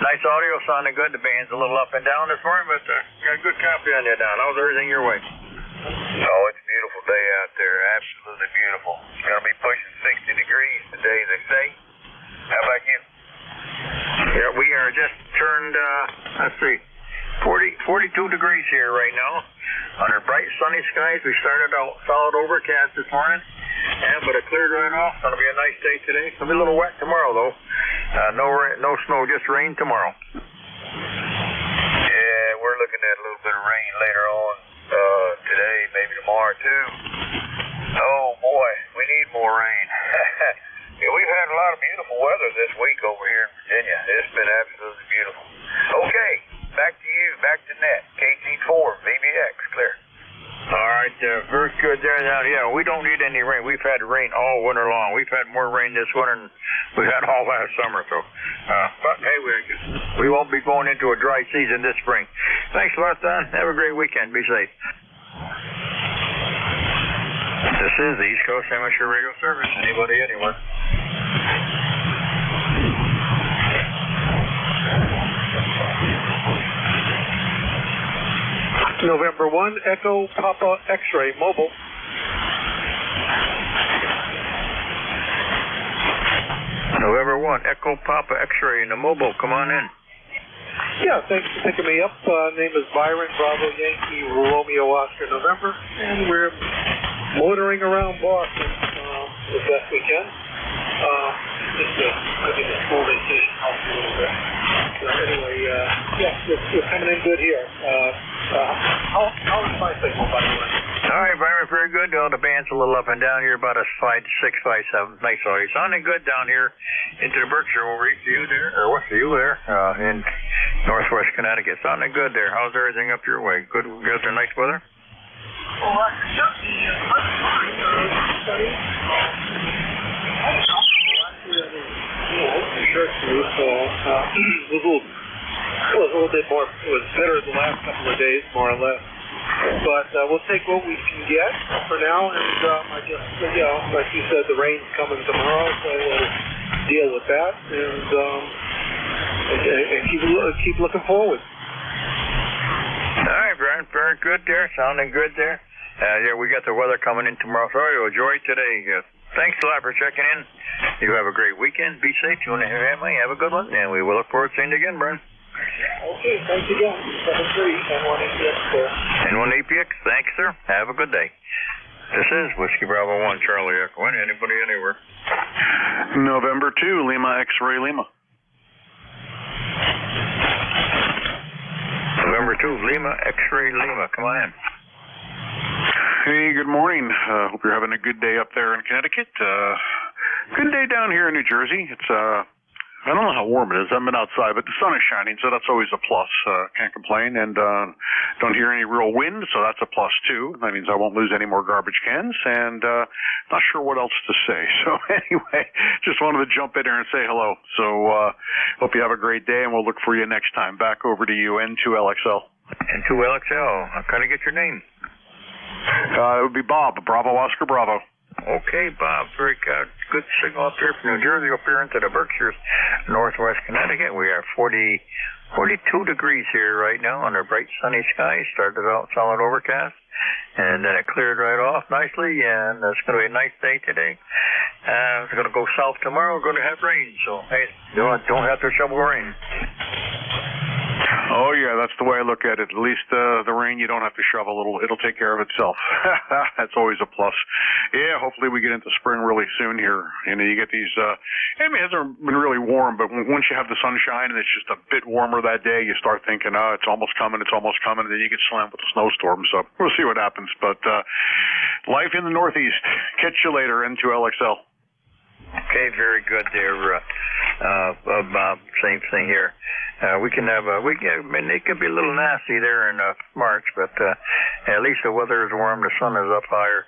Nice audio, sounding good. The band's a little up and down this morning, but got a good copy on you, Don. How's everything your way? Oh, it's a beautiful day out there. Absolutely beautiful. It's going to be pushing 60 degrees today, they say. How about you? Yeah, we are just turned, let's see, 42 degrees here right now. Under bright sunny skies, we started out solid overcast this morning. Yeah, but it cleared right off. It's going to be a nice day today. It's going to be a little wet tomorrow, though. No snow, just rain tomorrow. Yeah, we're looking at a little bit of rain later on today, maybe tomorrow, too. Oh, boy, we need more rain. Yeah, we've had a lot of beautiful weather this week over here in Virginia. It's been absolutely beautiful. Okay, back to you, back to net. KT4, VBX, clear. All right, very good there. Now, yeah, we don't need any rain. We've had rain all winter long. We've had more rain this winter than we had all last summer. So, but hey, we won't be going into a dry season this spring. Thanks a lot, Don. Have a great weekend. Be safe. This is the East Coast Amateur Radio Service. Anybody, anywhere. November 1, Echo Papa X-ray Mobile. November 1, Echo Papa X-ray in the mobile. Come on in. Yeah, thanks for picking me up. Name is Byron, Bravo Yankee, Romeo Oscar November, and we're motoring around Boston as best we can. Just maybe a school vacation helps a little bit. So anyway, yeah, we're coming in good here. How is my signal, by the way? All right, Byron, very good. Oh, the band's a little up and down here, about a 5 to 6, 5, 7. Nice audio. Sounding good down here into the Berkshire over east of you there, or west of you there, in northwest Connecticut. Sounding good there. How's everything up your way? Good? You guys are nice weather? It was a little bit more, it was better the last couple of days, more or less. But we'll take what we can get for now, and I guess, you know, like you said, the rain's coming tomorrow, so we'll deal with that, and keep looking forward. All right, Brian, very good there, sounding good there. Yeah, we got the weather coming in tomorrow, so enjoy today. Thanks a lot for checking in. You have a great weekend. Be safe. You want to hear family? Have a good one, and we will look forward to seeing you again, Brian. Okay, thanks again. 73 N1 APX there. N1 APX, thanks, sir. Have a good day. This is Whiskey Bravo 1, Charlie Echo. Anybody, anywhere. November 2, Lima X-Ray Lima. November 2, Lima X-Ray Lima. Come on in. Hey, good morning. Hope you're having a good day up there in Connecticut. Good day down here in New Jersey. It's I don't know how warm it is. I haven't been outside, but the sun is shining, so that's always a plus. Can't complain. And don't hear any real wind, so that's a plus too. That means I won't lose any more garbage cans. And not sure what else to say. So anyway, just wanted to jump in here and say hello. So hope you have a great day, and we'll look for you next time. Back over to you, N2LXL. N2LXL. How can I get your name? It would be Bob, Bravo Oscar Bravo. Okay, Bob. Very good signal up there from New Jersey up here into the Berkshires, northwest Connecticut. We are 42 degrees here right now under bright sunny skies. Started out solid overcast, and then it cleared right off nicely, and it's going to be a nice day today. It's going to go south tomorrow. We're going to have rain, so hey, don't have to shovel rain. Oh yeah, that's the way I look at it. At least the rain you don't have to shovel. It'll take care of itself. That's always a plus. Yeah, hopefully we get into spring really soon here. You know, you get these. I mean, it hasn't been really warm, but once you have the sunshine and it's just a bit warmer that day, you start thinking, oh, it's almost coming, and then you get slammed with a snowstorm. So we'll see what happens. But life in the Northeast. Catch you later, N2LXL. Okay, very good there, Bob. Same thing here. We can have I mean, it could be a little nasty there in March, but at least the weather is warm, the sun is up higher,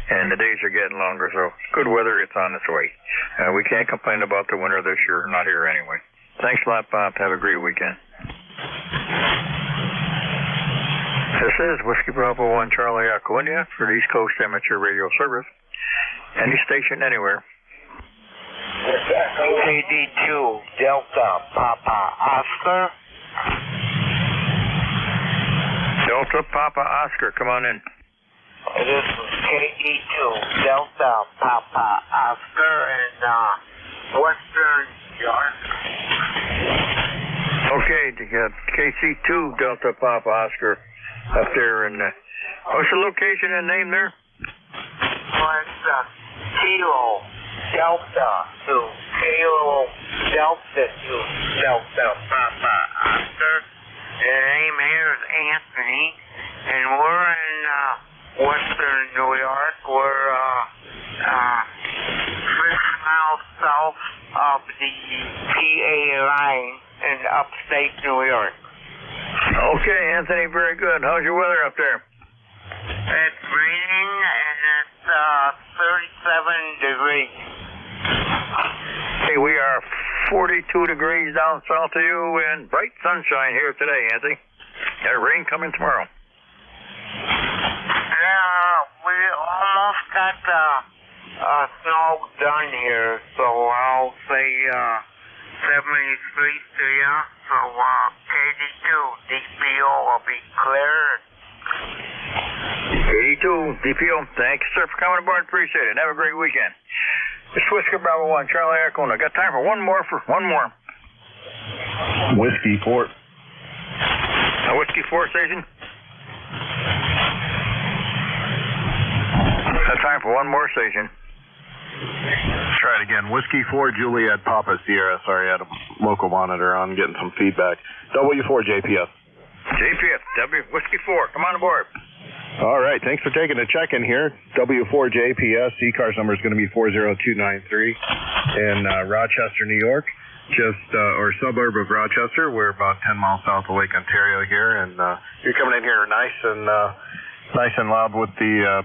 and the days are getting longer, so good weather, it's on its way. We can't complain about the winter this year, not here anyway. Thanks a lot, Bob. Have a great weekend. This is Whiskey Bravo 1 Charlie Echo India for the East Coast Amateur Radio Service. Any station, anywhere. KD2 Delta Papa Oscar. Delta Papa Oscar, come on in. This is KD2 Delta Papa Oscar in Western New York. Okay, you got KC2 Delta Papa Oscar up there in what's the location and name there? Well, it's Kilo Delta to Kilo Delta to Delta Papa Oscar. The name here is Anthony, and we're in Western New York. We're 50 miles south of the PA line in upstate New York. Okay, Anthony, very good. How's your weather up there? It's raining and it's 37 degrees. Okay, we are 42 degrees down south of you and bright sunshine here today, Anthony. Got rain coming tomorrow. Yeah, we almost got snow done here, so I'll say 73 to you. So KD2 DPO will be clear. KD2 DPO, thanks, sir, for coming aboard. Appreciate it. Have a great weekend. It's Whiskey Bravo 1, Charlie Echo, and I got time for one more. Whiskey Fort. Whiskey 4 station. Got time for one more station. Let's try it again. Whiskey 4 Juliet Papa Sierra. Sorry, I had a local monitor on, getting some feedback. W4 JPS. JPS, Whiskey 4, come on aboard. All right, thanks for taking a check-in here. W4 JPS, ECARS number is going to be 40293 in Rochester, New York, just or suburb of Rochester. We're about 10 miles south of Lake Ontario here, and you're coming in here nice and loud with the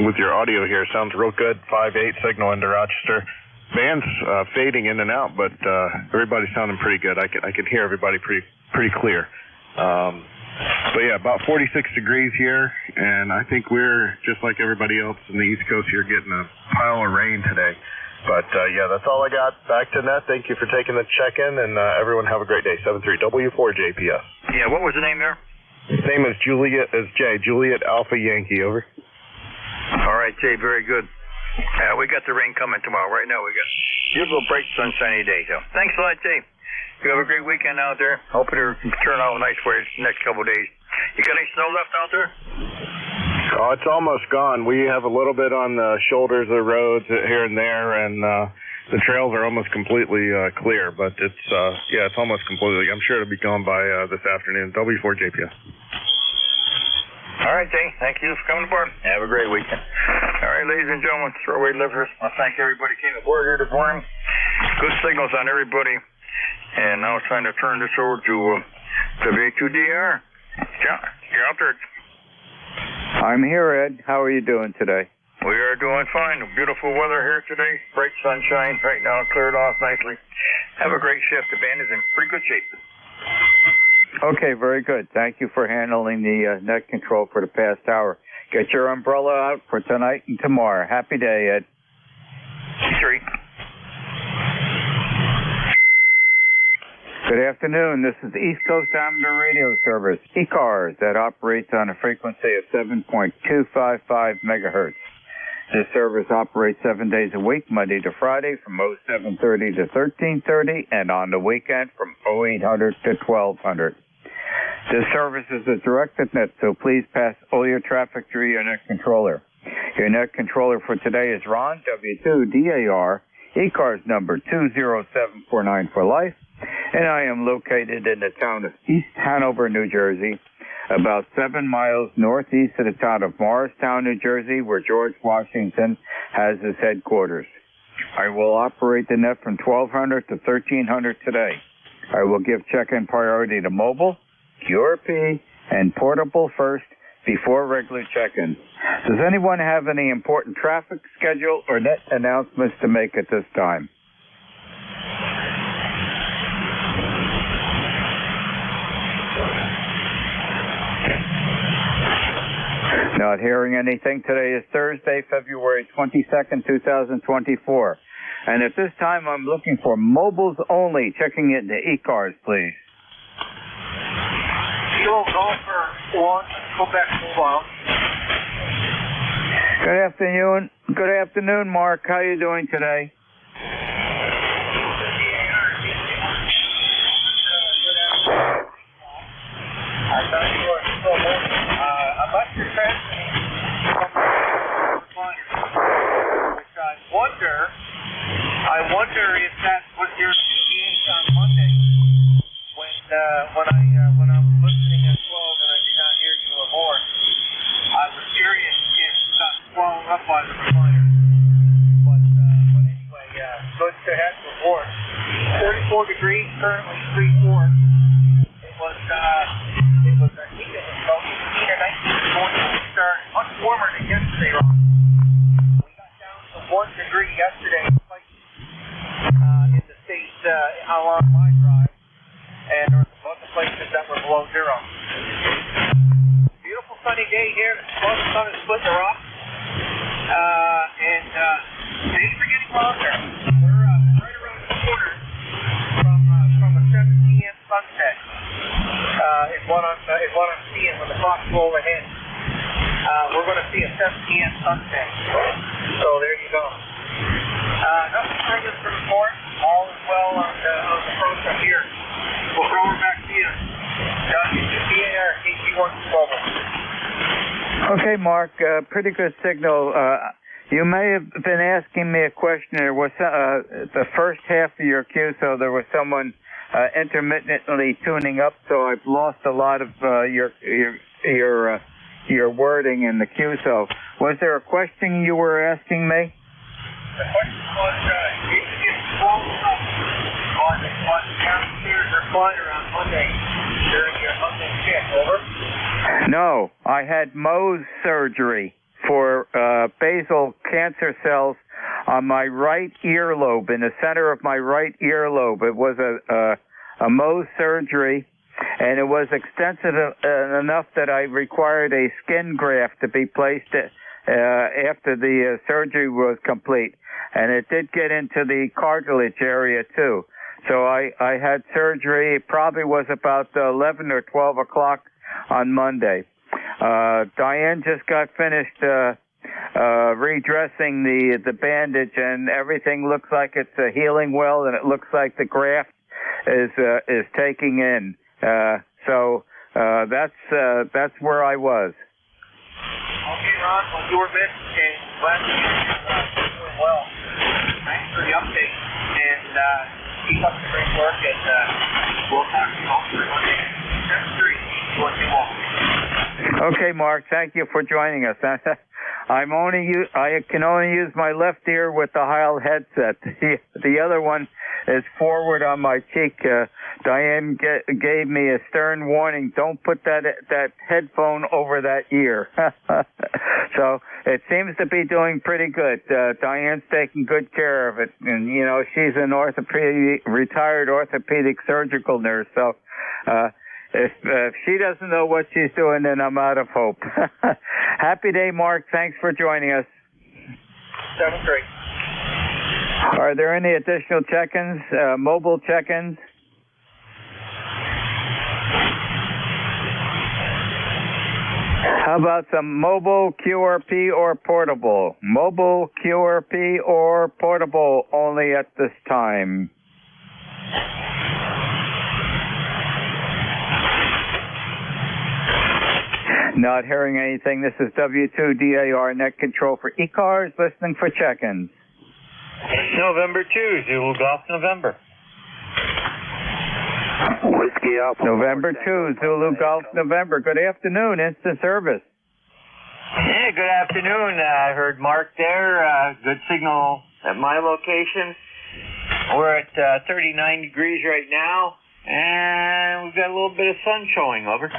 with your audio here. Sounds real good. 5.8 signal into Rochester. Band's fading in and out, but everybody's sounding pretty good. I can hear everybody pretty clear. But yeah, about 46 degrees here, and I think we're, just like everybody else in the East Coast here, getting a pile of rain today. But yeah, that's all I got. Back to net. Thank you for taking the check-in, and everyone have a great day. 73W4JPS. Yeah, what was the name there? His name is Juliet Alpha Yankee, over. All right, Jay, very good. We got the rain coming tomorrow. Right now we got a beautiful, bright, sunshiny day. So thanks a lot, Jay. You have a great weekend out there. Hope it'll turn out nice for you the next couple of days. You got any snow left out there? Oh, it's almost gone. We have a little bit on the shoulders of the roads here and there, and the trails are almost completely clear. But it's it's almost completely. I'm sure it'll be gone by this afternoon. W4 JPS. All right, Jay. Thank you for coming aboard. Have a great weekend. All right, ladies and gentlemen, Throwaway Livers. I thank everybody who came aboard here this morning. Good signals on everybody. And now it's time to turn this over to W2DR. John, you're out there. I'm here, Ed. How are you doing today? We are doing fine. Beautiful weather here today. Bright sunshine. Right now it cleared off nicely. Have a great shift. The band is in pretty good shape. Okay, very good. Thank you for handling the net control for the past hour. Get your umbrella out for tonight and tomorrow. Happy day, Ed. 3. Good afternoon. This is the East Coast Amateur Radio Service, ECARS, that operates on a frequency of 7.255 megahertz. This service operates 7 days a week, Monday to Friday, from 0730 to 1330, and on the weekend from 0800 to 1200. This service is a directed net, so please pass all your traffic through your net controller. Your net controller for today is Ron, W2DAR, ECARS number 20749 for life, and I am located in the town of East Hanover, New Jersey, about 7 miles northeast of the town of Morristown, New Jersey, where George Washington has his headquarters. I will operate the net from 1200 to 1300 today. I will give check-in priority to mobile, QRP, and portable first before regular check-in. Does anyone have any important traffic, schedule, or net announcements to make at this time? Not hearing anything. Today is Thursday, February 22nd, 2024. And at this time, I'm looking for mobiles only. Checking into ECARS, please. Kilo Golfer 1, Quebec Mobile. Good afternoon. Good afternoon, Mark. How are you doing today? I thought you were still moving. I'm not your transmitting from which I wonder if that was your CPH on Monday when I was listening at 12 and I did not hear you aboard. I was curious if it got swallowed up by the refiner. But anyway, good to have you aboard. 34 degrees, currently 3-4. It was I think it was about 18 or 19 going to start much warmer than yesterday, Ron. We got down to 1 degree yesterday in the States along my drive, and there was a bunch of places that were below zero. Beautiful sunny day here. The sun is splitting the rock, and days are getting longer. We're right around the corner from a 7 p.m. sunset. Is what I'm seeing when the clock's rolling in. We're going to see a 7 p.m. sunset. So there you go. Nothing further to report. All is well on the program here. We'll throw her back to you. WCAR, KG1 Global. Okay, Mark. Pretty good signal. You may have been asking me a question. There was the first half of your cue, so there was someone intermittently tuning up, so I've lost a lot of your wording in the queue. So, was there a question you were asking me? The question was, did you get swallowed up on the downstairs recliner on Monday during your Monday shift? Over. No, I had Mohs surgery for basal cancer cells on my right earlobe, in the center of my right earlobe. It was a Mohs surgery, and it was extensive enough that I required a skin graft to be placed after the surgery was complete. And it did get into the cartilage area, too. So I had surgery. It probably was about 11 or 12 o'clock on Monday. Diane just got finished redressing the bandage, and everything looks like it's healing well, and it looks like the graft is taking in. So that's where I was. Okay, Ron. Well, you were missed, and glad to hear you're doing well. Thanks for the update, and keep up the great work, and we'll talk to you all for Monday. 7:30. What you want. Okay, Mark. Thank you for joining us. I can only use my left ear with the Heil headset. The other one is forward on my cheek. Diane gave me a stern warning. Don't put that headphone over that ear. So it seems to be doing pretty good. Diane's taking good care of it, and she's an retired orthopedic surgical nurse. So If she doesn't know what she's doing, then I'm out of hope. Happy day, Mark. Thanks for joining us. That was great. Are there any additional check-ins, mobile check-ins? How about some mobile QRP or portable? Mobile QRP or portable only at this time. Not hearing anything. This is W2DAR Net Control for ECARS, listening for check-ins. November 2, Zulu Golf November. Whiskey Alpha. November 2, Zulu Golf November. Good afternoon, instant service. Yeah, good afternoon. I heard Mark there. Good signal at my location. We're at 39 degrees right now, and we've got a little bit of sun showing. Over.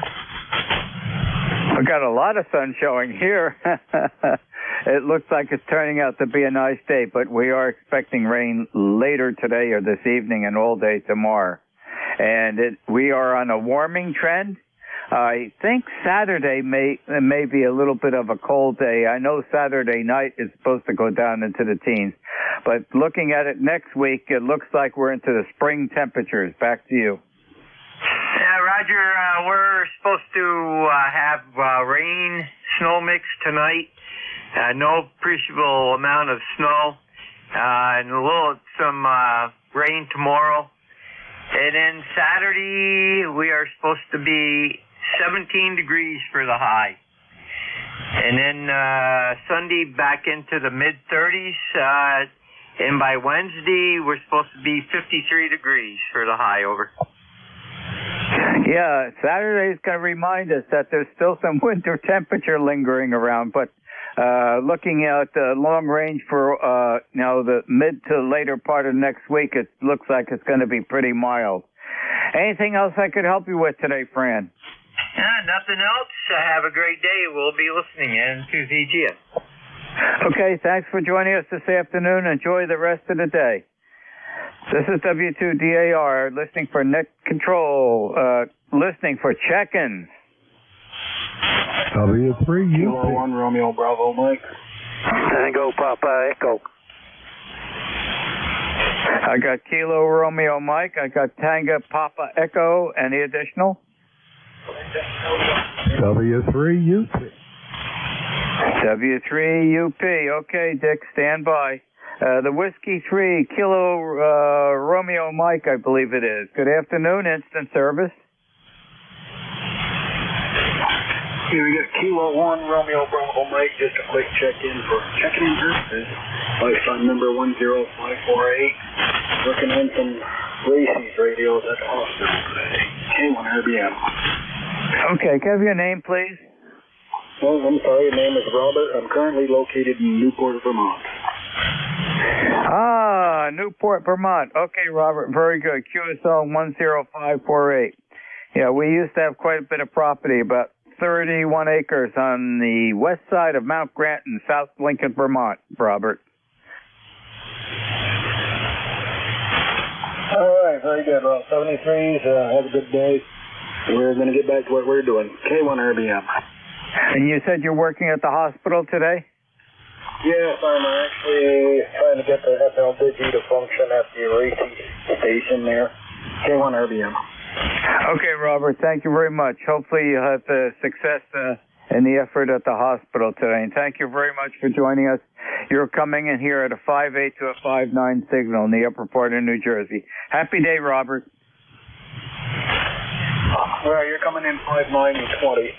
We've got a lot of sun showing here. It looks like it's turning out to be a nice day, but we are expecting rain later today or this evening and all day tomorrow. And we are on a warming trend. I think Saturday may be a little bit of a cold day. I know Saturday night is supposed to go down into the teens. But looking at it next week, it looks like we're into the spring temperatures. Back to you. Yeah, Roger, we're supposed to have rain, snow mix tonight. No appreciable amount of snow. And some rain tomorrow. And then Saturday, we are supposed to be 17 degrees for the high. And then Sunday, back into the mid-30s. And by Wednesday, we're supposed to be 53 degrees for the high. Over. Yeah, Saturday's going to remind us that there's still some winter temperature lingering around, but looking at long range for the mid to later part of next week, it looks like it's going to be pretty mild. Anything else I could help you with today, Fran? Nothing else. Have a great day. We'll be listening in to ZGS. Okay, thanks for joining us this afternoon. Enjoy the rest of the day. This is W2DAR, listening for net control, listening for check-ins. W3, Kilo 1, Romeo Bravo, Mike. Tango Papa Echo. I got Kilo Romeo Mike. I got Tango Papa Echo. Any additional? W3, UP. W3, UP. Okay, Dick, stand by. The Whiskey 3, Kilo Romeo Mike, I believe it is. Good afternoon, instant service. Here we got Kilo 1, Romeo Bravo, Mike. Just a quick check-in for checking services. Lifetime number 10548. Working on some Racy's radios at the hospital today. K1 RBM. Okay, can I have your name, please? Well, I'm sorry, your name is Robert. I'm currently located in Newport, Vermont. Ah, Newport, Vermont. Okay, Robert, very good. QSL 10548. Yeah, we used to have quite a bit of property, about 31 acres on the west side of Mount Grant in South Lincoln, Vermont, Robert. All right, very good. Well, 73s, have a good day. We're going to get back to what we're doing. K1 RBM. And you said you're working at the hospital today? Yes, I'm actually trying to get the FLDG to function at the Racy station there. K1 RBM. Okay, Robert, thank you very much. Hopefully you'll have success in the effort at the hospital today. And thank you very much for joining us. You're coming in here at a 5.8 to a 5.9 signal in the upper part of New Jersey. Happy day, Robert. Well, you're coming in 5.9 and 20.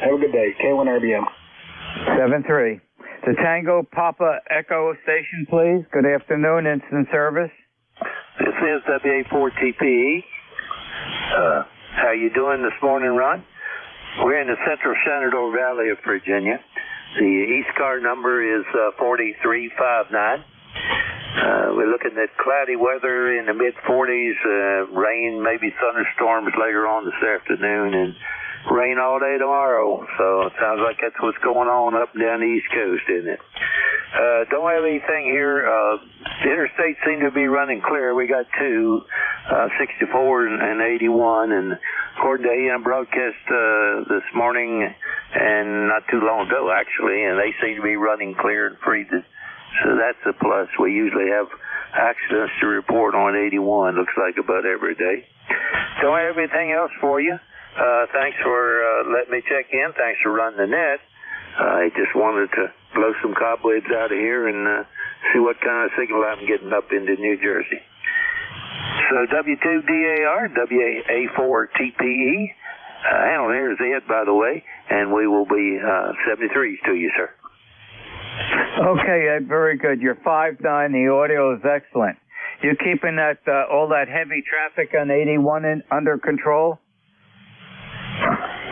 Have a good day. K1 RBM. 7-3. The Tango Papa Echo station, please. Good afternoon, instant service. This is WA4TPE. How you doing this morning, Ron? We're in the central Shenandoah Valley of Virginia. The ECARS number is 4359. We're looking at cloudy weather in the mid-40s, rain, maybe thunderstorms later on this afternoon, and rain all day tomorrow. So it sounds like that's what's going on up and down the East Coast, isn't it? Don't have anything here. The interstates seem to be running clear. We got two, 64 and 81, and according to AM broadcast this morning, and not too long ago actually, and they seem to be running clear and free. So that's a plus. We usually have accidents to report on 81. Looks like about every day. Don't have anything else for you. Thanks for letting me check in. Thanks for running the net. I just wanted to blow some cobwebs out of here and see what kind of signal I'm getting up into New Jersey. So W2DAR, WA4TPE. Handle here is Ed, by the way, and we will be 73s to you, sir. Okay, Ed, very good. You're 5'9". The audio is excellent. You keeping that all that heavy traffic on 81 under control?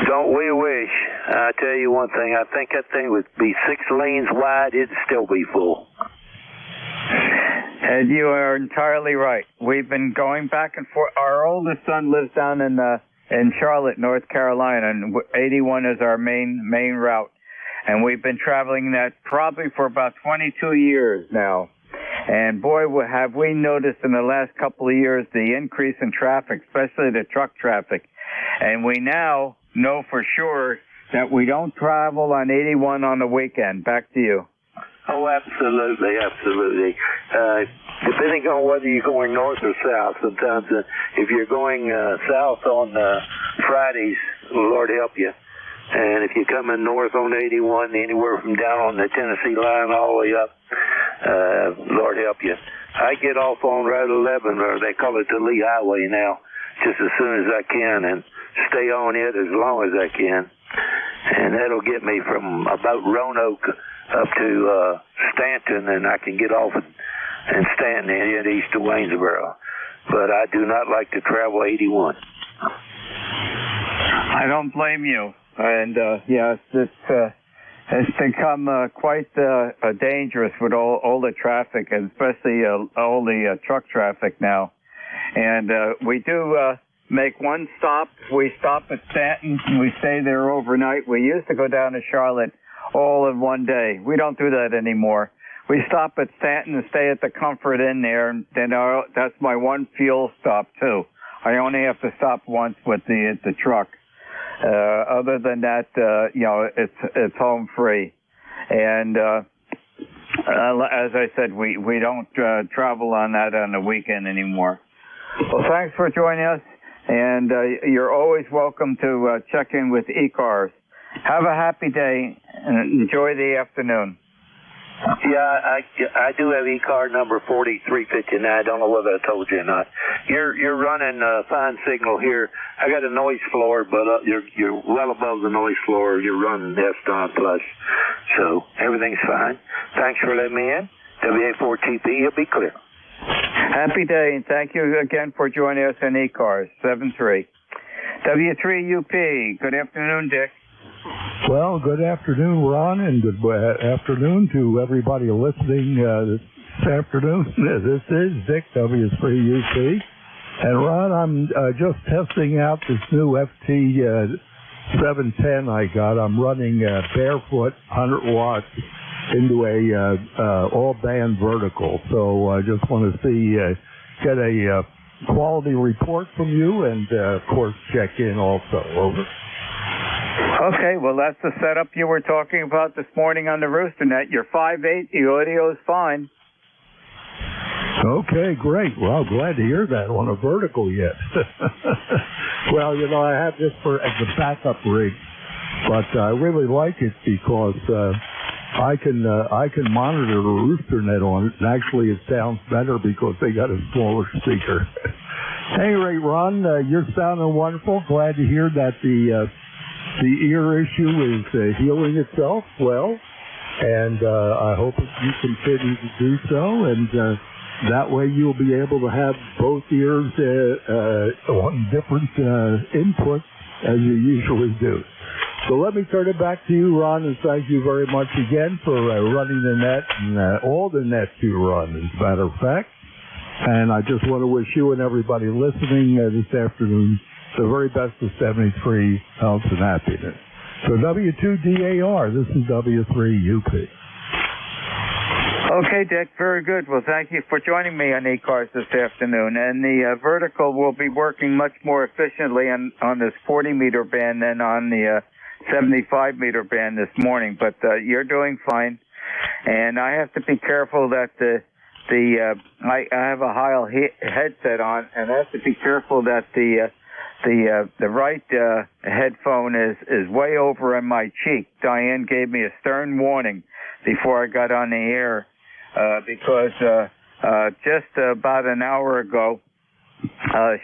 Don't we wish? I tell you one thing. I think that thing would be 6 lanes wide. It'd still be full. And you are entirely right. We've been going back and forth. Our oldest son lives down in Charlotte, North Carolina, and 81 is our main route. And we've been traveling that probably for about 22 years now. And boy, have we noticed in the last couple of years the increase in traffic, especially the truck traffic. And we now know for sure that we don't travel on 81 on the weekend. Back to you. Oh, absolutely, absolutely. Depending on whether you're going north or south, sometimes if you're going south on Fridays, Lord help you. And if you're coming north on 81, anywhere from down on the Tennessee line all the way up, Lord help you. I get off on Route 11, or they call it the Lee Highway now, just as soon as I can, and stay on it as long as I can. And that'll get me from about Roanoke up to Stanton, and I can get off and Stanton and head east to Waynesboro. But I do not like to travel 81. I don't blame you. And yes, it's become quite dangerous with all the traffic, and especially all the truck traffic now. And we do make one stop. We stop at Stanton and we stay there overnight. We used to go down to Charlotte all in one day. We don't do that anymore. We stop at Stanton and stay at the Comfort Inn there, and then that's my one fuel stop too. I only have to stop once with the truck. Other than that, it's home free. And as I said, we don't travel on that on the weekend anymore. Well, thanks for joining us, and you're always welcome to check in with ECARS. Have a happy day and enjoy the afternoon. Yeah, I do have ECAR number 4359. I don't know whether I told you or not. You're running a fine signal here. I got a noise floor, but you're well above the noise floor. You're running S-Don Plus, so everything's fine. Thanks for letting me in. WA4TP, you'll be clear. Happy day, and thank you again for joining us on ECARS 73. W3UP. Good afternoon, Dick. Well, good afternoon, Ron, and good afternoon to everybody listening this afternoon. This is Dick, W3UP. And Ron, I'm just testing out this new FT 710 I got. I'm running barefoot 100 watts into a all-band vertical. So I just want to see, get a quality report from you and, of course, check in also. Over. Okay, well, that's the setup you were talking about this morning on the Roosternet. You're 5'8", the audio is fine. Okay, great. Well, glad to hear that on a vertical yet. Well, I have this as a backup rig, but I really like it because I can monitor the Roosternet on it, and actually it sounds better because they got a smaller speaker. At any rate, Ron, you're sounding wonderful. Glad to hear that the ear issue is healing itself well, and I hope you continue to do so, and that way you'll be able to have both ears on different inputs as you usually do. So let me turn it back to you, Ron, and thank you very much again for running the net and all the nets you run, as a matter of fact. And I just want to wish you and everybody listening this afternoon the very best of 73 health and happiness. So W2DAR, this is W3UP. Okay, Dick, very good. Well, thank you for joining me on ECARS this afternoon. And the vertical will be working much more efficiently on this 40-meter band than on the 75-meter band this morning. But you're doing fine. And I have to be careful that I have a Heil headset on, and I have to be careful that the right headphone is way over in my cheek. Diane gave me a stern warning before I got on the air because just about an hour ago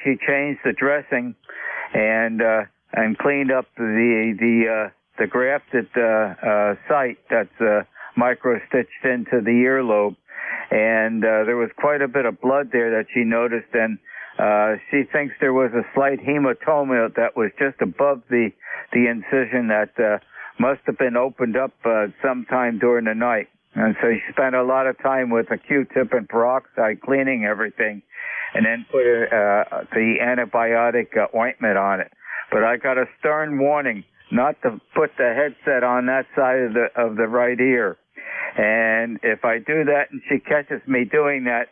she changed the dressing and cleaned up the grafted site that's micro stitched into the earlobe, and there was quite a bit of blood there that she noticed, and she thinks there was a slight hematoma that was just above the incision that must have been opened up sometime during the night. And so she spent a lot of time with a Q-tip and peroxide cleaning everything, and then put the antibiotic ointment on it. But I got a stern warning not to put the headset on that side of the right ear. And if I do that and she catches me doing that,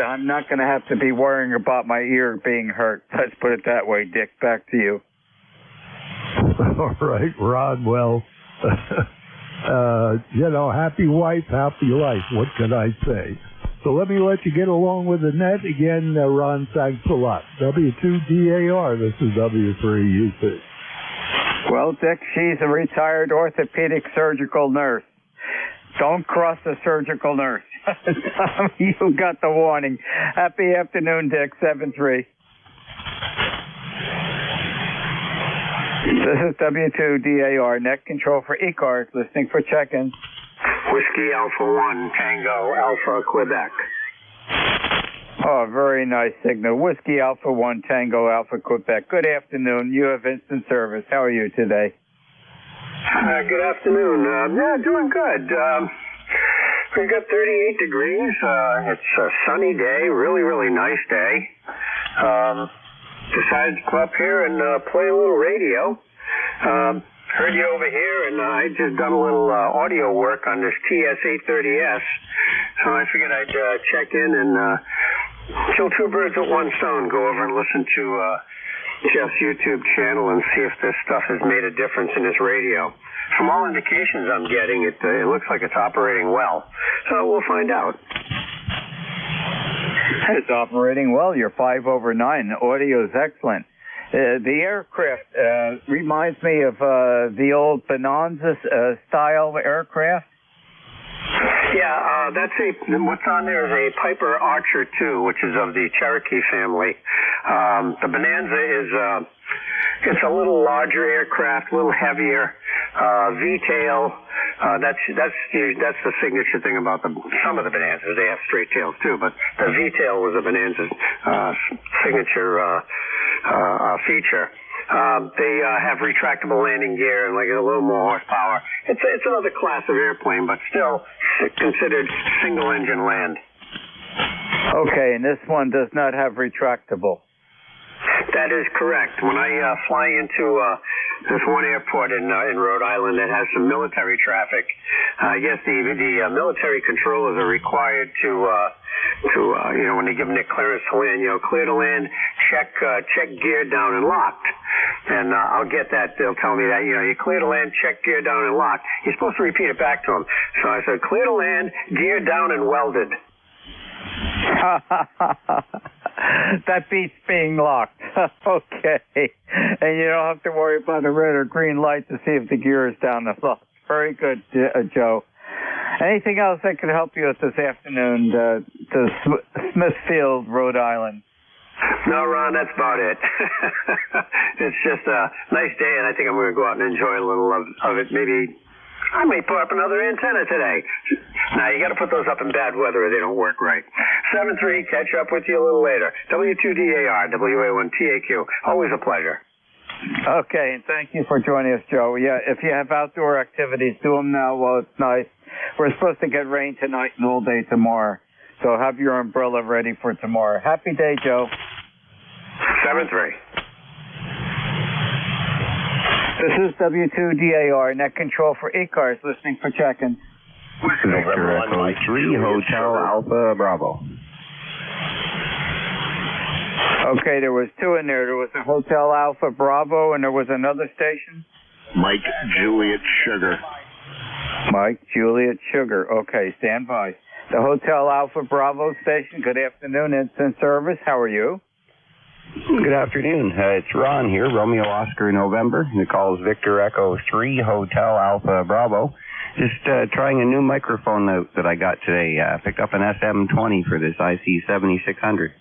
I'm not going to have to be worrying about my ear being hurt. Let's put it that way, Dick. Back to you. All right, Ron. Well, happy wife, happy life. What can I say? So let me let you get along with the net. Again, Ron, thanks a lot. W2DAR, this is W3UC. Well, Dick, she's a retired orthopedic surgical nurse. Don't cross the surgical nurse. You got the warning. Happy afternoon, Dick, 7-3. This is W2DAR, net control for ECARS, listening for check-in. Whiskey Alpha 1, Tango Alpha, Quebec. Oh, very nice signal. Whiskey Alpha 1, Tango Alpha, Quebec. Good afternoon. You have instant service. How are you today? Good afternoon. Doing good. We've got 38 degrees. It's a sunny day, really, really nice day. Decided to come up here and play a little radio. Heard you over here, and I just done a little audio work on this TS-830S. So I figured I'd check in and kill two birds with one stone. Go over and listen to Jeff's YouTube channel and see if this stuff has made a difference in his radio. From all indications I'm getting, it looks like it's operating well. So we'll find out. It's operating well. You're 5 over 9. The audio is excellent. The aircraft reminds me of the old Bonanza style aircraft. Yeah, what's on there is a Piper Archer 2, which is of the Cherokee family. The Bonanza is it's a little larger aircraft, a little heavier. V-tail. That's the signature thing about some of the Bonanzas. They have straight tails too, but the V-tail was a Bonanza signature feature. They have retractable landing gear and like a little more horsepower. It's another class of airplane, but still considered single engine land. Okay, and this one does not have retractable. That is correct. When I fly into this one airport in Rhode Island that has some military traffic, I guess the military controllers are required to when they give them their clearance to land, clear to land, check gear down and locked. And I'll get that. They'll tell me that, you clear to land, check gear down and locked. You're supposed to repeat it back to them. So I said, clear to land, gear down and welded. That beats being locked. Okay. And you don't have to worry about the red or green light to see if the gear is down the lock. Very good, Joe. Anything else I could help you with this afternoon to Smithfield, Rhode Island? No, Ron, that's about it. It's just a nice day, and I think I'm going to go out and enjoy a little of it. Maybe I may put up another antenna today. Now, you got to put those up in bad weather or they don't work right. 7-3, catch up with you a little later. W2DAR, WA1TAQ. Always a pleasure. Okay, and thank you for joining us, Joe. Yeah, if you have outdoor activities, do them now while it's nice. We're supposed to get rain tonight and all day tomorrow. So have your umbrella ready for tomorrow. Happy day, Joe. 7-3. This is W2DAR, net control for ECARS, listening for check-in. Victor Echo 3 Hotel Alpha Bravo. Okay, there was two in there. There was a Hotel Alpha Bravo, and there was another station? Mike Juliet Sugar. Mike Juliet Sugar. Okay, stand by. The Hotel Alpha Bravo station, good afternoon, instant service. How are you? Good afternoon. It's Ron here, Romeo Oscar November. The call is Victor Echo 3 Hotel Alpha Bravo. Just trying a new microphone out that I got today. Picked up an SM20 for this IC7600.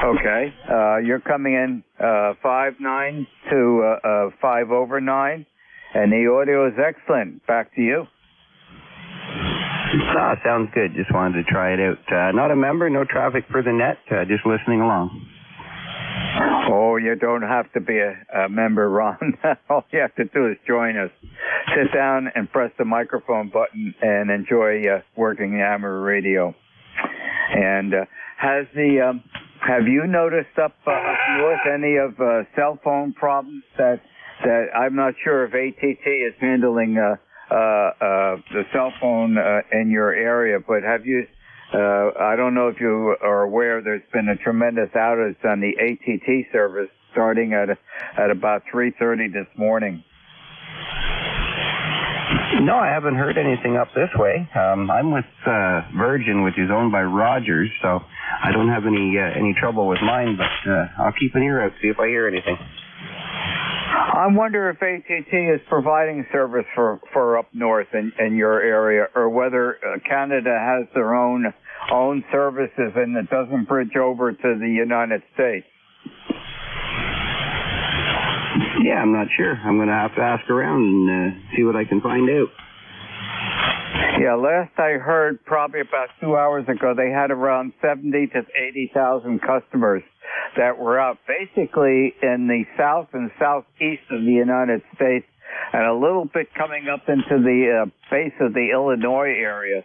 Okay. You're coming in 5-9 to 5/9, and the audio is excellent. Back to you. Sounds good. Just wanted to try it out. Not a member, no traffic for the net, just listening along. Oh, you don't have to be a member, Ron. All you have to do is join us. Sit down and press the microphone button and enjoy working amateur radio. And have you noticed up north any of cell phone problems that I'm not sure if ATT is handling the cell phone in your area, but have you? I don't know if you are aware. There's been a tremendous outage on the ATT service starting at about 3:30 this morning. No, I haven't heard anything up this way. I'm with Virgin, which is owned by Rogers, so I don't have any trouble with mine. But I'll keep an ear out, see if I hear anything. I wonder if ATT is providing service for up north in your area, or whether Canada has their own services and it doesn't bridge over to the United States. Yeah, I'm not sure. I'm going to have to ask around and see what I can find out. Yeah, last I heard, probably about 2 hours ago, they had around 70 to 80,000 customers that were out basically in the south and southeast of the United States, and a little bit coming up into the base of the Illinois area.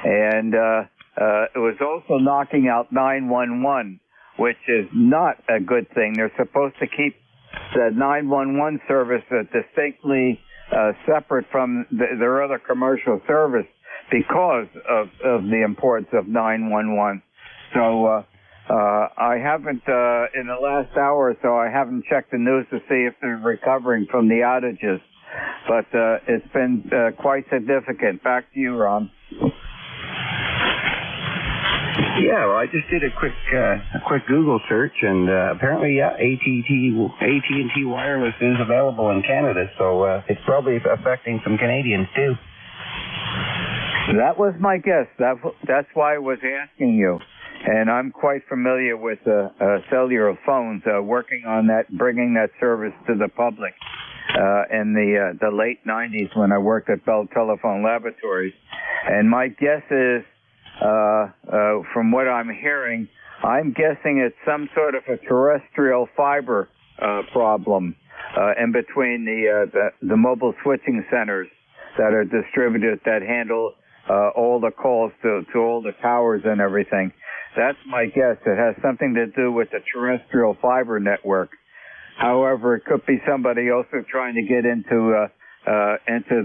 And it was also knocking out 911, which is not a good thing. They're supposed to keep the 911 service distinctly separate from their other commercial service because of the importance of 911. So I haven't, in the last hour or so, I haven't checked the news to see if they're recovering from the outages. But it's been quite significant. Back to you, Ron. Yeah, well, I just did a quick Google search, and apparently, yeah, AT&T Wireless is available in Canada, so it's probably affecting some Canadians too. That was my guess. That's why I was asking you, and I'm quite familiar with cellular phones, working on that, bringing that service to the public in the late 90s when I worked at Bell Telephone Laboratories, and my guess is. From what I'm hearing, I'm guessing it's some sort of a terrestrial fiber problem in between the mobile switching centers that are distributed that handle all the calls to all the towers and everything. That's my guess. It has something to do with the terrestrial fiber network. However, it could be somebody also trying to get into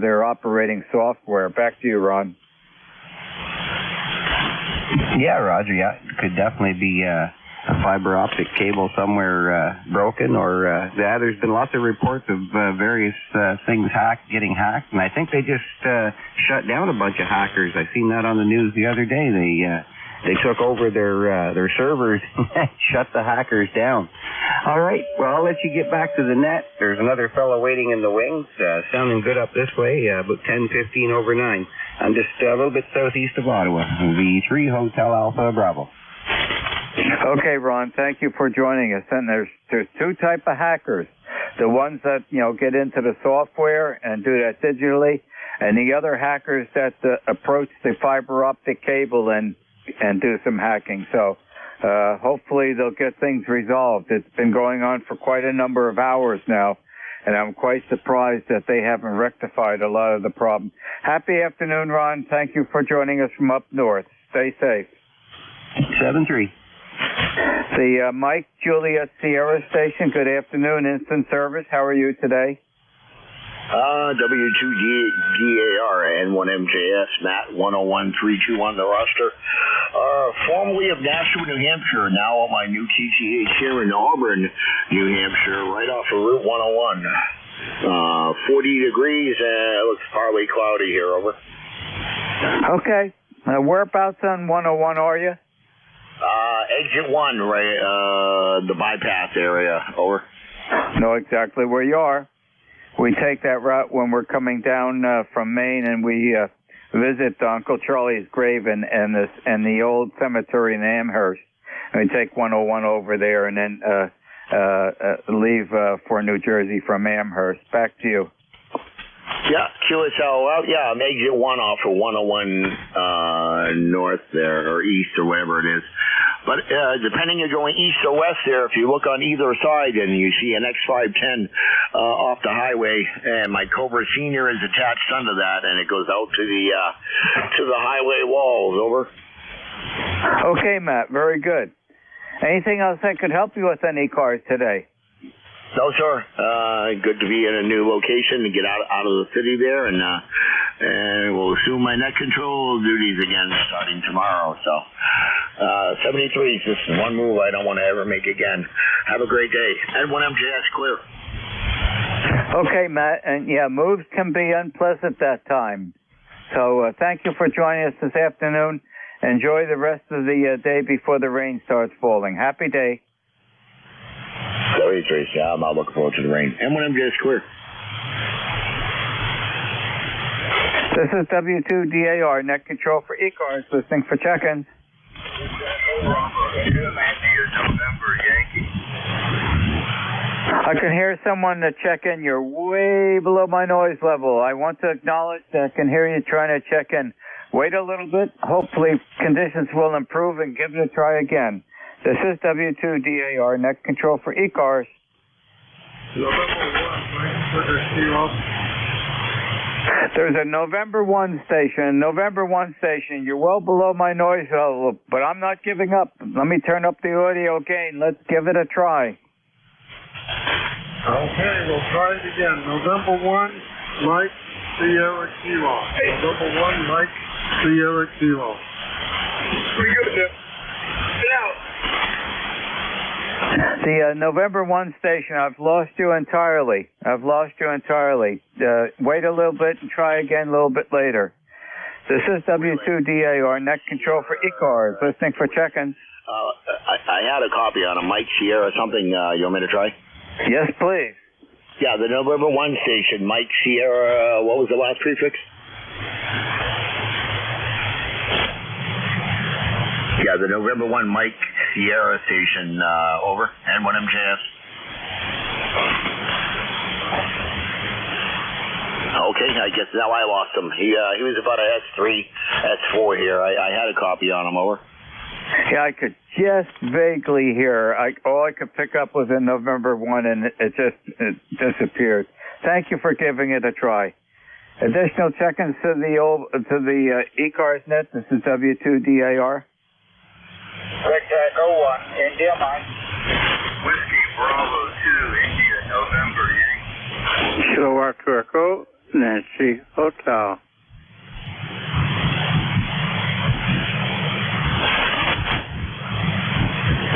their operating software. Back to you, Ron. Yeah, Roger, yeah. It could definitely be a fiber optic cable somewhere broken, or there's been lots of reports of various things getting hacked, and I think they just shut down a bunch of hackers. I seen that on the news the other day. They took over their servers and shut the hackers down. All right, well, I'll let you get back to the net. There's another fellow waiting in the wings, sounding good up this way, about 10:15/9. I'm just a little bit southeast of Ottawa, V3 Hotel Alpha Bravo. Okay, Ron, thank you for joining us. And there's two type of hackers. The ones that, get into the software and do that digitally, and the other hackers that approach the fiber optic cable and do some hacking. So hopefully they'll get things resolved. It's been going on for quite a number of hours now, and I'm quite surprised that they haven't rectified a lot of the problem. Happy afternoon, Ron. Thank you for joining us from up north. Stay safe. 7-3. The Mike Juliet Sierra station, good afternoon, instant service. How are you today? W2DAR N1MJS, Matt 101321 on the roster. Formerly of Nashua, New Hampshire, now at my new TTH here in Auburn, New Hampshire, right off of Route 101. 40 degrees and it looks partly cloudy here, over. Okay. Whereabouts on 101 are you? Exit 1, right, the bypass area, over. Know exactly where you are. We take that route when we're coming down from Maine, and we visit Uncle Charlie's grave and the old cemetery in Amherst. And we take 101 over there, and then leave for New Jersey from Amherst. Back to you. Yeah, QSL. Well, yeah, I'm exit 1 off of 101 north there, or east, or whatever it is. But depending you're going east or west there, if you look on either side and you see an X510 off the highway, and my Cobra Senior is attached under that, and it goes out to the highway walls, over. Okay, Matt, very good. Anything else I could help you with on ECARS today? No, sir. Good to be in a new location to get out of the city there, and we'll assume my net control duties again starting tomorrow. So, 73 is just one move I don't want to ever make again. Have a great day. N1MJS clear. Okay, Matt, and yeah, moves can be unpleasant that time. So, thank you for joining us this afternoon. Enjoy the rest of the day before the rain starts falling. Happy day. 73, yeah, I'm not looking forward to the rain. N1MJS clear. This is W2DAR, net control for ECARS, listening for check-ins. I can hear someone to check in. You're way below my noise level. I want to acknowledge that I can hear you trying to check in. Wait a little bit. Hopefully conditions will improve and give it a try again. This is W2DAR, net control for ECARS. There's a November 1 station. You're well below my noise level, but I'm not giving up. Let me turn up the audio gain. Let's give it a try. Okay, we'll try it again. November 1, Mike, Sierra Kilo. November 1, Mike, Sierra Kilo. Pretty good, Jeff. Get out. The November 1 station, I've lost you entirely. Wait a little bit and try again a little bit later. This is W2DAR, net control for ECARS, listening for check-ins. I had a copy on a Mike Sierra something. You want me to try? Yes, please. Yeah, the November 1 station, Mike Sierra, what was the last prefix? Yeah, the November 1 Mike Sierra station, over. N1MJS. Okay, I guess now I lost him. He was about a S3, S4 here. I had a copy on him, over. Yeah, I could just vaguely hear. All I could pick up was in November 1, and it disappeared. Thank you for giving it a try. Additional check-ins to the ECARS net. This is W2DAR. Rectac 01, India Mike. Whiskey Bravo 2, India, November, Yankee. Kilowatt Echo, Nancy Hotel.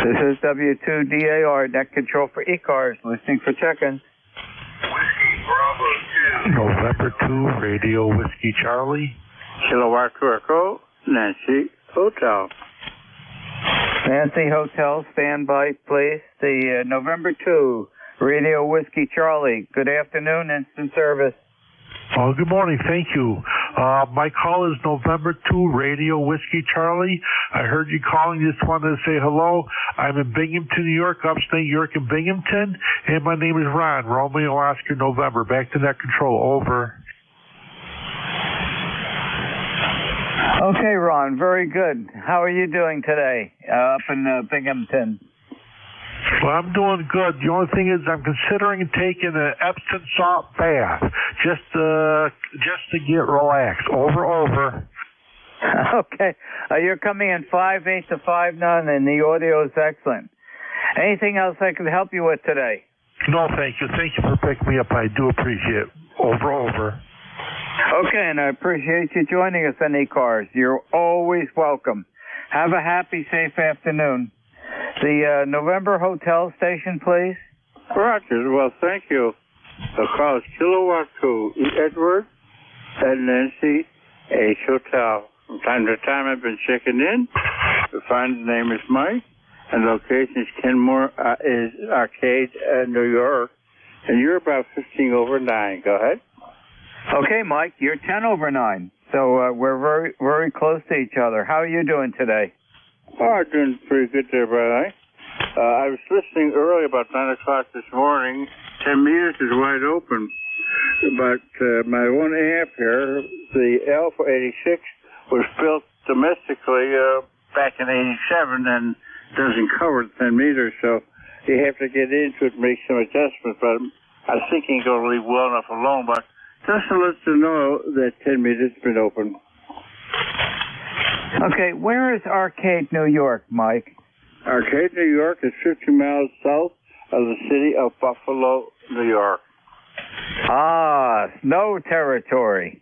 This is W2DAR, net control for ECARS, listening for check-ins. Whiskey Bravo 2. November 2, Radio Whiskey Charlie. Kilowatt Echo, Nancy Hotel. Nancy Hotel, stand by, please. The November 2, Radio Whiskey Charlie. Good afternoon, instant service. Oh, good morning. Thank you. My call is November 2, Radio Whiskey Charlie. I heard you calling. Just wanted to say hello. I'm in Binghamton, New York, upstate New York in Binghamton. And my name is Ron, Romeo Oscar November. Back to net control. Over. Okay, Ron. Very good. How are you doing today up in Binghamton? Well, I'm doing good. The only thing is I'm considering taking an Epsom salt bath just to get relaxed. Over. Okay. You're coming in 5'8" to 5'9", and the audio is excellent. Anything else I can help you with today? No, thank you. Thank you for picking me up. I do appreciate it. Over. Okay, and I appreciate you joining us on ECARS. You're always welcome. Have a happy, safe afternoon. The November Hotel station, please. Roger. Well, thank you. The call is Kilowatt 2, E. Edward and Nancy H. Hotel. From time to time, I've been checking in to find the name is Mike, and location is Kenmore is Arcade, New York, and you're about 15 over 9. Go ahead. Okay, Mike, you're 10 over 9, so we're very, very close to each other. How are you doing today? Oh, doing pretty good there, brother. I was listening early about 9 o'clock this morning. 10 meters is wide open, but my 1 amp here, the Alpha 86, was built domestically back in 87 and doesn't cover the 10 meters, so you have to get into it and make some adjustments, but I think you ain't going to leave well enough alone, but just to let you know that 10 meters has been open. Okay, where is Arcade, New York, Mike? Arcade, New York is 50 miles south of the city of Buffalo, New York. Ah, snow territory.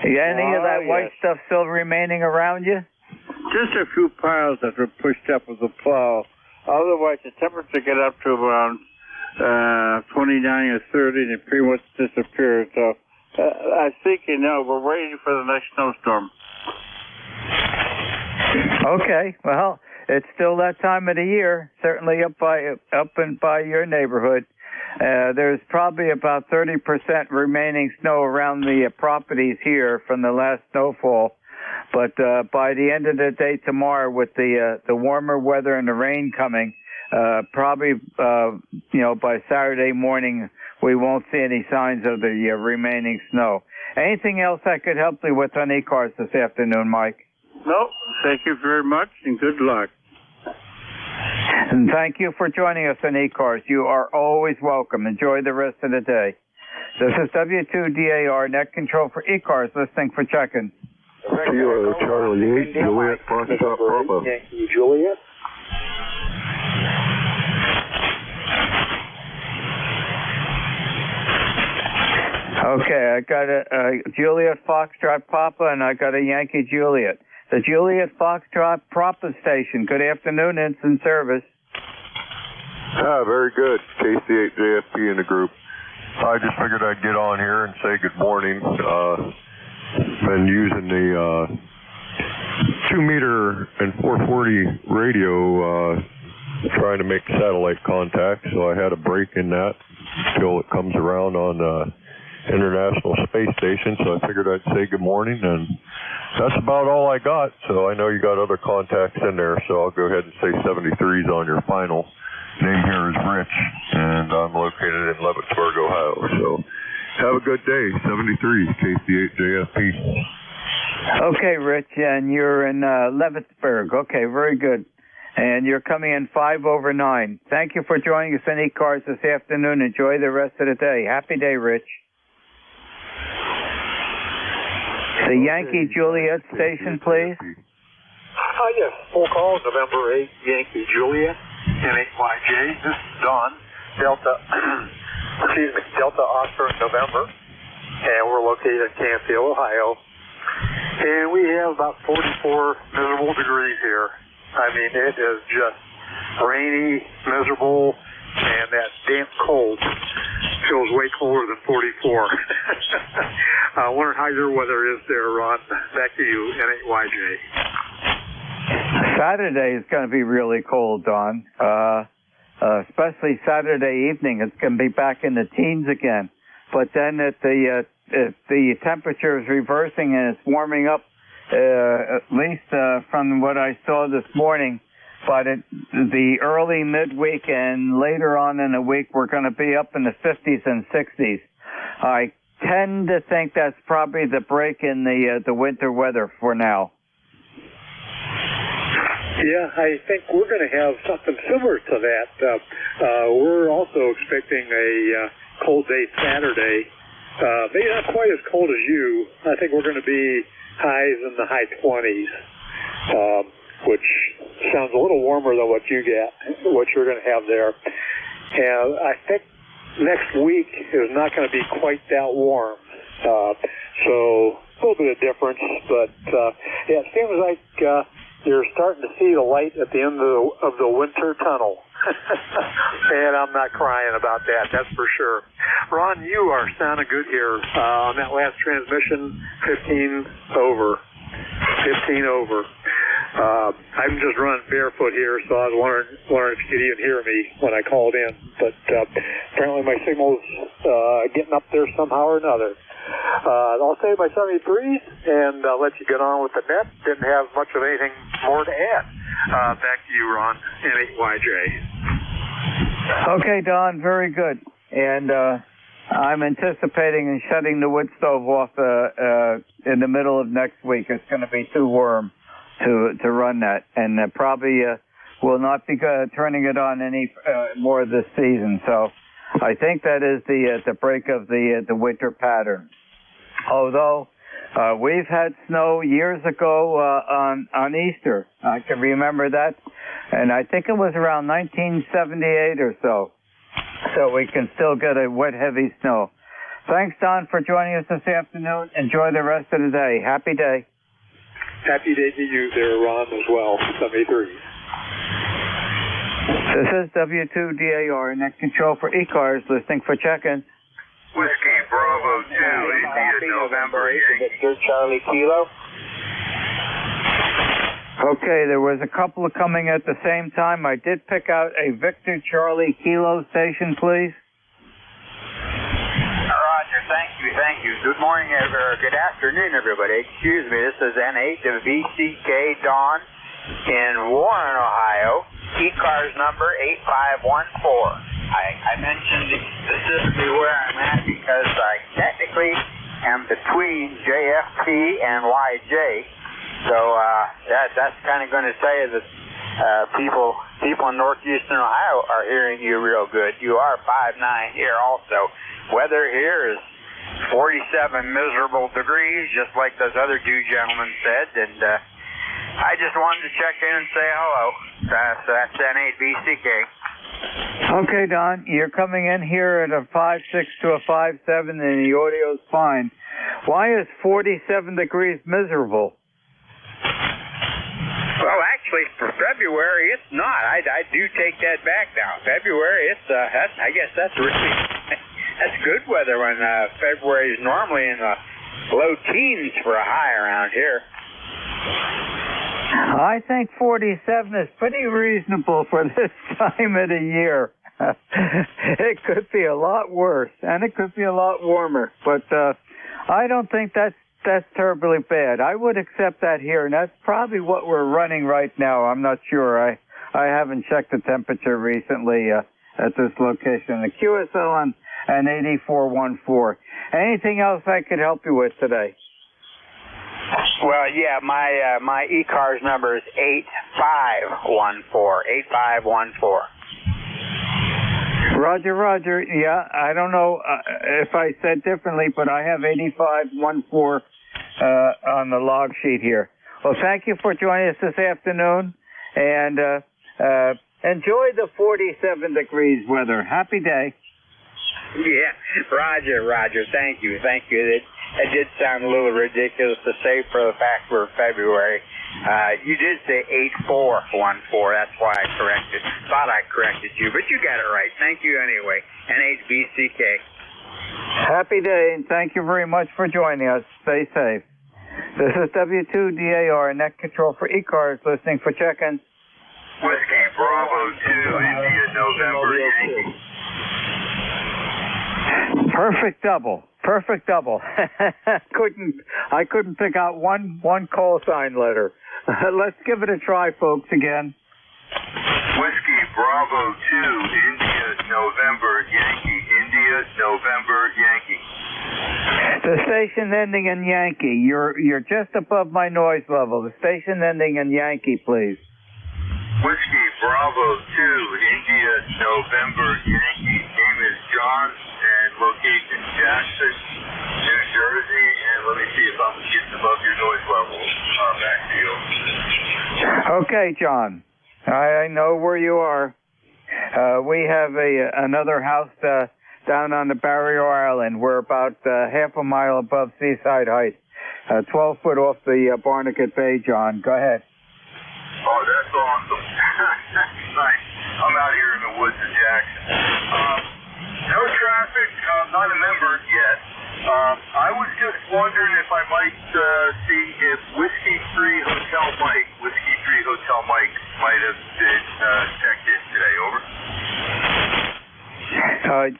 Any of that white stuff still remaining around you? Just a few piles that were pushed up with the plow. Otherwise, the temperature get up to around 29 or 30, and it pretty much disappears. So I think, we're waiting for the next snowstorm. Okay, well, it's still that time of the year, certainly up and by your neighborhood. There's probably about 30% remaining snow around the properties here from the last snowfall. But by the end of the day tomorrow, with the warmer weather and the rain coming, probably by Saturday morning, we won't see any signs of the remaining snow. Anything else I could help you with on ECARS this afternoon, Mike? No, thank you very much and good luck. And thank you for joining us on ECARS. You are always welcome. Enjoy the rest of the day. This is W2DAR Net Control for ECARS, listening for check-in. Kilo Charlie 8, Juliet, Foxtrot Papa. Juliet. Okay, I got a Juliet Foxtrot Papa, and I got a Yankee Juliet. The Juliet Foxtrot Papa station. Good afternoon, it's in service. Very good. KC8JFP in the group. I just figured I'd get on here and say good morning. Been using the 2-meter and 440 radio trying to make satellite contact, so I had a break in that until it comes around on the International Space Station, so I figured I'd say good morning, and that's about all I got. So I know you got other contacts in there, so I'll go ahead and say 73's on your final. Name here is Rich, and I'm located in Leavittsburg, Ohio. So have a good day. 73's KC8JFP. Okay, Rich, and you're in Leavittsburg. Okay, very good. And you're coming in 5 over 9. Thank you for joining us on ECARS this afternoon. Enjoy the rest of the day. Happy day, Rich. The Yankee Juliet station, please. Yes, full call, November 8, Yankee Juliet, N8YJ. This is Don, Delta Oscar November, and we're located in Canfield, Ohio. And we have about 44 miserable degrees here. I mean, it is just rainy, miserable, and that damp cold feels way colder than 44. I wonder how your weather is there, Ron. Back to you, N8YJ. Saturday is going to be really cold, Don. Especially Saturday evening, it's going to be back in the teens again. But then if the temperature is reversing and it's warming up, at least from what I saw this morning, but the early midweek and later on in the week, we're going to be up in the 50s and 60s. I tend to think that's probably the break in the winter weather for now. Yeah, I think we're going to have something similar to that. We're also expecting a cold day Saturday. Maybe not quite as cold as you. I think we're going to be highs in the high 20s, which sounds a little warmer than what you're going to have there. And I think next week is not going to be quite that warm. So a little bit of difference, but yeah, it seems like you're starting to see the light at the end of the winter tunnel. And I'm not crying about that, that's for sure. Ron, you are sounding good here on that last transmission, 15 over. 15 over. I'm just running barefoot here, so I was wondering if you could even hear me when I called in. But apparently my signal's getting up there somehow or another. I'll save my 73s and let you get on with the net. Didn't have much of anything more to add. Back to you, Ron, N8YJ. Okay, Don, very good. And I'm anticipating shutting the wood stove off in the middle of next week. It's going to be too warm to run that, and probably will not be turning it on any more this season. So I think that is the break of the winter pattern. Although we've had snow years ago on Easter, I can remember that, and I think it was around 1978 or so. So we can still get a wet, heavy snow. Thanks, Don, for joining us this afternoon. Enjoy the rest of the day. Happy day. Happy day to you there, Ron, as well. 73. This is W2DAR, net control for ECARS, listening for check-in. Whiskey Bravo 2, India, November 8, Victor Charlie Kilo. Okay, there was a couple of coming at the same time. I did pick out a Victor Charlie Kilo station, please. Roger, thank you. Good morning, good afternoon, everybody. Excuse me, this is N8 of VCK Dawn in Warren, Ohio. ECARS number 8514. I mentioned specifically where I'm at because I technically am between JFP and YJ. So that's kind of going to say that people in northeastern Ohio are hearing you real good. You are 5'9" here also. Weather here is 47 miserable degrees, just like those other two gentlemen said. And I just wanted to check in and say hello. So that's N8BCK. Okay, Don, you're coming in here at a 5.6 to a 5.7, and the audio's fine. Why is 47 degrees miserable? Well, actually, for February, it's not. I do take that back now. February, I guess that's really, that's good weather when February is normally in the low teens for a high around here. I think 47 is pretty reasonable for this time of the year. It could be a lot worse, and it could be a lot warmer, but I don't think that's terribly bad. I would accept that here, and that's probably what we're running right now. I'm not sure. I haven't checked the temperature recently at this location. The QSL on an 8414. Anything else I could help you with today? Well, yeah, my ECARS number is 8514. 8514. Roger. Yeah, I don't know if I said differently, but I have 8514 on the log sheet here. Well, thank you for joining us this afternoon, and enjoy the 47 degrees weather. Happy day. Yeah, Roger. Thank you. It did sound a little ridiculous to say for the fact we're February. You did say 8414. That's why I corrected. Thought I corrected you, but you got it right. Thank you anyway. N8BCK. Happy day, and thank you very much for joining us. Stay safe. This is W2DAR, net control for ECARS, listening for check-in. Whiskey Bravo 2, India, November, Yankee. Perfect double. I couldn't pick out one call sign letter. Let's give it a try, folks, again. Whiskey Bravo 2, India, November, Yankee. India, November, Yankee. The station ending in Yankee. You're just above my noise level. The station ending in Yankee, please. Whiskey Bravo 2, India, November, Yankee. Name is John, and location Jackson, New Jersey. And let me see if I'm getting above your noise level. Back to you. Okay, John. I know where you are. We have another house down on the Barrier Island. We're about half a mile above Seaside Heights. 12 foot off the Barnegat Bay, John. Go ahead. Oh, that's awesome. Nice. I'm out here in the woods in Jackson. No traffic. I'm not a member yet. I was just wondering if I might see if Whiskey 3 Hotel Mike might have been checked in today. Over.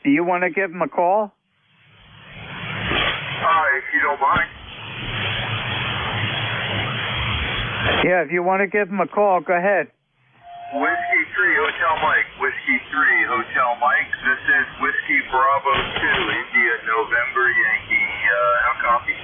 Do you want to give him a call? If you don't mind. Yeah, if you want to give him a call, go ahead. Whiskey 3 Hotel Mike. Whiskey 3 Hotel Mike. This is Whiskey Bravo 2 India November Yankee. How copy?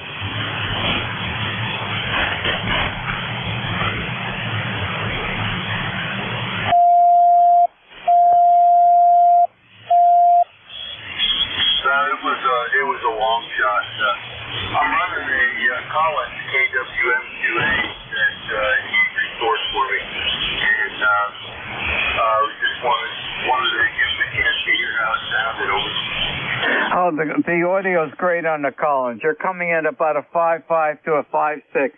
It was a long shot. I'm running a Collins KWM2A that he restored for me, and I just wanted to give him a hand to hear how it sounded. Over. Oh, the audio's great on the Collins. You're coming in about a 5.5 to a 5.6,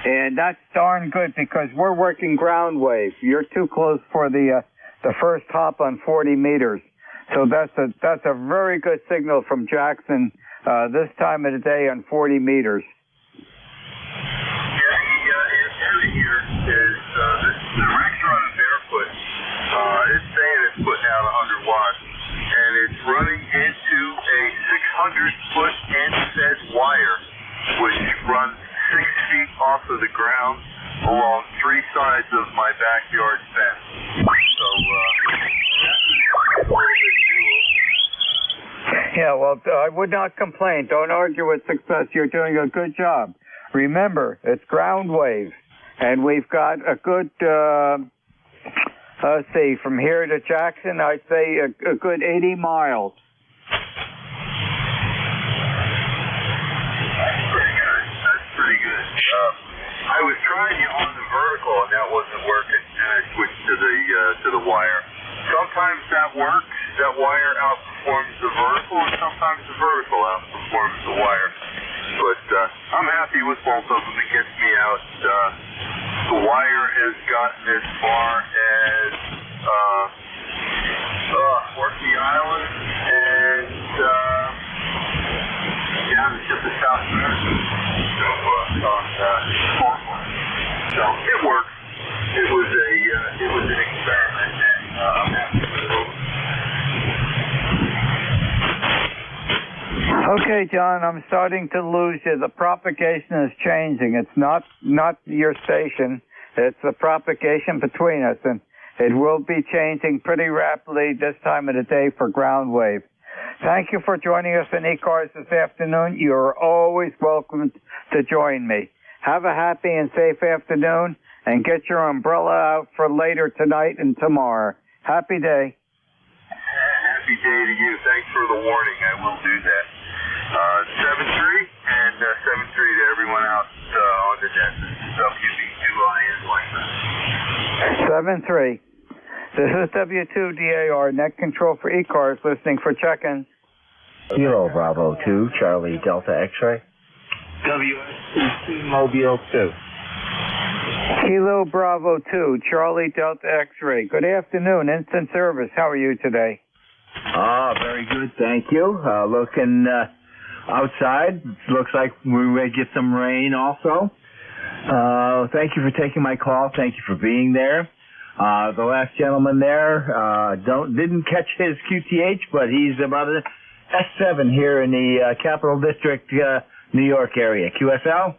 and that's darn good because we're working ground wave. You're too close for the first hop on 40 meters. So that's a very good signal from Jackson this time of the day on 40 meters. Yeah, the here is the rig's running barefoot. It's saying it's putting out 100 watts, and it's running into a 600-foot end-fed wire, which runs 6 feet off of the ground along 3 sides of my backyard fence. So, yeah, well, I would not complain. Don't argue with success. You're doing a good job. Remember, it's ground wave, and we've got a good, let's see, from here to Jackson, I'd say a good 80 miles. That's pretty good. I was trying you on the vertical, and that wasn't working, and I switched to the wire. Sometimes that works. That wire outperforms the vertical, and sometimes the vertical outperforms the wire. But I'm happy with both of them. It gets me out. The wire has gotten as far as Orkney Island and down to the South America. So it works. It was an experiment, and I'm happy with it. Okay, John, I'm starting to lose you. The propagation is changing. It's not your station. It's the propagation between us, and it will be changing pretty rapidly this time of the day for ground wave. Thank you for joining us in ECARS this afternoon. You're always welcome to join me. Have a happy and safe afternoon, and get your umbrella out for later tonight and tomorrow. Happy day. Happy day to you. Thanks for the warning. I will do that. 7-3 and 7-3 to everyone out on the net. This is WB2IN. 7-3. This is W2DAR, net control for ECARS, listening for check-in. Kilo Bravo 2, Charlie Delta X-ray. WSCC Mobile 2. Kilo Bravo 2, Charlie Delta X-ray. Good afternoon, instant service. How are you today? Very good, thank you. Looking outside, looks like we may get some rain also. Thank you for taking my call. Thank you for being there. The last gentleman there didn't catch his QTH, but he's about an S7 here in the Capital District, New York area. QSL?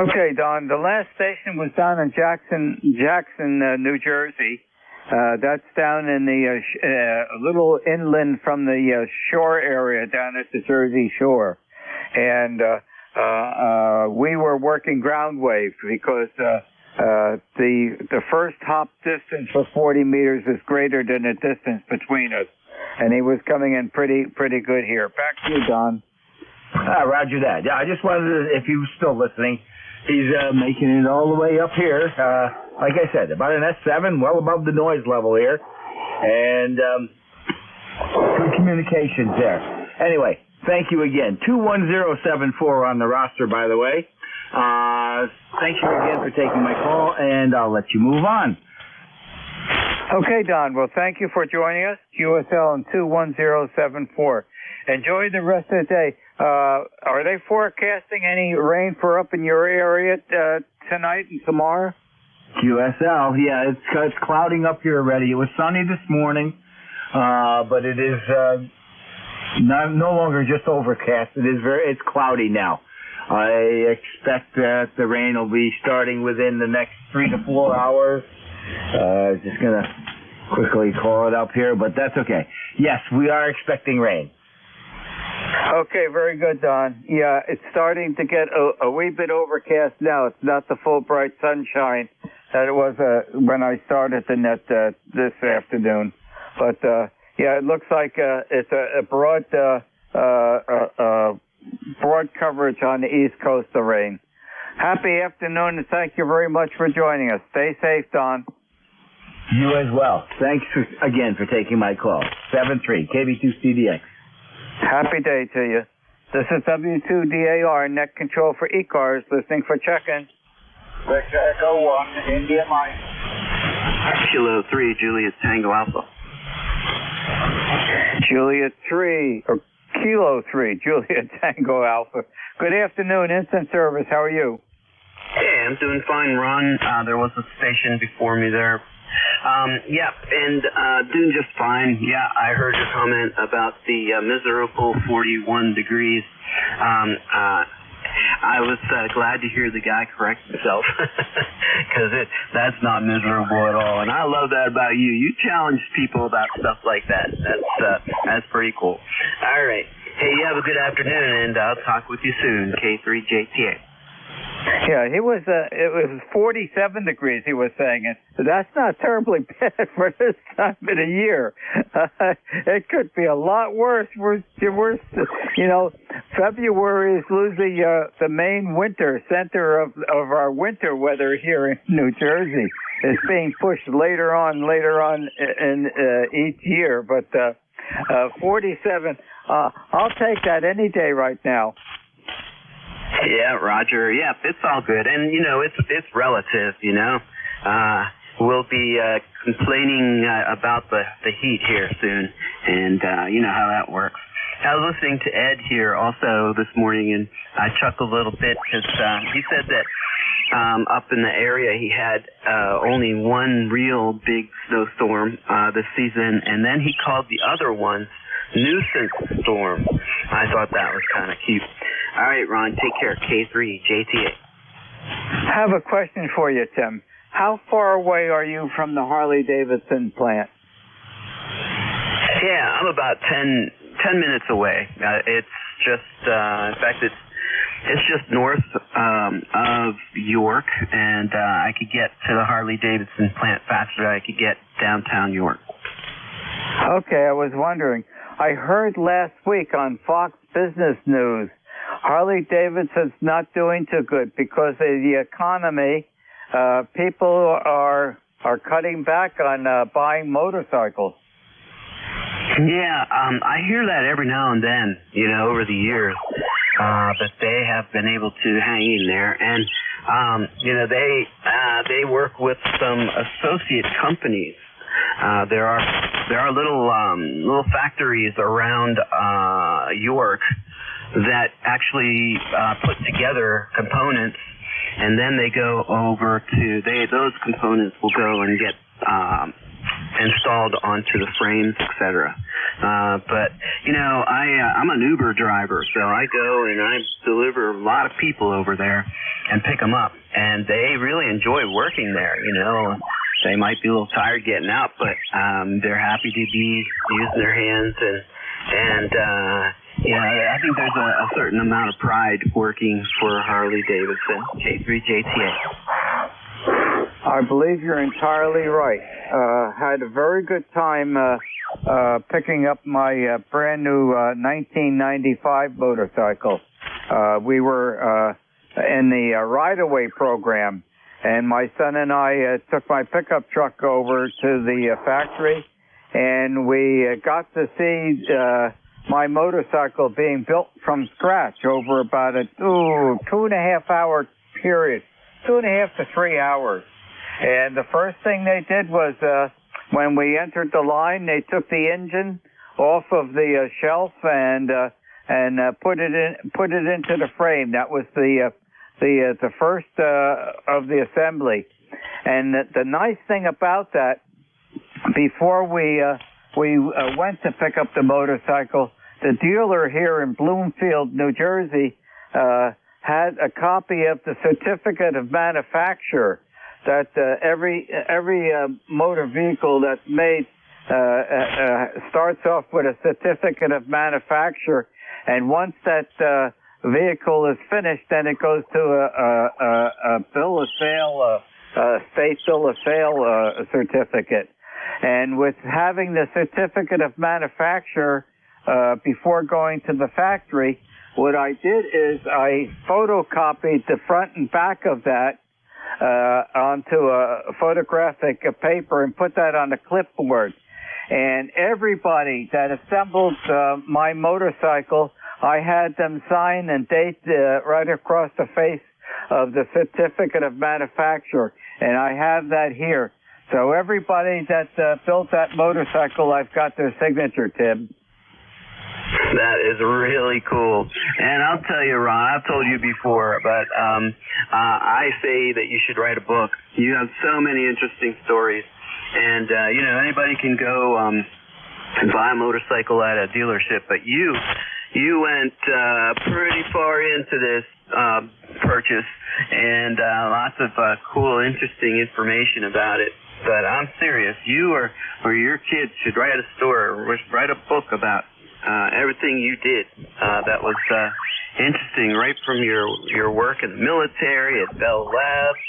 Okay, Don. The last station was down in Jackson, New Jersey. That's down in the a little inland from the shore area down at the Jersey Shore, and we were working ground wave because the first hop distance for 40 meters is greater than the distance between us, and he was coming in pretty good here. Back to you, Don. Roger that. Yeah, I just wanted to, if he was still listening, he's making it all the way up here. Like I said, about an S7, well above the noise level here. And good communications there. Anyway, thank you again. 21074 on the roster, by the way. Thank you again for taking my call, and I'll let you move on. Okay, Don. Well, thank you for joining us. QSL and 21074. Enjoy the rest of the day. Are they forecasting any rain for up in your area tonight and tomorrow? QSL, yeah, it's clouding up here already. It was sunny this morning, but it is no longer just overcast. It's cloudy now. I expect that the rain will be starting within the next 3 to 4 hours. Just gonna quickly call it up here, but that's okay. Yes, we are expecting rain. Okay, very good, Don. Yeah, it's starting to get a wee bit overcast now. It's not the full bright sunshine that it was when I started the net this afternoon. But yeah, it looks like it's a broad coverage on the East Coast of rain. Happy afternoon, and thank you very much for joining us. Stay safe, Don. You as well. Thanks again for taking my call. 7-3, KB2CDX. Happy day to you. This is W2DAR, net control for ECARS, listening for check-in. Victor Echo 1, India Mike. Kilo 3, Juliet Tango Alpha. Juliet 3, or Kilo 3, Juliet Tango Alpha. Good afternoon, Instant Service. How are you? Hey, I'm doing fine, Ron. There was a station before me there. Doing just fine. Yeah, I heard your comment about the miserable 41 degrees. I was glad to hear the guy correct himself, because that's not miserable at all. And I love that about you. You challenge people about stuff like that. That's pretty cool. All right. Hey, you have a good afternoon, and I'll talk with you soon. K3JTA. Yeah, it was 47 degrees, he was saying. And that's not terribly bad for this time of the year. It could be a lot worse. You know, February is losing the main winter center of our winter weather here in New Jersey. It's being pushed later on in each year. But 47, I'll take that any day right now. Yeah, Roger. Yeah, it's all good. And, you know, it's relative, you know. We'll be complaining about the heat here soon, and you know how that works. I was listening to Ed here also this morning, and I chuckled a little bit because he said that up in the area he had only one real big snowstorm this season, and then he called the other one nuisance storm. I thought that was kind of cute. All right, Ron, take care. K3JTA. I have a question for you, Tim. How far away are you from the Harley-Davidson plant? Yeah, I'm about 10 minutes away. It's just, in fact, it's just north of York, and I could get to the Harley-Davidson plant faster than I could get downtown York. Okay, I was wondering. I heard last week on Fox Business News, Harley-Davidson's not doing too good because of the economy. People are cutting back on buying motorcycles. Yeah, I hear that every now and then, you know, over the years. But they have been able to hang in there, and you know, they work with some associate companies. There are little factories around York that actually put together components, and then they go over to those components will go and get installed onto the frames, etc. But you know, I'm an Uber driver, so I go and I deliver a lot of people over there and pick them up, and they really enjoy working there. You know, they might be a little tired getting out, but they're happy to be using their hands and yeah, I think there's a certain amount of pride working for Harley-Davidson. K3JTA. I believe you're entirely right. Had a very good time picking up my brand new 1995 motorcycle. We were in the Ride-Away program, and my son and I took my pickup truck over to the factory, and we got to see my motorcycle being built from scratch over about a 2.5 hour period, 2.5 to 3 hours. And the first thing they did was, when we entered the line, they took the engine off of the shelf and put it into the frame. That was the first of the assembly. And the nice thing about that, before we went to pick up the motorcycle, the dealer here in Bloomfield, New Jersey, had a copy of the certificate of manufacture that every motor vehicle that's made starts off with a certificate of manufacture, and once that vehicle is finished, then it goes to a bill of sale, state bill of sale certificate. And with having the certificate of manufacture before going to the factory, what I did is I photocopied the front and back of that onto a photographic paper and put that on a clipboard. And everybody that assembled my motorcycle, I had them sign and date right across the face of the certificate of manufacture, and I have that here. So everybody that built that motorcycle, I've got their signature, Tim. That is really cool. And I'll tell you, Ron, I've told you before, but I say that you should write a book. You have so many interesting stories. And, anybody can go and buy a motorcycle at a dealership, but you went pretty far into this purchase, and lots of cool, interesting information about it. But I'm serious. You or your kids should write a story, or write a book about everything you did that was interesting, right from your work in the military at Bell Labs.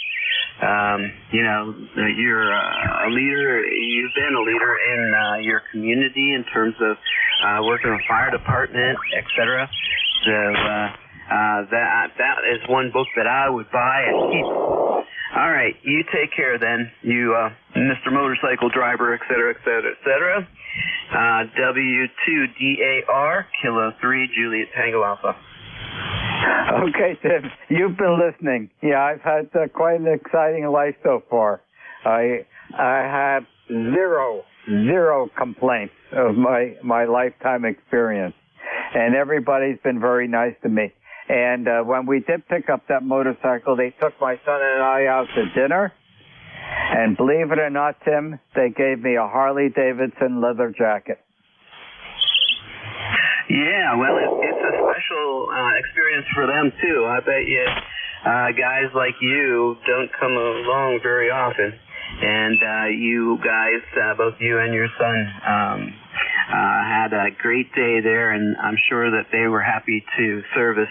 You're a leader. You've been a leader in your community in terms of working with fire department, etc. So that is one book that I would buy and keep. All right, you take care then, you Mr. Motorcycle Driver, etc., etc., etc. W2DAR, Kilo 3, Juliet Tango Alpha. Okay, Tim, you've been listening. Yeah, I've had quite an exciting life so far. I have zero complaints of my lifetime experience, and everybody's been very nice to me. And when we did pick up that motorcycle, they took my son and I out to dinner, and believe it or not, Tim, they gave me a Harley Davidson leather jacket. Yeah, well, it's a special experience for them, too. I bet you guys like you don't come along very often. And you guys, both you and your son, had a great day there, and I'm sure that they were happy to service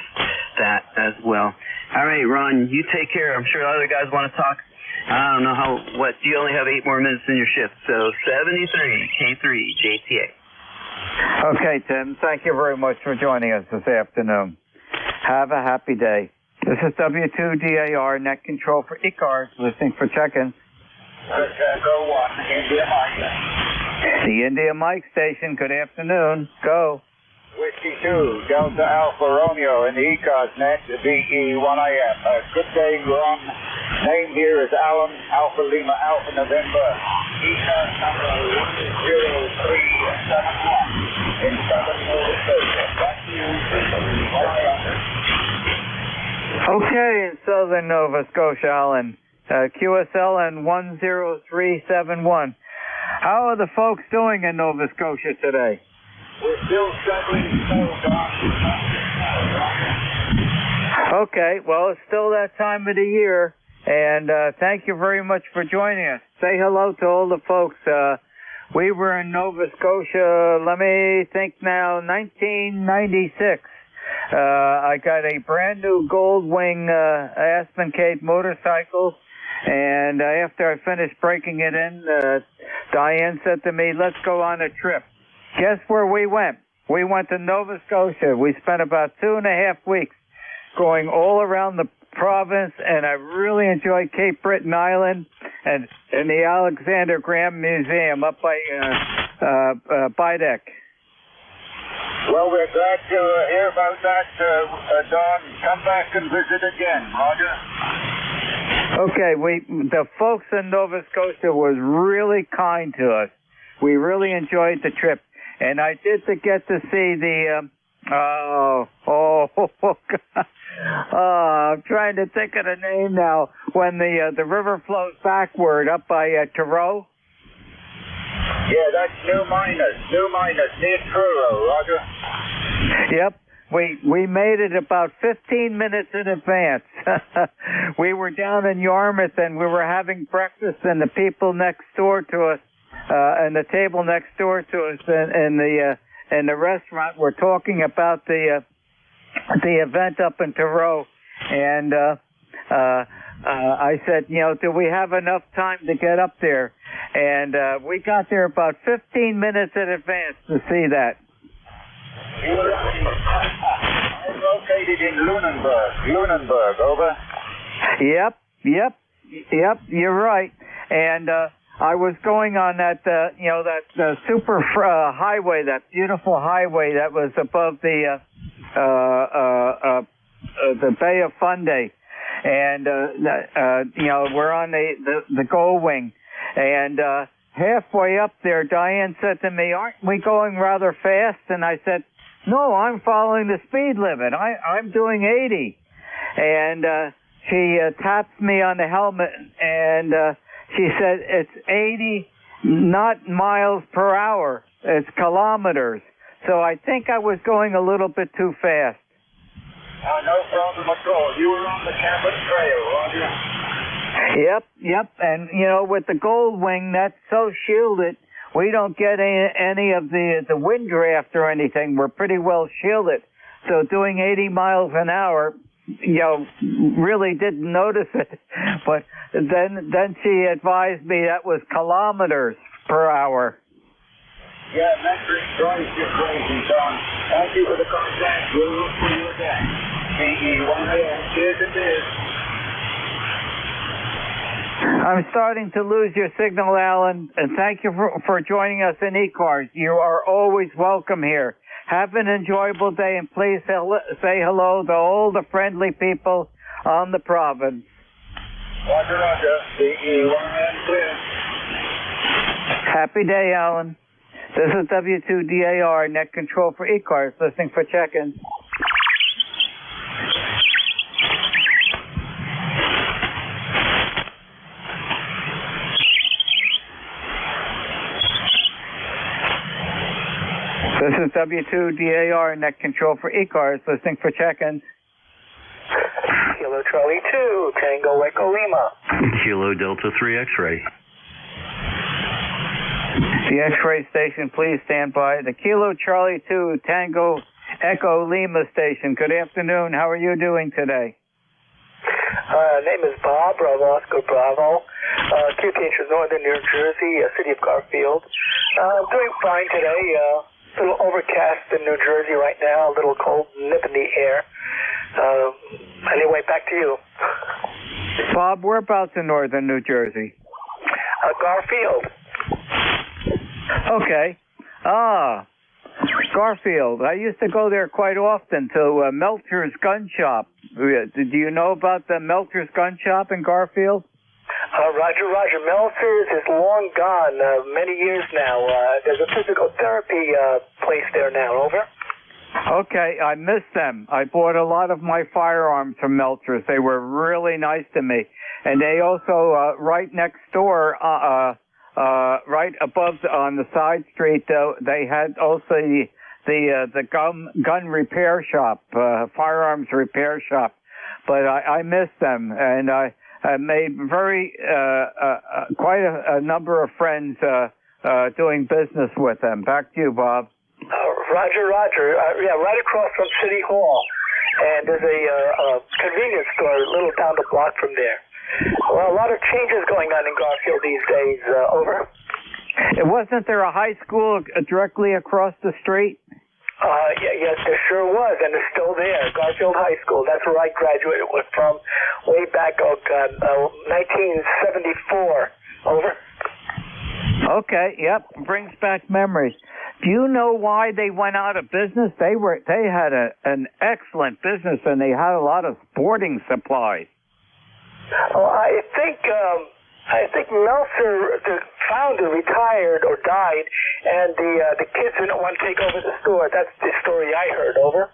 that as well. All right, Ron, you take care. I'm sure other guys want to talk. I don't know you only have 8 more minutes in your shift, so 73 K3 JTA. Okay, Tim, thank you very much for joining us this afternoon. Have a happy day. This is W2DAR, net control for ECARS, listening for check-in. Go 1, India Mike. The India Mike station, good afternoon. Go. Whiskey 2, Delta Alpha Romeo in the ECARS net, VE1IF. Good day, Ron. Name here is Alan, Alpha Lima, Alpha November. ECARS number 10371 in Southern Nova Scotia. Back to you. Okay, in Southern Nova Scotia, Alan. QSL 10371. How are the folks doing in Nova Scotia today? We're still struggling Okay, well, it's still that time of the year, and thank you very much for joining us. Say hello to all the folks. We were in Nova Scotia, let me think now, 1996. I got a brand new Goldwing Aspen Cape motorcycle, and after I finished breaking it in, Diane said to me, let's go on a trip. Guess where we went? We went to Nova Scotia. We spent about 2.5 weeks going all around the province, and I really enjoyed Cape Breton Island and the Alexander Graham Museum up by Bidec. Well, we're glad to hear about that, Don. Come back and visit again, Roger. Okay, the folks in Nova Scotia was really kind to us. We really enjoyed the trip, and I did get to see the I'm trying to think of the name now. When the river flows backward up by Truro. Yeah, that's New Minas near Truro, Roger. Yep. We made it about 15 minutes in advance. We were down in Yarmouth and we were having breakfast, and the people next door to us, and the table next door to us in the restaurant were talking about the event up in Truro, and I said, do we have enough time to get up there? And we got there about 15 minutes in advance to see that. I'm located in Lunenburg, over. Yep, you're right. And I was going on that, that super highway, that beautiful highway that was above the Bay of Fundy. And, we're on the Gold Wing. And halfway up there, Diane said to me, aren't we going rather fast? And I said, no, I'm following the speed limit. I'm doing 80. And she tapped me on the helmet, and she said, it's 80, not miles per hour. It's kilometers. So I think I was going a little bit too fast. No problem at all. You were on the Cabot Trail, Roger. Yep. And, with the Gold Wing, that's so shielded, we don't get any of the wind draft or anything. We're pretty well shielded. So doing 80 miles an hour, really didn't notice it. But then she advised me that was kilometers per hour. Yeah, metric drives you crazy, Don. Thank you for the contact. We'll look for you again. Cheers it is. I'm starting to lose your signal, Alan, and thank you for joining us in ECARS. You are always welcome here. Have an enjoyable day, and please say hello to all the friendly people on the province. Roger. clear. Happy day, Alan. This is W2DAR, Net Control for ECARS, listening for check-in. This is W2DAR, Net Control for ECARS, listening for check-ins. Kilo Charlie 2, Tango Echo Lima. Kilo Delta 3 X-ray. The X-ray station, please stand by. The Kilo Charlie 2, Tango Echo Lima station. Good afternoon. How are you doing today? Name is Bob, Bravo Oscar Bravo. QTH Northern New Jersey, city of Garfield. I'm doing fine today. A little overcast in New Jersey right now, a little cold nip in the air. Anyway, back to you. Bob, whereabouts in Northern New Jersey? Garfield. Okay. Garfield. I used to go there quite often to Meltzer's Gun Shop. Do you know about the Meltzer's Gun Shop in Garfield? Roger. Meltzer's is long gone, many years now. There's a physical therapy place there now, over. Okay, I miss them. I bought a lot of my firearms from Meltzer's. They were really nice to me. And they also, right next door, right above on the side street, they had also the gun repair shop, firearms repair shop. But I miss them, and I made quite a number of friends doing business with them. Back to you, Bob. Roger. Yeah, right across from City Hall, and there's a convenience store a little down the block from there. Well, a lot of changes going on in Garfield these days. Over. Wasn't there a high school directly across the street? Yes, there sure was, and it's still there. Garfield High School. That's where I graduated from way back, 1974. Over. Okay, yep, brings back memories. Do you know why they went out of business? They had an excellent business, and they had a lot of sporting supplies. Oh, I think Meltzer, the founder, retired or died, and the kids didn't want to take over the store. That's the story I heard. Over.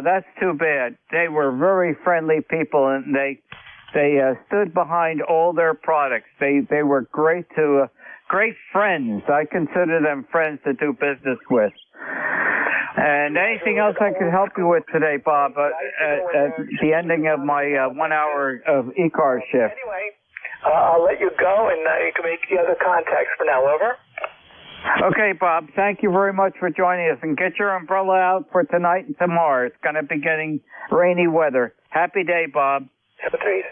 That's too bad. They were very friendly people, and they stood behind all their products. They were great friends. I consider them friends to do business with. And anything else I could help you with today, Bob, at the ending of my 1 hour of ECARS shift? Anyway, I'll let you go, and you can make the other contacts for now. Over. Okay, Bob. Thank you very much for joining us. And get your umbrella out for tonight and tomorrow. It's going to be getting rainy weather. Happy day, Bob. Have a treat.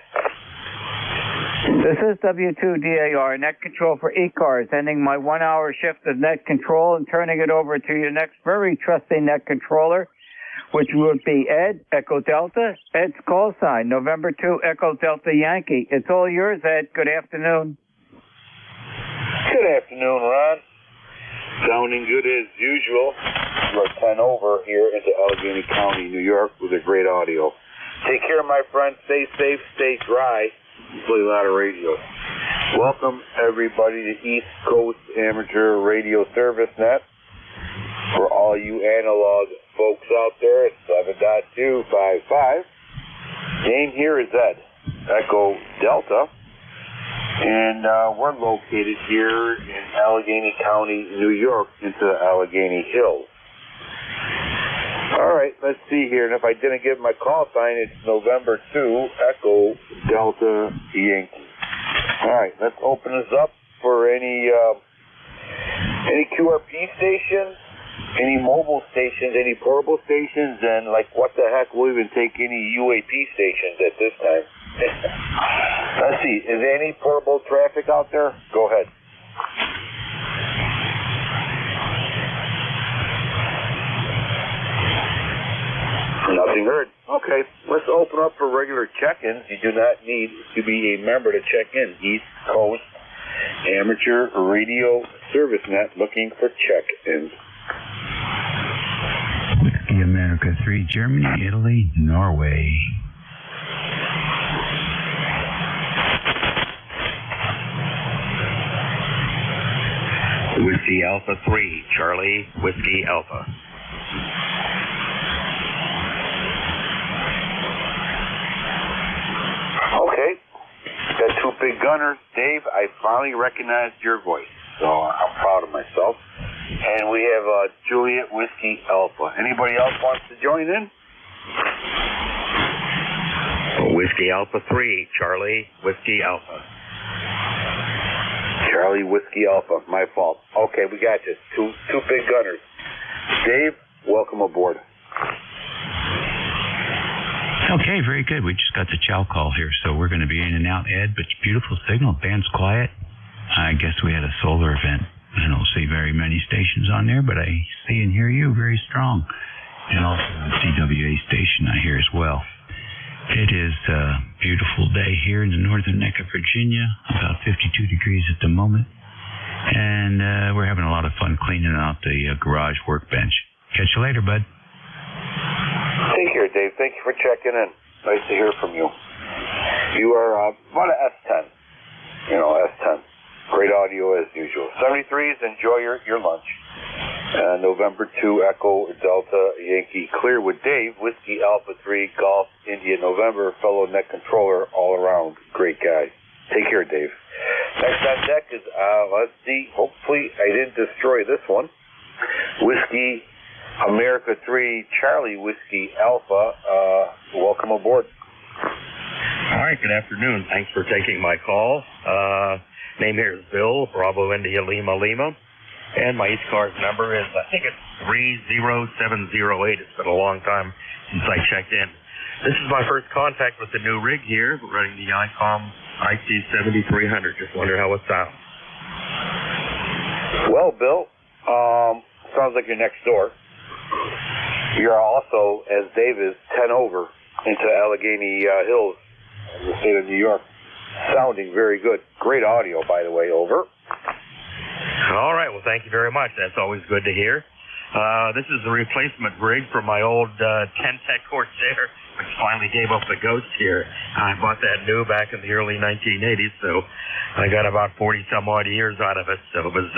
This is W2DAR, Net Control for ECARS, ending my 1 hour shift of Net Control and turning it over to your next very trusty Net Controller, which would be Ed, Echo Delta. Ed's call sign, November 2, Echo Delta Yankee. It's all yours, Ed. Good afternoon. Good afternoon, Ron. Sounding good as usual. We're 10 over here into Allegheny County, New York, with a great audio. Take care, my friend. Stay safe, stay dry. Play a lot of radio. Welcome, everybody, to East Coast Amateur Radio Service Net. For all you analog folks out there, it's 7.255. Name here is Ed, Echo Delta. And we're located here in Allegheny County, New York, into the Allegheny Hills. All right, let's see here. And if I didn't give my call sign, it's November 2, Echo Delta Yankee. All right, let's open this up for any QRP stations, any mobile stations, any portable stations, and like what the heck, we'll even take any UAP stations at this time. Let's see, is there any portable traffic out there? Go ahead. Nothing heard. Okay, let's open up for regular check-ins. You do not need to be a member to check in. East Coast Amateur Radio Service Net looking for check-ins. Whiskey America 3, Germany, Italy, Norway. Whiskey Alpha 3, Charlie, Whiskey Alpha. Okay, got two big gunners. Dave, I finally recognized your voice, so I'm proud of myself. And we have Juliet Whiskey Alpha. Anybody else wants to join in? Whiskey Alpha 3, Charlie, Whiskey Alpha. Charlie Whiskey Alpha, my fault. Okay, we got you. Two big gunners. Dave, welcome aboard. Okay, very good. We just got the chow call here, so we're going to be in and out, Ed, but beautiful signal. Band's quiet. I guess we had a solar event. I don't see very many stations on there, but I see and hear you very strong. And also the CWA station I hear as well. It is a beautiful day here in the northern neck of Virginia, about 52 degrees at the moment. And we're having a lot of fun cleaning out the garage workbench. Catch you later, bud. Take care, Dave. Thank you for checking in. Nice to hear from you. You are about an S10. You know, S10. Great audio as usual. 73s, enjoy your lunch. November 2, Echo Delta Yankee, clear with Dave, Whiskey Alpha 3, Golf India November, fellow net controller all around. Great guy. Take care, Dave. Next on deck is, let's see, hopefully I didn't destroy this one. Whiskey America 3, Charlie Whiskey Alpha, welcome aboard. All right, good afternoon. Thanks for taking my call. Name here is Bill, Bravo India Lima Lima. And my ECARS number is, I think it's 30708. It's been a long time since I checked in. This is my first contact with the new rig here, running the ICOM IC7300. Just wonder how it sounds. Well, Bill, sounds like you're next door. You're also, as Dave is, 10 over into Allegheny Hills in the state of New York. Sounding very good. Great audio, by the way, over. All right, well, thank you very much. That's always good to hear. This is the replacement rig for my old Ten-Tech Corsair, which finally gave up the ghost here. I bought that new back in the early 1980s, so I got about 40-some-odd years out of it. So it was,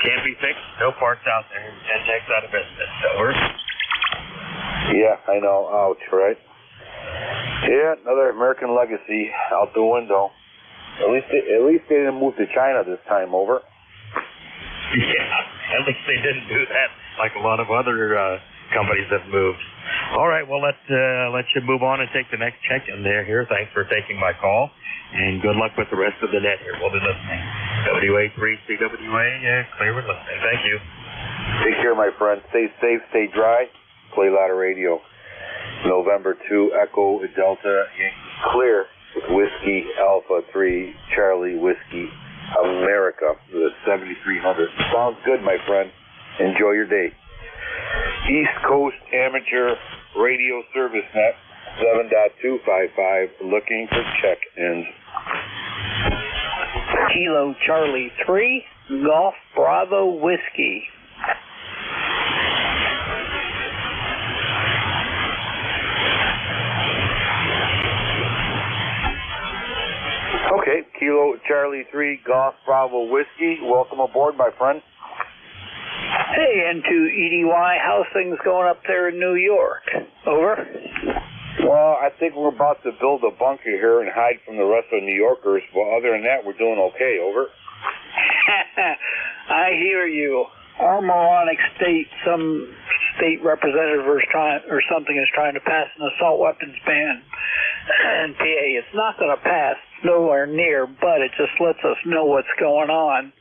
can't be fixed. No parts out there. Ten-Tech's out of business. Over. Yeah, I know. Ouch, right? Yeah, another American legacy out the window. At least they didn't move to China this time, over. Yeah, at least they didn't do that like a lot of other companies have moved. All right, well, let's you move on and take the next check-in there here. Thanks for taking my call, and good luck with the rest of the net here. We'll be listening. WA3CWA, clear and listening. Thank you. Take care, my friend. Stay safe, stay dry. Play a lot of radio. November 2, Echo Delta Yankee Clear with Whiskey Alpha 3 Charlie Whiskey America with a 7300. Sounds good, my friend. Enjoy your day. East Coast Amateur Radio Service Net 7.255 looking for check-ins. Kilo Charlie 3 Golf Bravo Whiskey. Okay, Kilo Charlie 3 Golf Bravo Whiskey. Welcome aboard, my friend. Hey, and to EDY, how's things going up there in New York? Over. Well, I think we're about to build a bunker here and hide from the rest of New Yorkers, but other than that, we're doing okay, over. I hear you. Our moronic state, some state representative or something is trying to pass an assault weapons ban in PA. It's not going to pass, nowhere near, but it just lets us know what's going on.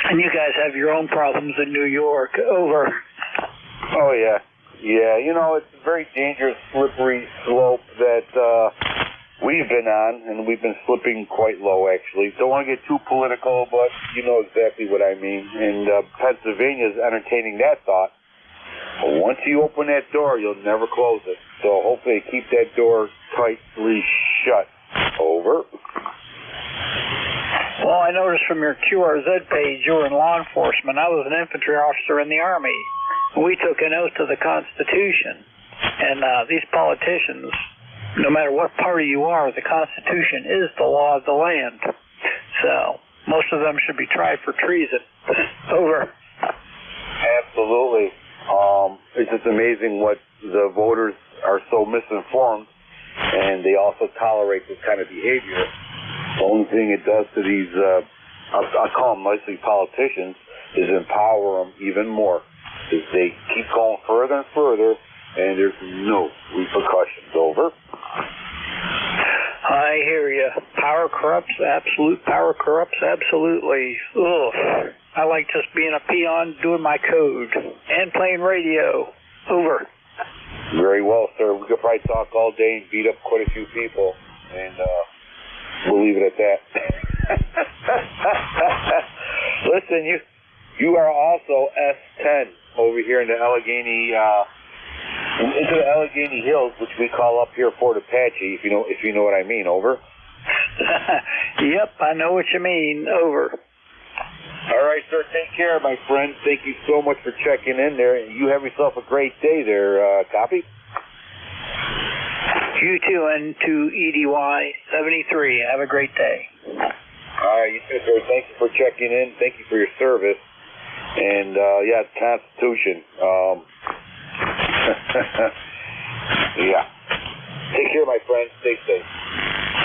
And you guys have your own problems in New York. Over. Oh, yeah. Yeah, you know, it's a very dangerous, slippery slope that we've been on, and we've been slipping quite low, actually. Don't want to get too political, but you know exactly what I mean. And Pennsylvania's entertaining that thought. But once you open that door, you'll never close it. So hopefully keep that door tightly shut. Over. Well, I noticed from your QRZ page you were in law enforcement. I was an infantry officer in the Army. We took an oath to the Constitution. And these politicians, no matter what party you are, the Constitution is the law of the land. So most of them should be tried for treason. Over. Absolutely. It's just amazing what the voters are so misinformed, and they also tolerate this kind of behavior. The only thing it does to these, I'll call them nicely politicians, is empower them even more. As they keep going further and further, and there's no repercussions. Over. I hear you. Power corrupts, absolute power corrupts, absolutely. Ugh. I like just being a peon, doing my code, and playing radio. Over. Very well, sir. We could probably talk all day and beat up quite a few people, and we'll leave it at that. Listen, you are also S10 over here in the Allegheny, into the Allegheny Hills, which we call up here Fort Apache, if you know what I mean. Over. Yep, I know what you mean. Over. All right, sir. Take care, my friend. Thank you so much for checking in there. You have yourself a great day there. Copy? You too, and to EDY 73. Have a great day. All right, you too, sir. Thank you for checking in. Thank you for your service. And, yeah, it's Constitution. Yeah. Take care, my friend. Stay safe.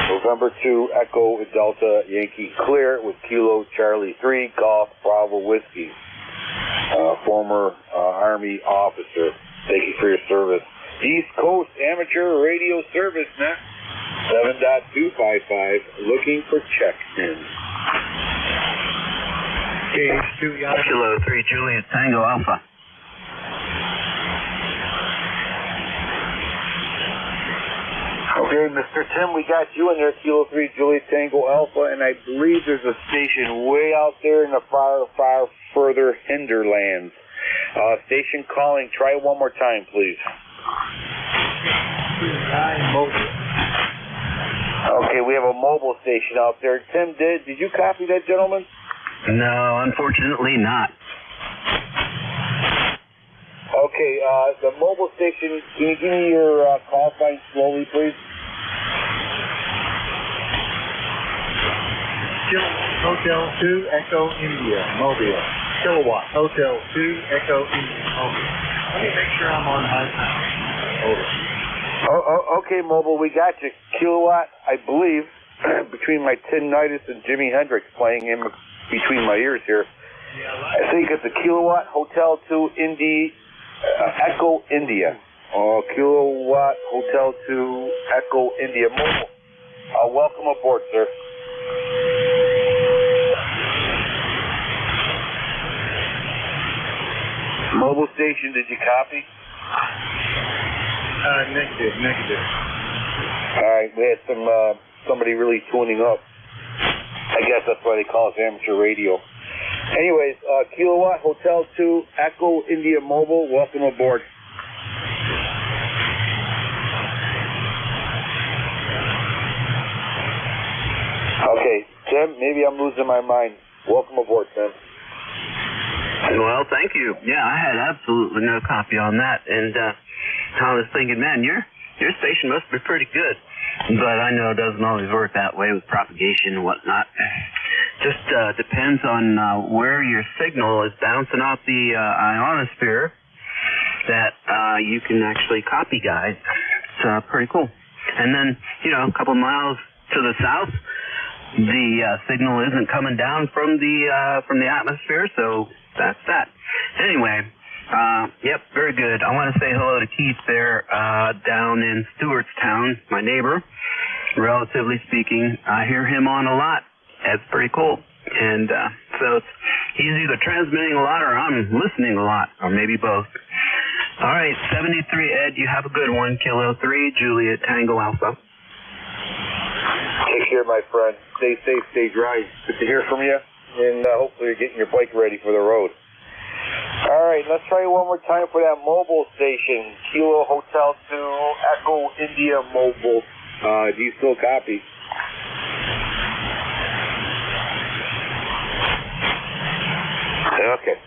November 2, Echo Delta Yankee Clear with Kilo Charlie 3 Golf Bravo Whiskey. Former Army officer. Thank you for your service. East Coast Amateur Radio Service Net 7.255 looking for check-ins. Kilo 3 Juliet Tango Alpha. Okay, Mr. Tim, we got you in there, Kilo 3 Juliet Tango Alpha, and I believe there's a station way out there in the far, far further hinterlands. Station calling. Try it one more time, please. Okay, we have a mobile station out there. Tim, did you copy that, gentleman? No, unfortunately not. Okay, the mobile station, can you give me your call sign slowly, please? Hotel 2 Echo India, Mobile. Kilowatt. Hotel 2 Echo India, Mobile. Let me make sure I'm on high power. Over. Okay, mobile, we got you. Kilowatt, I believe, between my tinnitus and Jimi Hendrix playing in between my ears here. I think it's a Kilowatt Hotel 2 Echo India. Kilowatt Hotel 2 Echo India Mobile. Welcome aboard, sir. Mobile station, did you copy? Negative. Alright, we had somebody really tuning up. I guess that's why they call us amateur radio. Anyways, Kilowatt Hotel 2 Echo India Mobile, welcome aboard. Okay, Tim, maybe I'm losing my mind. Welcome aboard, Tim. Well, thank you. Yeah, I had absolutely no copy on that, and I was thinking, man, your station must be pretty good. But I know it doesn't always work that way with propagation and whatnot. Just depends on where your signal is bouncing off the ionosphere that you can actually copy, guys. It's pretty cool. And then, a couple miles to the south, the signal isn't coming down from the atmosphere, so that's that. Anyway, yep, very good. I want to say hello to Keith there down in Stewartstown, my neighbor. Relatively speaking, I hear him on a lot. That's pretty cool. And so he's either transmitting a lot or I'm listening a lot, or maybe both. All right, 73 Ed, you have a good one. Kilo 3, Juliet Tango Alpha. Take care, my friend. Stay safe, stay dry. Good to hear from you. And hopefully you're getting your bike ready for the road. All right, let's try it one more time for that mobile station. Kilo Hotel 2 Echo India Mobile. Do you still copy? Okay.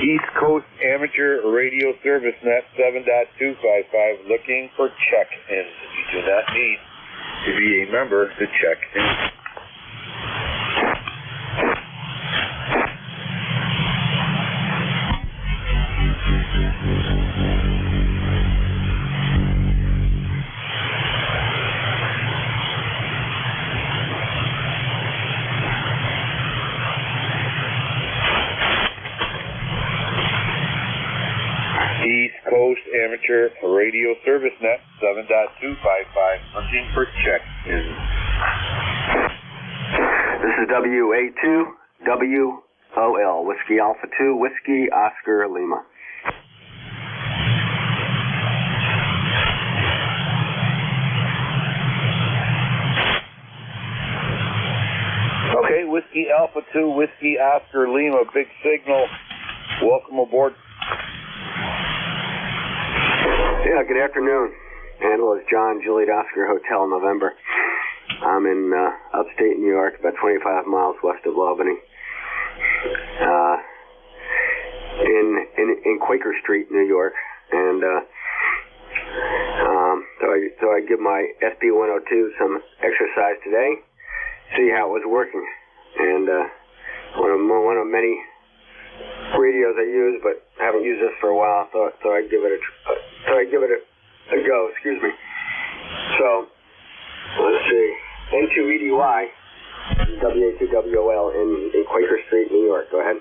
East Coast Amateur Radio Service Net 7.255, looking for check-ins. You do not need to be a member to check in. East Coast Amateur Radio Service Net 7.255, looking for check-in. This is WA2WOL, Whiskey Alpha 2, Whiskey Oscar Lima. Okay, Whiskey Alpha 2, Whiskey Oscar Lima, big signal. Welcome aboard. Yeah, good afternoon. Handle is John, Juliet Oscar Hotel, November. I'm in upstate New York, about 25 miles west of Albany. In Quaker Street, New York. And so I give my SB-102 some exercise today, see how it was working. And one of many radios I use, but haven't used this for a while, so I give it a go. Excuse me. So let's see. N2EDY, WA2WOL in Quaker Street, New York. Go ahead.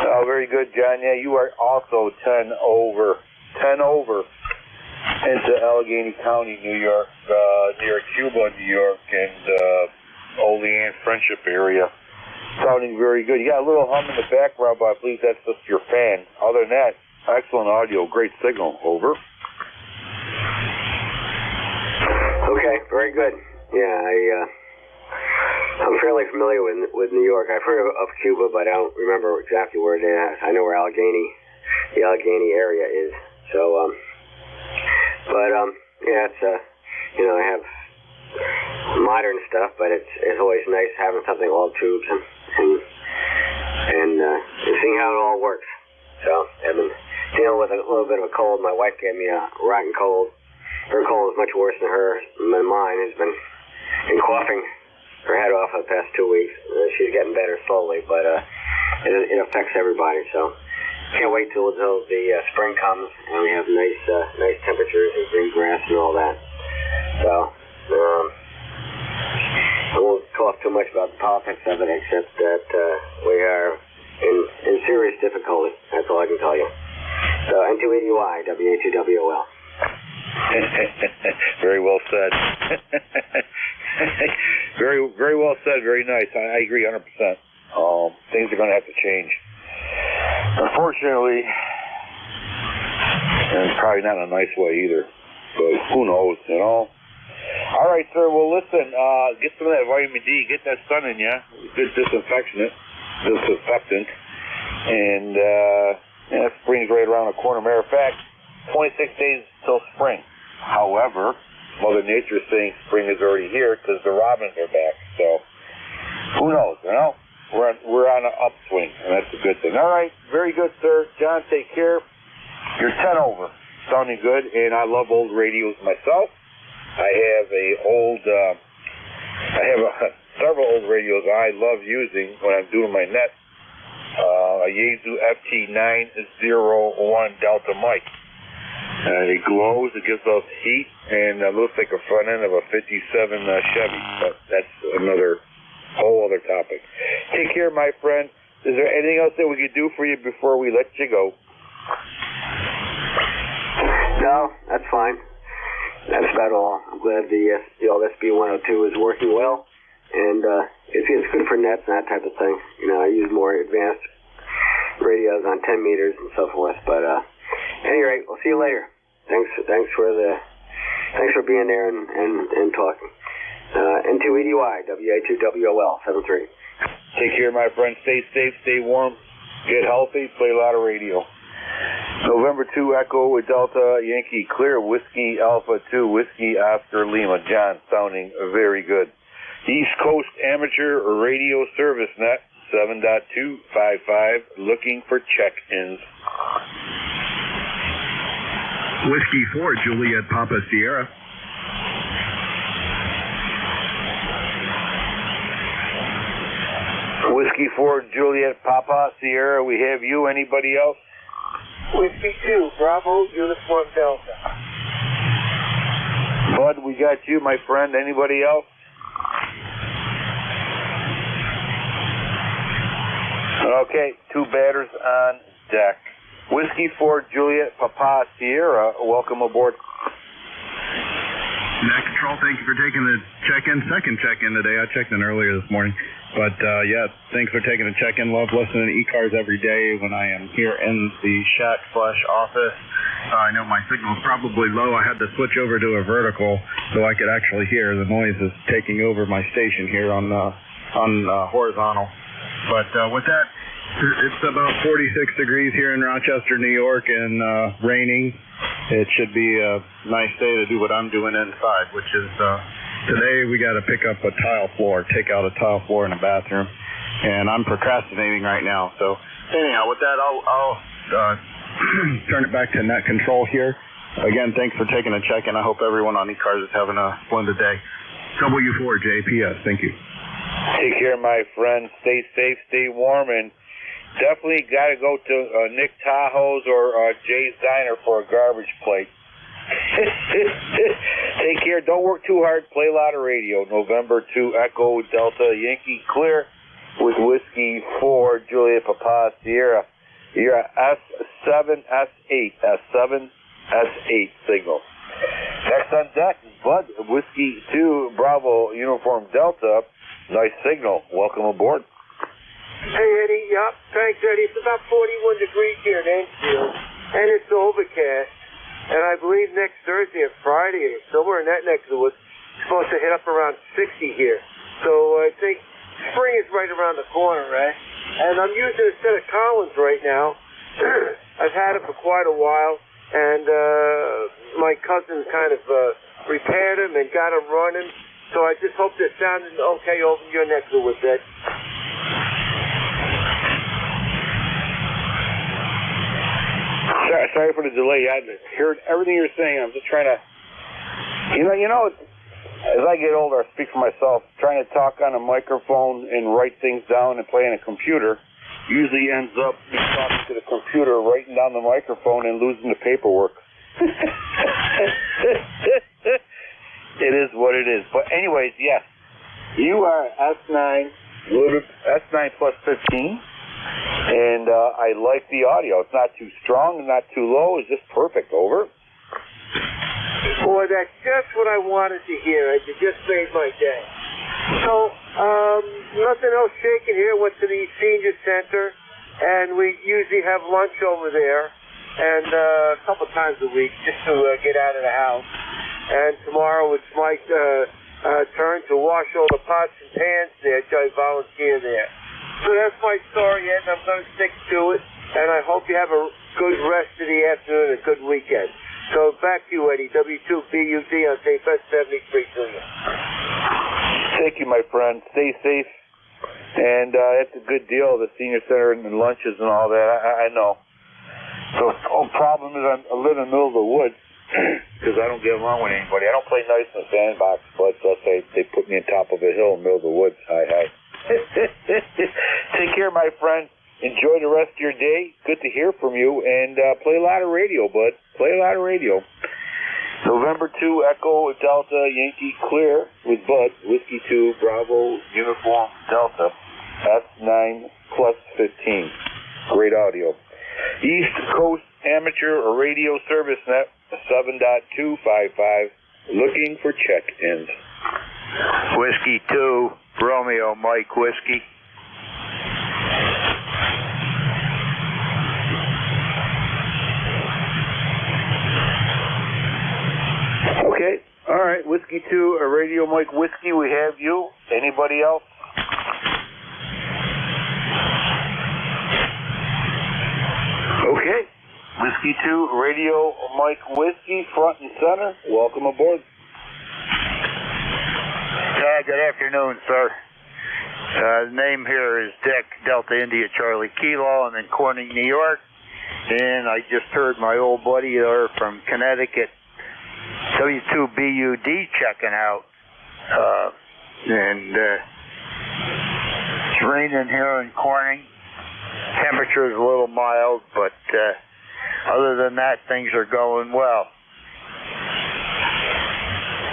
Oh, very good, John. Yeah, you are also 10 over into Allegheny County, New York, near Cuba, New York, and Olean Friendship area. Sounding very good. You got a little hum in the background, but I believe that's just your fan. Other than that, excellent audio, great signal. Over. Okay, very good. Yeah, I'm fairly familiar with New York. I've heard of Cuba, but I don't remember exactly where it is. I know where Allegheny the Allegheny area is. So, yeah, it's I have modern stuff, but it's always nice having something all tubes and seeing how it all works. So I've been dealing with a little bit of a cold. My wife gave me a rotten cold. Her cold is much worse than mine has been coughing her head off for the past 2 weeks. She's getting better slowly, but it affects everybody. So can't wait till the spring comes and we have nice temperatures and green grass and all that. So I won't talk too much about the politics of it, except that we are in serious difficulty. That's all I can tell you. So N280Y, W-A-2-W-O-L. Very well said. Very well said. Very nice. I agree 100%. Things are going to have to change. Unfortunately, and it's probably not in a nice way either. But who knows, All right, sir. Well, listen. Get some of that vitamin D. Get that sun in you. Good disinfectant. And spring's right around the corner. Matter of fact, 26 days till spring. However, Mother Nature is saying spring is already here because the robins are back. So who knows? We're on an upswing, and that's a good thing. All right, very good, sir. John, take care. You're 10 over. Sounding good, and I love old radios myself. I have several old radios I love using when I'm doing my net. A Yaesu FT901 Delta mic. It glows, it gives off heat, and it looks like a front end of a 57 Chevy. But that's another whole other topic. Take care, my friend. Is there anything else that we could do for you before we let you go? No, that's fine. That's about all. I'm glad the old SB102 is working well, and it's good for nets and that type of thing. I use more advanced radios on 10 meters and so forth. But at any rate, we'll see you later. Thanks for being there and talking. N280Y, WA2WOL 73. Take care, my friend. Stay safe, stay warm, get healthy, play a lot of radio. November 2 Echo Delta Yankee Clear Whiskey Alpha 2 Whiskey Oscar Lima. John, sounding very good. East Coast Amateur Radio Service Net 7.255, looking for check-ins. Whiskey 4 Juliet Papa Sierra. Whiskey 4 Juliet Papa Sierra, we have you. Anybody else? Whiskey 2 Bravo Uniform Delta. Bud, we got you, my friend. Anybody else? Okay, 2 batters on deck. Whiskey 4 Juliet Papa Sierra, welcome aboard. Net Control, thank you for taking the second check-in today. I checked in earlier this morning. But, thanks for taking a check-in. Love listening to ECARS every day when I am here in the shack/office. I know my signal's probably low. I had to switch over to a vertical so I could actually hear. The noise is taking over my station here on horizontal. But with that, it's about 46 degrees here in Rochester, New York, and raining. It should be a nice day to do what I'm doing inside, which is today we got to pick up a tile floor, take out a tile floor in a bathroom, and I'm procrastinating right now. So anyhow, with that, I'll turn it back to Net Control here. Again, thanks for taking a check-in. I hope everyone on ECARS is having a splendid day. W4JPS, thank you. Take care, my friend. Stay safe, stay warm, and definitely got to go to Nick Tahoe's or Jay's Diner for a garbage plate. Take care. Don't work too hard. Play a lot of radio. November 2 Echo Delta Yankee Clear with Whiskey 4 Juliet Papa Sierra. You're at S7S8. S7S8 signal. Next on deck is Bud, Whiskey 2 Bravo Uniform Delta. Nice signal. Welcome aboard. Hey, Eddie. Yep. Thanks, Eddie. It's about 41 degrees here in Enfield, and it's overcast. And I believe next Thursday or Friday or somewhere in that neck of the woods, it's supposed to hit up around 60 here. So I think spring is right around the corner, right? And I'm using a set of Collins right now. I've had it for quite a while, and my cousin kind of repaired him and got him running. So I just hope they're sounding okay over in your neck of the woods, Ed. Sorry for the delay. I heard everything you're saying. I'm just trying to, you know, as I get older, I speak for myself. Trying to talk on a microphone and write things down and play on a computer usually ends up me talking to the computer, writing down the microphone, and losing the paperwork. It is what it is. But anyways, yes, you are S9 plus 15. And I like the audio. It's not too strong and not too low. It's just perfect. Over. Boy, that's just what I wanted to hear. You just made my day. So, nothing else shaking here. Went to the senior center, and we usually have lunch over there, and a couple times a week just to get out of the house. And tomorrow it's my turn to wash all the pots and pans there. I volunteer there. So that's my story, Ed, and I'm going to stick to it. And I hope you have a good rest of the afternoon and a good weekend. So back to you, Eddie. W2BUD on Safe S73 to you. Thank you, my friend. Stay safe. And it's a good deal, the senior center and the lunches and all that. I know. So the whole problem is I live in the middle of the woods because I don't get along with anybody. I don't play nice in the sandbox, but they put me on top of a hill in the middle of the woods. Hi. Take care, my friend. Enjoy the rest of your day. Good to hear from you. And play a lot of radio, bud. Play a lot of radio. November 2, Echo Delta Yankee Clear with Bud. Whiskey 2, Bravo Uniform Delta. S9 plus 15. Great audio. East Coast Amateur Radio Service Net 7.255. Looking for check-ins. Whiskey 2, Romeo Mike Whiskey. Okay, all right, Whiskey 2, a Radio Mike Whiskey, we have you. Anybody else? Okay, Whiskey 2, Radio Mike Whiskey, front and center. Welcome aboard. Good afternoon, sir. The name here is Dick, Delta India Charlie Kilo. I'm in Corning, New York. And I just heard my old buddy there from Connecticut, W2BUD, checking out. It's raining here in Corning. Temperature is a little mild, but other than that, things are going well.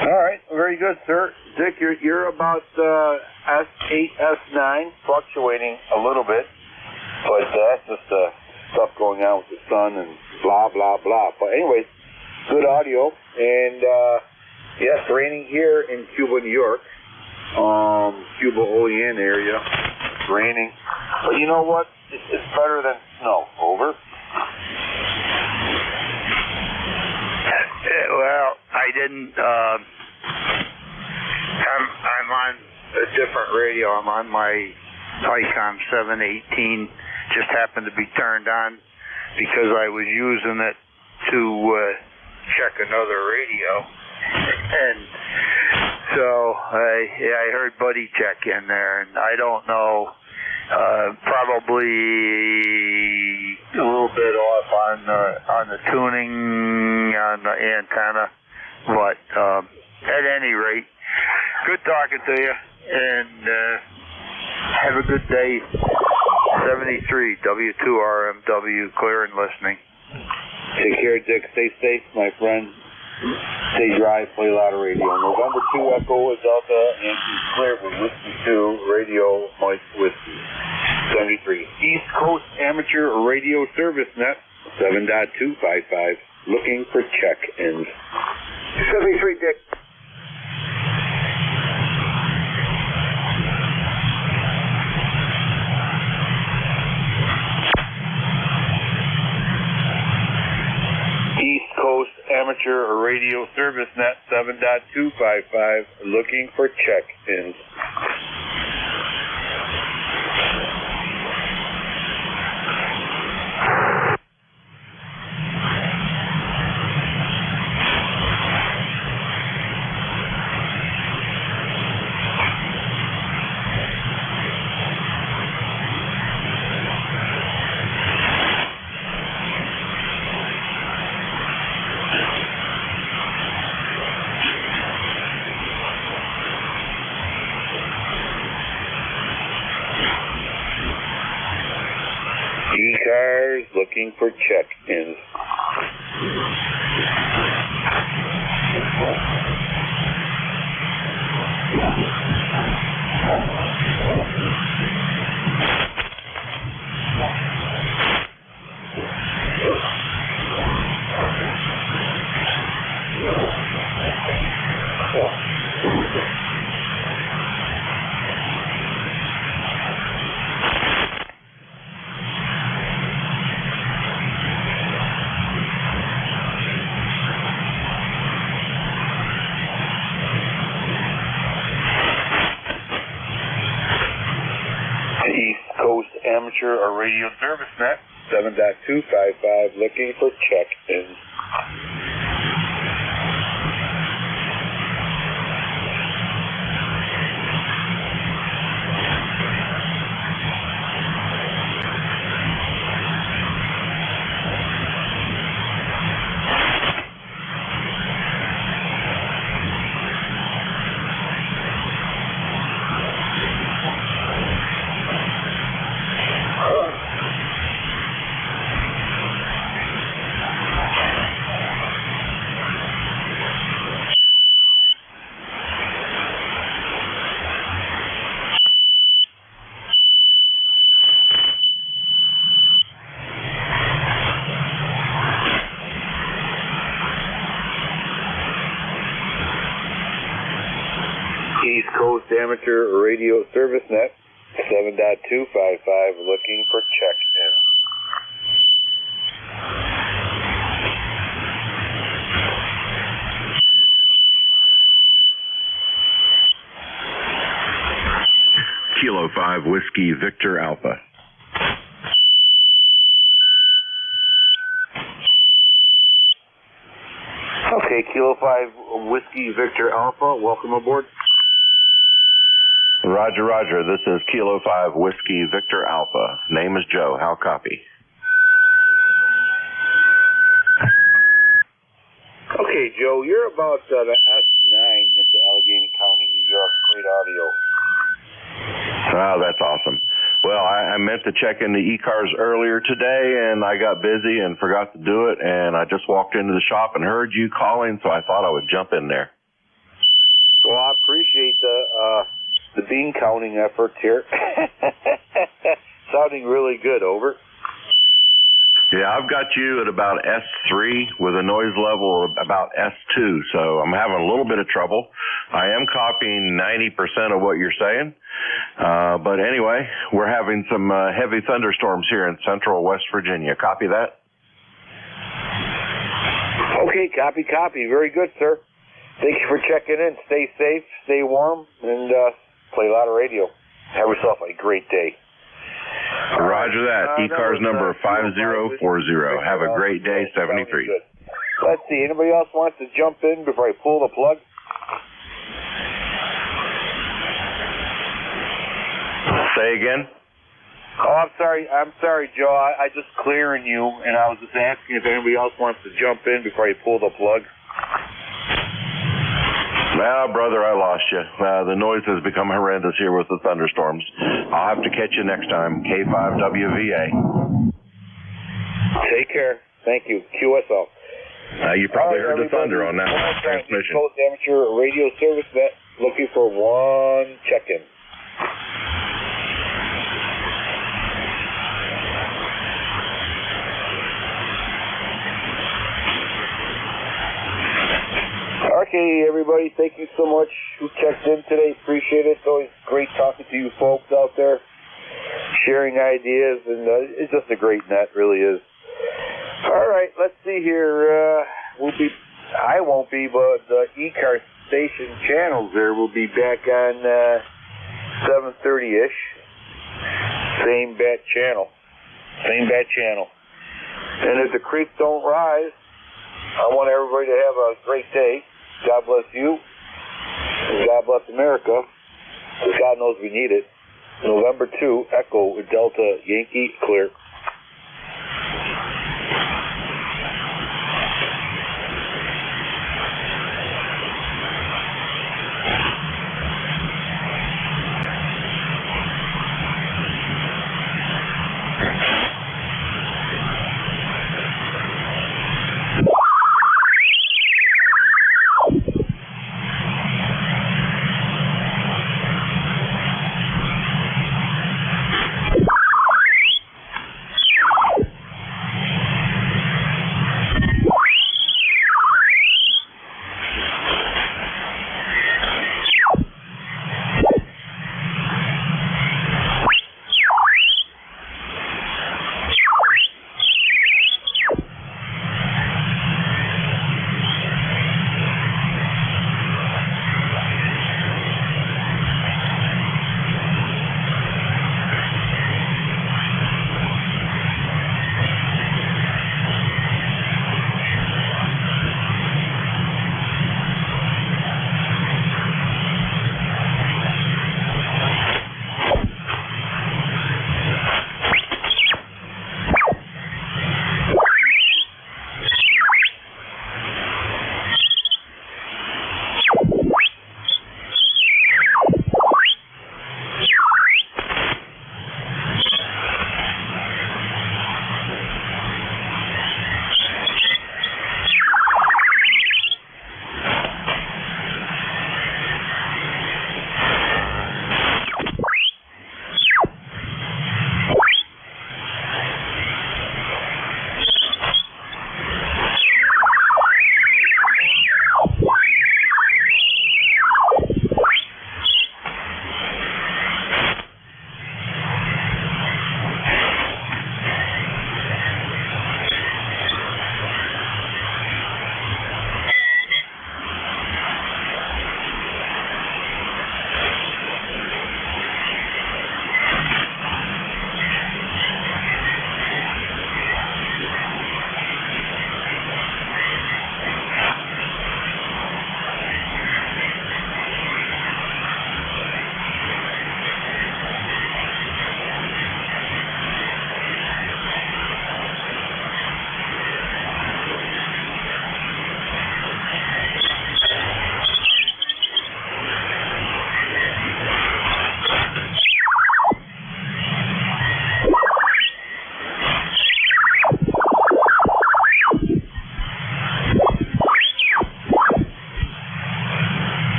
All right, very good, sir. Dick, you're about S8, S9, fluctuating a little bit, but that's just stuff going on with the sun and blah, blah, blah. But anyways, good audio, and yes, raining here in Cuba, New York, Cuba, Olean area, raining. But you know what? It's better than snow. Over. Well, I didn't. I'm on a different radio. I'm on my ICOM 718. Just happened to be turned on because I was using it to check another radio, and so I heard Buddy check in there, and I don't know. Probably a little bit off on the tuning on the antenna, but at any rate, good talking to you, and have a good day. 73 W2RMW, clear and listening. Take care, Dick. Stay safe, my friend. Stay dry, play a lot of radio. November 2, Echo Delta, Yankee Clear with Whiskey 2, Radio Mike Whiskey. 73. East Coast Amateur Radio Service Net, 7.255. Looking for check-ins. 73, Dick. East Coast Amateur Radio Service Net 7.255, looking for check-ins. looking for check-ins. Amateur or radio service net 7.255 looking for check-ins. East Coast Amateur Radio Service Net 7.255 looking for check-in. Kilo 5 Whiskey Victor Alpha. Okay, Kilo 5 Whiskey Victor Alpha, welcome aboard. Roger, roger. This is Kilo 5 Whiskey Victor Alpha. Name is Joe. How copy? Okay, Joe, you're about the S9 into Allegheny County, New York. Great audio. Oh, that's awesome. Well, I meant to check into ECARS earlier today, and I got busy and forgot to do it, and I just walked into the shop and heard you calling, so I thought I would jump in there. Well, I appreciate the bean counting efforts here. Sounding really good, over. Yeah, I've got you at about S3 with a noise level of about S2, so I'm having a little bit of trouble. I am copying 90% of what you're saying, but anyway, we're having some heavy thunderstorms here in central West Virginia. Copy that? Okay, copy. Very good, sir. Thank you for checking in. Stay safe, stay warm, and play a lot of radio. Have yourself a great day. Roger that. ECARS number 5040. Have a great day, 73. Let's see. Anybody else wants to jump in before I pull the plug? Say again? Oh, I'm sorry, Joe. I just clearing you, and I was just asking if anybody else wants to jump in before I pull the plug. Well, brother, I lost you. The noise has become horrendous here with the thunderstorms. I'll have to catch you next time. K5WVA. Take care. Thank you. QSL. You probably heard the thunder on that transmission. East Coast Amateur Radio Service Net looking for one check-in. Okay, everybody, thank you so much who checked in today. Appreciate it. It's always great talking to you folks out there, sharing ideas, and it's just a great net, really is. All right, let's see here. I won't be, but the ECARS station channels there will be back on 7:30-ish. Same bat channel. And if the creeks don't rise, I want everybody to have a great day. God bless you. And God bless America. Because God knows we need it. November 2, Echo, Delta, Yankee, clear.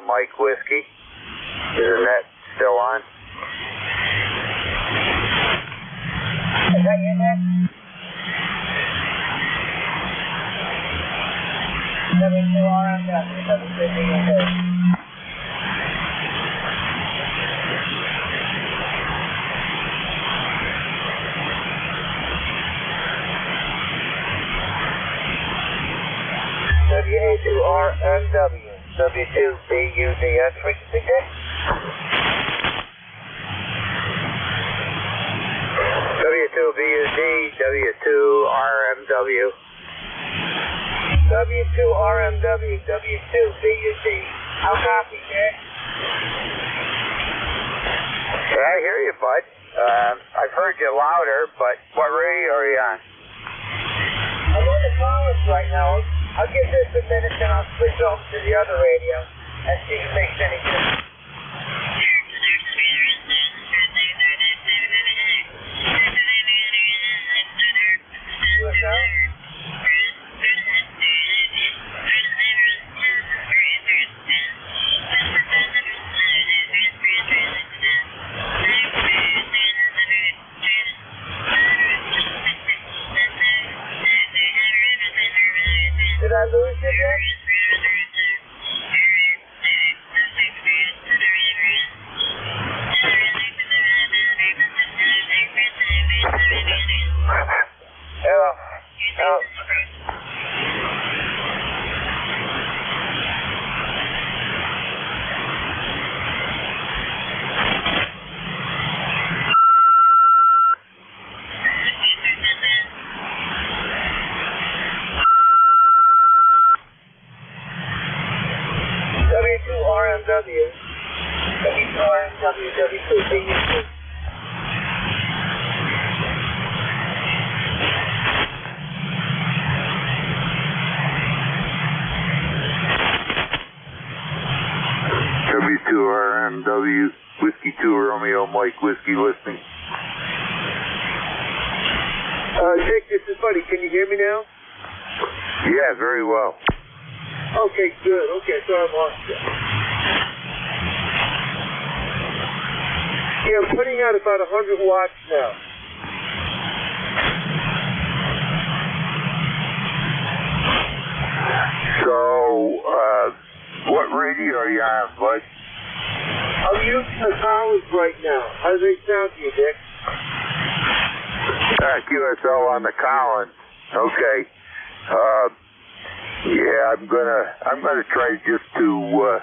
Mike Whiskey. Isn't that still on? Is that you there? W2RMW. W2BUD, that's frequency check. W2BUD, W2RMW. W2RMW, W2BUD. How copy, Jack? Yeah, I hear you, bud. I've heard you louder, but what radio are you on? I'm on the college right now. I'll give this a minute, then I'll switch over to the other radio and see if it makes any difference. What's that? Did I lose you there? Hello. Hello. W2RMW, W2RMW, W2BUD. W2RMW, Whiskey 2 Romeo Mike Whiskey listening. Dick, this is Buddy. Can you hear me now? Yeah, very well. Okay, good. Okay, so I'm on. Yeah, I'm putting out about 100 watts now. So, what radio are you on, bud? I'm using the Collins right now. How do they sound to you, Dick? QSL on the Collins. Okay. Yeah, I'm gonna try just to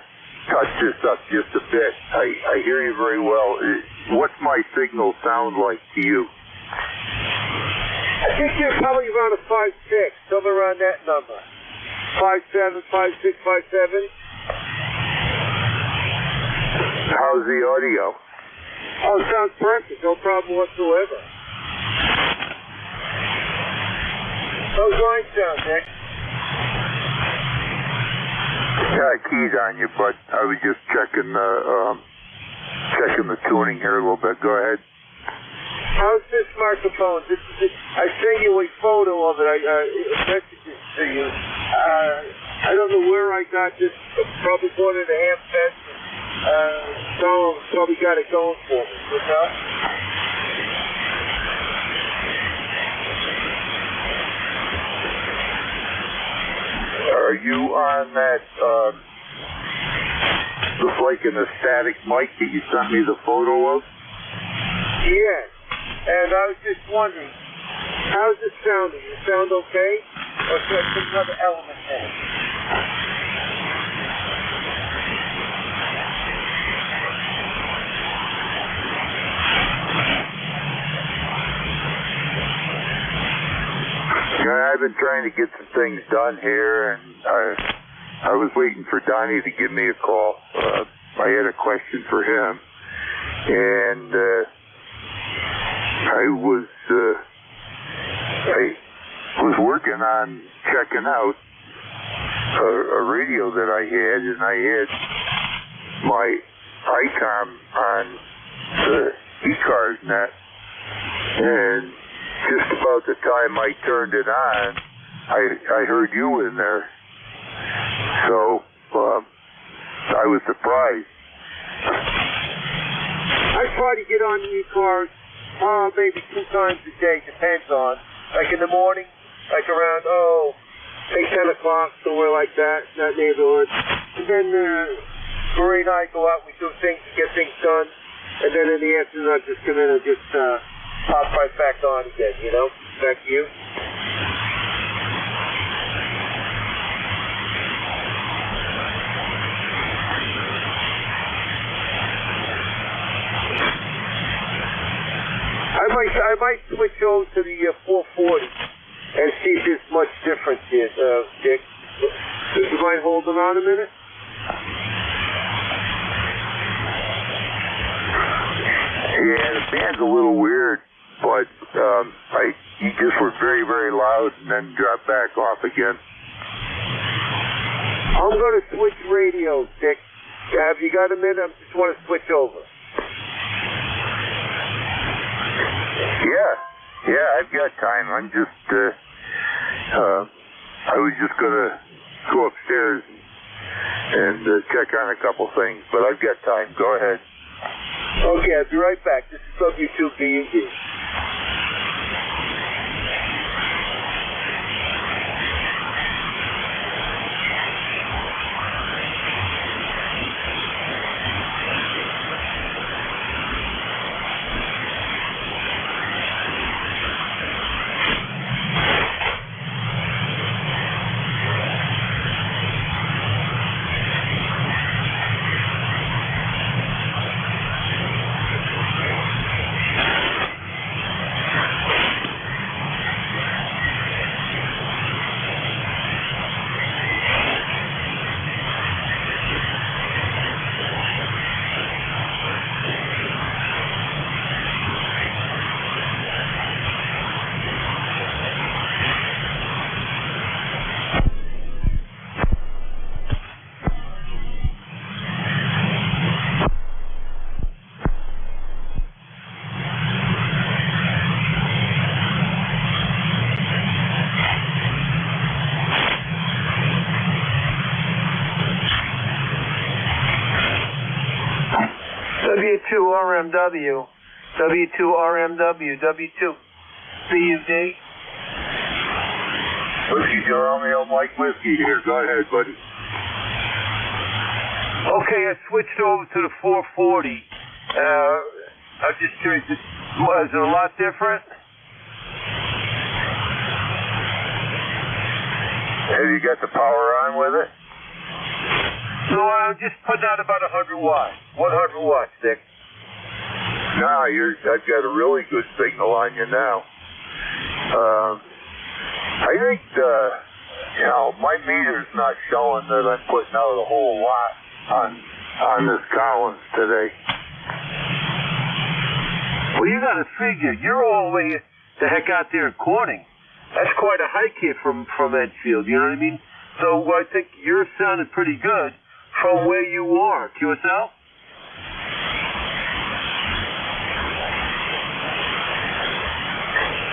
touch this up just a bit. I hear you very well. What's my signal sound like to you? I think you're probably around a 5.6, somewhere around that number. 5.7, 5.6, 5.7. How's the audio? Oh, it sounds perfect. No problem whatsoever. How's mine sound, Nick? Yeah, I keyed on you, but I was just checking the tuning here a little bit. Go ahead. How's this microphone? I sent you a photo of it. I messaged it to you. I don't know where I got this. Probably bought it at a half cent. Someone probably got it going for me. You know? Are you on that, looks like an static mic that you sent me the photo of? Yes. And I was just wondering, how's it sounding? Does it sound okay? Or is there some other element in it? Yeah, I've been trying to get some things done here, and I was waiting for Donnie to give me a call. I had a question for him, and I was working on checking out a radio that I had, and I had my ICOM on the ECARS net, and just about the time I turned it on, I heard you in there. So I was surprised. I try to get on the ECARS maybe 2 times a day, depends on. Like in the morning, like around, say 10 o'clock, somewhere like that, in that neighborhood. And then Marie and I go out, we do things, get things done. And then in the afternoon, I just come in and just pop right back on again, you know? Back to you. I might switch over to the 440 and see if there's much difference here, Dick. Would you mind holding on a minute? Yeah, the band's a little weird, but you just were very, very loud and then dropped back off again. I'm going to switch radios, Dick. Have you got a minute? I just want to switch over. Yeah, I've got time. I'm just, I was just going to go upstairs and check on a couple things, but I've got time. Go ahead. Okay, I'll be right back. This is W2BUD. W2RMW, W2RMW, W2BUD. Whiskey Romeo, Mike Whiskey here. Go ahead, buddy. Okay, I switched over to the 440. I'm just curious, is it a lot different? Have you got the power on with it? No, I'm just putting out about 100 watts. 100 watts, Dick. Nah, I've got a really good signal on you now. I think, my meter's not showing that I'm putting out a whole lot on this Collins today. Well, you got to figure, you're all the way the heck out there in Corning. That's quite a hike here from Enfield, you know what I mean? So I think you're sounding pretty good from where you are. QSL?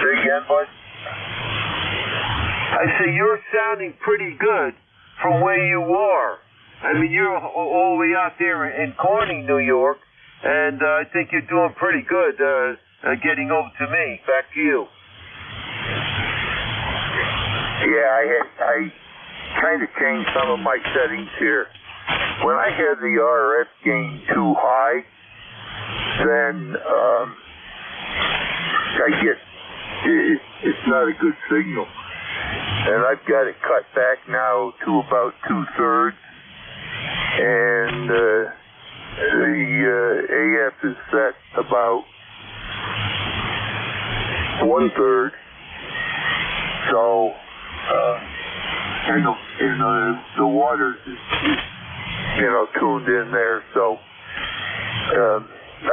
Say again, bud? I say you're sounding pretty good from where you are. I mean, you're all the way out there in Corning, New York, and I think you're doing pretty good getting over to me. Back to you. Yeah, I kind of changed some of my settings here. When I had the RF gain too high, then it's not a good signal. And I've got it cut back now to about 2/3, and the AF is set about 1/3. So, and the waters is tuned in there. So,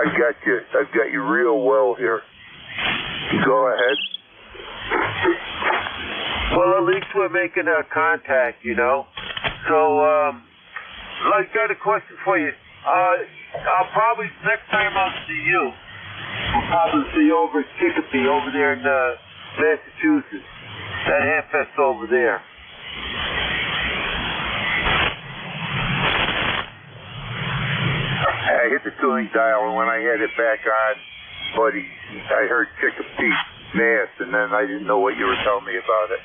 I've got you real well here. Go ahead. Well, at least we're making contact, So, I've got a question for you. I'll probably, next time I'll see you, we'll probably see you over at Chicopee over there in Massachusetts. That Hamfest over there. I hit the tuning dial, and when I had it back on, buddy, I heard Chicopee, Mass, and then I didn't know what you were telling me about it.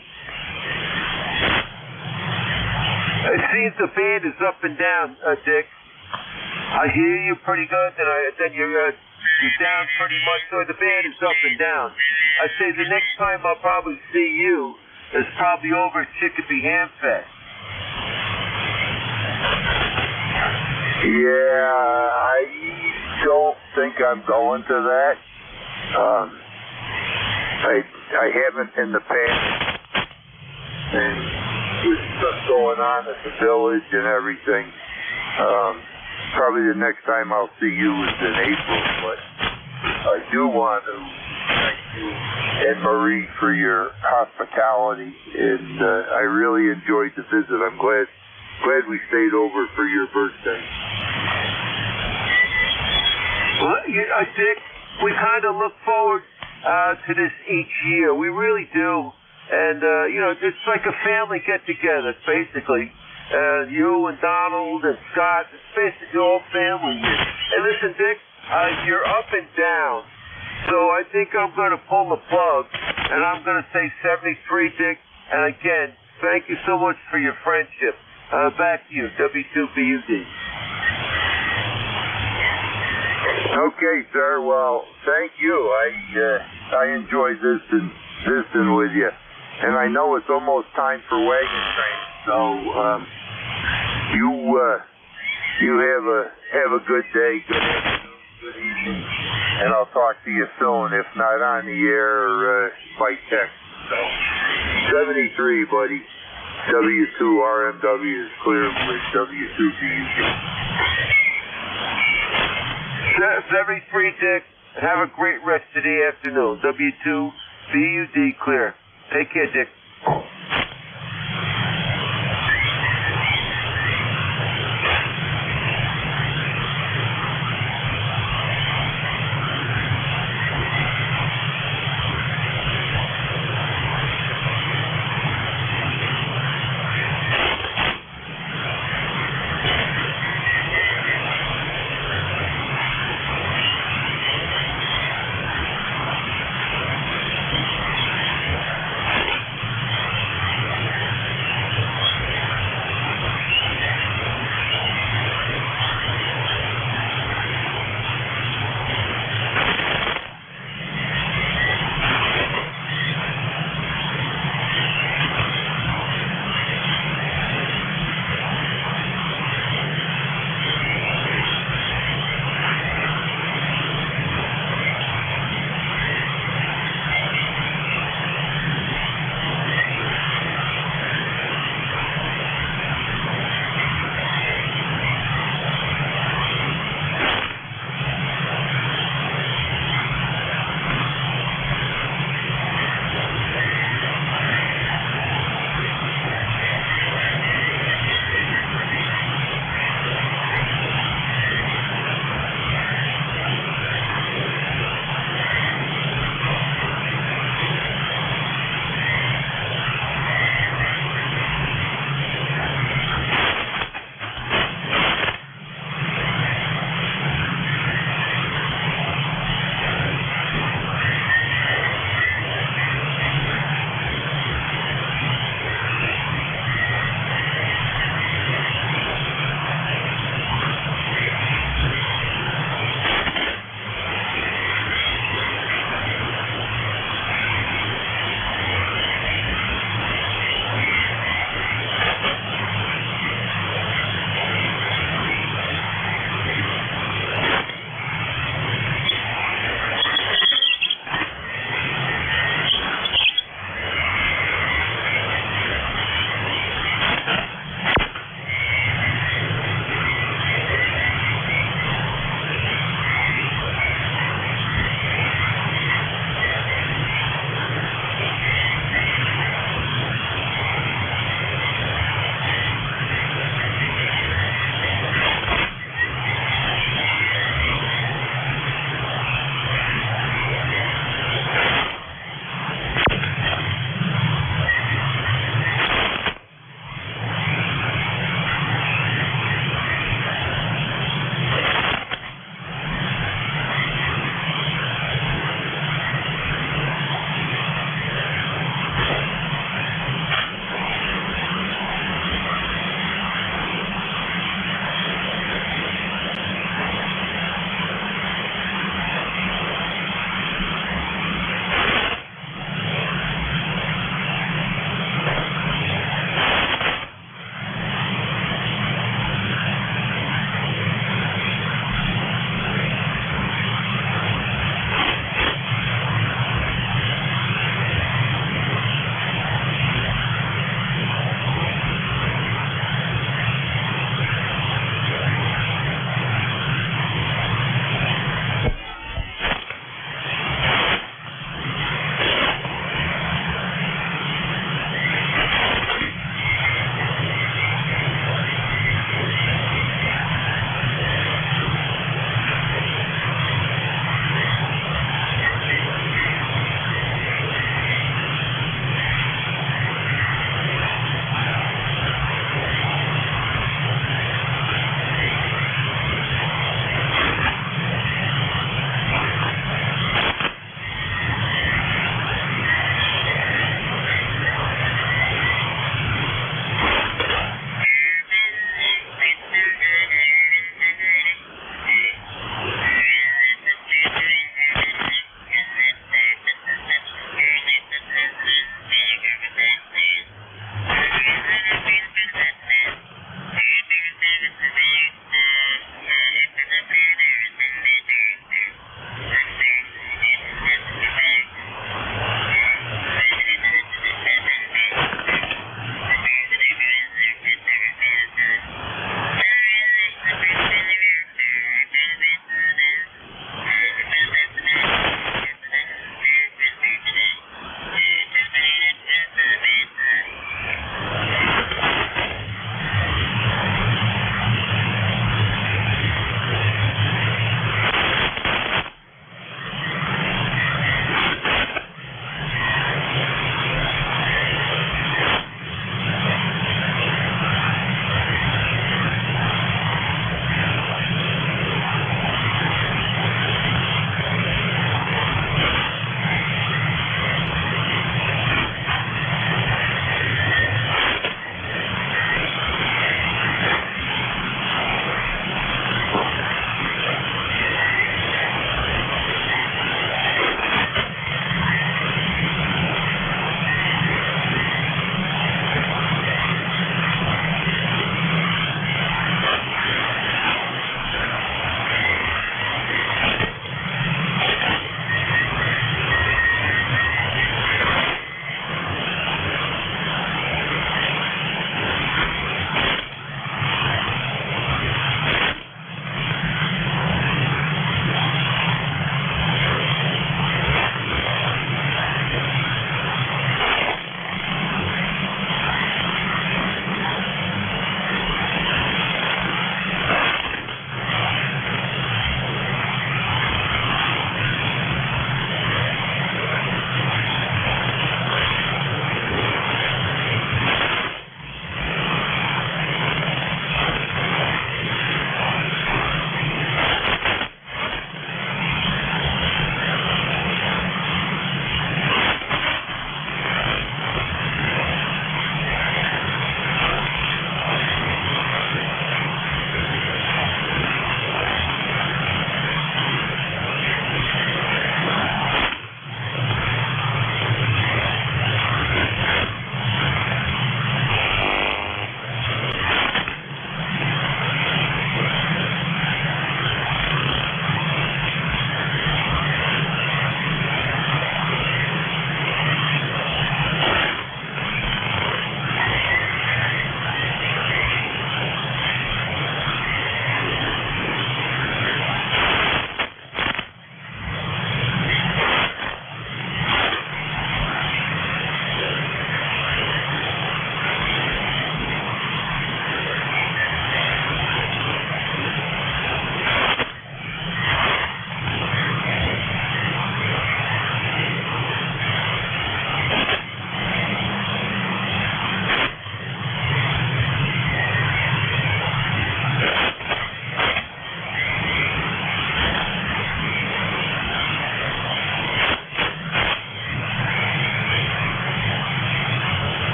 It seems the band is up and down, Dick. I hear you pretty good, then you're down pretty much, so the band is up and down. I say the next time I'll probably see you is probably over at Chicopee Hamfest. Yeah, I don't think I'm going to that. I haven't in the past, and with stuff going on at the village and everything, probably the next time I'll see you is in April, but I do want to thank you and Marie for your hospitality, and I really enjoyed the visit. I'm glad we stayed over for your birthday. Well, Dick, we kind of look forward to this each year. We really do. And, it's like a family get-together, basically. You and Donald and Scott, it's basically all family here. And listen, Dick, you're up and down. So I think I'm going to pull the plug, and I'm going to say 73, Dick. And again, thank you so much for your friendship. Back to you, W2BUD. Okay, sir. Well, thank you. I enjoyed visiting with you. And I know it's almost time for wagon train, so you have a good day, good afternoon, good evening, and I'll talk to you soon, if not on the air or by text. So 73, buddy. W2RMW is clear with W2BUD. 73, Dick. Have a great rest of the afternoon. W2BUD clear. Take care, Dick.